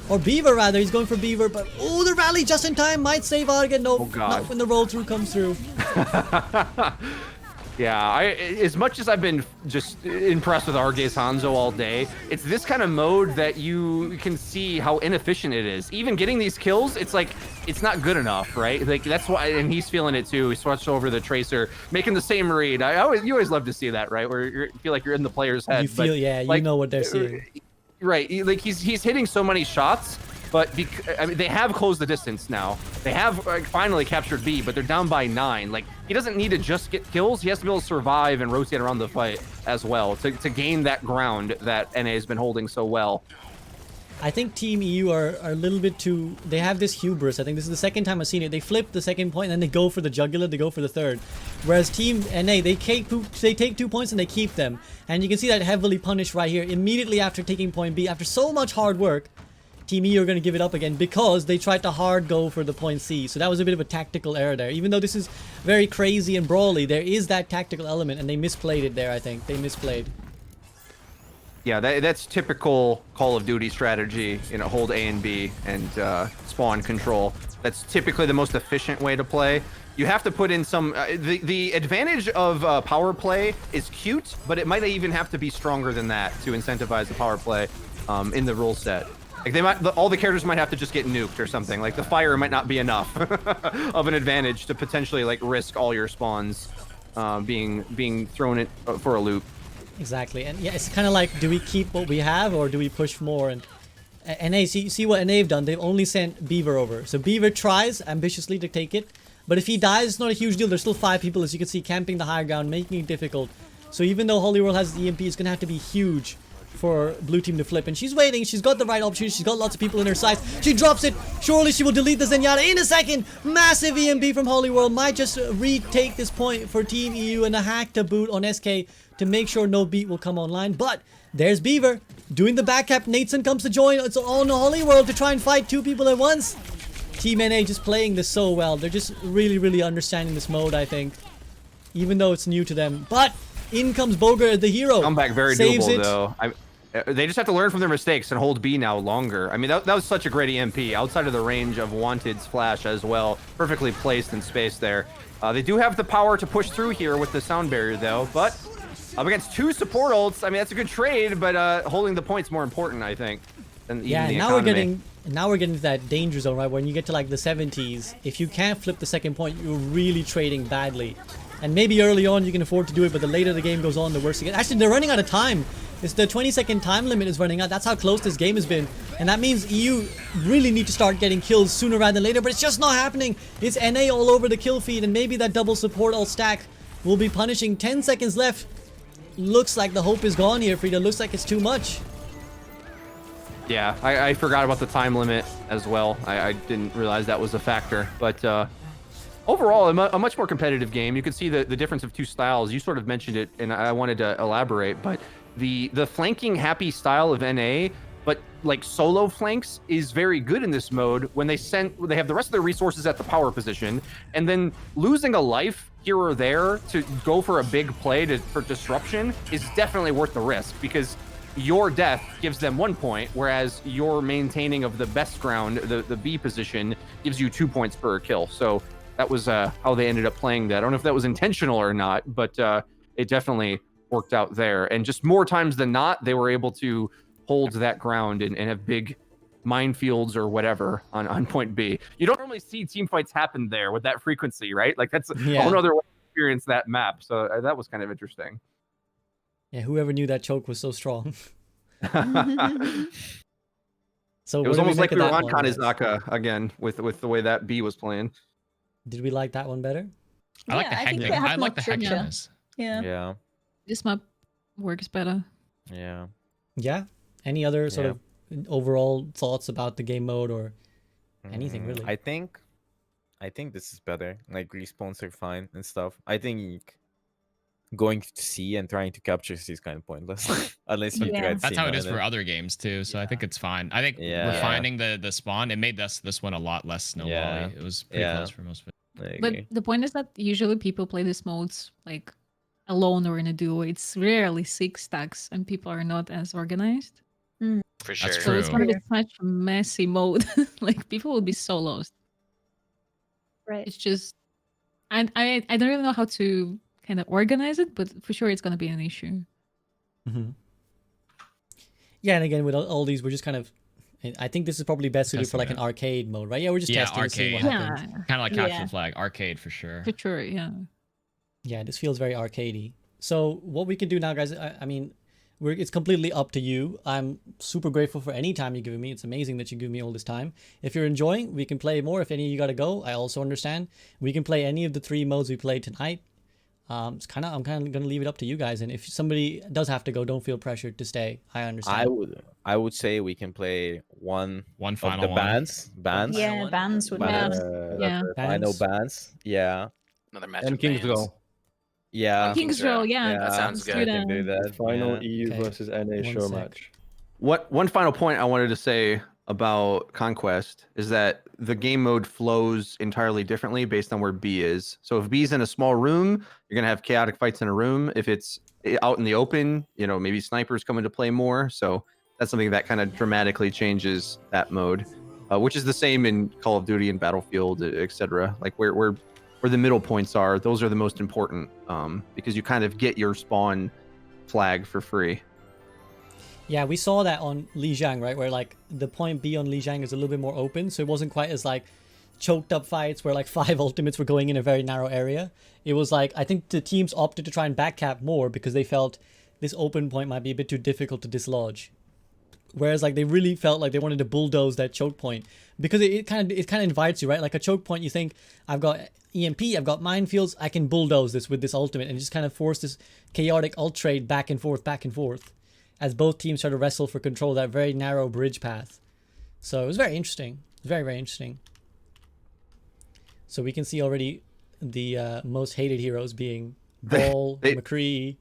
Or Beaver rather, he's going for Beaver, but oh, the rally just in time might save Arrge. Nope, not when the roll through comes through. Yeah, as much as I've been just impressed with Arrge's Hanzo all day, it's this kind of mode that you can see how inefficient it is. Even getting these kills, it's like, it's not good enough, right? Like, that's why, and he's feeling it too. He switched over the Tracer, making the same read. You always love to see that, right? Where you feel like you're in the player's head. You feel, yeah, you know what they're seeing. Right, like he's hitting so many shots, but I mean, they have closed the distance now. They have finally captured B, but they're down by 9. Like, he doesn't need to just get kills. He has to be able to survive and rotate around the fight as well to gain that ground that NA has been holding so well. I think Team EU are a little bit too... They have this hubris. I think this is the second time I've seen it. They flip the second point and then they go for the jugular. They go for the third. Whereas Team NA, they take 2 points and they keep them. And you can see that heavily punished right here. Immediately after taking point B, after so much hard work, Team EU are going to give it up again because they tried to hard go for the point C. So that was a bit of a tactical error there. Even though this is very crazy and brawly, there is that tactical element and they misplayed it there, I think. They misplayed. Yeah, that's typical Call of Duty strategy, you know, hold A and B and spawn control. That's typically the most efficient way to play. You have to put in some, the advantage of power play is cute, but it might even have to be stronger than that to incentivize the power play in the rule set. Like all the characters might have to just get nuked or something. Like the fire might not be enough of an advantage to potentially like risk all your spawns being thrown in for a loop. Exactly, and yeah, it's kind of like, do we keep what we have or do we push more? And NA, see what NA have done. They've only sent Beaver over. So Beaver tries ambitiously to take it, but if he dies, it's not a huge deal. There's still 5 people, as you can see, camping the higher ground, making it difficult. So even though Holiwhirl has the EMP, it's going to have to be huge for blue team to flip. And she's waiting. She's got the right opportunity. She's got lots of people in her sights. She drops it. Surely she will delete the Zenyatta in a second. Massive EMP from Holiwhirl. Might just retake this point for Team EU, and a hack to boot on Eskay to make sure no beat will come online. But there's Beaver doing the back cap. Nateson comes to join. It's on Holiwhirl to try and fight 2 people at once. Team NA just playing this so well. They're just really understanding this mode, I think. Even though it's new to them. But in comes Bogur, the hero. Comeback very saves doable, it. though. They just have to learn from their mistakes and hold B now longer. I mean, that was such a great EMP outside of the range of Wanted's flash as well. Perfectly placed in space there. They do have the power to push through here with the sound barrier, though. But up against 2 support ults, I mean, that's a good trade, but holding the point's more important, I think, than even the economy. Now we're getting to that danger zone, right? When you get to like the 70s, if you can't flip the second point, you're really trading badly. And maybe early on you can afford to do it, but the later the game goes on, the worse it gets. Actually, they're running out of time. It's the 20-second time limit is running out. That's how close this game has been. And that means EU really need to start getting kills sooner rather than later, but it's just not happening. It's NA all over the kill feed, and maybe that double support ult stack will be punishing. 10 seconds left. Looks like the hope is gone here, Freedo. Looks like it's too much. Yeah, I forgot about the time limit as well. I didn't realize that was a factor, but overall, a much more competitive game. You could see the difference of two styles. You sort of mentioned it, and I wanted to elaborate, but the flanking happy style of NA, but like solo flanks, is very good in this mode when they have the rest of their resources at the power position, and then losing a life here or there to go for a big play for disruption is definitely worth the risk, because your death gives them 1 point, whereas your maintaining of the best ground, the B position, gives you 2 points per kill. So that was how they ended up playing that. I don't know if that was intentional or not, but it definitely worked out there. And just more times than not, they were able to hold that ground and have big minefields or whatever on point B. You don't normally see team fights happen there with that frequency, right? Like that's a whole other way to experience that map. So that was kind of interesting. Yeah, whoever knew that choke was so strong. So it was almost like we were on Kanizaka again with the way that B was playing. Did we like that one better? I like the hectic. I like the hecticness. Yeah. This map works better. Yeah. Yeah. Any other sort of overall thoughts about the game mode or anything really? I think this is better. Like respawns are fine and stuff. I think going to C and trying to capture C is kind of pointless. Unless you try to That's how it is for other games too, so I think it's fine. I think refining the spawn, it made this one a lot less snowball-y. It was pretty close for most of it. But the point is that usually people play these modes like alone or in a duo. It's rarely 6 stacks and people are not as organized. For sure. That's So true. it's gonna be such a messy mode. Like people will be so lost. Right. It's just I don't really know how to kind of organize it, but for sure it's gonna be an issue. Yeah, and again with all these, we're just kind of. I think this is probably best suited for like an arcade mode, right? Yeah, we're just testing to see what happens. Kind of like capture the flag, arcade for sure. For sure, yeah. Yeah, this feels very arcadey. So what we can do now, guys, I mean, it's completely up to you. I'm super grateful for any time you're giving me. It's amazing that you give me all this time. If you're enjoying, we can play more. If any of you got to go, I also understand. We can play any of the 3 modes we played tonight. I'm kind of gonna leave it up to you guys. And if somebody does have to go, don't feel pressured to stay. I understand. I would say we can play one final of the bands. Yeah, bands would be Final bands. Yeah. Another match. And King's Row. Yeah. King's Row, that sounds good. I can do that. Final EU versus NA show match. One final point I wanted to say about Conquest is that the game mode flows entirely differently based on where B is. So if B's in a small room, you're gonna have chaotic fights in a room. If it's out in the open, maybe snipers come into play more. So that's something that kind of dramatically changes that mode, which is the same in Call of Duty and Battlefield, etc. Like where the middle points are, those are the most important, because you kind of get your spawn flag for free. Yeah, we saw that on Lijiang, right? Where like the point B on Lijiang is a little bit more open, so it wasn't quite as like choked up fights where like 5 ultimates were going in a very narrow area. It was like, I think the teams opted to try and backcap more because they felt this open point might be a bit too difficult to dislodge. Whereas like they really felt like they wanted to bulldoze that choke point, because it kind of invites you, right? Like a choke point, you think, I've got EMP, I've got minefields, I can bulldoze this with this ultimate, and just kind of force this chaotic ult trade back and forth, as both teams try to wrestle for control of that very narrow bridge path. So it was very interesting. Very, very interesting. So we can see already the most hated heroes being Ball, McCree,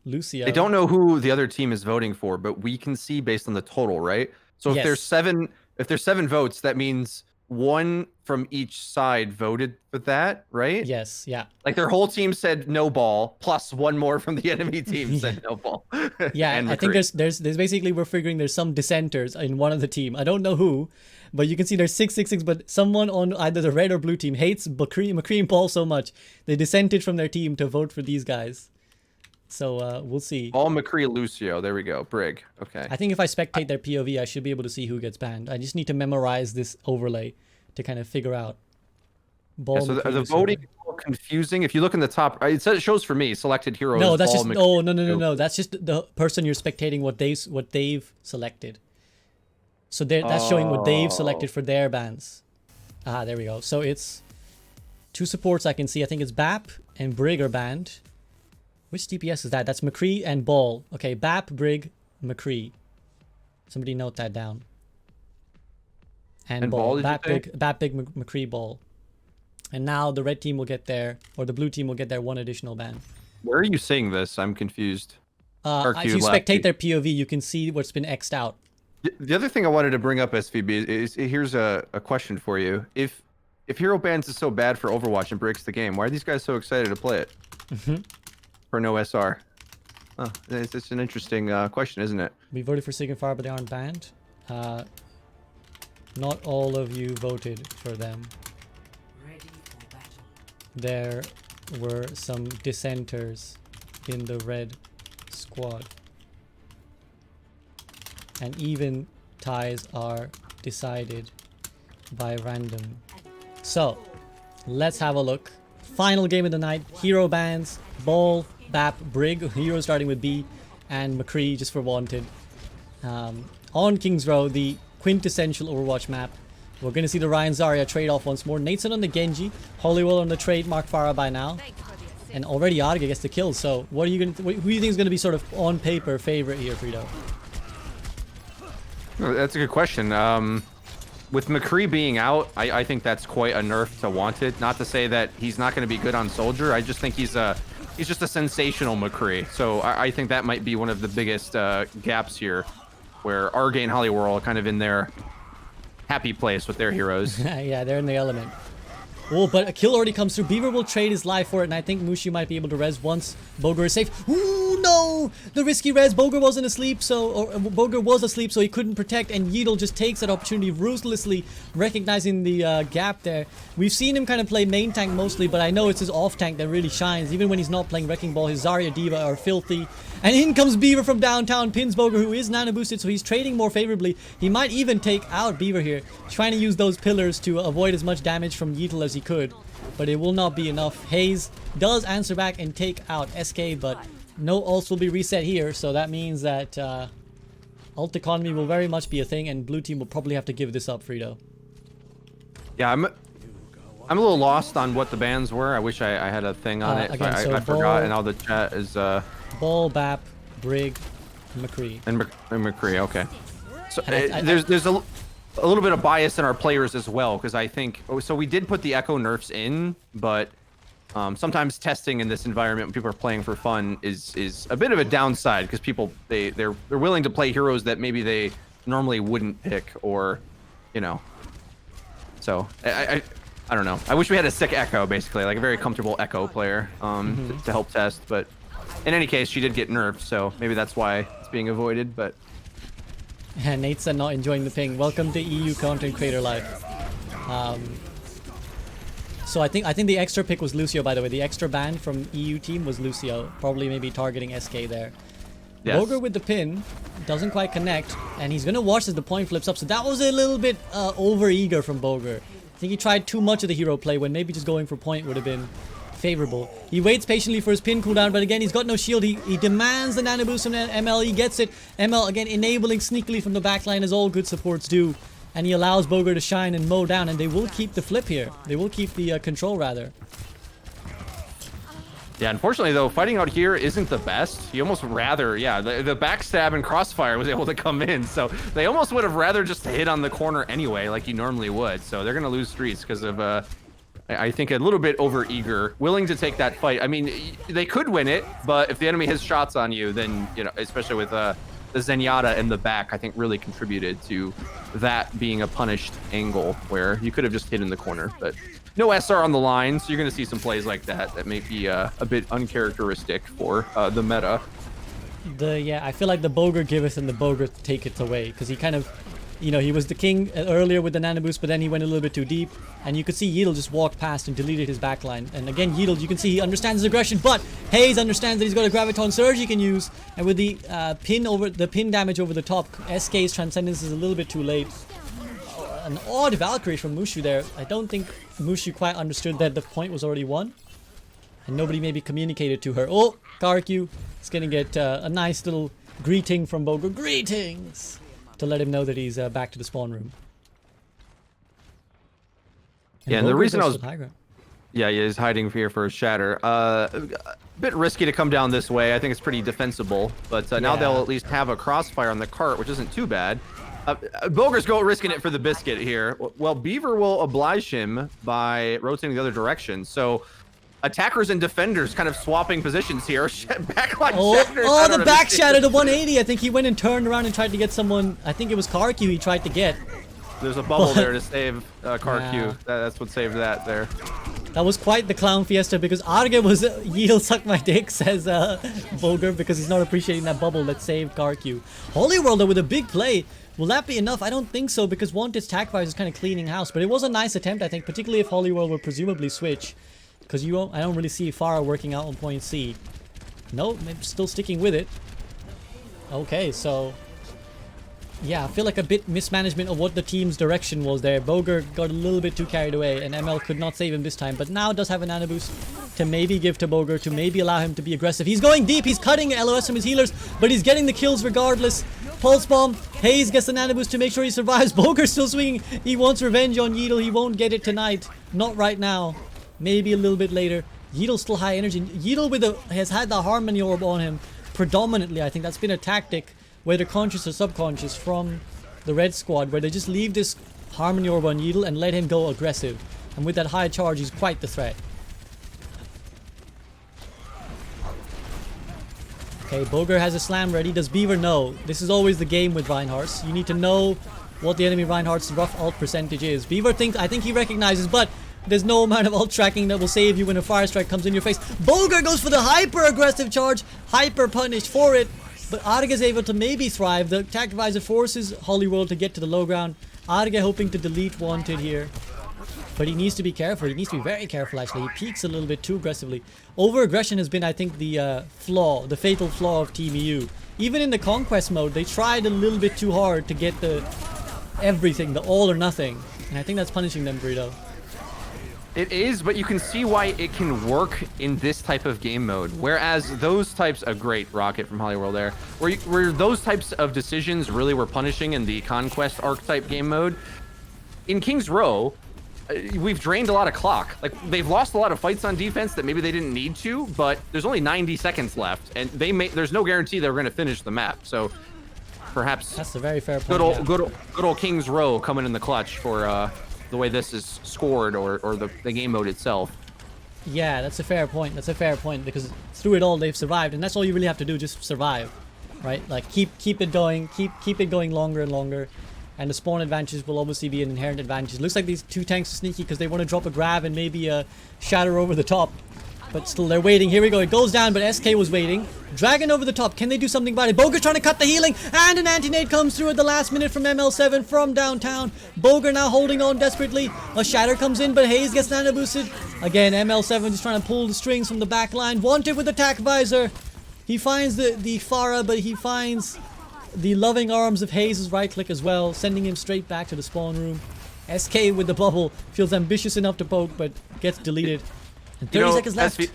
Lucio. They don't know who the other team is voting for, but we can see based on the total, right? So if there's 7 votes, that means 1 from each side voted for that, right? Yes, yeah. Like their whole team said no ball, plus 1 more from the enemy team said no ball. Yeah, and I think there's basically, we're figuring there's some dissenters in one of the team. I don't know who, but you can see there's 666, but someone on either the red or blue team hates McCree and Paul so much they dissented from their team to vote for these guys. So we'll see. All McCree, Lucio. There we go. Brig. Okay. I think if I spectate their POV, I should be able to see who gets banned. I just need to memorize this overlay to kind of figure out. Ball, so McCree, the voting is a little confusing. If you look in the top, it shows for me selected heroes. No, that's Ball, just McCree, no. That's just the person you're spectating what they've selected. So that's showing what they've selected for their bans. Ah, there we go. So it's 2 supports I can see. I think it's BAP and Brig are banned. Which DPS is that? That's McCree and Ball. Okay, BAP, Brig, McCree. Somebody note that down. And Ball. BAP, Big, McCree, Ball. And now the red team will get their, or the blue team will get their 1 additional ban. Where are you seeing this? I'm confused. If you spectate their POV, you can see what's been X'd out. The other thing I wanted to bring up, SVB, is here's a question for you. If hero bans is so bad for Overwatch and breaks the game, why are these guys so excited to play it? For no SR? Oh, it's an interesting question, isn't it? We voted for Signifier, but they aren't banned. Not all of you voted for them. There were some dissenters in the red squad. And even ties are decided by random. So, let's have a look. Final game of the night. Hero bans. Ball, Bap, Brig. Hero starting with B. And McCree just for wanted. On King's Row, the quintessential Overwatch map. We're going to see the Ryan Zarya trade off once more. Nateson on the Genji. Holiwhirl on the trade. Mark Farah by now. And already Arrge gets the kill. So, what are you going to, who do you think is going to be sort of on paper favorite here, Freedo? That's a good question. With McCree being out, I think that's quite a nerf to Wanted. Not to say that he's not going to be good on Soldier. I just think he's just a sensational McCree. So I think that might be one of the biggest gaps here, where Arrge and Holiwhirl are kind of in their happy place with their heroes. Yeah, they're in the element. Oh, but a kill already comes through. Beaver will trade his life for it, and I think Mushu might be able to res once Bogur is safe. Ooh, no! The risky res. Bogur wasn't asleep, Bogur was asleep, so he couldn't protect, and Yeatle just takes that opportunity ruthlessly, recognizing the gap there. We've seen him kind of play main tank mostly, but I know it's his off tank that really shines. Even when he's not playing Wrecking Ball, his Zarya Diva are filthy. And in comes Beaver from downtown, pins Bogur, who is nano boosted, so he's trading more favorably. He might even take out Beaver here, trying to use those pillars to avoid as much damage from Yeatle as he could. But it will not be enough. Hayes does answer back and take out Eskay, but no ults will be reset here, so that means that ult economy will very much be a thing, and blue team will probably have to give this up, Freedo. Yeah, I'm a little lost on what the bans were. I wish I had a thing on it. Again, so I forgot, and all the chat is Ball, Bap, Brig, McCree. And McCree, okay. So there's a little bit of bias in our players as well, because I think so we did put the echo nerfs in, but sometimes testing in this environment when people are playing for fun is a bit of a downside, because people they're willing to play heroes that maybe they normally wouldn't pick, or you know. So I don't know. I wish we had a sick echo, basically, like a very comfortable echo player to help test, but in any case, she did get nerfed, so maybe that's why it's being avoided, but... And Nateson not enjoying the ping. Welcome to EU Content Creator Live. So I think the extra pick was Lucio, by the way. The extra ban from EU team was Lucio. Probably maybe targeting Eskay there. Yes. Bogur with the pin. Doesn't quite connect. And he's going to watch as the point flips up. So that was a little bit over-eager from Bogur. I think he tried too much of the hero play when maybe just going for point would have been favorable. He waits patiently for his pin cooldown, but again, he's got no shield. He demands the nano boost from ML. He gets it. ML, again, enabling sneakily from the backline, as all good supports do. And he allows Bogur to shine and mow down, and they will keep the flip here. They will keep the control, rather. Yeah, unfortunately, though, fighting out here isn't the best. You almost rather, yeah, the backstab and crossfire was able to come in, so they almost would have rather just hit on the corner anyway, like you normally would. So they're going to lose streets because of... I think a little bit over-eager, willing to take that fight. I mean, they could win it, but if the enemy has shots on you, then, you know, especially with the Zenyatta in the back, I think really contributed to that being a punished angle where you could have just hit in the corner. But no SR on the line, so you're going to see some plays like that that may be a bit uncharacteristic for the meta. Yeah, I feel like the Bogur giveth and the Bogur take it away, because he kind of... You know, he was the king earlier with the nano boost, but then he went a little bit too deep. And you could see Yeatle just walk past and deleted his backline. And again, Yeatle, you can see he understands his aggression, but Hayes understands that he's got a Graviton Surge he can use. And with the pin damage over the top, Eskay's Transcendence is a little bit too late. An odd Valkyrie from Mushu there. I don't think Mushu quite understood that the point was already won. And nobody maybe communicated to her. Oh, KarQ is going to get a nice little greeting from Bogur. Greetings! To let him know that he's back to the spawn room. And the reason I was... Yeah, he is hiding here for a shatter. A bit risky to come down this way. I think it's pretty defensible. But now they'll at least have a crossfire on the cart, which isn't too bad. Bogur's risking it for the biscuit here. Well, Beaver will oblige him by rotating the other direction. So attackers and defenders kind of swapping positions here. Backline shatters. Oh, the back shatter to 180. I think he went and turned around and tried to get someone. I think it was KarQ he tried to get. There's a bubble there to save KarQ. Yeah. That's what saved that there. That was quite the clown fiesta because Arrge was Yeatle suck my dick, says Bogur, because he's not appreciating that bubble that saved KarQ. Holiwhirl though with a big play. Will that be enough? I don't think so, because Wanted's Tackfire is kind of cleaning house. But it was a nice attempt, I think, particularly if Holiwhirl will presumably switch. Because I don't really see Farah working out on point C. Nope, still sticking with it. Okay, so... yeah, I feel like a bit mismanagement of what the team's direction was there. Bogur got a little bit too carried away, and ML could not save him this time. But now does have a nano boost to maybe give to Bogur, to maybe allow him to be aggressive. He's going deep, he's cutting LOS from his healers, but he's getting the kills regardless. Pulse Bomb, Hayes gets the nano boost to make sure he survives. Bogur still swinging, he wants revenge on Yeatle, he won't get it tonight. Not right now, maybe a little bit later. Yeatle's still high energy. Yeatle has had the Harmony Orb on him predominantly. I think that's been a tactic, whether conscious or subconscious, from the red squad, where they just leave this Harmony Orb on Yeatle and let him go aggressive. And with that high charge, he's quite the threat. Okay, Bogur has a slam ready. Does Beaver know? This is always the game with Reinhardt's. You need to know what the enemy Reinhardt's rough ult percentage is. Beaver I think he recognizes, but there's no amount of ult tracking that will save you when a fire strike comes in your face. Bogur goes for the hyper aggressive charge, hyper punished for it. But Arrge is able to maybe thrive. The attack advisor forces Holiwhirl to get to the low ground. Arrge hoping to delete Wanted here. But he needs to be careful. He needs to be very careful, actually. He peaks a little bit too aggressively. Over-aggression has been, I think, the fatal flaw of Team EU. Even in the Conquest mode, they tried a little bit too hard to get the everything, the all or nothing. And I think that's punishing them, Freedo. It is, but you can see why it can work in this type of game mode. Whereas those types of great Rocket from Holiwhirl there, where those types of decisions really were punishing in the Conquest archetype game mode. In King's Row, we've drained a lot of clock. Like, they've lost a lot of fights on defense that maybe they didn't need to, but there's only 90 seconds left, and there's no guarantee they're going to finish the map. So perhaps that's a very fair point. Good old King's Row coming in the clutch for the way this is scored, or the game mode itself. Yeah, that's a fair point. That's a fair point, because through it all they've survived, and that's all you really have to do, just survive, right? Like keep it going, keep it going longer and longer, and the spawn advantages will obviously be an inherent advantage. It looks like these two tanks are sneaky because they want to drop a grab and maybe a shatter over the top, but still they're waiting. Here we go. It goes down, but Eskay was waiting. Dragon over the top. Can they do something about it? Bogur trying to cut the healing, and an anti-nade comes through at the last minute from ML7 from downtown. Bogur now holding on desperately. A shatter comes in, but Hayes gets nano boosted. Again, ML7 just trying to pull the strings from the back line. Wanted with attack visor. He finds the Farah, but he finds the loving arms of Hayes' right click as well, sending him straight back to the spawn room. Eskay with the bubble feels ambitious enough to poke, but gets deleted. And 30 seconds left.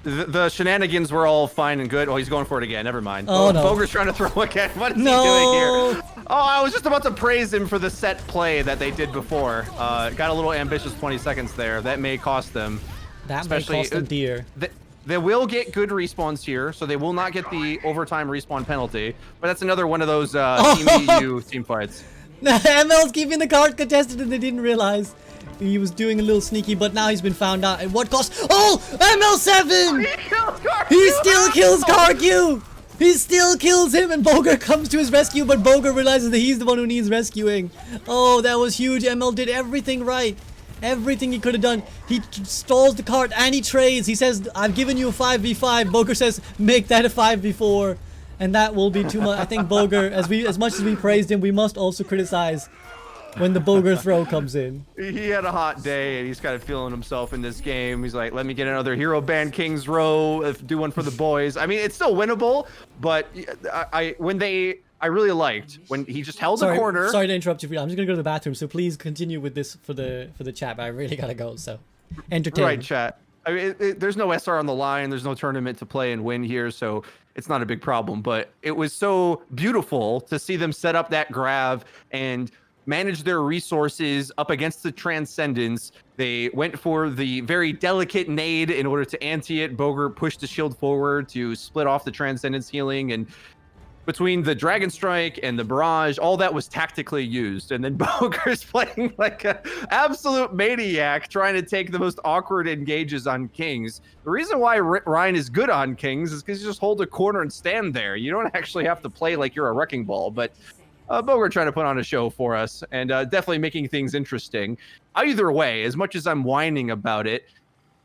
The shenanigans were all fine and good. Oh, he's going for it again. Never mind. Oh, no. Bogur's trying to throw again. What is he doing here? Oh, I was just about to praise him for the set play that they did before. Got a little ambitious 20 seconds there. That may cost them. That may cost them dear. They will get good respawns here, so they will not get the overtime respawn penalty. But that's another one of those Team EU team fights. ML's keeping the card contested, and they didn't realize he was doing a little sneaky, but now he's been found out. At what cost? Oh, ML7! He still kills KarQ! He still kills him, and Bogur comes to his rescue, but Bogur realizes that he's the one who needs rescuing. Oh, that was huge. ML did everything right. Everything he could have done. He stalls the cart and he trades. He says, I've given you a 5v5. Bogur says, make that a 5v4. And that will be too much. I think Bogur, as much as we praised him, we must also criticize when the Bogur throw comes in. He had a hot day and he's kind of feeling himself in this game. He's like, let me get another hero band King's Row, do one for the boys. I mean, it's still winnable, but I really liked when he just held the corner. Sorry to interrupt you. I'm just gonna go to the bathroom, so please continue with this for the chat. But I really gotta go. So, entertain. Right, chat. I mean, there's no SR on the line. There's no tournament to play and win here, so it's not a big problem. But it was so beautiful to see them set up that grab and manage their resources up against the Transcendence. They went for the very delicate nade in order to anti it. Bogur pushed the shield forward to split off the Transcendence healing, and between the Dragon Strike and the Barrage, all that was tactically used. And then Bogur's playing like an absolute maniac, trying to take the most awkward engages on Kings. The reason why Ryan is good on Kings is because you just hold a corner and stand there. You don't actually have to play like you're a wrecking ball. But Bogur trying to put on a show for us and definitely making things interesting. Either way, as much as I'm whining about it,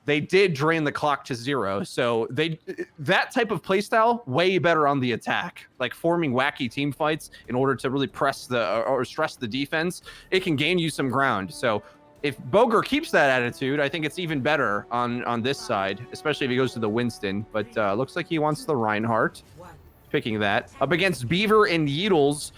they did drain the clock to 0. So that type of playstyle, way better on the attack. Like forming wacky team fights in order to really press or stress the defense, it can gain you some ground. So if Bogur keeps that attitude, I think it's even better on this side, especially if he goes to the Winston. But looks like he wants the Reinhardt. Picking that. Up against Beaver and Yeatle's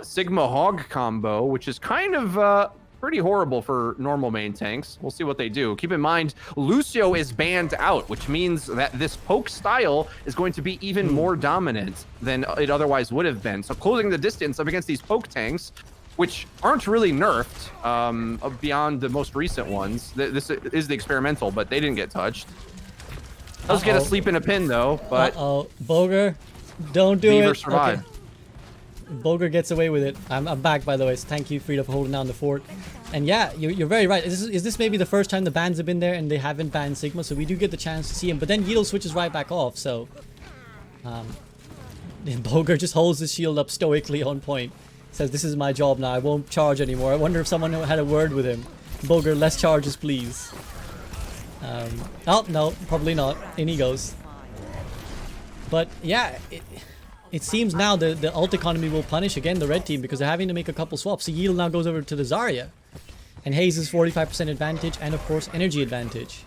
Sigma Hog combo, which is kind of pretty horrible for normal main tanks. We'll see what they do. Keep in mind, Lucio is banned out, which means that this poke style is going to be even more dominant than it otherwise would have been. So closing the distance up against these poke tanks, which aren't really nerfed beyond the most recent ones. This is the experimental, but they didn't get touched. Does get a sleep in a pin though, but Bogur, don't do Beaver it. survived. Okay. Bogur gets away with it. I'm back, by the way, so thank you, Freedo, for holding down the fort. And yeah, you're very right. Is this maybe the first time the bans have been there and they haven't banned Sigma, so we do get the chance to see him. But then Yeatle switches right back off, so Bogur just holds his shield up stoically on point. Says, this is my job now, I won't charge anymore. I wonder if someone had a word with him. Bogur, less charges, please. Oh, no, probably not. In he goes. But yeah, it seems now the ult economy will punish again the red team because they're having to make a couple swaps. So Yeatle now goes over to the Zarya. And Hayes' 45% advantage and of course energy advantage.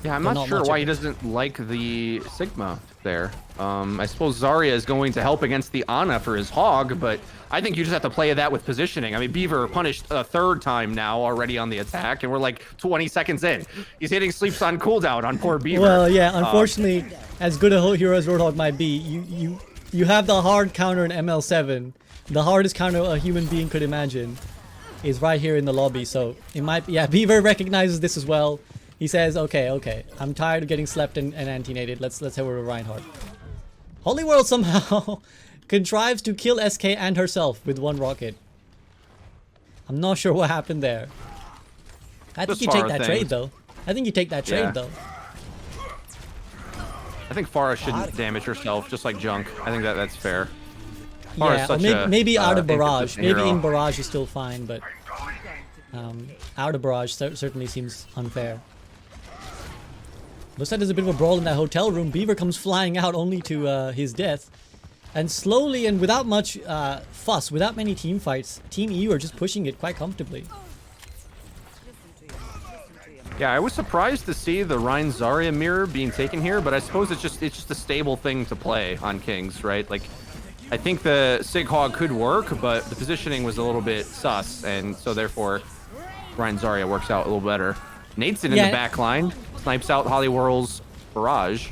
Yeah, I'm not sure why he doesn't like the Sigma there. I suppose Zarya is going to help against the Ana for his Hog, but I think you just have to play that with positioning. I mean, Beaver punished a 3rd time now already on the attack, and we're like 20 seconds in. He's hitting sleeps on cooldown on poor Beaver. Well, yeah, unfortunately, as good a hero as Roadhog might be, you have the hard counter in ML7. The hardest counter a human being could imagine is right here in the lobby, so it might be, yeah, Beaver recognizes this as well. He says, okay, I'm tired of getting slept and anti-nated. Let's head over to Reinhardt. Holiwhirl somehow contrives to kill Eskay and herself with 1 rocket. I'm not sure what happened there. I think you take that trade though. I think you take that trade though. I think Farah shouldn't damage herself just like Junk. I think that's fair. Yeah, maybe out of Barrage. Maybe in Barrage is still fine, but out of Barrage certainly seems unfair. Looks like there's a bit of a brawl in that hotel room. Beaver comes flying out only to his death. And slowly and without much fuss, without many team fights, Team EU are just pushing it quite comfortably. Yeah, I was surprised to see the Rein Zarya mirror being taken here, but I suppose it's just a stable thing to play on Kings, right? Like, I think the Sig Hog could work, but the positioning was a little bit sus, and so therefore Rein Zarya works out a little better. Nateson in the back line snipes out Holiwhirl's Barrage.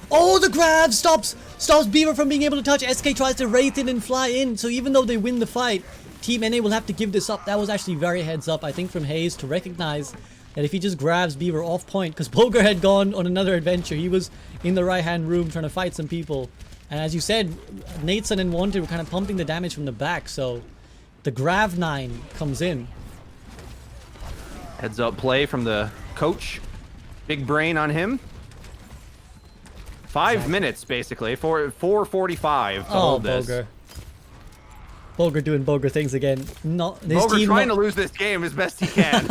Oh, the grab stops Beaver from being able to touch. Eskay tries to wraith in and fly in, so even though they win the fight, Team NA will have to give this up. That was actually very heads up, I think, from Hayes to recognize that if he just grabs Beaver off point, because Bogur had gone on another adventure. He was in the right-hand room trying to fight some people. And as you said, Nateson and Wanted were kind of pumping the damage from the back, so the Grav 9 comes in. Heads up play from the coach. Big brain on him. 5 minutes, basically. 4:45 to hold this. Bogur doing Bogur things again. Bogur trying to lose this game as best he can.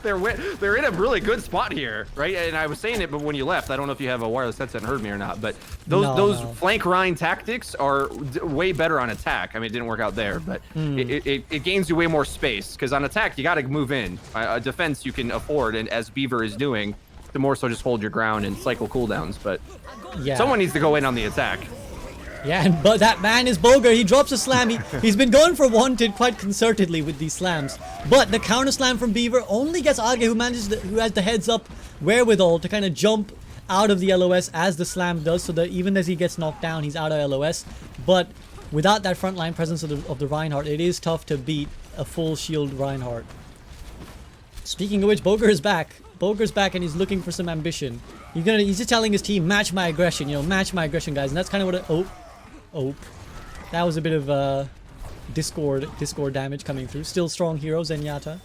They're in a really good spot here, right? And I was saying it, but when you left, I don't know if you have a wireless headset and heard me or not, but those flank Rhine tactics are way better on attack. I mean, it didn't work out there, but it gains you way more space, because on attack, you got to move in. Defense you can afford, and as Beaver is doing, the more so just hold your ground and cycle cooldowns, but someone needs to go in on the attack. Yeah, but that man is Bogur. He drops a slam. He's been going for Wanted quite concertedly with these slams. But the counter slam from Beaver only gets Arrge, who has the heads up wherewithal to kind of jump out of the LOS as the slam does, so that even as he gets knocked down, he's out of LOS. But without that frontline presence of the Reinhardt, it is tough to beat a full shield Reinhardt. Speaking of which, Bogur is back. Bogur's back and he's looking for some ambition. He's just telling his team, match my aggression, you know, match my aggression, guys. And that's kind of what that was a bit of discord damage coming through. Still strong heroes and Yeatle.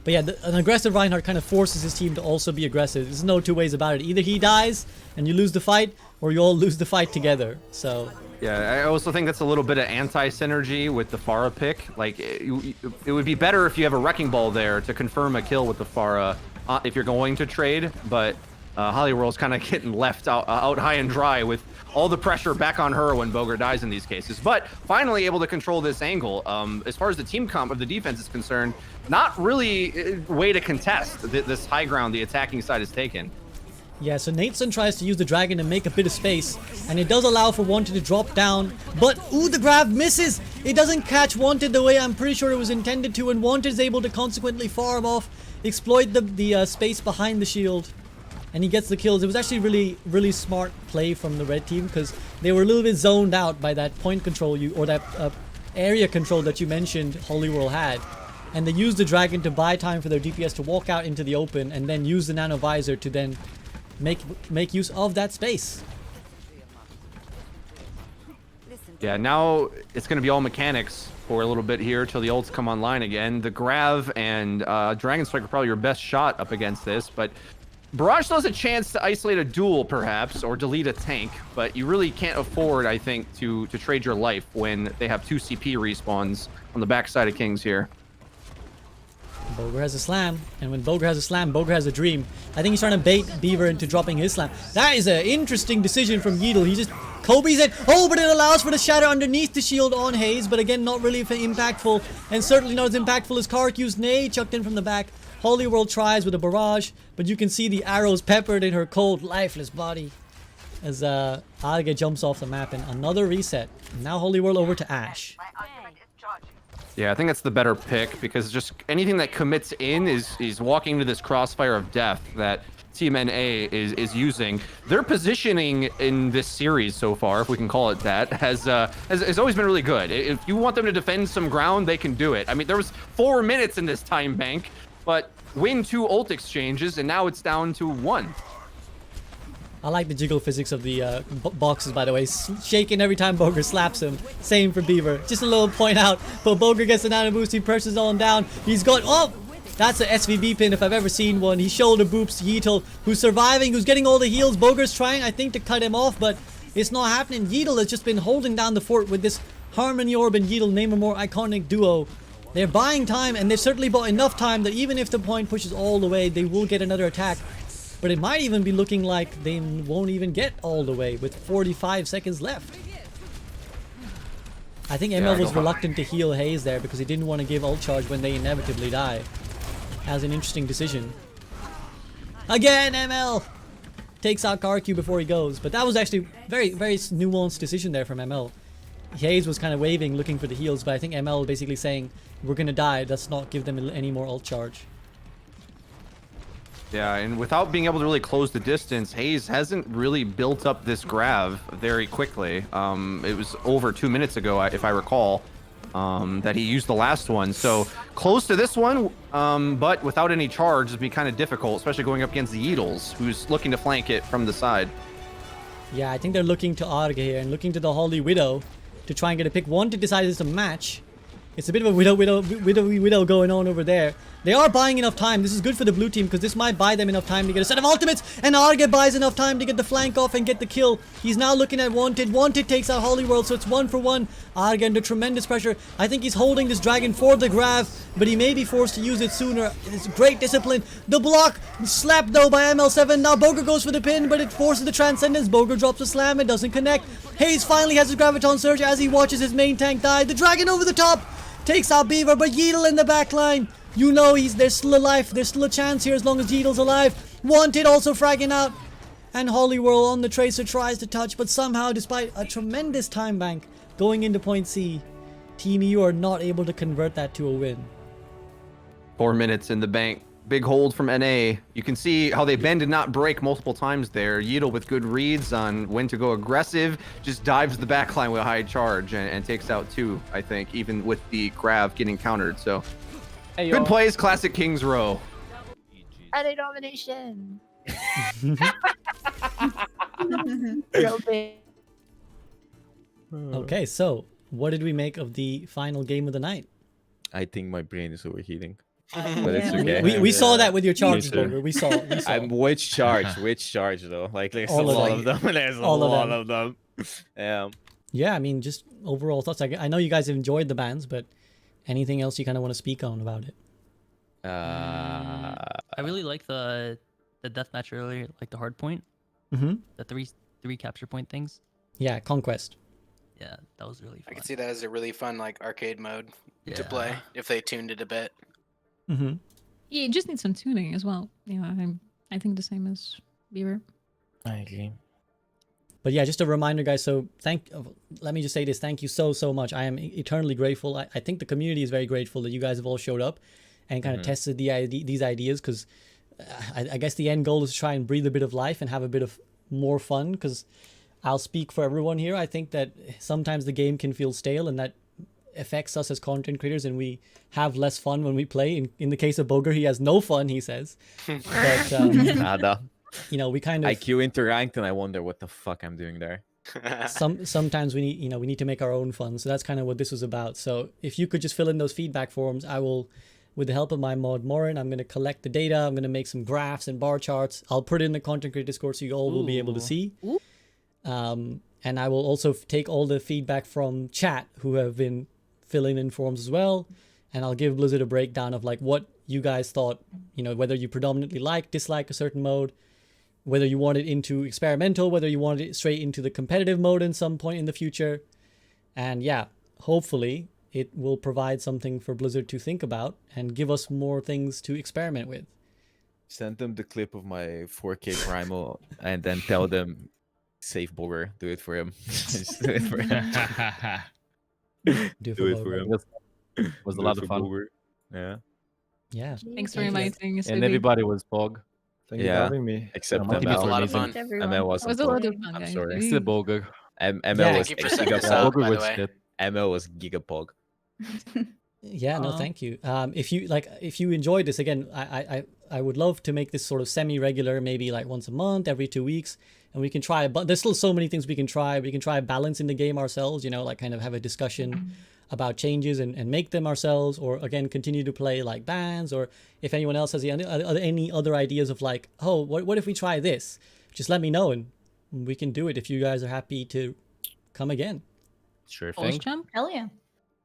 But yeah, an aggressive Reinhardt kind of forces his team to also be aggressive. There's no two ways about it. Either he dies and you lose the fight, or you all lose the fight together. So yeah, I also think that's a little bit of anti-synergy with the Pharah pick. Like, it would be better if you have a Wrecking Ball there to confirm a kill with the Pharah if you're going to trade, but Holiwhirl's kind of getting left out high and dry with all the pressure back on her when Bogur dies in these cases. But finally able to control this angle. As far as the team comp of the defense is concerned, not really a way to contest this high ground the attacking side has taken. Yeah, so Nateson tries to use the dragon to make a bit of space, and it does allow for Wanted to drop down, but ooh, the grab misses! It doesn't catch Wanted the way I'm pretty sure it was intended to, and Wanted is able to consequently farm off, exploit the space behind the shield, and he gets the kills. It was actually really smart play from the red team, because they were a little bit zoned out by that point control or that area control that you mentioned Holiwhirl had. And they used the dragon to buy time for their DPS to walk out into the open, and then use the nano visor to then make use of that space. Yeah, now it's going to be all mechanics for a little bit here till the ults come online again. The Grav and Dragon Strike are probably your best shot up against this, but Barrage still has a chance to isolate a duel perhaps, or delete a tank, but you really can't afford, I think, to trade your life when they have 2 CP respawns on the backside of Kings here. Bogur has a slam, and when Bogur has a slam, Bogur has a dream. I think he's trying to bait Beaver into dropping his slam. That is an interesting decision from Yeatle. He just Kobe's it. Oh, but it allows for the shatter underneath the shield on Hayes, but again, not really impactful, and certainly not as impactful as KarQ's nade chucked in from the back. Holiwhirl tries with a barrage, but you can see the arrows peppered in her cold, lifeless body as Arrge jumps off the map, and another reset. Now Holiwhirl over to Ashe. Yeah, I think that's the better pick, because just anything that commits in is walking into this crossfire of death that Team NA is using. Their positioning in this series so far, if we can call it that, has always been really good. If you want them to defend some ground, they can do it. I mean, there was 4 minutes in this time bank, but win 2 ult exchanges, and now it's down to 1. I like the jiggle physics of the boxes, by the way. Shaking every time Bogur slaps him. Same for Beaver. Just a little point out. But Bogur gets the nano boost. He presses on down. He's got... Oh! That's an SVB pin if I've ever seen one. He shoulder boops Yeatle, who's surviving, who's getting all the heals. Bogur's trying, I think, to cut him off, but it's not happening. Yeatle has just been holding down the fort with this Harmony Orb and Yeatle, name a more iconic duo. They're buying time, and they've certainly bought enough time that even if the point pushes all the way, they will get another attack. But it might even be looking like they won't even get all the way with 45 seconds left. I think ML was reluctant to heal Hayes there because he didn't want to give ult charge when they inevitably die. As an interesting decision. Again, ML takes out KarQ before he goes. But that was actually very nuanced decision there from ML. Hayes was kind of waving, looking for the heals, but I think ML basically saying, we're going to die, let's not give them any more ult charge. Yeah, and without being able to really close the distance, Hayes hasn't really built up this Grav very quickly. It was over 2 minutes ago, if I recall, that he used the last one. So close to this one, but without any charge, it'd be kind of difficult, especially going up against the Yeatles, who's looking to flank it from the side. Yeah, I think they're looking to Arrge here and looking to the Holy Widow to try and get a pick. One to decide it's a match. It's a bit of a widow going on over there. They are buying enough time. This is good for the blue team because this might buy them enough time to get a set of ultimates. And Arrge buys enough time to get the flank off and get the kill. He's now looking at Wanted. Wanted takes out Holiwhirl, so it's 1 for 1. Arrge under tremendous pressure. I think he's holding this dragon for the Grav, but he may be forced to use it sooner. It's great discipline. The block slapped though by ML7. Now Bogur goes for the pin, but it forces the transcendence. Bogur drops a slam. It doesn't connect. Hayes finally has his graviton surge as he watches his main tank die. The dragon over the top. Takes out Beaver, but Yeatle in the back line. You know there's still a life. There's still a chance here as long as Yeatle's alive. Wanted also fragging out. And Holiwhirl on the Tracer tries to touch, but somehow, despite a tremendous time bank going into point C, Team EU are not able to convert that to a win. 4 minutes in the bank. Big hold from NA. You can see how they bend and not break multiple times there. Yeatle with good reads on when to go aggressive, just dives the backline with a high charge and takes out 2, I think, even with the Grav getting countered. So good plays, classic Kings Row. Edit domination. Real big. Okay, so what did we make of the final game of the night? I think my brain is overheating. Yeah. But it's okay. We saw that with your charge, too. Bogur. We saw. I'm which charge? Which charge though? Like there's All a of lot them. of them. There's a All of lot them. of them. Yeah. Yeah, I mean, just overall thoughts. I know you guys have enjoyed the bans, but anything else you kind of want to speak on about it? I really like the deathmatch earlier, like the hard point. Mm-hmm. The three capture point things. Yeah, Conquest. Yeah, that was really fun. I could see that as a really fun like arcade mode to play if they tuned it a bit. Mm-hmm. Yeah, you just need some tuning as well. Yeah, I think the same as Beaver. I agree. But yeah, just a reminder, guys. So let me just say this. Thank you so much. I am eternally grateful. I think the community is very grateful that you guys have all showed up and kind of tested these ideas, because I guess the end goal is to try and breathe a bit of life and have a bit of more fun, because I'll speak for everyone here. I think that sometimes the game can feel stale, and that affects us as content creators, and we have less fun when we play. In the case of Bogur, he has no fun, he says. But Nada. you know, we kind of I queue into ranked and I wonder what the fuck I'm doing there. sometimes we need, we need to make our own fun. So that's kind of what this was about. So if you could just fill in those feedback forms, I will, with the help of my mod Morin, I'm going to collect the data. I'm going to make some graphs and bar charts. I'll put it in the content creator Discord so you all will be able to see. And I will also take all the feedback from chat who have been filling in forms as well. And I'll give Blizzard a breakdown of like what you guys thought, whether you predominantly dislike a certain mode, whether you want it into experimental, whether you want it straight into the competitive mode in some point in the future. And yeah, hopefully it will provide something for Blizzard to think about and give us more things to experiment with. Send them the clip of my 4K Primal and then tell them, save Bogur, do it for him. Just do it for him. Do it for him. It was a lot of fun. Bogur. Yeah. Yeah. Thanks for inviting us. And everybody was Pog. Thank you for having me. Except my team ML. was a lot of fun. ML wasn't. It was a lot of Pog. fun, I'm guys. sorry. It's the Bogur. ML was Thank you for setting this up, Bogur by the was way. shit. ML was Gigapog. Yeah, no, thank you. If you enjoyed this, again, I would love to make this sort of semi-regular, maybe like once a month, every 2 weeks, and we can try. But there's still so many things we can try. We can try balancing the game ourselves, like kind of have a discussion about changes and make them ourselves, or again continue to play like bans, or if anyone else has any other ideas of like, oh, what if we try this? Just let me know and we can do it if you guys are happy to come again. Sure Post thing. jump? Hell yeah.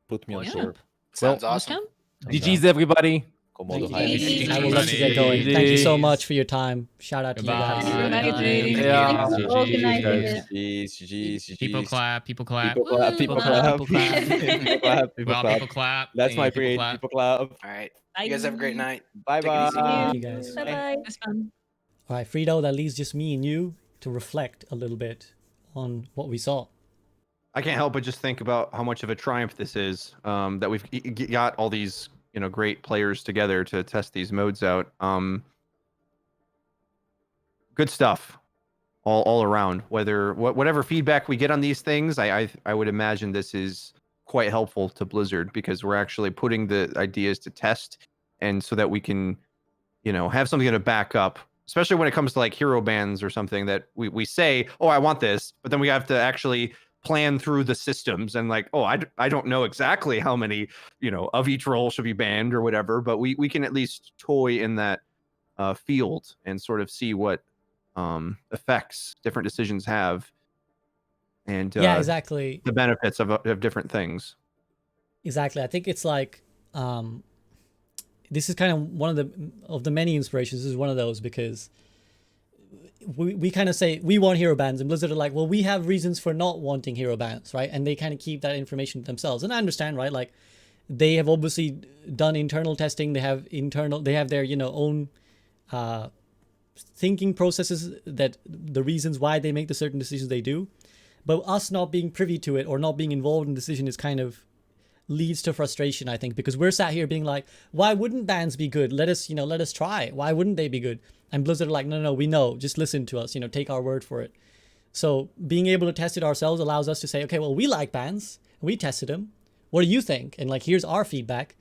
Put me on Yeah. shore. Sounds Post awesome. jump? GG's everybody. Komodo Thank you. High. I will let you get going. Thank you so much for your time. Shout out to you guys. Good night. Yeah. Thanks for organizing it. GG's. People clap. People clap. People clap. People clap. People clap. People Wow, clap. people clap. That's my People brain. clap. People clap. All right. You guys have a great night. Bye Take it easy. bye. Thank you guys. Bye-bye. It's fun. All right, Freedo, that leaves just me and you to reflect a little bit on what we saw. I can't help but just think about how much of a triumph this is, that we've got all these, great players together to test these modes out. Good stuff, all around. Whatever feedback we get on these things, I would imagine this is quite helpful to Blizzard, because we're actually putting the ideas to test, and so that we can, have something to back up. Especially when it comes to like hero bans or something that we say, oh, I want this, but then we have to actually plan through the systems and like, oh, I don't know exactly how many, of each role should be banned or whatever, but we can at least toy in that field and sort of see what effects different decisions have, and Yeah, exactly. the benefits of different things. Exactly. I think it's like this is kind of one of the many inspirations. This is one of those, because we kind of say we want hero bans, and Blizzard are like, well, we have reasons for not wanting hero bans, right? And they kind of keep that information to themselves. And I understand, right? Like, they have obviously done internal testing. They have their own thinking processes, that the reasons why they make the certain decisions they do. But us not being privy to it or not being involved in the decision is kind of leads to frustration, I think, because we're sat here being like, why wouldn't bans be good? Let us try. Why wouldn't they be good? And Blizzard are like, no, we know. Just listen to us, take our word for it. So being able to test it ourselves allows us to say, okay, well, we like bans. We tested them. What do you think? And like, here's our feedback.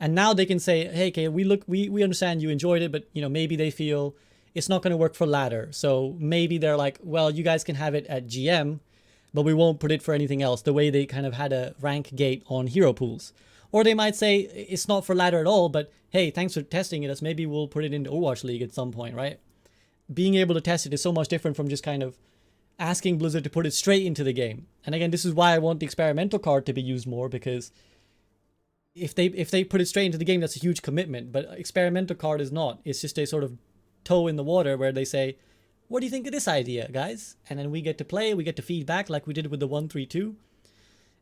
And now they can say, hey, okay, we understand you enjoyed it, but maybe they feel it's not going to work for ladder. So maybe they're like, well, you guys can have it at GM, but we won't put it for anything else, the way they kind of had a rank gate on hero pools. Or they might say it's not for ladder at all, but hey, thanks for testing it. Maybe we'll put it into Overwatch League at some point, right? Being able to test it is so much different from just kind of asking Blizzard to put it straight into the game. And again, this is why I want the experimental card to be used more, because if they put it straight into the game, that's a huge commitment. But experimental card is not. It's just a sort of toe in the water where they say, what do you think of this idea, guys? And then we get to play, we get to feedback like we did with the 132.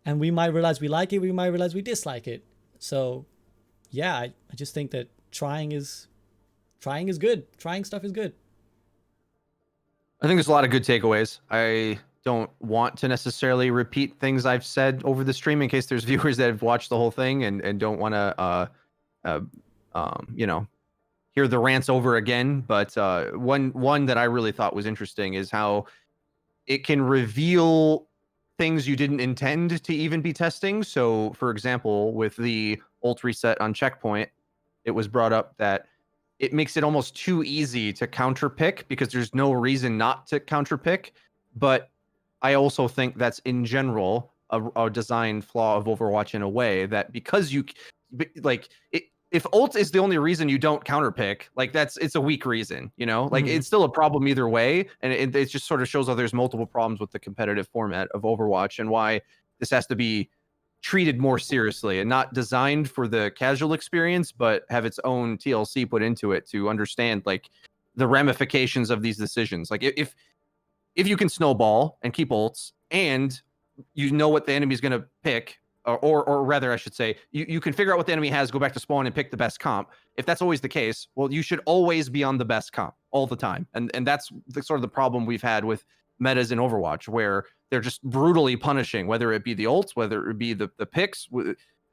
And we might realize we like it, we might realize we dislike it. So yeah, I just think that trying is good. Trying stuff is good. I think there's a lot of good takeaways. I don't want to necessarily repeat things I've said over the stream in case there's viewers that have watched the whole thing and don't want to, hear the rants over again. But one that I really thought was interesting is how it can reveal things you didn't intend to even be testing. So, for example, with the ult reset on checkpoint, it was brought up that it makes it almost too easy to counter pick because there's no reason not to counter pick. But I also think that's in general a design flaw of Overwatch in a way that because if ult is the only reason you don't counter pick, it's a weak reason, it's still a problem either way. And it just sort of shows how there's multiple problems with the competitive format of Overwatch and why this has to be treated more seriously and not designed for the casual experience, but have its own TLC put into it to understand the ramifications of these decisions. If you can snowball and keep ults and you know what the enemy's going to pick, or rather I should say, you can figure out what the enemy has, go back to spawn and pick the best comp. If that's always the case, well, you should always be on the best comp all the time. And that's sort of the problem we've had with metas in Overwatch, where they're just brutally punishing, whether it be the ults, whether it be the picks.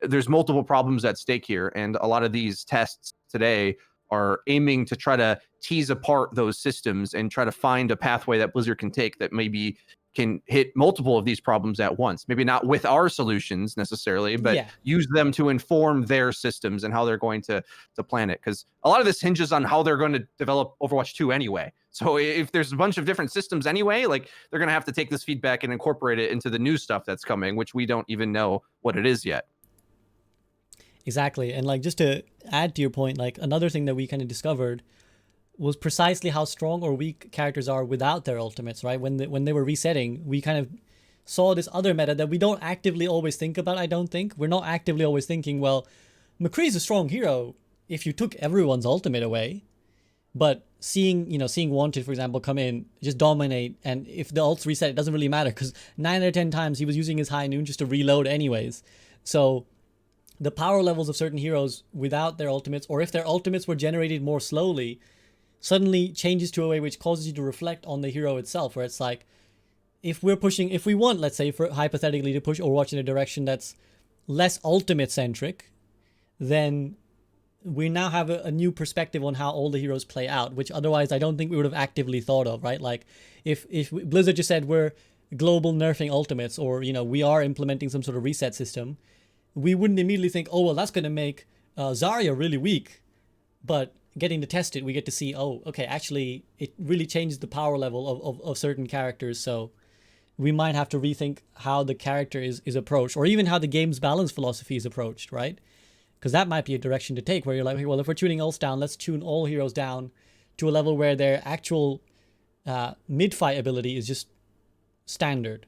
There's multiple problems at stake here. And a lot of these tests today are aiming to try to tease apart those systems and try to find a pathway that Blizzard can take that maybe can hit multiple of these problems at once. Maybe not with our solutions necessarily, but use them to inform their systems and how they're going to plan it. Because a lot of this hinges on how they're going to develop Overwatch 2 anyway. So if there's a bunch of different systems anyway, they're going to have to take this feedback and incorporate it into the new stuff that's coming, which we don't even know what it is yet. Exactly. And just to add to your point, another thing that we kind of discovered was precisely how strong or weak characters are without their ultimates, right? When they were resetting, we kind of saw this other meta that we don't actively always think about, I don't think. We're not actively always thinking, well, McCree's a strong hero if you took everyone's ultimate away. But seeing Wanted, for example, come in, just dominate, and if the ults reset, it doesn't really matter because 9 out of 10 times he was using his high noon just to reload anyways. So the power levels of certain heroes without their ultimates, or if their ultimates were generated more slowly, suddenly changes to a way which causes you to reflect on the hero itself, where it's if we want, let's say, for hypothetically to push Overwatch in a direction that's less ultimate centric, then we now have a new perspective on how all the heroes play out, which otherwise I don't think we would have actively thought of, right? If Blizzard just said we're global nerfing ultimates, or we are implementing some sort of reset system, we wouldn't immediately think, oh well, that's going to make Zarya really weak. But getting to test it, we get to see, oh, okay, actually it really changes the power level of certain characters. So we might have to rethink how the character is approached, or even how the game's balance philosophy is approached, right? Because that might be a direction to take, where you're like, well, if we're tuning ults down, let's tune all heroes down to a level where their actual mid-fight ability is just standard.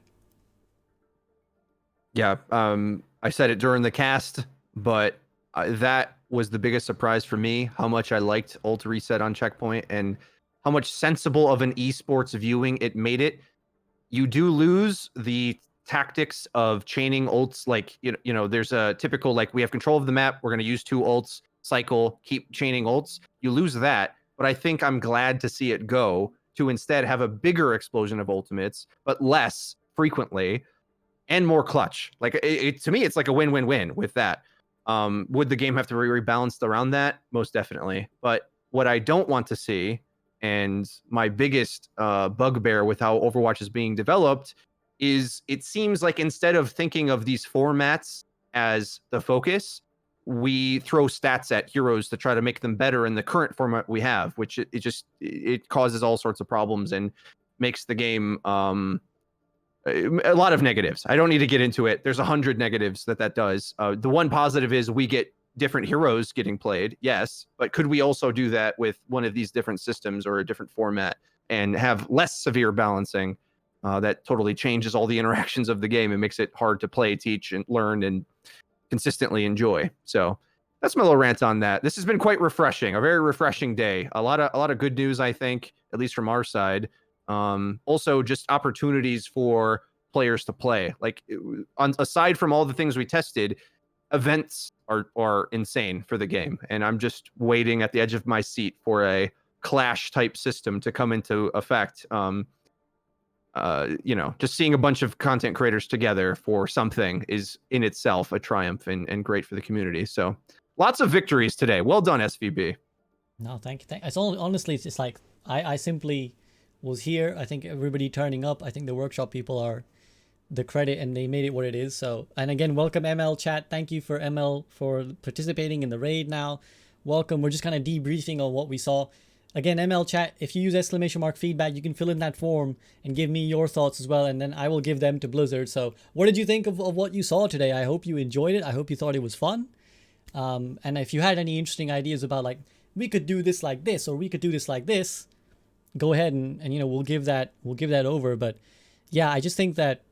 Yeah, I said it during the cast, but that was the biggest surprise for me, how much I liked ult reset on checkpoint and how much sensible of an esports viewing it made it. You do lose the tactics of chaining ults, there's a typical, we have control of the map, we're going to use 2 ults, cycle, keep chaining ults. You lose that, but I think I'm glad to see it go to instead have a bigger explosion of ultimates, but less frequently and more clutch. To me, it's like a win-win-win with that. Would the game have to be rebalanced around that? Most definitely. But what I don't want to see, and my biggest bugbear with how Overwatch is being developed, is it seems like instead of thinking of these formats as the focus, we throw stats at heroes to try to make them better in the current format we have, which it causes all sorts of problems and makes the game a lot of negatives. I don't need to get into it. There's 100 negatives that does. The one positive is we get different heroes getting played, yes, but could we also do that with one of these different systems or a different format and have less severe balancing? That totally changes all the interactions of the game and makes it hard to play, teach, and learn and consistently enjoy. So that's my little rant on that. This has been quite refreshing, a very refreshing day. A lot of good news, I think, at least from our side. Also, just opportunities for players to play. Like, aside from all the things we tested, events are insane for the game, and I'm just waiting at the edge of my seat for a clash type system to come into effect. Just seeing a bunch of content creators together for something is in itself a triumph and great for the community. So lots of victories today. Well done, SVB. No, thank you. It's honestly, it's just like, I simply was here. I think everybody turning up. I think the workshop people are the credit, and they made it what it is. So, and again, welcome ML chat. Thank you for ML for participating in the raid now. Welcome. We're just kind of debriefing on what we saw. Again, ML chat, if you use !feedback, you can fill in that form and give me your thoughts as well, and then I will give them to Blizzard. So what did you think of what you saw today? I hope you enjoyed it. I hope you thought it was fun. And if you had any interesting ideas about, like, we could do this like this, or we could do this like this, go ahead and we'll give that over. But yeah, I just think that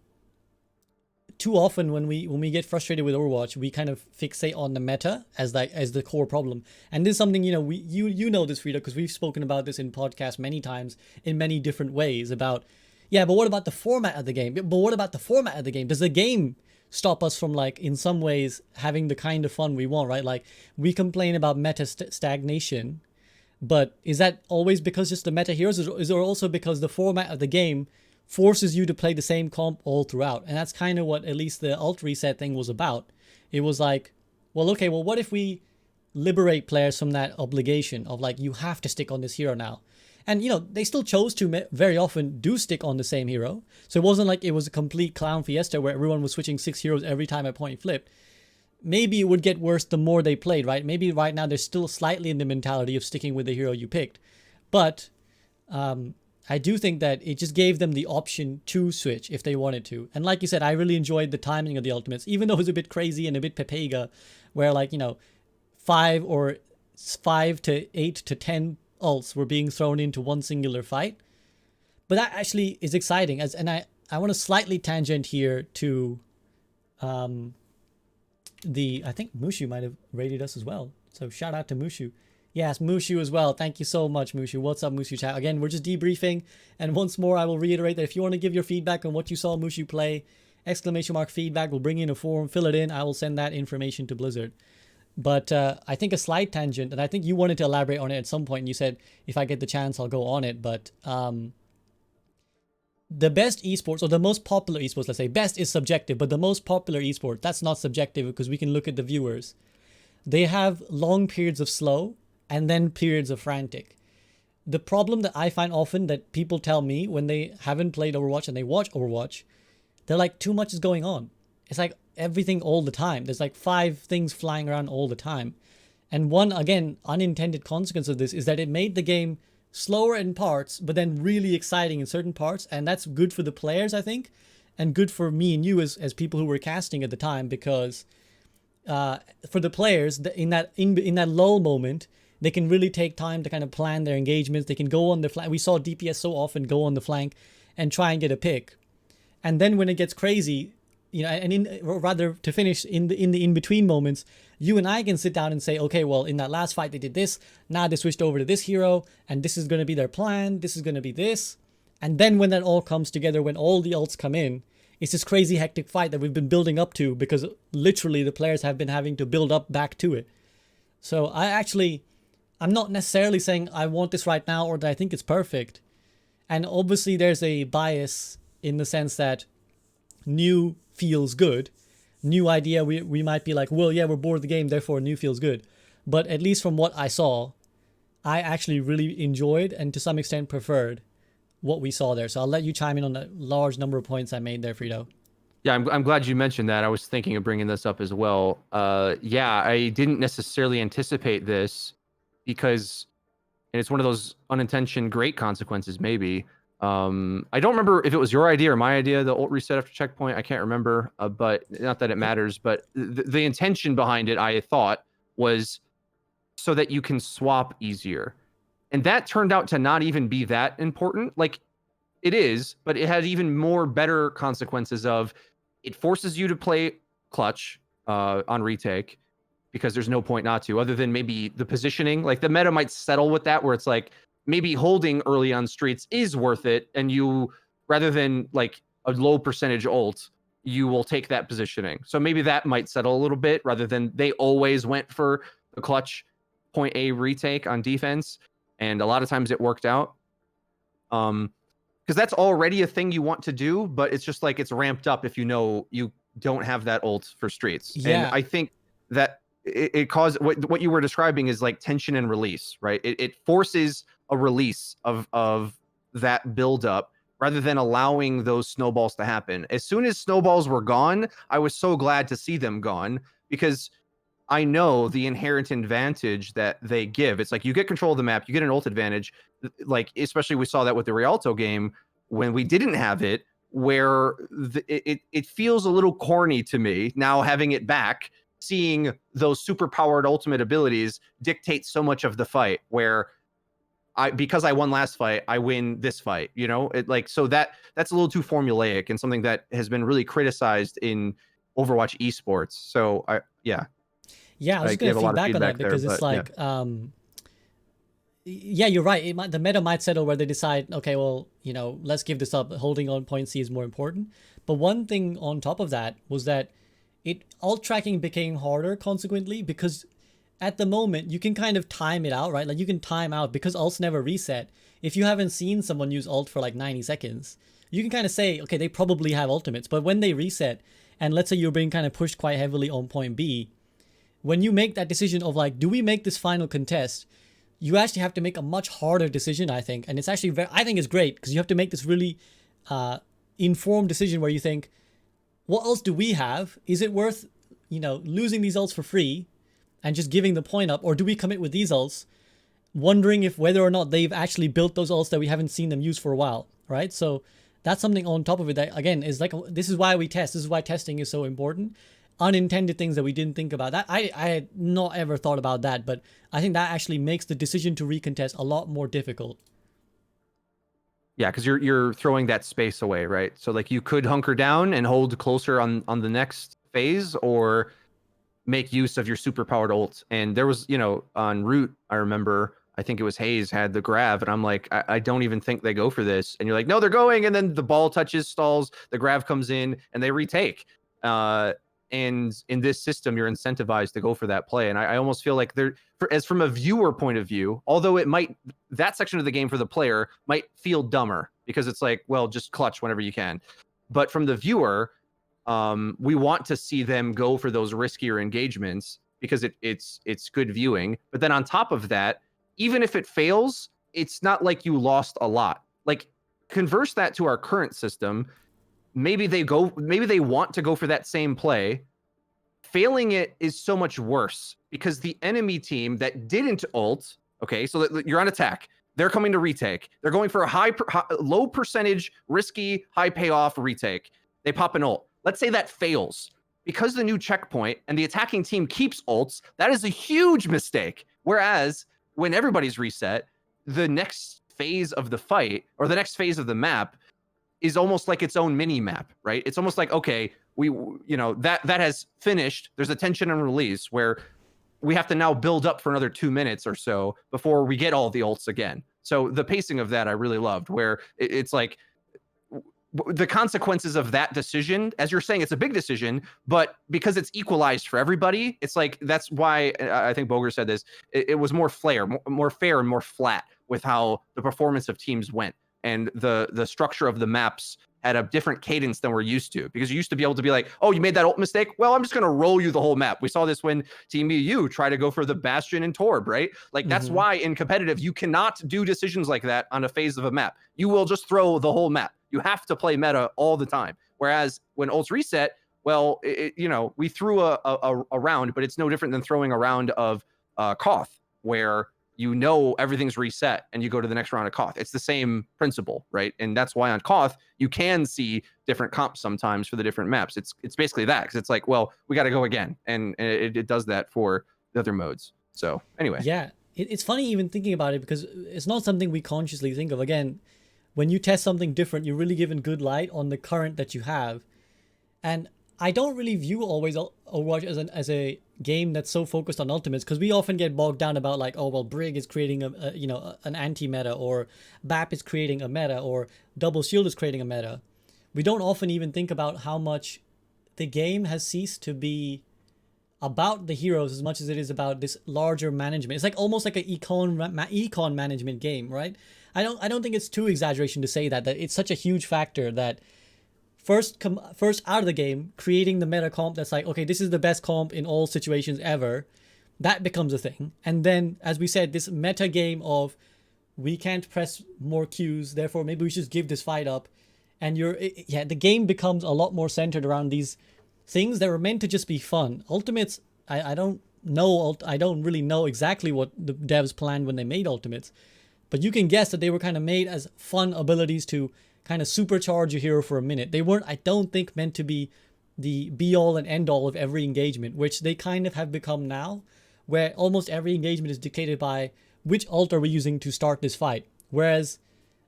too often when we get frustrated with Overwatch, we kind of fixate on the meta as the core problem. And this is something, you know this, Freedo, because we've spoken about this in podcasts many times in many different ways about, yeah, but what about the format of the game? But what about the format of the game? Does the game stop us from, like, in some ways having the kind of fun we want, right? Like, we complain about meta stagnation, but is that always because just the meta heroes? Is it also because the format of the game forces you to play the same comp all throughout? And that's kind of what at least the alt reset thing was about. It was like, well, okay, well, what if we liberate players from that obligation of, like, you have to stick on this hero now? And, they still chose to very often do stick on the same hero. So it wasn't like it was a complete clown fiesta where everyone was switching 6 heroes every time a point flipped. Maybe it would get worse the more they played, right? Maybe right now they're still slightly in the mentality of sticking with the hero you picked. But I do think that it just gave them the option to switch if they wanted to. And like you said, I really enjoyed the timing of the ultimates, even though it was a bit crazy and a bit Pepega, where, like, 5 to 8 to 10 ults were being thrown into one singular fight. But that actually is exciting. And I want to slightly tangent here to I think Mushu might have rated us as well. So shout out to Mushu. Yes, Mushu as well. Thank you so much, Mushu. What's up, Mushu chat? Again, we're just debriefing. And once more, I will reiterate that if you want to give your feedback on what you saw Mushu play, !feedback, we'll bring in a form, fill it in. I will send that information to Blizzard. But I think a slight tangent, and I think you wanted to elaborate on it at some point, and you said, if I get the chance, I'll go on it. But the best esports, or the most popular esports, let's say, best is subjective, but the most popular esports, that's not subjective because we can look at the viewers. They have long periods of slow and then periods of frantic. The problem that I find often that people tell me when they haven't played Overwatch and they watch Overwatch, they're like, too much is going on. It's like everything all the time. There's like 5 things flying around all the time. And one, again, unintended consequence of this is that it made the game slower in parts, but then really exciting in certain parts. And that's good for the players, I think, and good for me and you as people who were casting at the time, because for the players, in that lull moment, they can really take time to kind of plan their engagements. They can go on the flank. We saw DPS so often go on the flank and try and get a pick. And then when it gets crazy, or rather to finish in the in-between moments, you and I can sit down and say, okay, well, in that last fight they did this, now they switched over to this hero, and this is going to be their plan, this is going to be this. And then when that all comes together, when all the ults come in, it's this crazy hectic fight that we've been building up to, because literally the players have been having to build up back to it. So I'm not necessarily saying I want this right now or that I think it's perfect. And obviously there's a bias in the sense that new feels good. New idea, we might be like, well, yeah, we're bored of the game, therefore new feels good. But at least from what I saw, I actually really enjoyed and to some extent preferred what we saw there. So I'll let you chime in on the large number of points I made there, Freedo. Yeah, I'm glad you mentioned that. I was thinking of bringing this up as well. Yeah, I didn't necessarily anticipate this because, and it's one of those unintentional great consequences, maybe. I don't remember if it was your idea or my idea, the ult reset after checkpoint. I can't remember, but not that it matters. But the intention behind it, I thought, was so that you can swap easier. And that turned out to not even be that important. Like, it is, but it had even more better consequences of it forces you to play clutch on retake because there's no point not to, other than maybe the positioning. Like the meta might settle with that, where it's like maybe holding early on streets is worth it, and you, rather than like a low percentage ult, you will take that positioning. So maybe that might settle a little bit, rather than they always went for the clutch point A retake on defense, and a lot of times it worked out. Because that's already a thing you want to do, but it's just like it's ramped up if you know you don't have that ult for streets. Yeah. And I think that it caused what you were describing is like tension and release, right? It forces a release of that buildup rather than allowing those snowballs to happen. As soon as snowballs were gone, I was so glad to see them gone, because I know the inherent advantage that they give. It's like you get control of the map, you get an ult advantage. Like, especially we saw that with the Yeatle game when we didn't have it, where it feels a little corny to me now having it back, seeing those super powered ultimate abilities dictate so much of the fight, where because I won last fight, I win this fight, you know? It like, so that's a little too formulaic and something that has been really criticized in Overwatch esports. So yeah, I was going to feedback on that because there, it's like, yeah, you're right. The meta might settle where they decide, okay, well, you know, let's give this up. Holding on point C is more important. But one thing on top of that was that ult tracking became harder consequently, because at the moment you can kind of time it out, right? Like you can time out, because ults never reset. If you haven't seen someone use ult for like 90 seconds, you can kind of say, okay, they probably have ultimates. But when they reset, and let's say you're being kind of pushed quite heavily on point B, when you make that decision of like, do we make this final contest, you actually have to make a much harder decision, I think. And it's actually I think it's great, because you have to make this really informed decision where you think, what else do we have? Is it worth, you know, losing these ults for free and just giving the point up? Or do we commit with these ults, wondering if whether or not they've actually built those ults that we haven't seen them use for a while, right? So that's something on top of it that, again, is like, this is why we test. This is why testing is so important. Unintended things that we didn't think about. That I had not ever thought about that, but I think that actually makes the decision to recontest a lot more difficult. Yeah, because you're throwing that space away, right? So like you could hunker down and hold closer on the next phase, or make use of your super powered ult. And there was, you know, on route, I remember, I think it was Hayes had the grab, and I'm like, I don't even think they go for this. And you're like, no, they're going, and then the ball touches, stalls, the grab comes in, and they retake. And in this system, you're incentivized to go for that play. And I almost feel like as from a viewer point of view, although that section of the game for the player might feel dumber, because it's like, well, just clutch whenever you can. But from the viewer, we want to see them go for those riskier engagements, because it's good viewing. But then on top of that, even if it fails, it's not like you lost a lot. Like, converse that to our current system. Maybe they want to go for that same play. Failing it is so much worse, because the enemy team that didn't ult, okay, so that you're on attack, they're coming to retake. They're going for a low percentage, risky, high payoff retake. They pop an ult. Let's say that fails. Because the new checkpoint and the attacking team keeps ults, that is a huge mistake. Whereas when everybody's reset, the next phase of the fight, or the next phase of the map, is almost like its own mini map, right? It's almost like, okay, that has finished. There's a tension and release where we have to now build up for another 2 minutes or so before we get all the ults again. So the pacing of that I really loved, where it's like the consequences of that decision, as you're saying, it's a big decision, but because it's equalized for everybody, it's like, that's why I think Bogur said this, it was more fair and more flat with how the performance of teams went. And the structure of the maps had a different cadence than we're used to, because you used to be able to be like, oh, you made that ult mistake? Well, I'm just going to roll you the whole map. We saw this when Team EU try to go for the Bastion and Torb, right? Like, that's why in competitive, you cannot do decisions like that on a phase of a map. You will just throw the whole map. You have to play meta all the time. Whereas when ults reset, well, we threw a round, but it's no different than throwing a round of Koth, where everything's reset and you go to the next round of Koth. It's the same principle, right? And that's why on Koth you can see different comps sometimes for the different maps. It's basically that, because it's like, well, we got to go again, and it does that for the other modes. So anyway, yeah, it's funny even thinking about it, because it's not something we consciously think of. Again, when you test something different, you're really given good light on the current that you have. And I don't really view always Overwatch as a game that's so focused on ultimates, because we often get bogged down about like, oh well, Brig is creating an anti-meta, or BAP is creating a meta, or Double Shield is creating a meta. We don't often even think about how much the game has ceased to be about the heroes as much as it is about this larger management. It's like almost like an econ management game, right? I don't think it's too exaggeration to say that it's such a huge factor that first out of the game, creating the meta comp that's like, okay, this is the best comp in all situations ever, that becomes a thing. And then, as we said, this meta game of we can't press more Qs, therefore maybe we should give this fight up. And the game becomes a lot more centered around these things that were meant to just be fun. Ultimates, I don't really know exactly what the devs planned when they made Ultimates, but you can guess that they were kind of made as fun abilities to kind of supercharge your hero for a minute. They weren't, I don't think, meant to be the be-all and end-all of every engagement, which they kind of have become now, where almost every engagement is dictated by which ult are we using to start this fight. Whereas,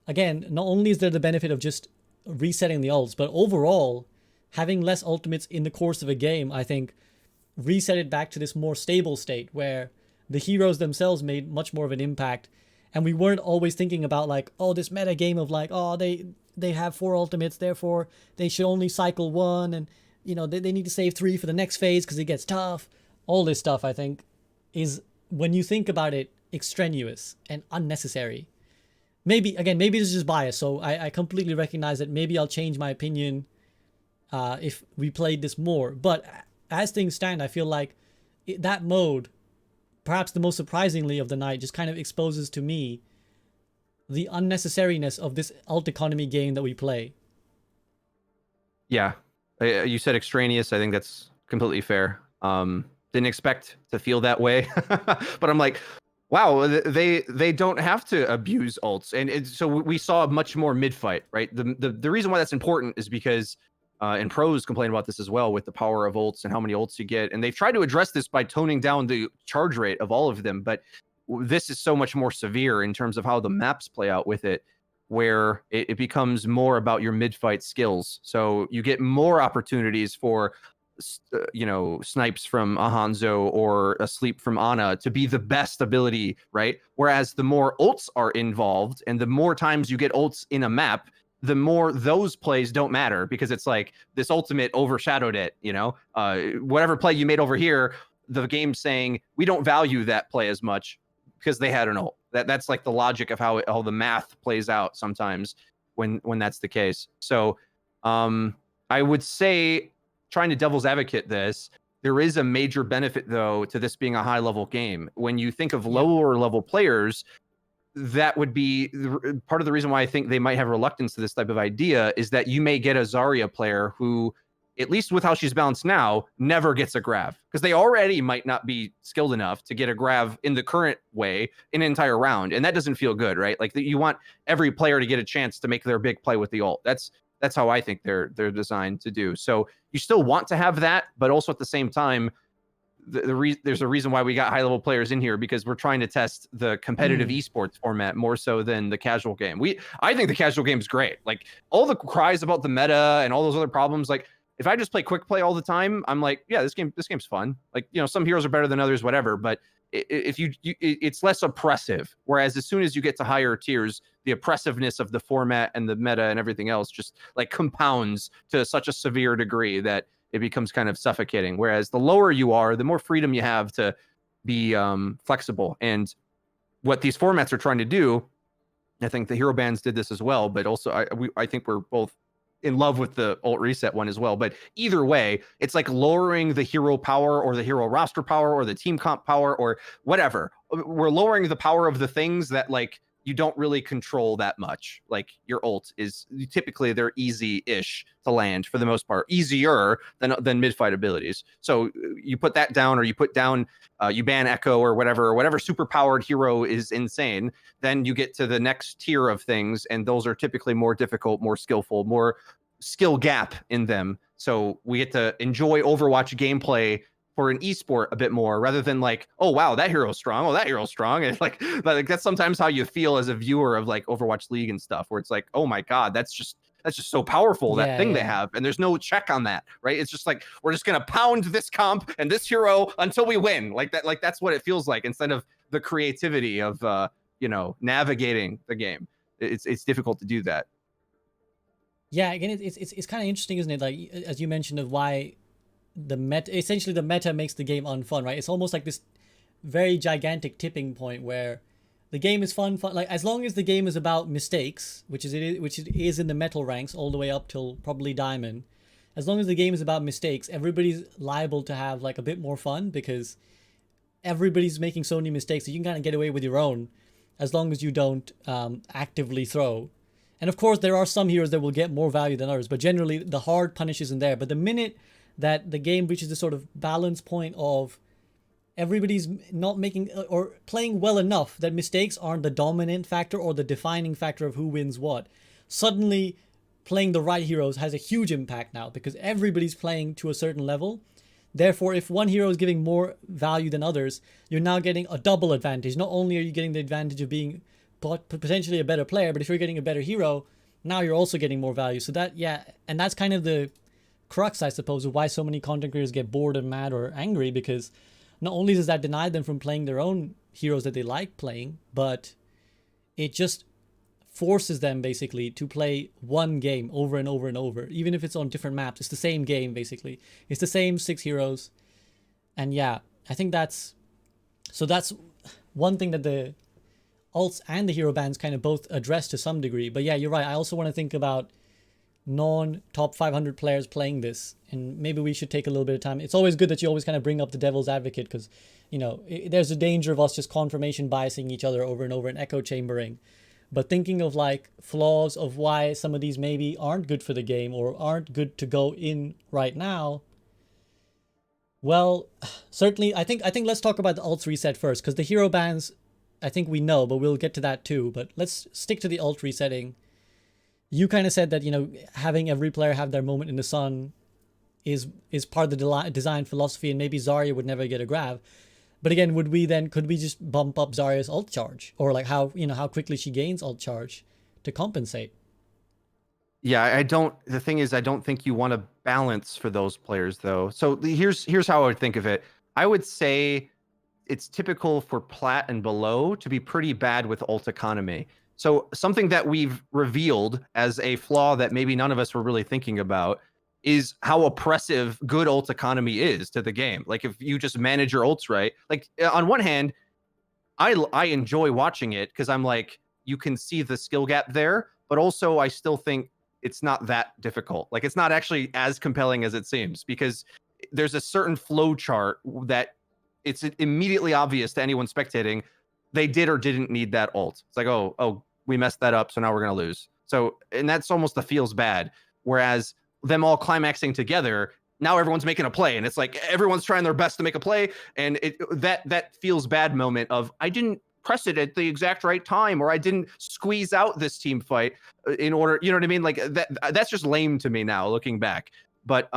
again, not only is there the benefit of just resetting the ults, but overall, having less ultimates in the course of a game, I think, reset it back to this more stable state where the heroes themselves made much more of an impact, and we weren't always thinking about like, oh, this meta game of like, oh, they have 4 ultimates, therefore they should only cycle 1, and they need to save 3 for the next phase because it gets tough. All this stuff, I think, is, when you think about it, extraneous and unnecessary. Maybe this is just bias, so I completely recognize that maybe I'll change my opinion if we played this more. But as things stand, I feel like that mode, perhaps the most surprisingly of the night, just kind of exposes to me the unnecessariness of this ult economy game that we play. Yeah, you said extraneous. I think that's completely fair. Didn't expect to feel that way, but I'm like, wow, they don't have to abuse ults, and so we saw much more mid fight, right? The reason why that's important is because, and pros complain about this as well, with the power of ults and how many ults you get, and they've tried to address this by toning down the charge rate of all of them, but this is so much more severe in terms of how the maps play out with it, where it becomes more about your mid-fight skills. So you get more opportunities for snipes from a Hanzo or a sleep from Ana to be the best ability, right? Whereas the more ults are involved and the more times you get ults in a map, the more those plays don't matter, because it's like this ultimate overshadowed it, whatever play you made over here, the game's saying we don't value that play as much because they had an ult. That's like the logic of how the math plays out sometimes when that's the case. So I would say, trying to devil's advocate this, there is a major benefit though to this being a high level game. When you think of lower level players, that would be part of the reason why I think they might have reluctance to this type of idea, is that you may get a Zarya player who, at least with how she's balanced now, never gets a grav, because they already might not be skilled enough to get a grav in the current way in an entire round, and that doesn't feel good, right? Like, you want every player to get a chance to make their big play with the ult. That's how I think they're designed to do. So you still want to have that, but also at the same time, there's a reason why we got high level players in here, because we're trying to test the competitive esports format more so than the casual game. I think the casual game is great. Like, all the cries about the meta and all those other problems, like, if I just play quick play all the time, I'm like, yeah, this game's fun. Like, some heroes are better than others, whatever. But if it's less oppressive. Whereas as soon as you get to higher tiers, the oppressiveness of the format and the meta and everything else just like compounds to such a severe degree that it becomes kind of suffocating. Whereas the lower you are, the more freedom you have to be flexible. And what these formats are trying to do, I think the hero bans did this as well, but also I think we're both in love with the ult reset one as well. But either way, it's like lowering the hero power or the hero roster power or the team comp power or whatever. We're lowering the power of the things that, like, you don't really control that much. Like your ult is typically they're easy-ish to land for the most part, easier than mid-fight abilities. So you put that down, or you put down, you ban Echo or whatever super-powered hero is insane. Then you get to the next tier of things, and those are typically more difficult, more skillful, more skill gap in them. So we get to enjoy Overwatch gameplay for an esport a bit more, rather than like, oh wow, that hero's strong, oh that hero's strong, and like that's sometimes how you feel as a viewer of like Overwatch League and stuff, where it's like, oh my god, that's just so powerful, that thing they have, and there's no check on that, right? It's just like, we're just gonna pound this comp and this hero until we win, like that. Like that's what it feels like, instead of the creativity of navigating the game. It's difficult to do that. Yeah, again, it's kind of interesting, isn't it? Like, as you mentioned, of why essentially the meta makes the game unfun, right? It's almost like this very gigantic tipping point where the game is fun. Like, as long as the game is about mistakes, which it is in the metal ranks all the way up till probably diamond. As long as the game is about mistakes, everybody's liable to have like a bit more fun, because everybody's making so many mistakes that you can kind of get away with your own, as long as you don't actively throw. And of course, there are some heroes that will get more value than others, but generally the hard punish isn't there. But the minute that the game reaches the sort of balance point of everybody's not making or playing well enough that mistakes aren't the dominant factor or the defining factor of who wins what, suddenly playing the right heroes has a huge impact now, because everybody's playing to a certain level. Therefore, if one hero is giving more value than others, you're now getting a double advantage. Not only are you getting the advantage of being potentially a better player, but if you're getting a better hero, now you're also getting more value. So that, yeah, and that's kind of the crux, I suppose, of why so many content creators get bored and mad or angry, because not only does that deny them from playing their own heroes that they like playing, but it just forces them basically to play one game over and over and over, even if it's on different maps. It's the same game, basically. It's the same 6 heroes. And yeah, I think that's one thing that the Ults and the hero bans kind of both address to some degree. But yeah, you're right. I also want to think about non-top 500 players playing this, and maybe we should take a little bit of time. It's always good that you always kind of bring up the devil's advocate, because there's a danger of us just confirmation biasing each other over and over and echo chambering. But thinking of like flaws of why some of these maybe aren't good for the game or aren't good to go in right now, well, certainly I think let's talk about the Ults reset first, because the hero bans I think we know, but we'll get to that too. But let's stick to the ult resetting. You kind of said that, having every player have their moment in the sun is part of the design philosophy, and maybe Zarya would never get a grab. But again, could we just bump up Zarya's ult charge, or like how quickly she gains ult charge to compensate? Yeah, the thing is, I don't think you want to balance for those players though. So here's how I would think of it. I would say it's typical for plat and below to be pretty bad with ult economy. So something that we've revealed as a flaw that maybe none of us were really thinking about is how oppressive good ult economy is to the game. Like, if you just manage your ults right, like on one hand, I enjoy watching it because I'm like, you can see the skill gap there, but also I still think it's not that difficult. Like, it's not actually as compelling as it seems, because there's a certain flow chart that it's immediately obvious to anyone spectating they did or didn't need that ult. It's like, oh, we messed that up, so now we're gonna lose. So, and that's almost the feels bad. Whereas them all climaxing together, now everyone's making a play, and it's like everyone's trying their best to make a play, and that feels bad moment of, I didn't press it at the exact right time, or I didn't squeeze out this team fight in order, you know what I mean? Like that's just lame to me now looking back. But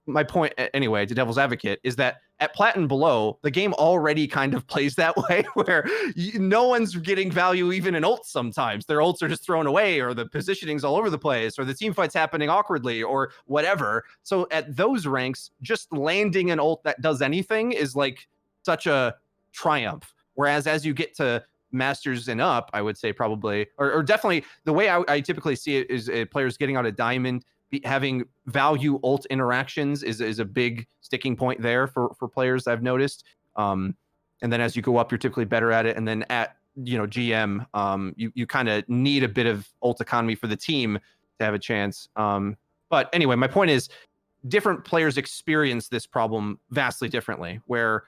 my point anyway, to devil's advocate, is that at plat and below, the game already kind of plays that way, where no one's getting value even in ults sometimes. Their ults are just thrown away, or the positioning's all over the place, or the team fight's happening awkwardly, or whatever. So at those ranks, just landing an ult that does anything is like such a triumph. Whereas as you get to Masters and up, I would say probably, or definitely, the way I typically see it is players getting out of Diamond, having value ult interactions is a big sticking point there for players, I've noticed. And then as you go up, you're typically better at it. And then at GM, you kind of need a bit of ult economy for the team to have a chance. But anyway, my point is, different players experience this problem vastly differently, where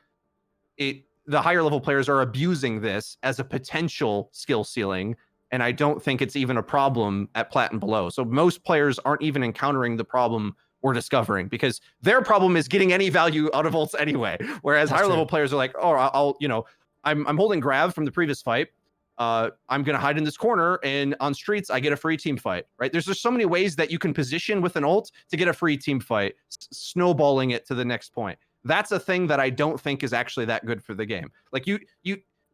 the higher level players are abusing this as a potential skill ceiling, and I don't think it's even a problem at plat and below. So most players aren't even encountering the problem we're discovering, because their problem is getting any value out of ults anyway. Whereas higher level players are like, oh, I'll I'm holding grab from the previous fight. I'm going to hide in this corner, and on streets, I get a free team fight, right? There's just so many ways that you can position with an ult to get a free team fight, snowballing it to the next point. That's a thing that I don't think is actually that good for the game. Like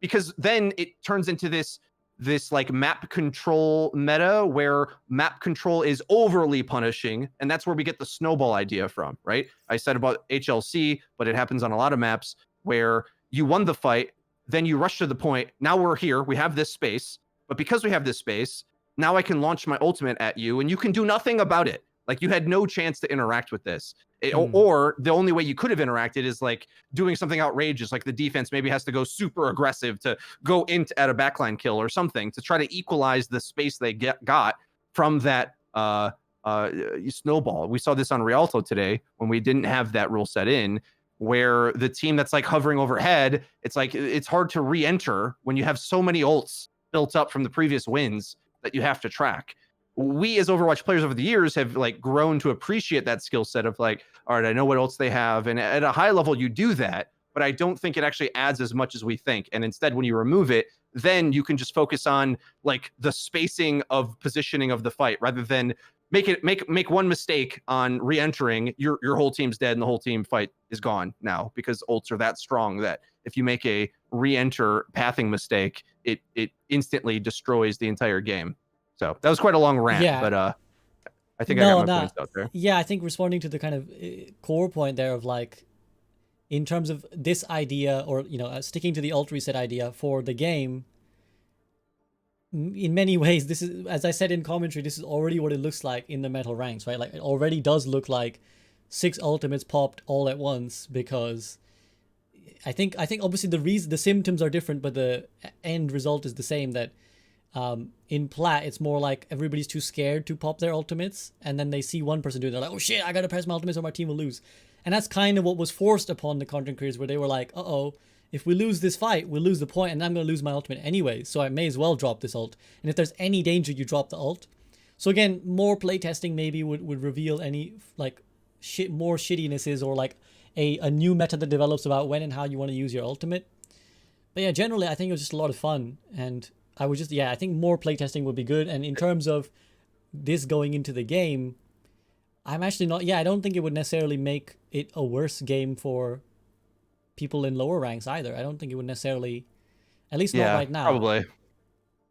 because then it turns into this like map control meta where map control is overly punishing, and that's where we get the snowball idea from, right? I said about HLC, but it happens on a lot of maps where you won the fight, then you rush to the point. Now we're here. We have this space. But because we have this space, now I can launch my ultimate at you, and you can do nothing about it. Like, you had no chance to interact with this. Or the only way you could have interacted is like doing something outrageous, like the defense maybe has to go super aggressive to go into at a backline kill or something to try to equalize the space they got from that snowball. We saw this on Yeatle today when we didn't have that rule set in, where the team that's like hovering overhead, it's like it's hard to re-enter when you have so many ults built up from the previous wins that you have to track. We as Overwatch players over the years have like grown to appreciate that skill set of like, all right, I know what ults they have, and at a high level you do that, but I don't think it actually adds as much as we think. And instead, when you remove it, then you can just focus on like the spacing of positioning of the fight rather than make one mistake on re-entering, your whole team's dead and the whole team fight is gone now, because ults are that strong that if you make a re-enter pathing mistake, it instantly destroys the entire game. So that was quite a long rant, but I think I got my points out there. Yeah, I think responding to the kind of core point there of like, in terms of this idea, or sticking to the ult reset idea for the game, in many ways, this is, as I said in commentary, this is already what it looks like in the metal ranks, right? Like, it already does look like 6 ultimates popped all at once, because I think obviously the symptoms are different, but the end result is the same. That in plat, it's more like everybody's too scared to pop their ultimates, and then they see one person do it, they're like, oh shit, I gotta press my ultimates or my team will lose. And that's kind of what was forced upon the content creators, where they were like, uh-oh, if we lose this fight, we'll lose the point, and I'm going to lose my ultimate anyway, so I may as well drop this ult. And if there's any danger, you drop the ult. So again, more playtesting maybe would reveal any like more shittinesses, or like a new meta that develops about when and how you want to use your ultimate. But yeah, generally, I think it was just a lot of fun, and I would just, I think more playtesting would be good. And in terms of this going into the game, I'm actually not, I don't think it would necessarily make it a worse game for people in lower ranks either. I don't think it would necessarily, at least not right now. Probably.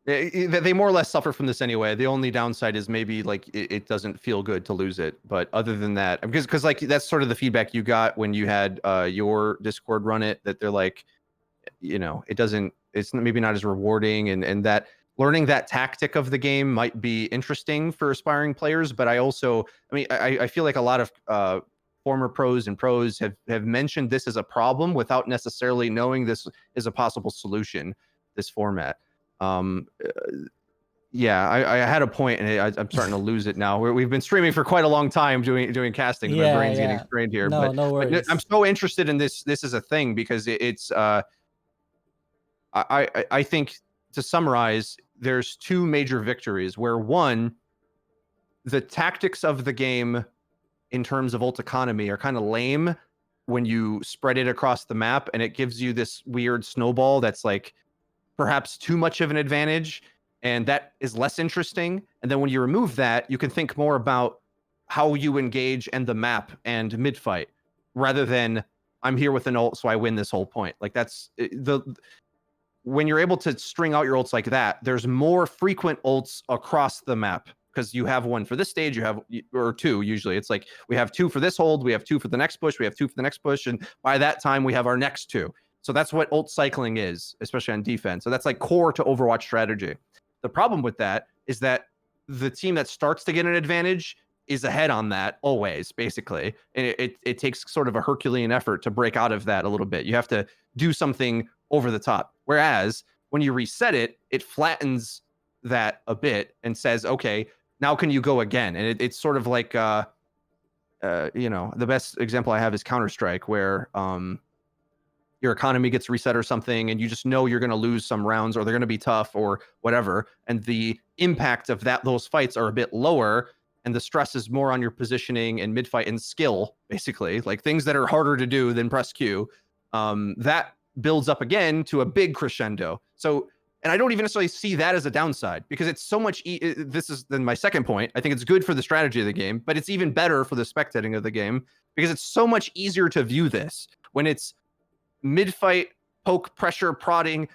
They more or less suffer from this anyway. The only downside is maybe like it doesn't feel good to lose it. But other than that, because like that's sort of the feedback you got when you had your Discord run it, that they're like, it's maybe not as rewarding, and that learning that tactic of the game might be interesting for aspiring players. But I feel like a lot of former pros and pros have mentioned this as a problem without necessarily knowing this is a possible solution, this format. I had a point, and I'm starting to lose it now. We've been streaming for quite a long time doing casting. My brain's getting strained here. No worries. But I'm so interested in this as a thing, because it's I think, to summarize, there's 2 major victories, where one, the tactics of the game in terms of ult economy are kind of lame when you spread it across the map, and it gives you this weird snowball that's like perhaps too much of an advantage, and that is less interesting. And then when you remove that, you can think more about how you engage and the map and mid-fight, rather than I'm here with an ult, so I win this whole point. Like, that's when you're able to string out your ults like that, there's more frequent ults across the map, because you have one for this stage, or 2 usually. It's like we have 2 for this hold, we have 2 for the next push, we have 2 for the next push, and by that time we have our next 2. So that's what ult cycling is, especially on defense. So that's like core to Overwatch strategy. The problem with that is that the team that starts to get an advantage is ahead on that always, basically. And it takes sort of a Herculean effort to break out of that a little bit. You have to do something over the top. Whereas when you reset it, it flattens that a bit and says, okay, now can you go again? And it's sort of like, the best example I have is Counter-Strike, where your economy gets reset or something, and you just know you're going to lose some rounds or they're going to be tough or whatever, and the impact of those fights are a bit lower, and the stress is more on your positioning and mid fight and skill, basically, like things that are harder to do than press Q. That builds up again to a big crescendo. So, and I don't even necessarily see that as a downside, because it's so much. This is then my second point. I think it's good for the strategy of the game, but it's even better for the spectating of the game, because it's so much easier to view this when it's mid-fight, poke, pressure, prodding.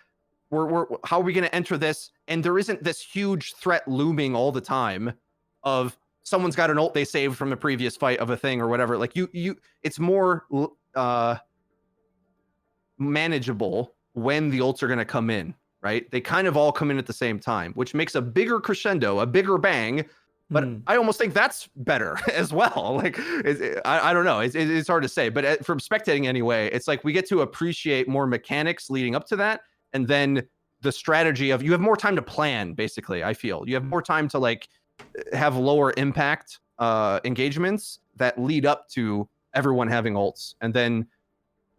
How are we going to enter this? And there isn't this huge threat looming all the time of someone's got an ult they saved from a previous fight of a thing or whatever. Like it's more manageable when the ults are going to come in, right? They kind of all come in at the same time, which makes a bigger crescendo, a bigger bang. But I almost think that's better as well. Like, I don't know. It's hard to say. But from spectating anyway, it's like we get to appreciate more mechanics leading up to that. And then the strategy of, you have more time to plan, basically, I feel. You have more time to like have lower impact engagements that lead up to everyone having ults. And then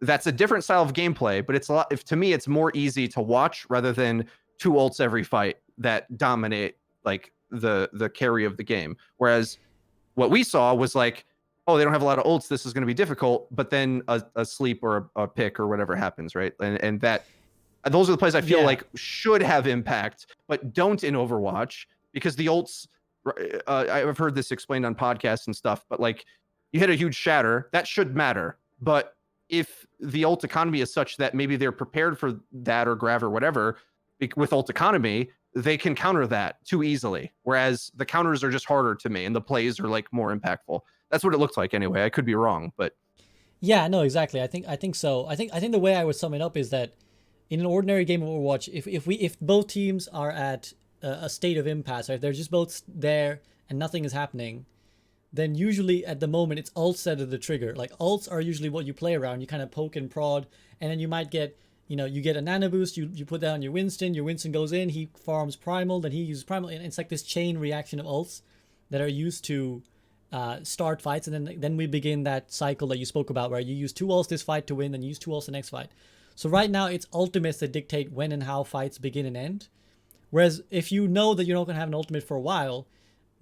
that's a different style of gameplay, but it's a lot, to me, it's more easy to watch rather than 2 ults every fight that dominate like the carry of the game. Whereas what we saw was like, oh, they don't have a lot of ults, this is going to be difficult, but then a sleep or a pick or whatever happens, right? And that those are the plays I feel like should have impact, but don't in Overwatch, because the ults, I've heard this explained on podcasts and stuff, but like you hit a huge shatter, that should matter. But if the ult economy is such that maybe they're prepared for that or grav or whatever, with ult economy, they can counter that too easily. Whereas the counters are just harder to me and the plays are like more impactful. That's what it looks like anyway. I could be wrong, but yeah, no, exactly. I think so. I think the way I would sum it up is that in an ordinary game of Overwatch, if both teams are at a state of impasse, right, they're just both there and nothing is happening, then usually at the moment it's ults that are the trigger. Like ults are usually what you play around. You kind of poke and prod, and then you might get, you get a nano boost, you put that on your Winston goes in, he farms primal, then he uses primal, and it's like this chain reaction of ults that are used to start fights, and then we begin that cycle that you spoke about where you use 2 ults this fight to win, then you use 2 ults the next fight. So right now it's ultimates that dictate when and how fights begin and end. Whereas if you know that you're not going to have an ultimate for a while,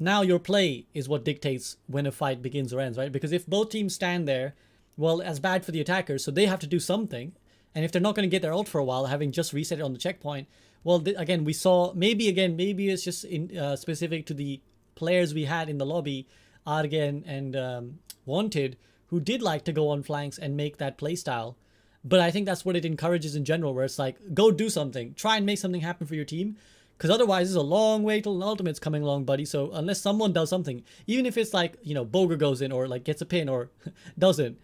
now your play is what dictates when a fight begins or ends, right? Because if both teams stand there, well, as bad for the attackers, so they have to do something. And if they're not going to get their ult for a while, having just reset it on the checkpoint, well, again, we saw, maybe it's just specific to the players we had in the lobby, Arrge and Wanted, who did like to go on flanks and make that play style. But I think that's what it encourages in general, where it's like, go do something. Try and make something happen for your team. Because otherwise, it's a long way till an ultimate's coming along, buddy. So unless someone does something, even if it's like, Bogur goes in or like gets a pin or doesn't,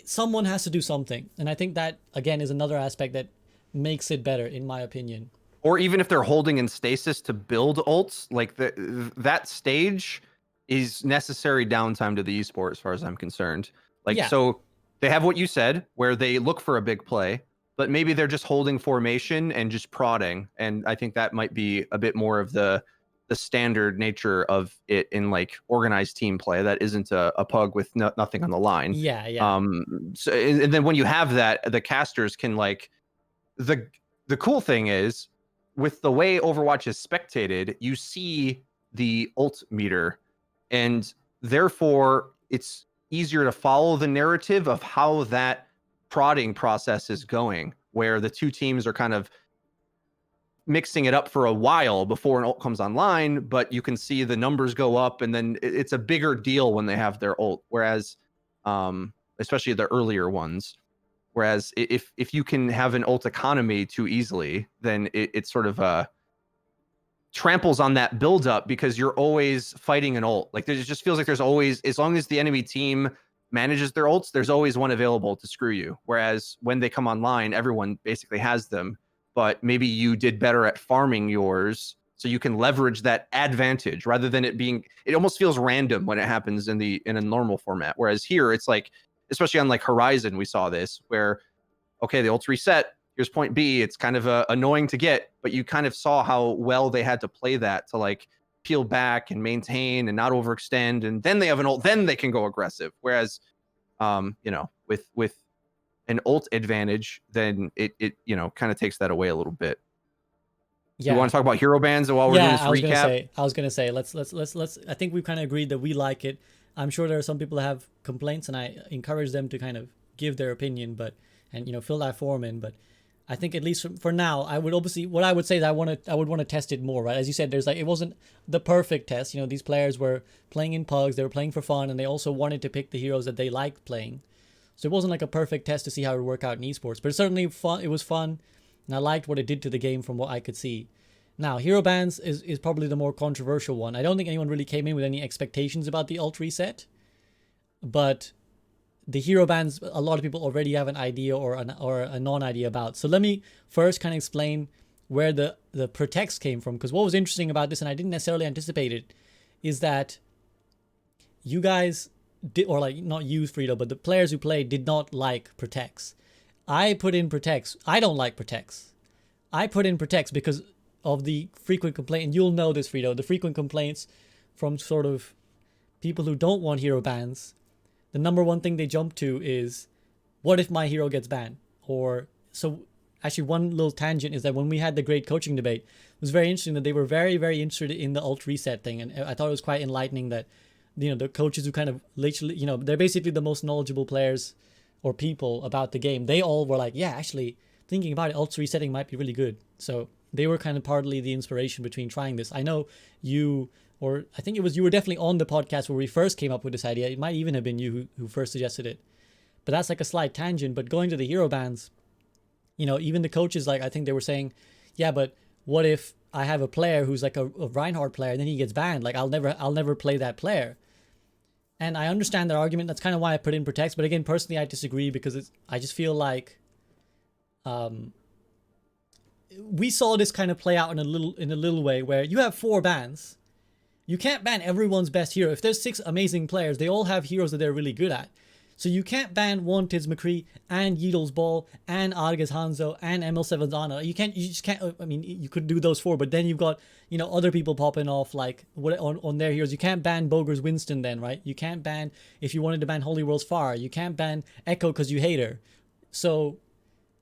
someone has to do something. And I think that, again, is another aspect that makes it better, in my opinion. Or even if they're holding in stasis to build ults, like that stage is necessary downtime to the esport as far as I'm concerned. So they have what you said, where they look for a big play, but maybe they're just holding formation and just prodding. And I think that might be a bit more of the standard nature of it in like organized team play that isn't a pug with nothing on the line. Yeah. So, and then when you have that, the casters can like, the cool thing is with the way Overwatch is spectated, you see the ult meter, and therefore it's easier to follow the narrative of how that prodding process is going, where the two teams are kind of mixing it up for a while before an ult comes online, but you can see the numbers go up, and then it's a bigger deal when they have their ult, whereas especially the earlier ones, whereas if you can have an ult economy too easily, then it sort of tramples on that build up, because you're always fighting an ult. Like, it just feels like there's always, as long as the enemy team manages their ults, there's always one available to screw you. Whereas when they come online, everyone basically has them, but maybe you did better at farming yours, so you can leverage that advantage rather than it being, it almost feels random when it happens in a normal format. Whereas here it's like, especially on like Horizon, we saw this where, okay, the ult's reset, here's point B. It's kind of annoying to get, but you kind of saw how well they had to play that to like peel back and maintain and not overextend. And then they have an ult, then they can go aggressive. Whereas, with an ult advantage, then it you know, kind of takes that away a little bit. Yeah. You want to talk about hero bans while we're doing this recap? I was gonna say let's I think we've kind of agreed that we like it. I'm sure there are some people that have complaints, and I encourage them to kind of give their opinion, and you know, fill that form in. But I think at least for now, I would obviously, what I would say is I would want to test it more, right? As you said, there's like, it wasn't the perfect test. You know, these players were playing in pugs, they were playing for fun, and they also wanted to pick the heroes that they liked playing. So it wasn't like a perfect test to see how it would work out in esports, but it's certainly fun. It was fun, and I liked what it did to the game from what I could see. Now, hero bans is probably the more controversial one. I don't think anyone really came in with any expectations about the ult reset, but the hero bans, a lot of people already have an idea or a non-idea about. So let me first kind of explain where the protects came from, because what was interesting about this, and I didn't necessarily anticipate it, is that you guys did, or like not you, Freedo, but the players who played did not like protects. I put in protects. I don't like protects. I put in protects because of the frequent complaint, and you'll know this, Freedo, the frequent complaints from sort of people who don't want hero bans. The number one thing they jump to is, what if my hero gets banned? Or, so actually one little tangent is that when we had the great coaching debate, it was very interesting that they were very, very interested in the ult reset thing. And I thought it was quite enlightening that, you know, the coaches who kind of literally, you know, they're basically the most knowledgeable players or people about the game. They all were like, yeah, actually thinking about it, ults resetting might be really good. So they were kind of partly the inspiration between trying this. I know you, or I think it was, you were definitely on the podcast where we first came up with this idea. It might even have been you who first suggested it. But that's like a slight tangent. But going to the hero bans, you know, even the coaches, like, I think they were saying, yeah, but what if I have a player who's like a Reinhardt player and then he gets banned? Like, I'll never play that player. And I understand their argument. That's kind of why I put in protects. But again, personally, I disagree, because I just feel like we saw this kind of play out in a little way where you have 4 bans. You can't ban everyone's best hero. If there's 6 amazing players, they all have heroes that they're really good at. So you can't ban Wanted's McCree and Yeatle's Ball and Arrge's Hanzo and ML7's Ana. You just can't, I mean, you could do those 4, but then you've got, you know, other people popping off like on their heroes. You can't ban Bogur's Winston then, right? You can't ban, if you wanted to ban Holiwhirl's Pharah, you can't ban Echo because you hate her. So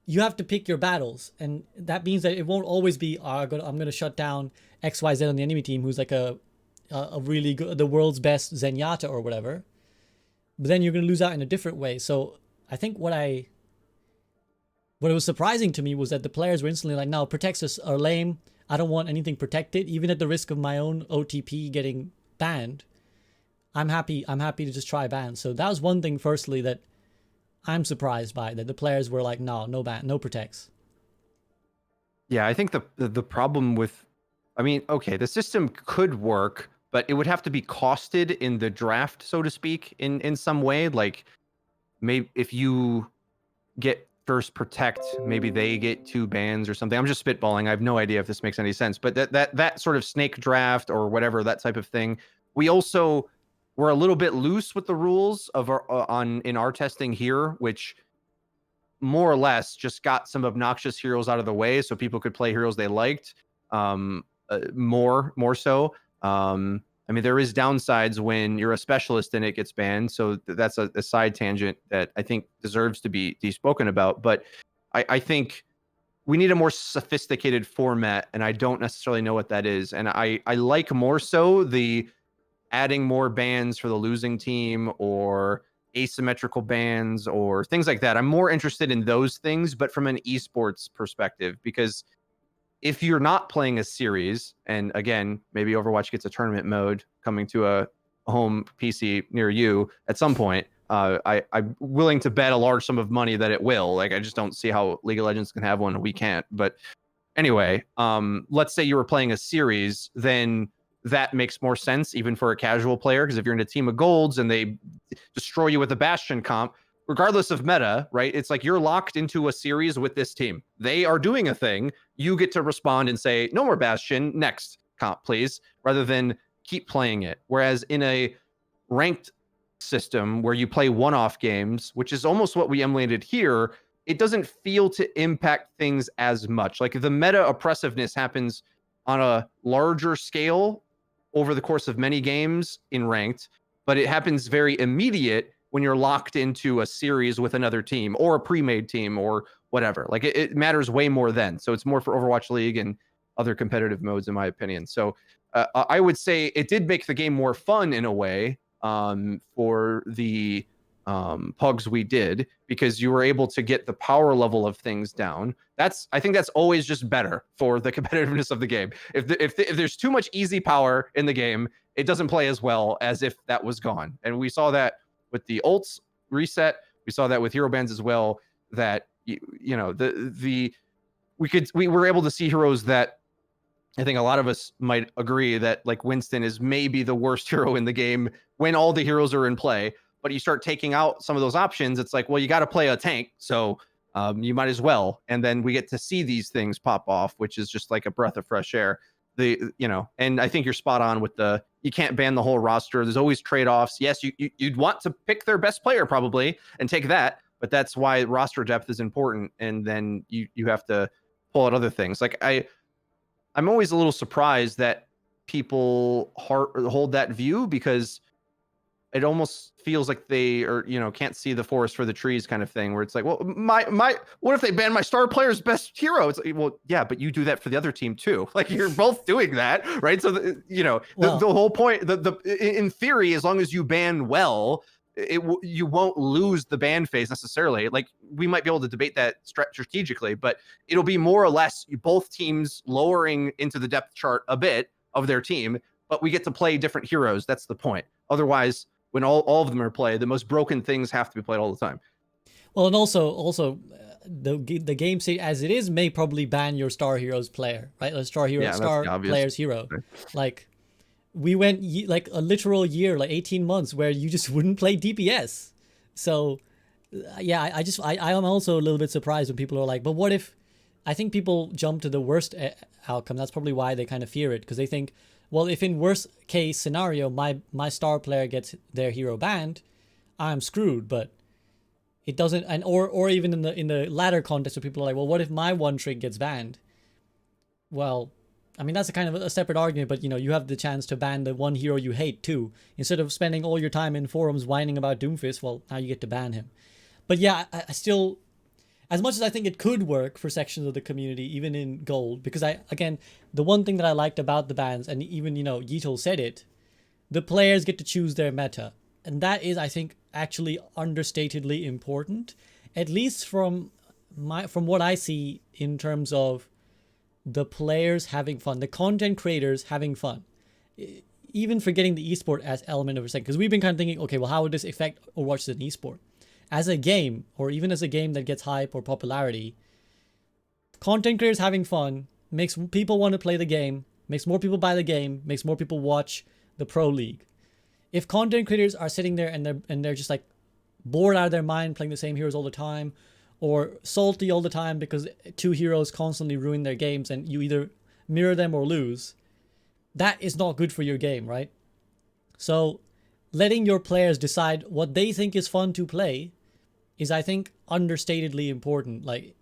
you have to pick your battles, and that means that it won't always be, I'm gonna shut down XYZ on the enemy team who's like a really good, the world's best Zenyatta or whatever. But then you're going to lose out in a different way. So I think what was surprising to me was that the players were instantly like, no, protects are lame. I don't want anything protected, even at the risk of my own OTP getting banned. I'm happy to just try ban. So that was one thing, firstly, that I'm surprised by, that the players were like, no ban, no protects. Yeah, I think the problem with, I mean, okay, the system could work, but it would have to be costed in the draft, so to speak, in some way. Like, maybe if you get first protect, maybe they get 2 bans or something. I'm just spitballing. I have no idea if this makes any sense. But that sort of snake draft or whatever, that type of thing. We also were a little bit loose with the rules of in our testing here, which more or less just got some obnoxious heroes out of the way so people could play heroes they liked. More so. I mean, there is downsides when you're a specialist and it gets banned. So that's a side tangent that I think deserves to be spoken about. But I think we need a more sophisticated format, and I don't necessarily know what that is. And I like more so the adding more bans for the losing team, or asymmetrical bans, or things like that. I'm more interested in those things, but from an esports perspective, because if you're not playing a series, and again, maybe Overwatch gets a tournament mode coming to a home PC near you at some point, I'm willing to bet a large sum of money that it will. Like, I just don't see how League of Legends can have one and we can't. But anyway, let's say you were playing a series, then that makes more sense even for a casual player, because if you're in a team of golds and they destroy you with a Bastion comp, regardless of meta, right? It's like you're locked into a series with this team. They are doing a thing. You get to respond and say, no more Bastion, next comp, please, rather than keep playing it. Whereas in a ranked system where you play one-off games, which is almost what we emulated here, it doesn't feel to impact things as much. Like, the meta oppressiveness happens on a larger scale over the course of many games in ranked, but it happens very immediate when you're locked into a series with another team or a pre-made team or whatever. Like it matters way more then. So it's more for Overwatch League and other competitive modes, in my opinion. So I would say it did make the game more fun in a way for the pugs we did, because you were able to get the power level of things down. I think that's always just better for the competitiveness of the game. If there's too much easy power in the game, it doesn't play as well as if that was gone. And we saw that with the ults reset. We saw that with hero bans as well. That you know we were able to see heroes that I think a lot of us might agree that like Winston is maybe the worst hero in the game when all the heroes are in play. But you start taking out some of those options, it's like, well, you got to play a tank, so you might as well. And then we get to see these things pop off, which is just like a breath of fresh air. And I think you're spot on with you can't ban the whole roster. There's always trade-offs. Yes, you'd want to pick their best player probably and take that, but that's why roster depth is important. And then you have to pull out other things. Like I'm always a little surprised that people hold that view, because it almost feels like they are, can't see the forest for the trees kind of thing, where it's like, well, what if they ban my star player's best hero? It's like, well, yeah, but you do that for the other team too. Like you're both doing that, right? So, the whole point, in theory, as long as you ban well, you won't lose the ban phase necessarily. Like we might be able to debate that strategically, but it'll be more or less both teams lowering into the depth chart a bit of their team, but we get to play different heroes. That's the point. Otherwise, when all of them are played, the most broken things have to be played all the time. Well, and also the game state as it is may probably ban your star hero's player, right? A star player's hero. Okay. Like we went like a literal year, like 18 months, where you just wouldn't play DPS. So yeah, I am also a little bit surprised when people are like, but what if? I think people jump to the worst outcome. That's probably why they kind of fear it, because they think, well, if in worst case scenario my star player gets their hero banned, I'm screwed. But it doesn't, and or even in the latter context where people are like, well, what if my one trick gets banned? Well, I mean that's a kind of a separate argument, but you have the chance to ban the one hero you hate too, instead of spending all your time in forums whining about Doomfist. Well, now you get to ban him. But yeah, I still, as much as I think it could work for sections of the community, even in gold, because the one thing that I liked about the bans, and even, Yeatle said it, the players get to choose their meta. And that is, I think, actually understatedly important, at least from what I see in terms of the players having fun, the content creators having fun, even forgetting the esport as element of a second. Because we've been kind of thinking, okay, well, how would this affect Overwatch as an esport? As a game, or even as a game that gets hype or popularity, content creators having fun makes people want to play the game, makes more people buy the game, makes more people watch the Pro League. If content creators are sitting there and they're just like bored out of their mind playing the same heroes all the time, or salty all the time because two heroes constantly ruin their games and you either mirror them or lose, that is not good for your game, right? So letting your players decide what they think is fun to play is, I think, understatedly important. Like,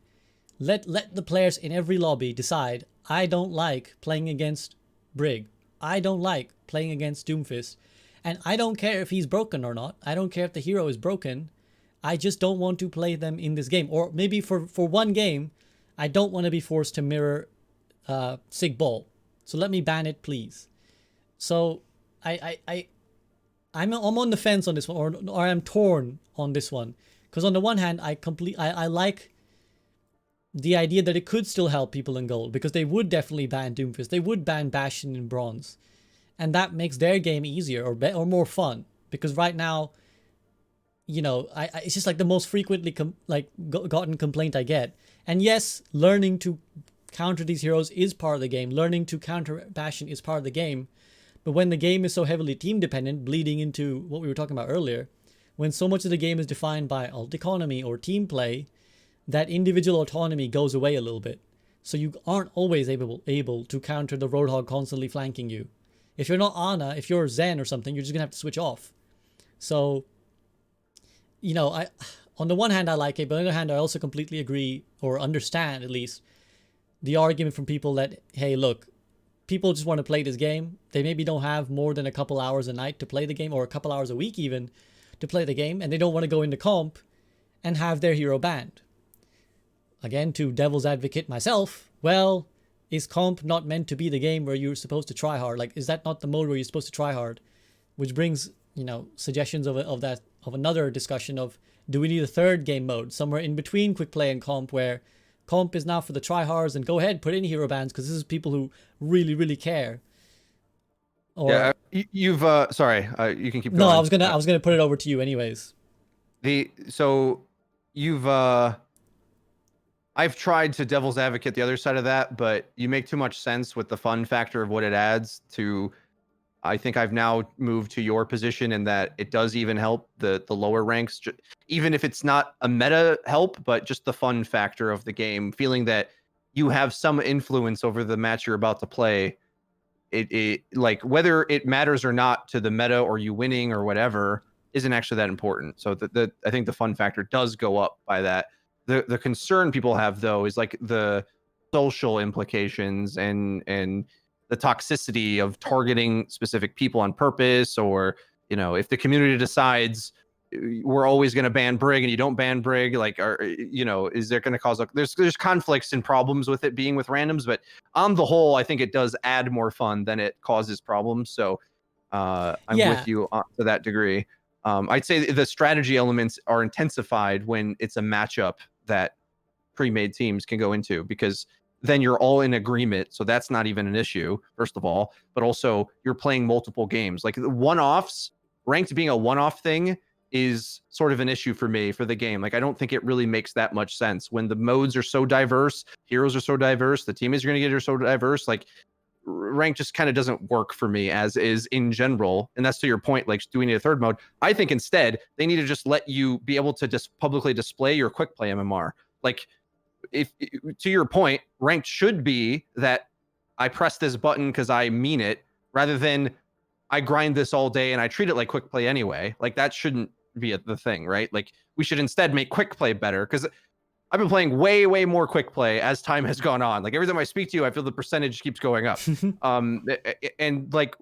let the players in every lobby decide, I don't like playing against Brig. I don't like playing against Doomfist. And I don't care if he's broken or not. I don't care if the hero is broken. I just don't want to play them in this game. Or maybe for one game, I don't want to be forced to mirror Sig Ball. So let me ban it, please. So I'm on the fence on this one, or I'm torn on this one. Because on the one hand, I like the idea that it could still help people in gold, because they would definitely ban Doomfist. They would ban Bastion in bronze. And that makes their game easier or more fun. Because right now, it's just like the most frequently gotten complaint I get. And yes, learning to counter these heroes is part of the game. Learning to counter Bastion is part of the game. But when the game is so heavily team dependent, bleeding into what we were talking about earlier, when so much of the game is defined by ult economy or team play, that individual autonomy goes away a little bit. So you aren't always able to counter the Roadhog constantly flanking you. If you're not Ana, if you're Zen or something, you're just going to have to switch off. So, on the one hand, I like it, but on the other hand, I also completely agree, or understand at least, the argument from people that, hey, look, people just want to play this game. They maybe don't have more than a couple hours a night to play the game, or a couple hours a week even, to play the game, and they don't want to go into comp and have their hero banned. Again, to devil's advocate myself, well, is comp not meant to be the game where you're supposed to try hard? Like, is that not the mode where you're supposed to try hard? Which brings, you know, suggestions of another discussion of, do we need a third game mode somewhere in between quick play and comp, where comp is now for the tryhards and go ahead, put in hero bans because this is people who really, really care. Or, yeah, you've sorry, you can keep going. No, I was gonna put it over to you anyways. So you've I've tried to devil's advocate the other side of that, but you make too much sense with the fun factor of what it adds to. I think I've now moved to your position in that it does even help the lower ranks, even if it's not a meta help, but just the fun factor of the game, feeling that you have some influence over the match you're about to play. It like whether it matters or not to the meta or you winning or whatever isn't actually that important. So I think the fun factor does go up by that. The concern people have though is like the social implications and the toxicity of targeting specific people on purpose, or, you know, if the community decides we're always going to ban Brig and you don't ban Brig, like, you know, is there going to cause there's conflicts and problems with it being with randoms, but on the whole, I think it does add more fun than it causes problems. So I'm with you to that degree. I'd say the strategy elements are intensified when it's a matchup that pre-made teams can go into, because then you're all in agreement. So that's not even an issue, first of all, but also you're playing multiple games. Like the one-offs, ranked being a one-off thing is sort of an issue for me for the game. Like, I don't think it really makes that much sense when the modes are so diverse, heroes are so diverse, the teammates you're going to get are so diverse. Like, rank just kind of doesn't work for me as is in general. And that's to your point, like doing a third mode. I think instead they need to just let you be able to just publicly display your quick play MMR. Like, if to your point, ranked should be that I press this button because I mean it, rather than I grind this all day and I treat it like quick play anyway. Like, that shouldn't be the thing, right? Like, we should instead make quick play better, because I've been playing way more quick play as time has gone on. Like, every time I speak to you, I feel the percentage keeps going up. And like,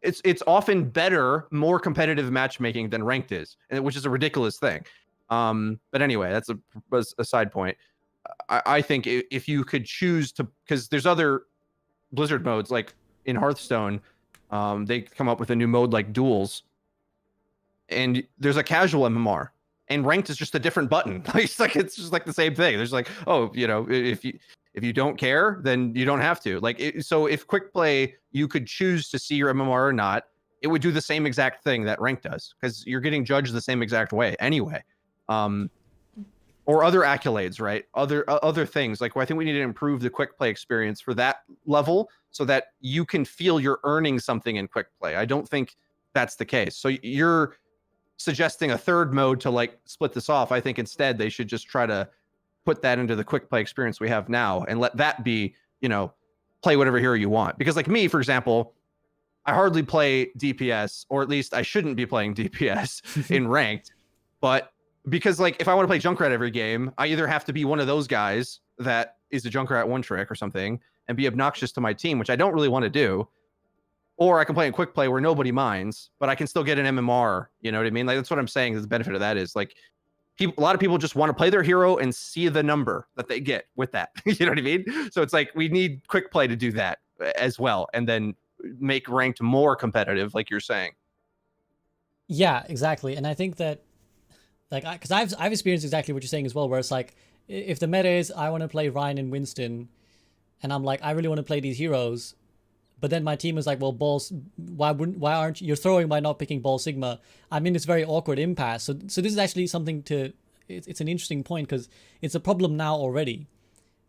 it's often better, more competitive matchmaking than ranked is, and which is a ridiculous thing. But anyway, that's a side point. I think if you could choose to, because there's other Blizzard modes, like in Hearthstone, they come up with a new mode like duels, and there's a casual MMR, and ranked is just a different button. It's just like the same thing. There's like, oh, you know, if you don't care, then you don't have to. Like, so if quick play, you could choose to see your MMR or not, it would do the same exact thing that ranked does, because you're getting judged the same exact way anyway. Or other accolades, right? Other things. Like, well, I think we need to improve the quick play experience for that level so that you can feel you're earning something in quick play. I don't think that's the case. So you're suggesting a third mode to like split this off. I think instead they should just try to put that into the quick play experience we have now and let that be, you know, play whatever hero you want. Because like me, for example, I hardly play DPS, or at least I shouldn't be playing DPS in ranked, but because like if I want to play Junkrat every game, I either have to be one of those guys that is a Junkrat one trick or something and be obnoxious to my team, which I don't really want to do, or I can play in quick play where nobody minds, but I can still get an MMR. You know what I mean? Like, that's what I'm saying. The benefit of that is like, a lot of people just want to play their hero and see the number that they get with that. You know what I mean? So it's like, we need quick play to do that as well, and then make ranked more competitive, like you're saying. Yeah, exactly. And I think that, like, because I've experienced exactly what you're saying as well, where it's like, if the meta is I want to play Ryan and Winston, and I'm like, I really want to play these heroes, but then my team is like, well, balls, why aren't you, you're throwing by not picking Ball Sigma? I mean, it's very awkward impasse. So this is actually something to, it's an interesting point, because it's a problem now already.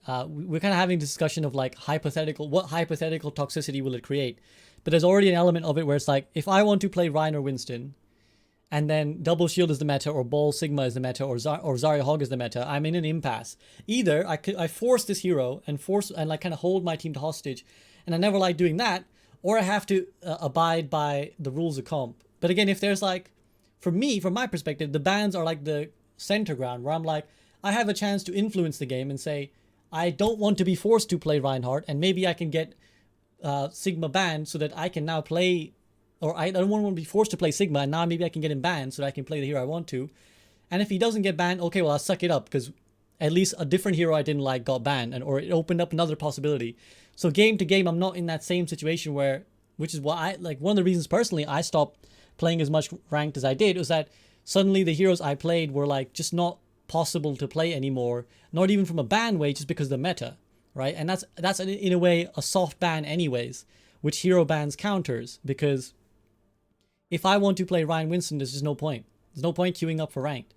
We're kind of having a discussion of like what hypothetical toxicity will it create? But there's already an element of it where it's like, if I want to play Ryan or Winston, and then Double Shield is the meta, or Ball Sigma is the meta, or Zarya Hog is the meta, I'm in an impasse. Either I force this hero and like kind of hold my team to hostage, and I never like doing that, or I have to abide by the rules of comp. But again, if there's like, for me, from my perspective, the bans are like the center ground, where I'm like, I have a chance to influence the game and say, I don't want to be forced to play Reinhardt, and maybe I can get Sigma banned so that I can now play or I don't want to be forced to play Sigma, and now maybe I can get him banned so that I can play the hero I want to. And if he doesn't get banned, okay, well, I'll suck it up because at least a different hero I didn't like got banned, or it opened up another possibility. So game to game, I'm not in that same situation which is why one of the reasons personally I stopped playing as much ranked as I did was that suddenly the heroes I played were like just not possible to play anymore, not even from a ban way, just because of the meta, right? And that's in a way a soft ban anyways, which hero bans counters, because if I want to play Ryan Winston, there's just no point. There's no point queuing up for ranked.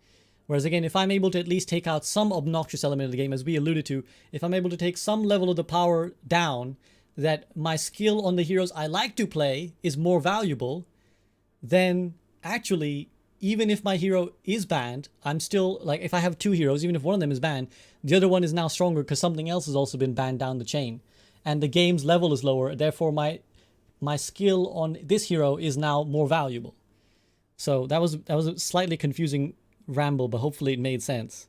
Whereas again, if I'm able to at least take out some obnoxious element of the game, as we alluded to, if I'm able to take some level of the power down, that my skill on the heroes I like to play is more valuable, then actually, even if my hero is banned, I'm still, like, if I have two heroes, even if one of them is banned, the other one is now stronger because something else has also been banned down the chain. And the game's level is lower, therefore my skill on this hero is now more valuable. So that was a slightly confusing ramble, but hopefully it made sense.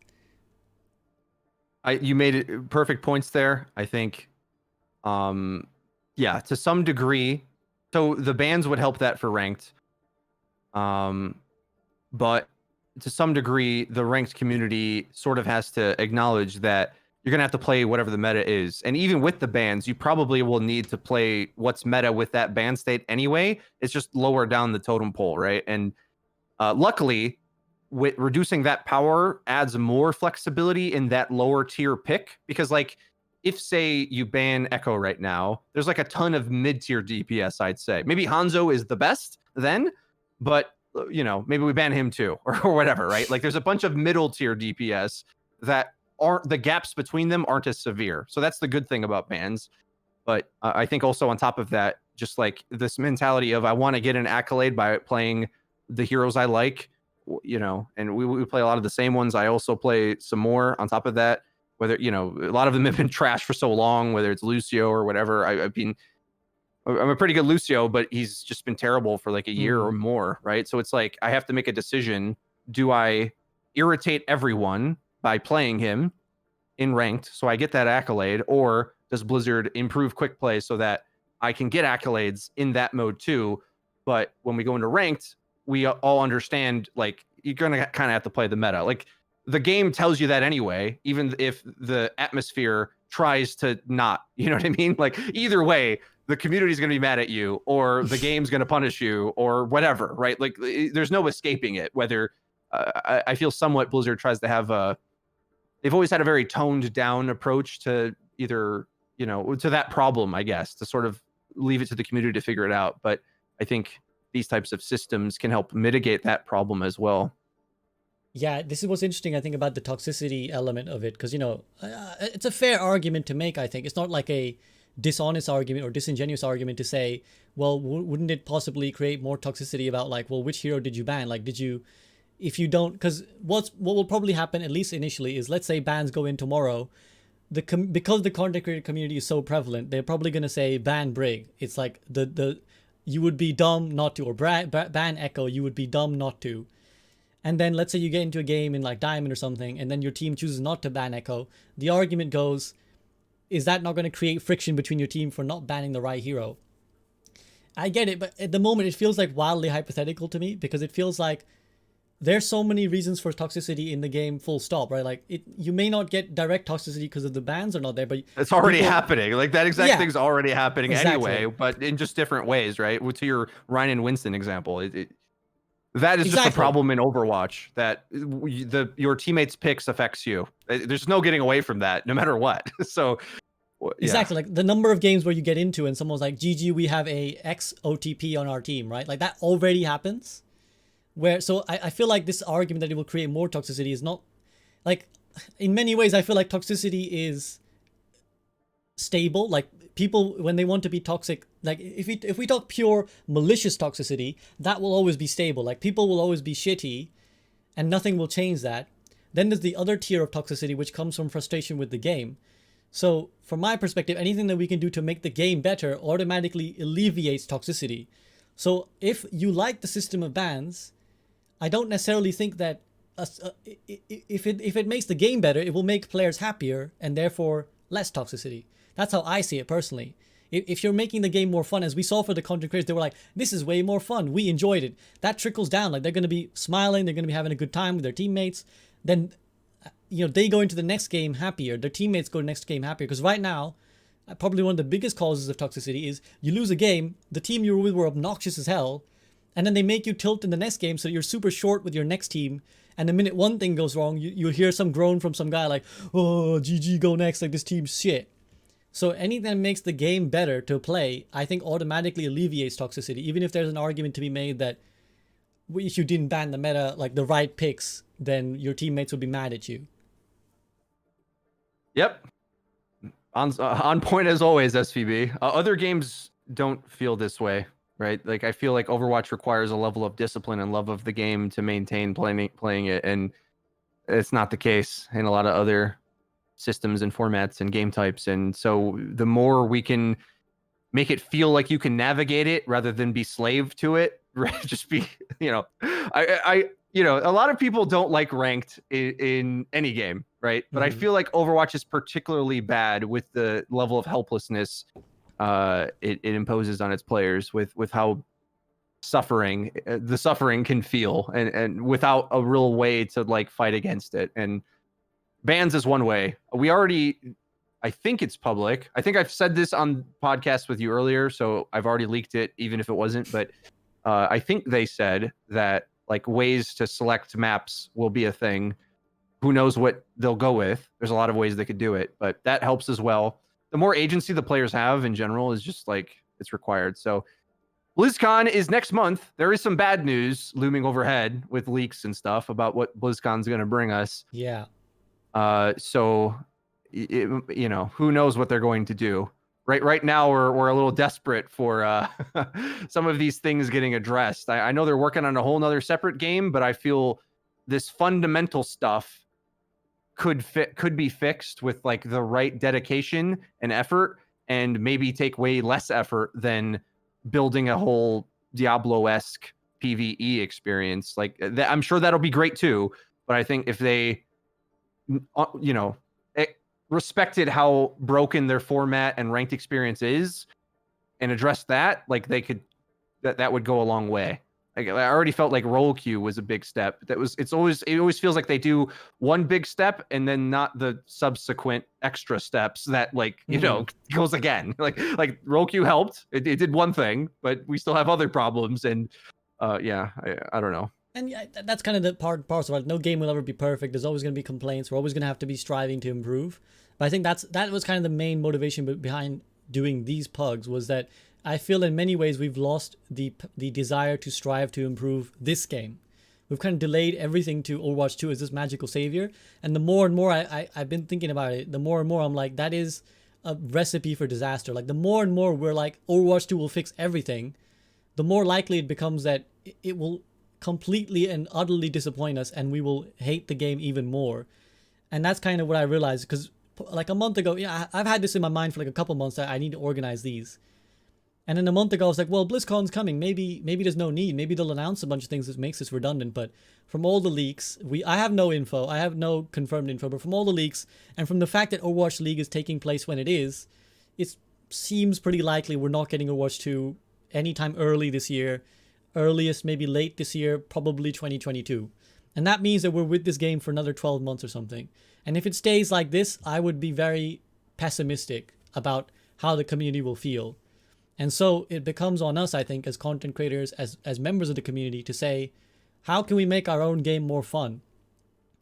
You made it perfect points there. I think, yeah, to some degree. So the bans would help that for ranked. But to some degree, the ranked community sort of has to acknowledge that you're going to have to play whatever the meta is. And even with the bans, you probably will need to play what's meta with that ban state anyway. It's just lower down the totem pole, right? And luckily, with reducing that power adds more flexibility in that lower tier pick, because like if say you ban Echo right now, there's like a ton of mid-tier DPS, I'd say. Maybe Hanzo is the best then, but you know, maybe we ban him too or whatever, right? Like there's a bunch of middle tier DPS that aren't, the gaps between them aren't as severe. So that's the good thing about bans. But I think also on top of that, just like this mentality of I want to get an accolade by playing the heroes I like, you know, and we play a lot of the same ones. I also play some more on top of that, whether, you know, a lot of them have been trashed for so long, whether it's Lucio or whatever. I'm a pretty good Lucio, but he's just been terrible for like a year or more, right? So it's like I have to make a decision. Do I irritate everyone by playing him in ranked so I get that accolade, or does Blizzard improve quick play so that I can get accolades in that mode too? But when we go into ranked, we all understand like you're gonna kind of have to play the meta. Like the game tells you that anyway, even if the atmosphere tries to not, you know what I mean? Like either way, the community is going to be mad at you, or the game's going to punish you, or whatever, right? Like there's no escaping it. Whether I feel somewhat Blizzard tries to have they've always had a very toned down approach to either, you know, to that problem, I guess, to sort of leave it to the community to figure it out. But I think these types of systems can help mitigate that problem as well. Yeah, this is what's interesting, I think, about the toxicity element of it, because, you know, it's a fair argument to make, I think. It's not like a dishonest argument or disingenuous argument to say, well, wouldn't it possibly create more toxicity about, like, well, which hero did you ban? Like, did you, if you don't, because what will probably happen, at least initially, is let's say bans go in tomorrow, because the content creator community is so prevalent, they're probably going to say ban Brig. It's like you would be dumb not to, or ban Echo, you would be dumb not to. And then let's say you get into a game in like Diamond or something, and then your team chooses not to ban Echo. The argument goes, is that not going to create friction between your team for not banning the right hero? I get it, but at the moment it feels like wildly hypothetical to me, because it feels like there's so many reasons for toxicity in the game, full stop, right? Like you may not get direct toxicity because of the bans are not there, but it's already happening. Like that exact thing's already happening exactly. Anyway, but in just different ways, right? To your Ryan and Winston example, that is just a problem in Overwatch, that your teammates' picks affects you. There's no getting away from that, no matter what. So yeah. Exactly, like the number of games where you get into and someone's like, GG, we have a X OTP on our team, right? Like that already happens. So I feel like this argument that it will create more toxicity is not, like, in many ways I feel like toxicity is stable. Like people, when they want to be toxic, like if we talk pure malicious toxicity, that will always be stable. Like people will always be shitty and nothing will change that. Then there's the other tier of toxicity, which comes from frustration with the game. So from my perspective, anything that we can do to make the game better automatically alleviates toxicity. So if you like the system of bans, I don't necessarily think that if it makes the game better, it will make players happier and therefore less toxicity. That's how I see it personally. If you're making the game more fun, as we saw for the content creators, they were like, this is way more fun. We enjoyed it. That trickles down. Like, they're going to be smiling. They're going to be having a good time with their teammates. Then, you know, they go into the next game happier. Their teammates go to the next game happier. Because right now, probably one of the biggest causes of toxicity is you lose a game, the team you were with were obnoxious as hell, and then they make you tilt in the next game so you're super short with your next team. And the minute one thing goes wrong, you'll hear some groan from some guy like, oh, GG, go next, like this team's shit. So anything that makes the game better to play, I think automatically alleviates toxicity. Even if there's an argument to be made that if you didn't ban the meta, like the right picks, then your teammates would be mad at you. Yep. On point as always, SVB. Other games don't feel this way, right? Like, I feel like Overwatch requires a level of discipline and love of the game to maintain playing it, and it's not the case in a lot of other systems and formats and game types. And so the more we can make it feel like you can navigate it rather than be slave to it, right? Just be, you know, I you know, a lot of people don't like ranked in any game, right? But I feel like Overwatch is particularly bad with the level of helplessness it imposes on its players, with how the suffering can feel, and without a real way to like fight against it. And bans is one way. I think it's public. I think I've said this on podcasts with you earlier, so I've already leaked it, even if it wasn't. But I think they said that like ways to select maps will be a thing. Who knows what they'll go with? There's a lot of ways they could do it, but that helps as well. The more agency the players have in general is just like, it's required. So BlizzCon is next month. There is some bad news looming overhead with leaks and stuff about what BlizzCon's going to bring us. Yeah. So, you know, who knows what they're going to do. Right now, we're a little desperate for some of these things getting addressed. I know they're working on a whole nother separate game, but I feel this fundamental stuff could be fixed with like the right dedication and effort, and maybe take way less effort than building a whole Diablo-esque PvE experience. Like I'm sure that'll be great too, but I think if they, you know, respected how broken their format and ranked experience is and addressed that, like they could, that would go a long way. Like, I already felt like roll queue was a big step. It always feels like they do one big step and then not the subsequent extra steps that, like, you know, goes again. Like roll queue helped. It did one thing, but we still have other problems. And yeah, I don't know. And yeah, that's kind of the parcel, right? No game will ever be perfect. There's always going to be complaints. We're always going to have to be striving to improve. But I think that was kind of the main motivation behind doing these pugs, was that I feel in many ways we've lost the desire to strive to improve this game. We've kind of delayed everything to Overwatch 2 as this magical savior. And the more and more I've been thinking about it, the more and more I'm like, that is a recipe for disaster. Like the more and more we're like, Overwatch 2 will fix everything, the more likely it becomes that it will completely and utterly disappoint us, and we will hate the game even more. And that's kind of what I realized, because like a month ago, yeah, I've had this in my mind for like a couple months that I need to organize these. And then a month ago I was like, well, BlizzCon's coming, maybe there's no need, maybe they'll announce a bunch of things that makes this redundant. But from all the leaks, I have no info, I have no confirmed info, but from all the leaks and from the fact that Overwatch League is taking place when it seems pretty likely we're not getting Overwatch 2 anytime early this year. Earliest maybe late this year, probably 2022. And that means that we're with this game for another 12 months or something. And if it stays like this, I would be very pessimistic about how the community will feel. And so it becomes on us, I think, as content creators, as members of the community, to say, how can we make our own game more fun?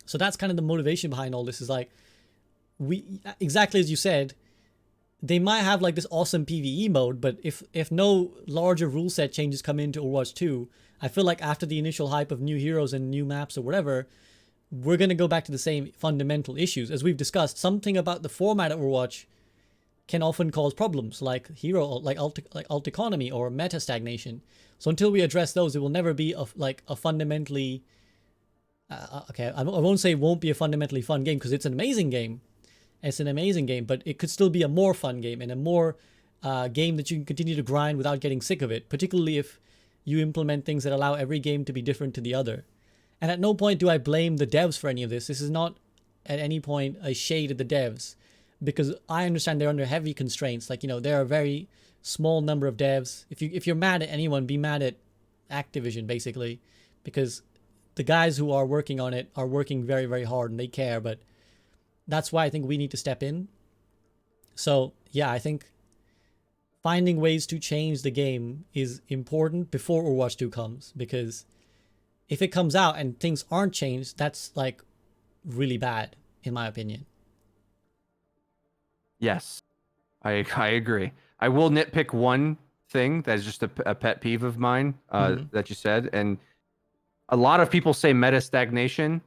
So that's kind of the motivation behind all this, is like, exactly as you said, they might have like this awesome PvE mode, but if no larger rule set changes come into Overwatch 2, I feel like after the initial hype of new heroes and new maps or whatever, we're going to go back to the same fundamental issues. As we've discussed, something about the format of Overwatch can often cause problems, like alt economy or meta stagnation. So until we address those, it will never be a fundamentally... okay, I won't say it won't be a fundamentally fun game, because it's an amazing game. It's an amazing game, but it could still be a more fun game, and a more game that you can continue to grind without getting sick of it, particularly if you implement things that allow every game to be different to the other. And at no point do I blame the devs for any of this. This is not at any point a shade at the devs. because I understand they're under heavy constraints. Like, you know, there are a very small number of devs. If you're mad at anyone, be mad at Activision, basically, because the guys who are working on it are working very, very hard and they care. But that's why I think we need to step in. So yeah, I think finding ways to change the game is important before Overwatch 2 comes, because if it comes out and things aren't changed, that's like really bad, in my opinion. Yes, I agree. I will nitpick one thing that is just a pet peeve of mine that you said, and a lot of people say meta stagnation,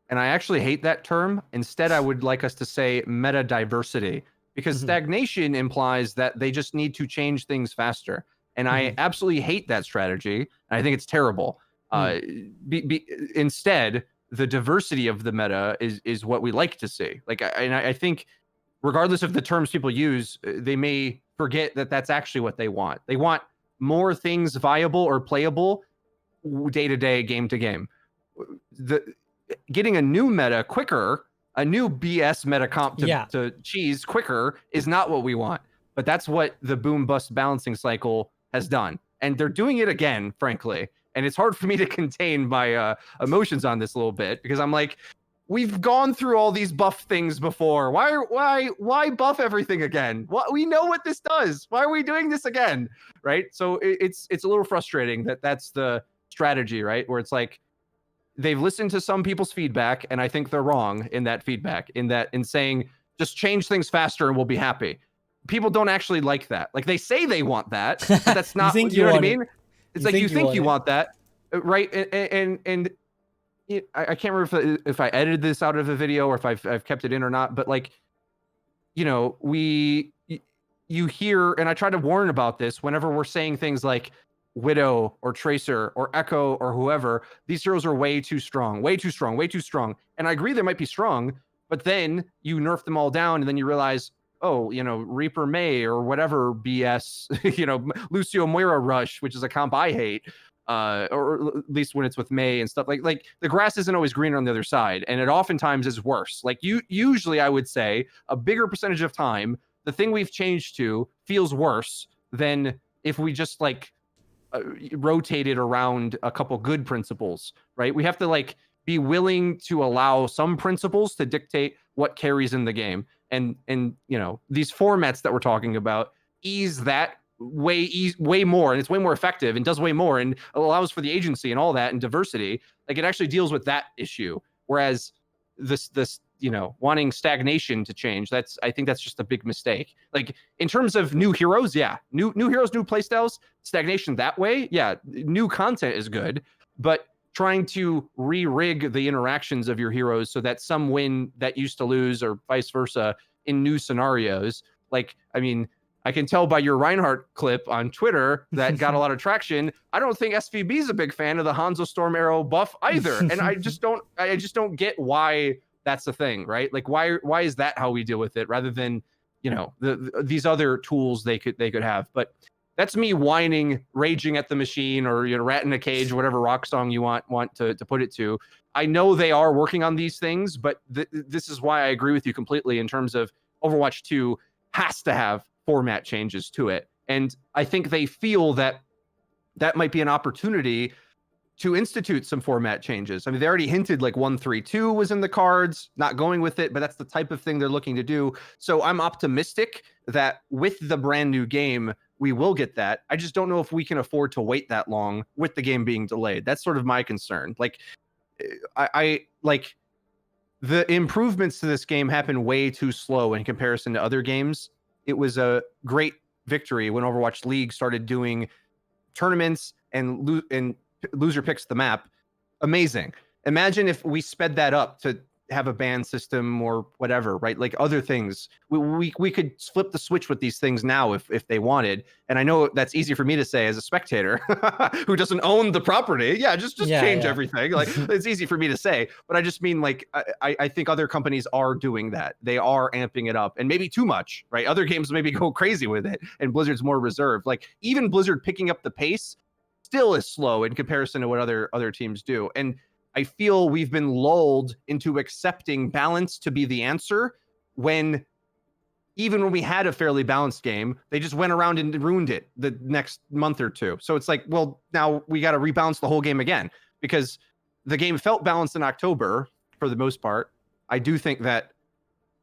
and I actually hate that term. Instead, I would like us to say meta diversity, because stagnation implies that they just need to change things faster, and I absolutely hate that strategy. And I think it's terrible. Instead, the diversity of the meta is what we like to see. Like, I think, regardless of the terms people use, they may forget that that's actually what they want. They want more things viable or playable day to day, game to game. Getting a new meta quicker, a new BS meta comp to cheese quicker is not what we want. But that's what the boom bust balancing cycle has done. And they're doing it again, frankly. And it's hard for me to contain my emotions on this a little bit, because I'm like, we've gone through all these buff things before. Why buff everything again? We know what this does. Why are we doing this again? Right? So it's a little frustrating that that's the strategy, right? Where it's like, they've listened to some people's feedback, and I think they're wrong in that feedback, in saying, just change things faster and we'll be happy. People don't actually like that. Like, they say they want that, but that's not, you know what I mean? It's like, you think you want that, right? And I can't remember if I edited this out of the video or if I've kept it in or not, but like, you know, you hear, and I try to warn about this whenever we're saying things like Widow or Tracer or Echo or whoever, these heroes are way too strong, way too strong, way too strong. And I agree they might be strong, but then you nerf them all down and then you realize, oh, you know, Reaper May or whatever BS, you know, Lucio Moira Rush, which is a comp I hate, or at least when it's with May and stuff, like the grass isn't always greener on the other side, and it oftentimes is worse. Like, usually I would say a bigger percentage of time, the thing we've changed to feels worse than if we just like rotated around a couple good principles, right? We have to like be willing to allow some principles to dictate what carries in the game. And you know, these formats that we're talking about ease that way more, and it's way more effective and does way more and allows for the agency and all that and diversity. Like, it actually deals with that issue. Whereas this you know, wanting stagnation to change, I think that's just a big mistake. Like, in terms of new heroes, yeah, new heroes, new playstyles, stagnation that way, yeah, new content is good, but trying to re-rig the interactions of your heroes so that some win that used to lose or vice versa in new scenarios. Like, I mean, I can tell by your Reinhardt clip on Twitter that got a lot of traction. I don't think SVB is a big fan of the Hanzo Storm Arrow buff either. And I just don't get why that's the thing, right? Like, why is that how we deal with it rather than, you know, these other tools they could have? But that's me whining, raging at the machine, or, you know, rat in a cage, whatever rock song you want to put it to. I know they are working on these things, but this is why I agree with you completely in terms of Overwatch 2 has to have format changes to it. And I think they feel that might be an opportunity to institute some format changes. I mean, they already hinted like 1-3-2 was in the cards, not going with it, but that's the type of thing they're looking to do. So I'm optimistic that with the brand new game, we will get that. I just don't know if we can afford to wait that long with the game being delayed. That's sort of my concern. Like, I like the improvements to this game happen way too slow in comparison to other games. It was a great victory when Overwatch League started doing tournaments and loser picks the map. Amazing. Imagine if we sped that up to have a ban system or whatever, right? Like other things. We could flip the switch with these things now if they wanted. And I know that's easy for me to say as a spectator who doesn't own the property. Yeah, just change everything. Like, it's easy for me to say, but I just mean, like, I think other companies are doing that. They are amping it up, and maybe too much, right? Other games maybe go crazy with it, and Blizzard's more reserved. Like, even Blizzard picking up the pace still is slow in comparison to what other teams do. And I feel we've been lulled into accepting balance to be the answer when even when we had a fairly balanced game, they just went around and ruined it the next month or two. So it's like, well, now we got to rebalance the whole game again, because the game felt balanced in October for the most part. I do think that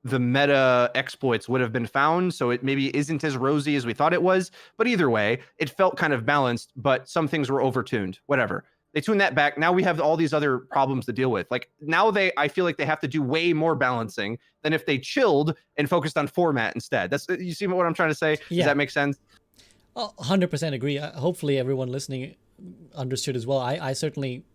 the meta exploits would have been found, so it maybe isn't as rosy as we thought it was. But either way, it felt kind of balanced, but some things were overtuned. Whatever. They tuned that back. Now we have all these other problems to deal with. Like now I feel like they have to do way more balancing than if they chilled and focused on format instead. You see what I'm trying to say? Yeah. Does that make sense? 100% agree. Hopefully everyone listening understood as well. I certainly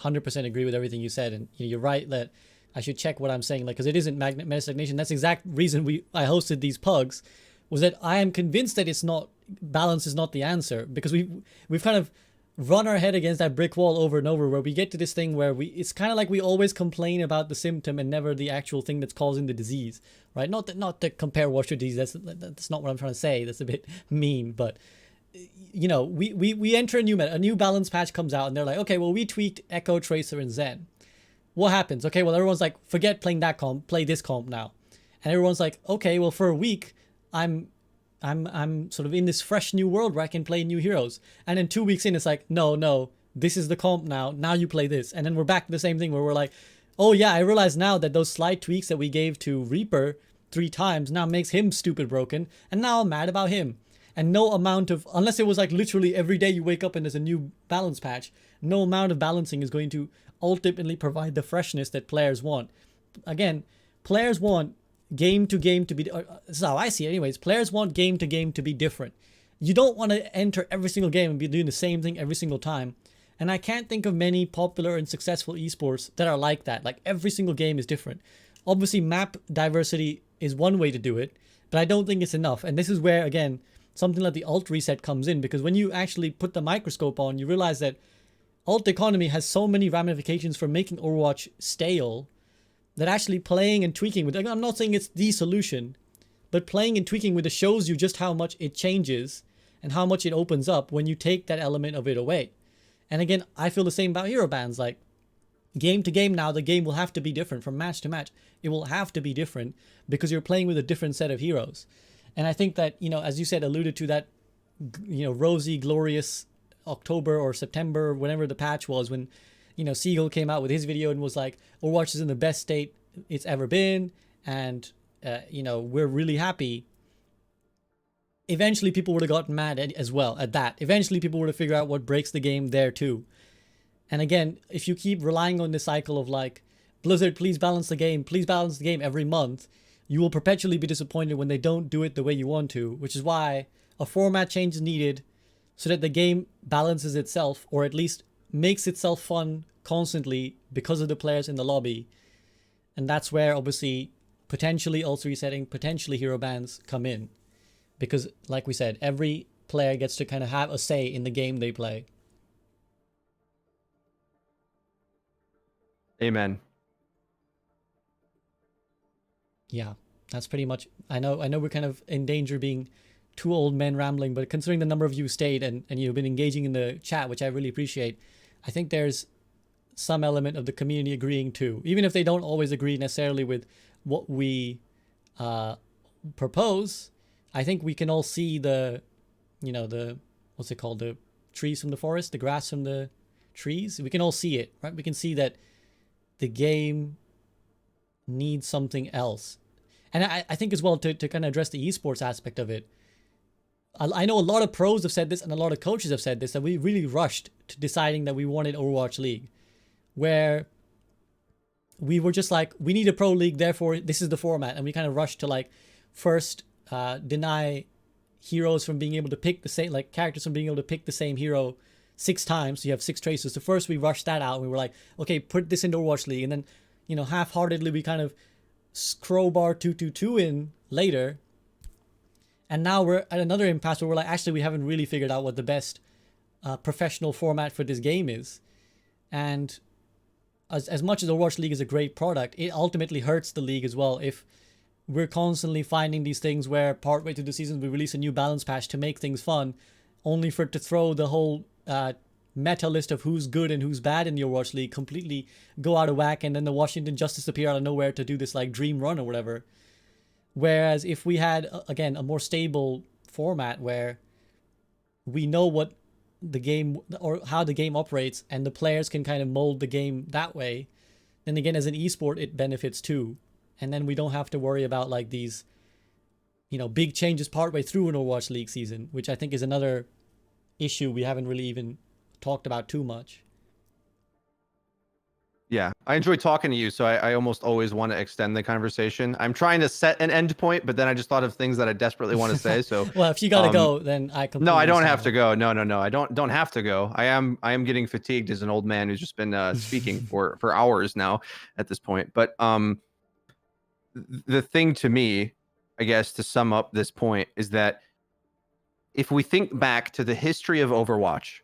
100% agree with everything you said, and you're right that I should check what I'm saying, like, because it isn't meta stagnation. That's the exact reason I hosted these pugs, was that I am convinced that it's not, balance is not the answer, because we've kind of run our head against that brick wall over and over, where we get to this thing where it's kind of like we always complain about the symptom and never the actual thing that's causing the disease, right? Not to compare washer disease. That's not what I'm trying to say. That's a bit mean, but we enter a new meta, a new balance patch comes out, and they're like, okay, well, we tweaked Echo, Tracer, and Zen. What happens? Okay, well, everyone's like, forget playing that comp, play this comp now. And everyone's like, okay, well, for a week, I'm sort of in this fresh new world where I can play new heroes. And then 2 weeks in, it's like, no, this is the comp now. Now you play this. And then we're back to the same thing where we're like, oh yeah, I realize now that those slight tweaks that we gave to Reaper 3 times now makes him stupid broken. And now I'm mad about him. And no amount of, unless it was like literally every day you wake up and there's a new balance patch, no amount of balancing is going to ultimately provide the freshness that players want. Again, players want game to game to be, this is how I see it anyways, players want game to game to be different. You don't want to enter every single game and be doing the same thing every single time. And I can't think of many popular and successful esports that are like that. Like every single game is different. Obviously map diversity is one way to do it, but I don't think it's enough. And this is where, again, something like the alt reset comes in, because when you actually put the microscope on, you realize that alt economy has so many ramifications for making Overwatch stale that actually playing and tweaking with, I'm not saying it's the solution, but playing and tweaking with it shows you just how much it changes and how much it opens up when you take that element of it away. And again, I feel the same about hero bans. Like game to game now, the game will have to be different from match to match. It will have to be different because you're playing with a different set of heroes. And I think that, as you said, alluded to that, rosy, glorious October or September, whenever the patch was, when, Seagull came out with his video and was like, Overwatch is in the best state it's ever been, and, we're really happy. Eventually people would have gotten mad as well at that. Eventually people would have figured out what breaks the game there too. And again, if you keep relying on this cycle of like, Blizzard, please balance the game every month, you will perpetually be disappointed when they don't do it the way you want to, which is why a format change is needed so that the game balances itself, or at least makes itself fun constantly because of the players in the lobby. And that's where obviously potentially also resetting, potentially hero bans come in. Because like we said, every player gets to kind of have a say in the game they play. Amen. Yeah, that's pretty much, I know we're kind of in danger of being two old men rambling, but considering the number of you stayed and you've been engaging in the chat, which I really appreciate, I think there's some element of the community agreeing too. Even if they don't always agree necessarily with what we propose, I think we can all see the, what's it called? The trees from the forest, the grass from the trees. We can all see it, right? We can see that the game needs something else. And I think as well, to kind of address the esports aspect of it, I know a lot of pros have said this and a lot of coaches have said this, that we really rushed to deciding that we wanted Overwatch League, where we were just like, we need a pro league, therefore this is the format. And we kind of rushed to like first deny heroes from being able to pick the same, like characters from being able to pick the same hero 6 times. So you have 6 traces. So first we rushed that out and we were like, okay, put this into Overwatch League. And then, half-heartedly we kind of crowbar 222 in later. And now we're at another impasse where we're like, actually, we haven't really figured out what the best professional format for this game is. And as much as Overwatch League is a great product, it ultimately hurts the league as well if we're constantly finding these things where partway through the season we release a new balance patch to make things fun, only for it to throw the whole meta list of who's good and who's bad in the Overwatch League completely go out of whack, and then the Washington Justice appear out of nowhere to do this like dream run or whatever. Whereas if we had, again, a more stable format where we know what the game or how the game operates and the players can kind of mold the game that way, then again, as an esport, it benefits too. And then we don't have to worry about like these, big changes partway through an Overwatch League season, which I think is another issue we haven't really even talked about too much. Yeah, I enjoy talking to you, so I almost always want to extend the conversation. I'm trying to set an end point, but then I just thought of things that I desperately want to say. So well, if you gotta go, then I completely No, I don't have to go. No, I don't have to go. I am getting fatigued as an old man who's just been speaking for hours now at this point. But the thing to me, I guess, to sum up this point is that if we think back to the history of Overwatch,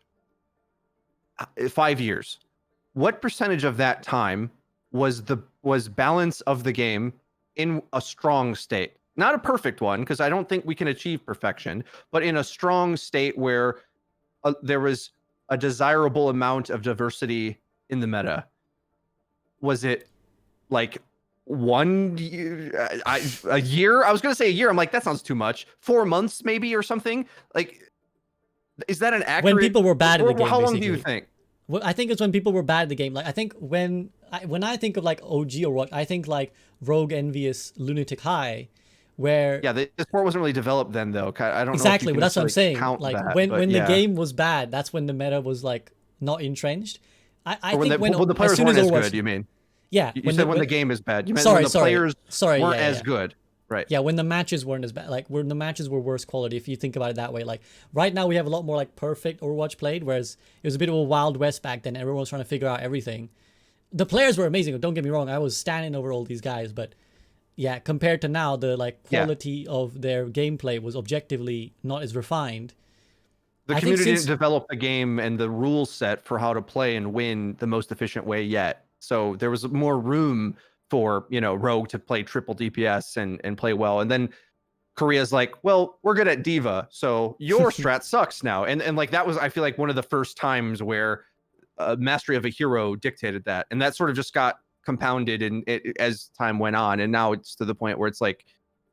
5 years. What percentage of that time was balance of the game in a strong state? Not a perfect one, because I don't think we can achieve perfection, but in a strong state where there was a desirable amount of diversity in the meta. Was it like 1 year? A year? I was going to say a year. I'm like, that sounds too much. 4 months maybe or something? Like, is that an accurate... When people were bad at the game, how long basically. do you think? Well, I think it's when people were bad at the game. Like, I think when I think of like OG or what, I think like Rogue, Envious, Lunatic High, where the sport wasn't really developed then, though. I don't exactly, know if you but that's what I'm saying. like that, when the game was bad, that's when the meta was like not entrenched. I think when the players as soon weren't as Overwatch, good, you mean? Yeah, You said when the game is bad. You meant when the players weren't as good. Right. Yeah, when the matches weren't as bad, like when the matches were worse quality, if you think about it that way. Like right now we have a lot more like perfect Overwatch played, whereas it was a bit of a Wild West back then. Everyone was trying to figure out everything. The players were amazing, don't get me wrong. I was standing over all these guys, but yeah, compared to now, the like quality of their gameplay was objectively not as refined. The community didn't develop the game and the rule set for how to play and win the most efficient way yet. So there was more room for, Rogue to play triple DPS and play well. And then Korea's like, well, we're good at Diva, so your strat sucks now. And like that was, I feel like, one of the first times where mastery of a hero dictated that. And that sort of just got compounded as time went on. And now it's to the point where it's like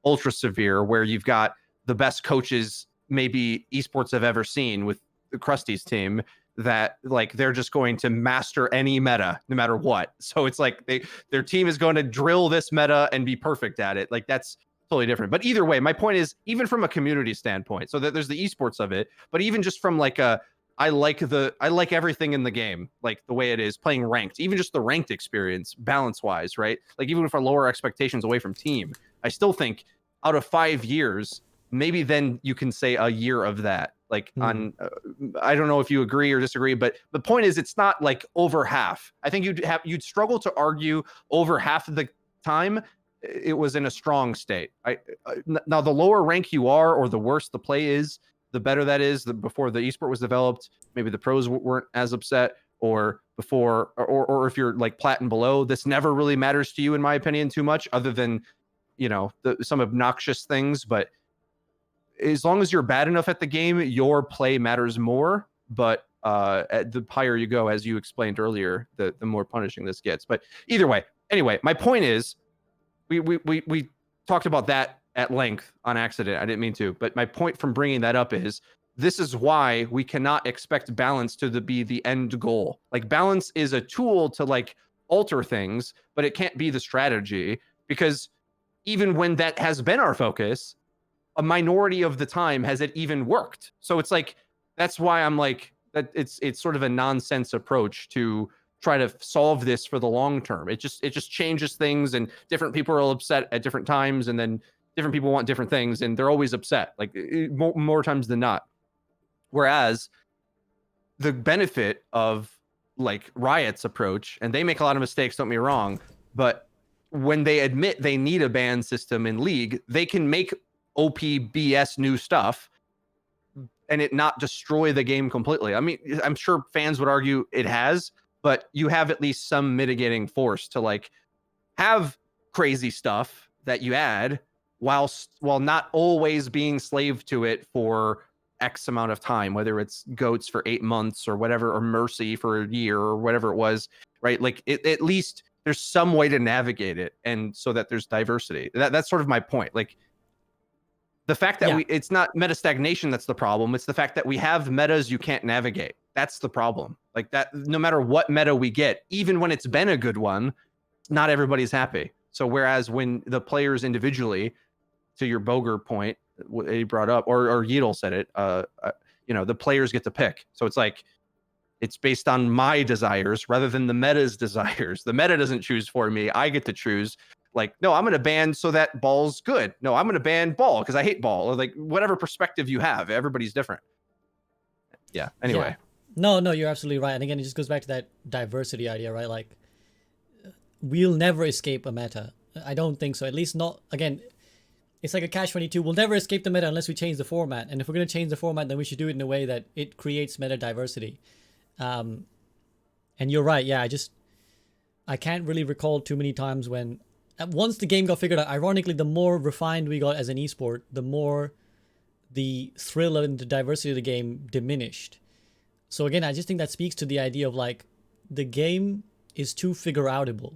ultra severe, where you've got the best coaches maybe esports have ever seen with the Krusty's team, that like they're just going to master any meta no matter what. So it's like their team is going to drill this meta and be perfect at it. Like that's totally different. But either way, my point is, even from a community standpoint, so that there's the esports of it, but even just from like I like everything in the game, like the way it is playing ranked, even just the ranked experience balance wise, right? Like even if I lower expectations away from team, I still think out of 5 years, maybe then you can say a year of that. Like on, I don't know if you agree or disagree, but the point is, it's not like over half. I think you'd struggle to argue over half of the time it was in a strong state. Now the lower rank you are, or the worse the play is, the better that is. Before the esport was developed, maybe the pros weren't as upset, or before, or if you're like plat and below, this never really matters to you, in my opinion, too much, other than some obnoxious things. But as long as you're bad enough at the game, your play matters more. But the higher you go, as you explained earlier, the more punishing this gets. But either way, anyway, my point is, we talked about that at length on accident. I didn't mean to, but my point from bringing that up is, this is why we cannot expect balance to be the end goal. Like balance is a tool to like alter things, but it can't be the strategy, because even when that has been our focus, a minority of the time has it even worked. So it's like, that's why I'm like, that it's sort of a nonsense approach to try to solve this for the long term. It just changes things, and different people are upset at different times, and then different people want different things, and they're always upset, like more times than not. Whereas the benefit of like Riot's approach, and they make a lot of mistakes, don't get me wrong, but when they admit they need a ban system in League, they can make OPBS new stuff and it not destroy the game completely. I mean, I'm sure fans would argue it has, but you have at least some mitigating force to like have crazy stuff that you add while not always being slave to it for X amount of time, whether it's goats for 8 months or whatever, or mercy for a year or whatever it was, right? Like at least there's some way to navigate it, and so that there's diversity. That's sort of my point. Like the fact that it's not meta stagnation that's the problem. It's the fact that we have metas you can't navigate. That's the problem. Like that, no matter what meta we get, even when it's been a good one, not everybody's happy. So whereas when the players individually, to your Bogur point, what he brought up, or Yeatle said it, the players get to pick. So it's like, it's based on my desires rather than the meta's desires. The meta doesn't choose for me. I get to choose. Like, no, I'm going to ban so that ball's good. No, I'm going to ban ball because I hate ball. Or like whatever perspective you have, everybody's different. Yeah. Anyway. Yeah. No, you're absolutely right. And again, it just goes back to that diversity idea, right? Like, we'll never escape a meta. I don't think so. At least not, again, it's like a catch-22. We'll never escape the meta unless we change the format. And if we're going to change the format, then we should do it in a way that it creates meta diversity. And you're right. Yeah, I can't really recall too many times when, once the game got figured out, ironically, the more refined we got as an esport, the more the thrill and the diversity of the game diminished. So again, I just think that speaks to the idea of like, the game is too figure-outable.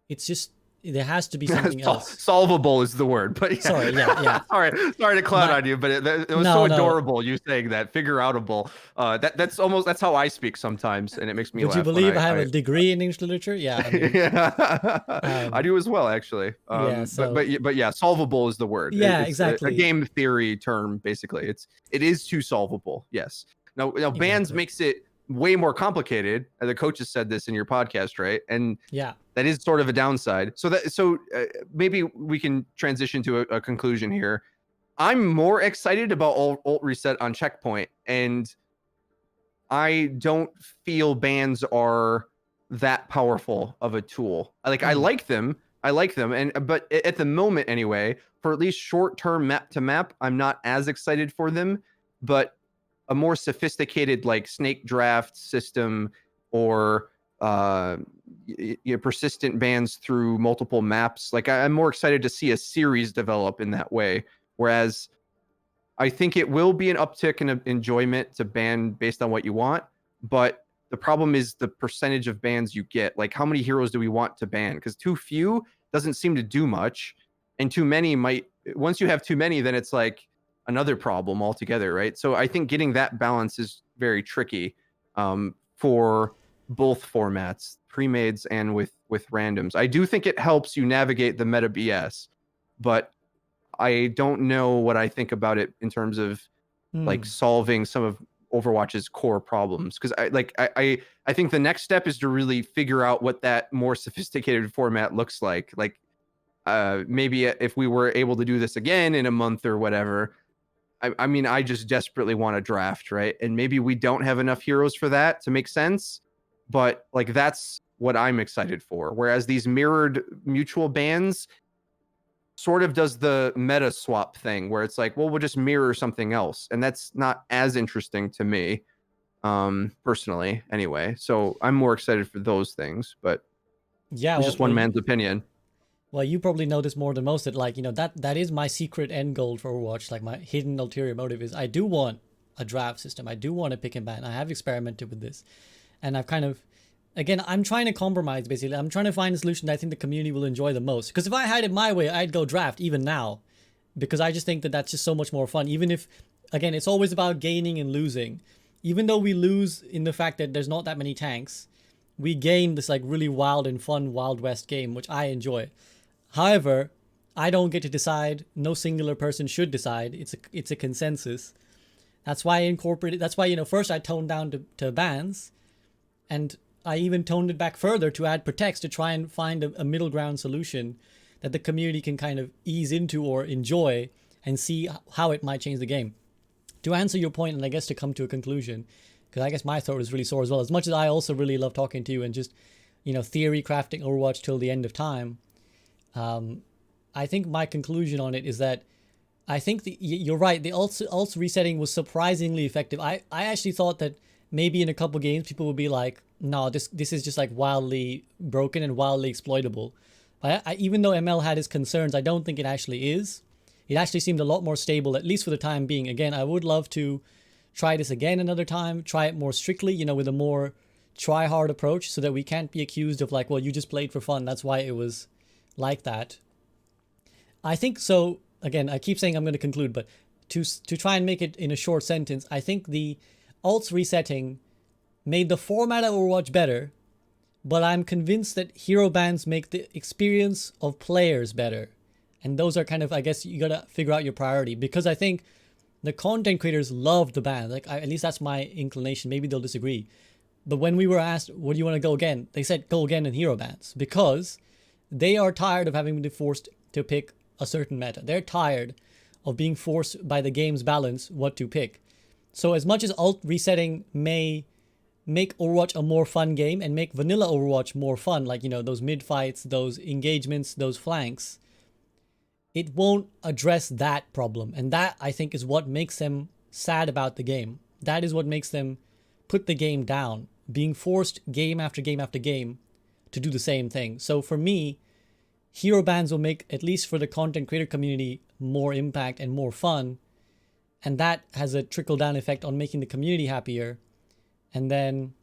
It's just, there has to be something else. Solvable is the word, but yeah. Sorry, yeah. Sorry to clown on you, but it was so adorable you saying that, figure-outable. That's how I speak sometimes, and it makes me laugh. Would you believe I have a degree in English literature? Yeah. I mean, I do as well, actually. But yeah, solvable is the word. Yeah, it's exactly. A game theory term, basically. It is too solvable. Yes. Now bans makes it way more complicated. The coaches said this in your podcast, right? And yeah, that is sort of a downside. So maybe we can transition to a conclusion here. I'm more excited about ult reset on checkpoint, and I don't feel bans are that powerful of a tool. Like I like them, but at the moment anyway, for at least short-term map to map, I'm not as excited for them. But a more sophisticated like snake draft system or persistent bans through multiple maps. Like I'm more excited to see a series develop in that way. Whereas I think it will be an uptick in enjoyment to ban based on what you want. But the problem is the percentage of bans you get. Like how many heroes do we want to ban? Because too few doesn't seem to do much. And too many might, once you have too many, then it's like another problem altogether, right? So I think getting that balance is very tricky for both formats, pre-mades and with randoms. I do think it helps you navigate the meta BS, but I don't know what I think about it in terms of like solving some of Overwatch's core problems. Because I think the next step is to really figure out what that more sophisticated format looks like. Like maybe if we were able to do this again in a month or whatever. I mean, I just desperately want a draft, right? And maybe we don't have enough heroes for that to make sense, but like that's what I'm excited for. Whereas these mirrored mutual bans sort of does the meta swap thing where it's like, well, we'll just mirror something else. And that's not as interesting to me, personally, anyway. So I'm more excited for those things, but yeah, it's just one man's opinion. Well, you probably know this more than most, that like, that is my secret end goal for Overwatch. Like my hidden ulterior motive is I do want a draft system. I do want to pick and ban. I have experimented with this. And I've kind of, again, I'm trying to compromise, basically. I'm trying to find a solution that I think the community will enjoy the most. Because if I had it my way, I'd go draft even now. Because I just think that that's just so much more fun. Even if, again, it's always about gaining and losing. Even though we lose in the fact that there's not that many tanks, we gain this like really wild and fun Wild West game, which I enjoy. However, I don't get to decide. No singular person should decide. It's a consensus. That's why I incorporated. That's why, first I toned down to bans, and I even toned it back further to add protects to try and find a middle ground solution that the community can kind of ease into or enjoy and see how it might change the game. To answer your point, and I guess to come to a conclusion, because I guess my throat is really sore as well. As much as I also really love talking to you and just, theory crafting Overwatch till the end of time. I think my conclusion on it is that I think you're right. The ults resetting was surprisingly effective. I actually thought that maybe in a couple games people would be like, no, this is just like wildly broken and wildly exploitable. But even though ML had his concerns, I don't think it actually is. It actually seemed a lot more stable, at least for the time being. Again, I would love to try this again another time, try it more strictly, with a more try hard approach so that we can't be accused of like, well, you just played for fun, that's why it was like that. I think so. Again, I keep saying I'm going to conclude, but to try and make it in a short sentence, I think the Ults resetting made the format of Overwatch better, but I'm convinced that hero bans make the experience of players better. And those are kind of, I guess you got to figure out your priority, because I think the content creators love the ban. Like, at least that's my inclination. Maybe they'll disagree. But when we were asked, what do you want to go again? They said go again in hero bans, because they are tired of having been forced to pick a certain meta. They're tired of being forced by the game's balance what to pick. So as much as ult resetting may make Overwatch a more fun game and make vanilla Overwatch more fun, like, you know, those mid fights, those engagements, those flanks, it won't address that problem. And that, I think, is what makes them sad about the game. That is what makes them put the game down, being forced game after game after game to do the same thing. So for me, hero bans will make, at least for the content creator community, more impact and more fun. And that has a trickle-down effect on making the community happier. And then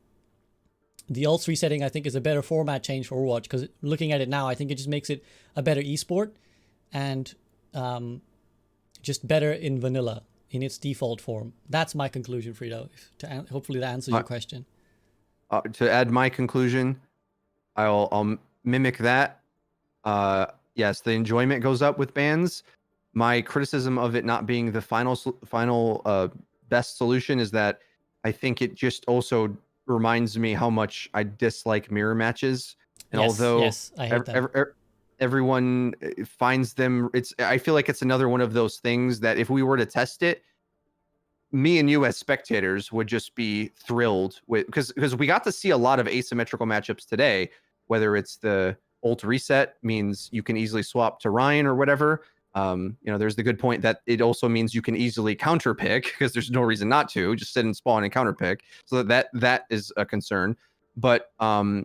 the ults resetting, I think, is a better format change for Overwatch, because looking at it now, I think it just makes it a better esport and just better in vanilla, in its default form. That's my conclusion, Freedo. Hopefully that answers your question. To add my conclusion, I'll mimic that. Yes, the enjoyment goes up with bans. My criticism of it not being the final best solution is that I think it just also reminds me how much I dislike mirror matches. And although I hate that. Everyone finds them, I feel like it's another one of those things that if we were to test it, me and you as spectators would just be thrilled with, because we got to see a lot of asymmetrical matchups today, whether it's the ult reset means you can easily swap to Ryan or whatever. You know, there's the good point that it also means you can easily counter pick, because there's no reason not to just sit and spawn and counter pick. So that is a concern. But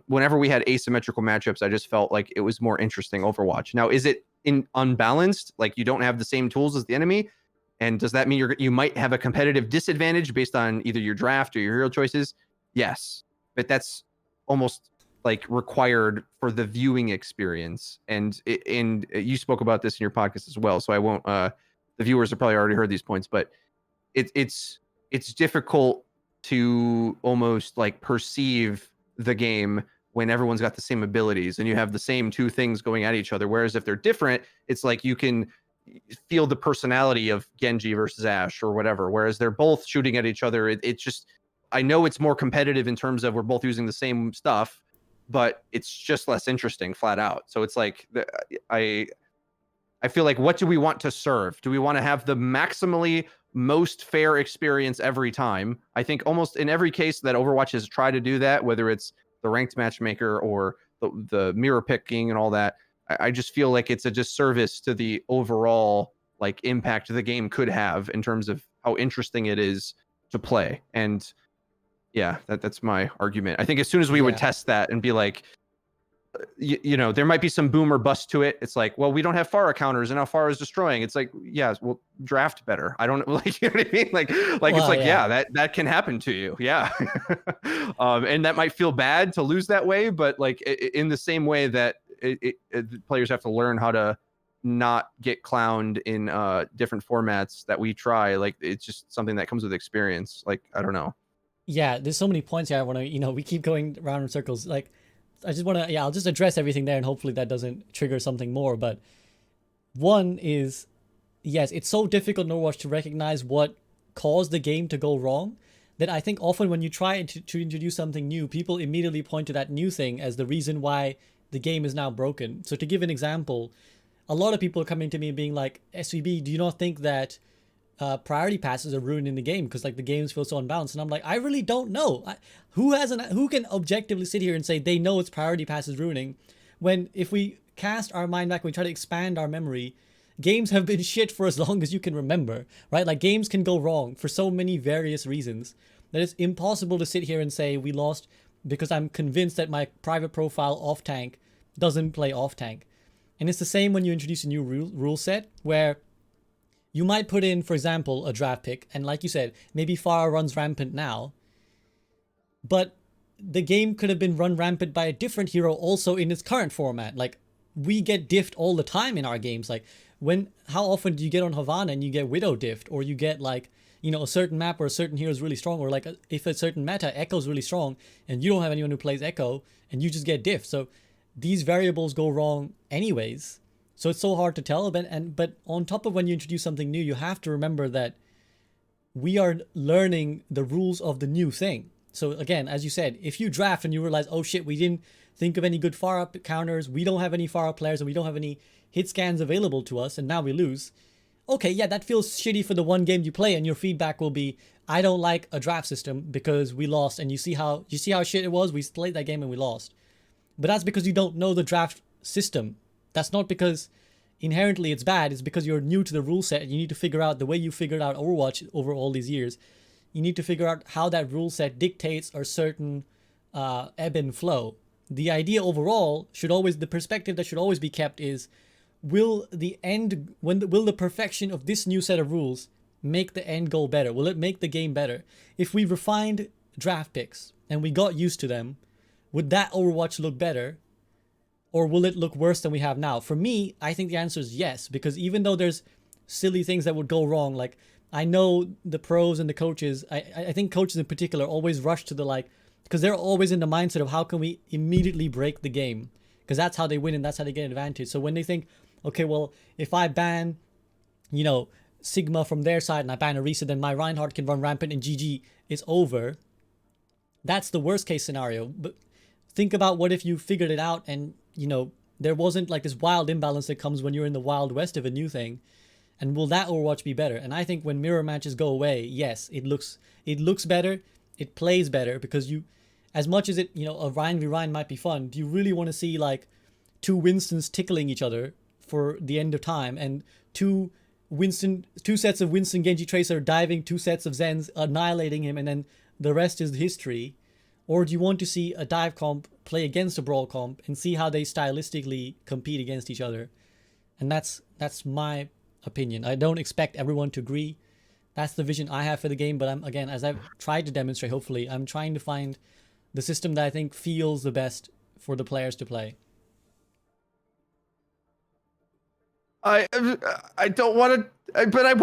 whenever we had asymmetrical matchups, I just felt like it was more interesting Overwatch. Now, is it unbalanced? Like, you don't have the same tools as the enemy? And does that mean you might have a competitive disadvantage based on either your draft or your hero choices? Yes. But that's almost like required for the viewing experience. And you spoke about this in your podcast as well, so I won't the viewers have probably already heard these points, but it's difficult to almost like perceive the game when everyone's got the same abilities and you have the same two things going at each other. Whereas if they're different, it's like you can feel the personality of Genji versus Ashe or whatever. Whereas they're both shooting at each other, it's just, I know it's more competitive in terms of we're both using the same stuff, but it's just less interesting flat out. So it's like, I feel like, what do we want to serve? Do we want to have the maximally most fair experience every time? I think almost in every case that Overwatch has tried to do that, whether it's the ranked matchmaker or the mirror picking and all that, I just feel like it's a disservice to the overall like impact the game could have in terms of how interesting it is to play. And yeah, that's my argument. I think as soon as we would test that and be like, you know, there might be some boom or bust to it. It's like, well, we don't have Pharah counters and now Pharah is destroying. It's like, yeah, well, draft better. I don't like, you know what I mean? Like well, it's like, yeah, that can happen to you. Yeah. And that might feel bad to lose that way, but like in the same way that players have to learn how to not get clowned in different formats that we try. Like, it's just something that comes with experience. Like, I don't know. Yeah, there's so many points here. I want to, you know, we keep going around in circles. Like, I just want to, I'll just address everything there and hopefully that doesn't trigger something more. But one is, yes, it's so difficult in Overwatch to recognize what caused the game to go wrong that I think often when you try to introduce something new, people immediately point to that new thing as the reason why the game is now broken. So to give an example, a lot of people are coming to me and being like, SVB, do you not think that priority passes are ruining the game because like the games feel so unbalanced? And I'm like, I really don't know. Who can objectively sit here and say they know it's priority passes ruining, when if we cast our mind back, we try to expand our memory, games have been shit for as long as you can remember, right? Like, games can go wrong for so many various reasons that it's impossible to sit here and say we lost because I'm convinced that my private profile off tank doesn't play off tank. And it's the same when you introduce a new rule set where you might put in, for example, a draft pick, and like you said, maybe Pharah runs rampant now, but the game could have been run rampant by a different hero also in its current format. Like, we get diffed all the time in our games. Like, how often do you get on Havana and you get Widow diffed, or you get like, you know, a certain map where a certain hero is really strong, or like if a certain meta Echo's really strong and you don't have anyone who plays Echo and you just get diffed. So these variables go wrong anyways. So it's so hard to tell. But on top of when you introduce something new, you have to remember that we are learning the rules of the new thing. So again, as you said, if you draft and you realize, oh shit, we didn't think of any good far up counters, we don't have any far up players, and we don't have any hit scans available to us, and now we lose. Okay, yeah, that feels shitty for the one game you play, and your feedback will be, I don't like a draft system because we lost, and you see how shit it was. We played that game and we lost. But that's because you don't know the draft system. That's not because inherently it's bad. It's because you're new to the rule set and you need to figure out the way you figured out Overwatch over all these years. You need to figure out how that rule set dictates a certain ebb and flow. The idea overall should always, the perspective that should always be kept is, will the perfection of this new set of rules make the end goal better? Will it make the game better? If we refined draft picks and we got used to them, would that Overwatch look better? Or will it look worse than we have now? For me, I think the answer is yes, because even though there's silly things that would go wrong, like I know the pros and the coaches, I think coaches in particular always rush to the like, because they're always in the mindset of how can we immediately break the game? Because that's how they win and that's how they get an advantage. So when they think, okay, well, if I ban, you know, Sigma from their side and I ban Orisa, then my Reinhardt can run rampant and GG is over. That's the worst case scenario. But think about what if you figured it out and, you know, there wasn't like this wild imbalance that comes when you're in the wild west of a new thing. And will that Overwatch be better? And I think when mirror matches go away, yes, it looks better, it plays better, because you, as much as it, you know, a Ryan v Ryan might be fun, do you really want to see like two Winstons tickling each other for the end of time, and two sets of Winston Genji Tracer diving, two sets of Zens annihilating him, and then the rest is history? Or do you want to see a dive comp play against a brawl comp and see how they stylistically compete against each other? And that's my opinion. I don't expect everyone to agree. That's the vision I have for the game, but I'm, again, as I've tried to demonstrate, hopefully, I'm trying to find the system that I think feels the best for the players to play. I don't want to, but I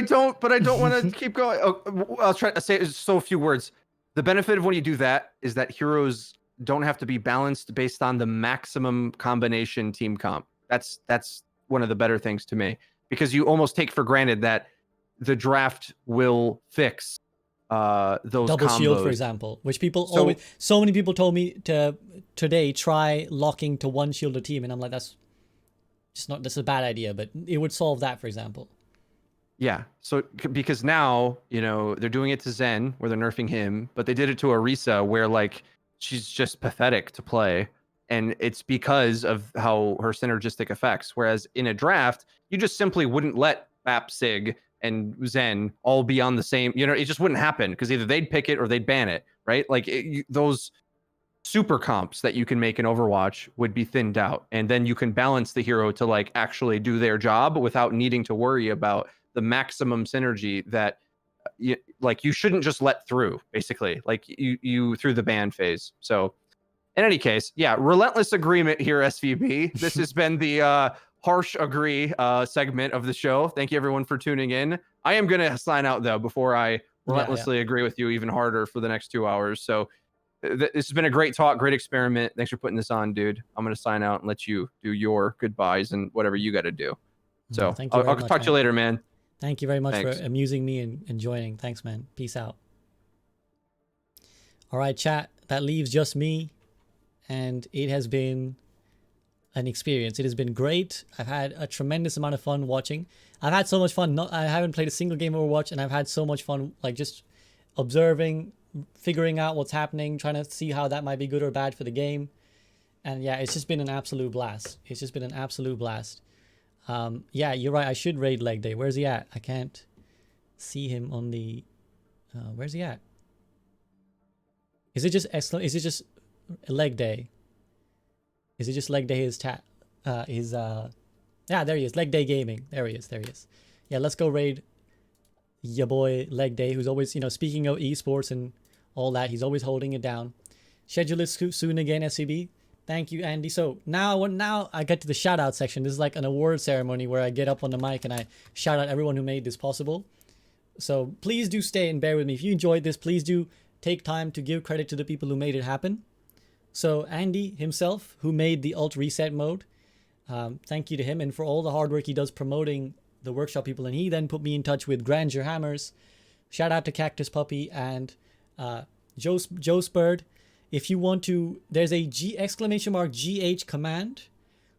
don't want to keep going. Oh, I'll try to say so a few words. The benefit of when you do that is that heroes don't have to be balanced based on the maximum combination team comp. That's one of the better things to me, because you almost take for granted that the draft will fix those double combos. Shield, for example, which people always, so many people told me to today try locking to one shield a team, and I'm like, that's a bad idea, but it would solve that, for example. Yeah, so because now, you know, they're doing it to Zen where they're nerfing him, but they did it to Orisa where like she's just pathetic to play, and it's because of how her synergistic effects. Whereas in a draft, you just simply wouldn't let Bap, Sig, and Zen all be on the same, you know, it just wouldn't happen, because either they'd pick it or they'd ban it, right? Like those super comps that you can make in Overwatch would be thinned out, and then you can balance the hero to like actually do their job without needing to worry about the maximum synergy that you shouldn't just let through, basically, like you through the ban phase. So in any case, yeah, relentless agreement here, SVB. This has been the harsh agree segment of the show. Thank you everyone for tuning in. I am going to sign out though before I relentlessly agree with you even harder for the next 2 hours. So this has been a great talk, great experiment. Thanks for putting this on, dude. I'm going to sign out and let you do your goodbyes and whatever you got to do. So I'll talk to you later, man. Thank you very much for amusing me and joining. Thanks, man. Peace out. All right, chat. That leaves just me, and it has been an experience. It has been great. I've had a tremendous amount of fun watching. I've had so much fun. I haven't played a single game of Overwatch, and I've had so much fun, like just observing, figuring out what's happening, trying to see how that might be good or bad for the game. And yeah, it's just been an absolute blast. It's just been an absolute blast. Yeah, you're right. I should raid leg day. Where's he at? I can't see him on the. Where's he at? Is it just leg day? Is it just leg day? Yeah, there he is. Leg day gaming. There he is. Yeah, let's go raid your boy leg day, who's always, you know, speaking of esports and all that, he's always holding it down. Schedule is soon again, SCB. Thank you, Andy. So now I get to the shout out section. This is like an award ceremony where I get up on the mic and I shout out everyone who made this possible. So please do stay and bear with me. If you enjoyed this, please do take time to give credit to the people who made it happen. So Andy himself, who made the alt reset mode, thank you to him and for all the hard work he does promoting the workshop people. And he then put me in touch with Grandeur Hammers. Shout out to Cactus Puppy and Joe Spurred. If you want to, there's a !GH command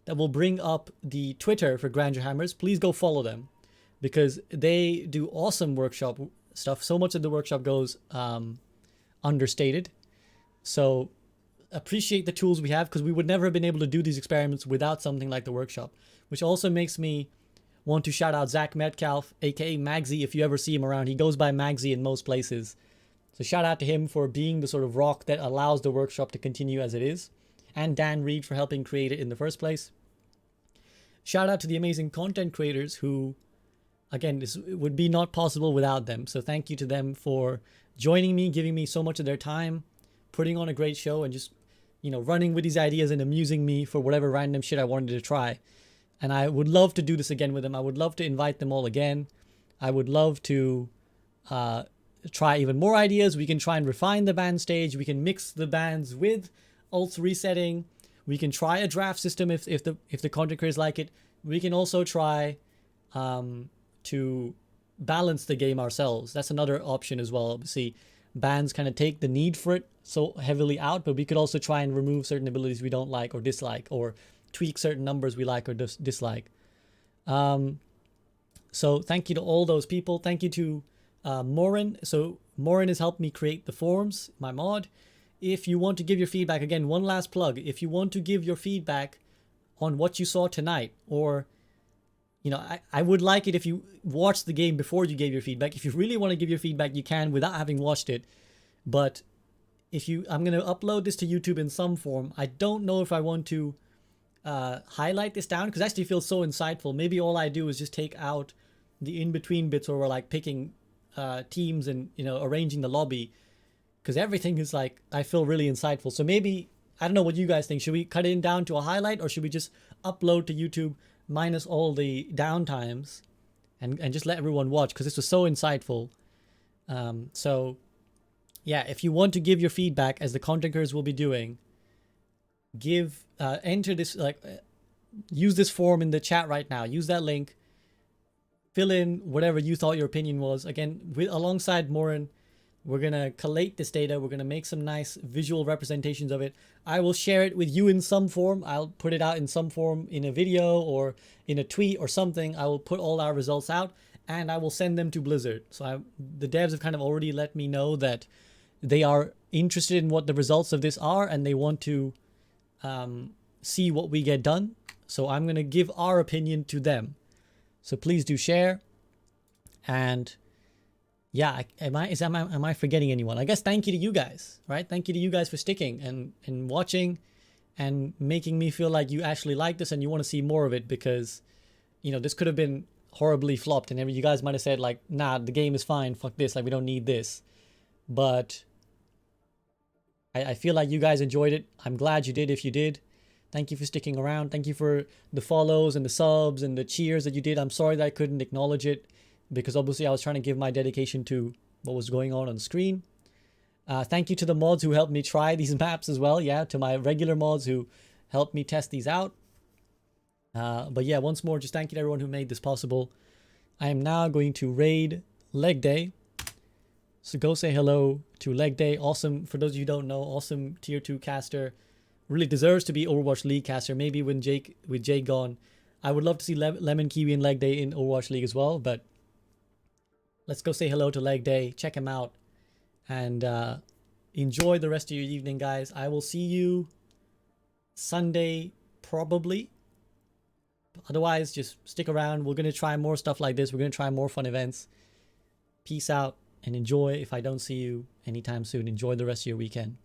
that will bring up the Twitter for Grandeur Hammers. Please go follow them because they do awesome workshop stuff. So much of the workshop goes understated. So appreciate the tools we have because we would never have been able to do these experiments without something like the workshop, which also makes me want to shout out Zach Metcalf, aka Magsy, if you ever see him around. He goes by Magsy in most places. So shout out to him for being the sort of rock that allows the workshop to continue as it is. And Dan Reed for helping create it in the first place. Shout out to the amazing content creators who, again, this would be not possible without them. So thank you to them for joining me, giving me so much of their time, putting on a great show, and just, you know, running with these ideas and amusing me for whatever random shit I wanted to try. And I would love to do this again with them. I would love to invite them all again. I would love to try even more ideas. We can try and refine the band stage. We can mix the bands with ults resetting. We can try a draft system if the content creators like it. We can also try to balance the game ourselves. That's another option as well. Obviously, bands kind of take the need for it so heavily out, but we could also try and remove certain abilities we don't like or dislike, or tweak certain numbers we like or dislike. So thank you to all those people. Thank you to Morin. So Morin has helped me create the forums, my mod. If you want to give your feedback, again, one last plug. If you want to give your feedback on what you saw tonight, or, you know, I would like it if you watched the game before you gave your feedback. If you really want to give your feedback, you can without having watched it. But I'm going to upload this to YouTube in some form. I don't know if I want to highlight this down because it actually feels so insightful. Maybe all I do is just take out the in-between bits where we're like picking teams and, you know, arranging the lobby, because everything is like, I feel really insightful. So maybe, I don't know what you guys think. Should we cut it down to a highlight, or should we just upload to YouTube minus all the downtimes and just let everyone watch, because this was so insightful. So yeah, if you want to give your feedback, as the content creators will be doing, enter this, use this form in the chat right now. Use that link. Fill in whatever you thought your opinion was. Again, alongside Morin, we're going to collate this data. We're going to make some nice visual representations of it. I will share it with you in some form. I'll put it out in some form in a video or in a tweet or something. I will put all our results out and I will send them to Blizzard. So the devs have kind of already let me know that they are interested in what the results of this are, and they want to see what we get done. So I'm going to give our opinion to them. So please do share. And yeah, am I forgetting anyone? I guess thank you to you guys, right? Thank you to you guys for sticking and watching and making me feel like you actually like this and you want to see more of it, because, you know, this could have been horribly flopped and you guys might have said like, nah, the game is fine, fuck this, like we don't need this. But I feel like you guys enjoyed it. I'm glad you did if you did. Thank you for sticking around. Thank you for the follows and the subs and the cheers that you did. I'm sorry that I couldn't acknowledge it, because obviously I was trying to give my dedication to what was going on the screen. Thank you to the mods who helped me try these maps as well. Yeah, to my regular mods who helped me test these out. But yeah, once more, just thank you to everyone who made this possible. I am now going to raid Leg Day. So go say hello to Leg Day. Awesome, for those of you who don't know, awesome tier 2 caster. Really deserves to be Overwatch League caster. Maybe with Jake gone. I would love to see Lemon Kiwi and Leg Day in Overwatch League as well, but let's go say hello to Leg Day. Check him out. And enjoy the rest of your evening, guys. I will see you Sunday, probably. Otherwise, just stick around. We're going to try more stuff like this. We're going to try more fun events. Peace out and enjoy. If I don't see you anytime soon, enjoy the rest of your weekend.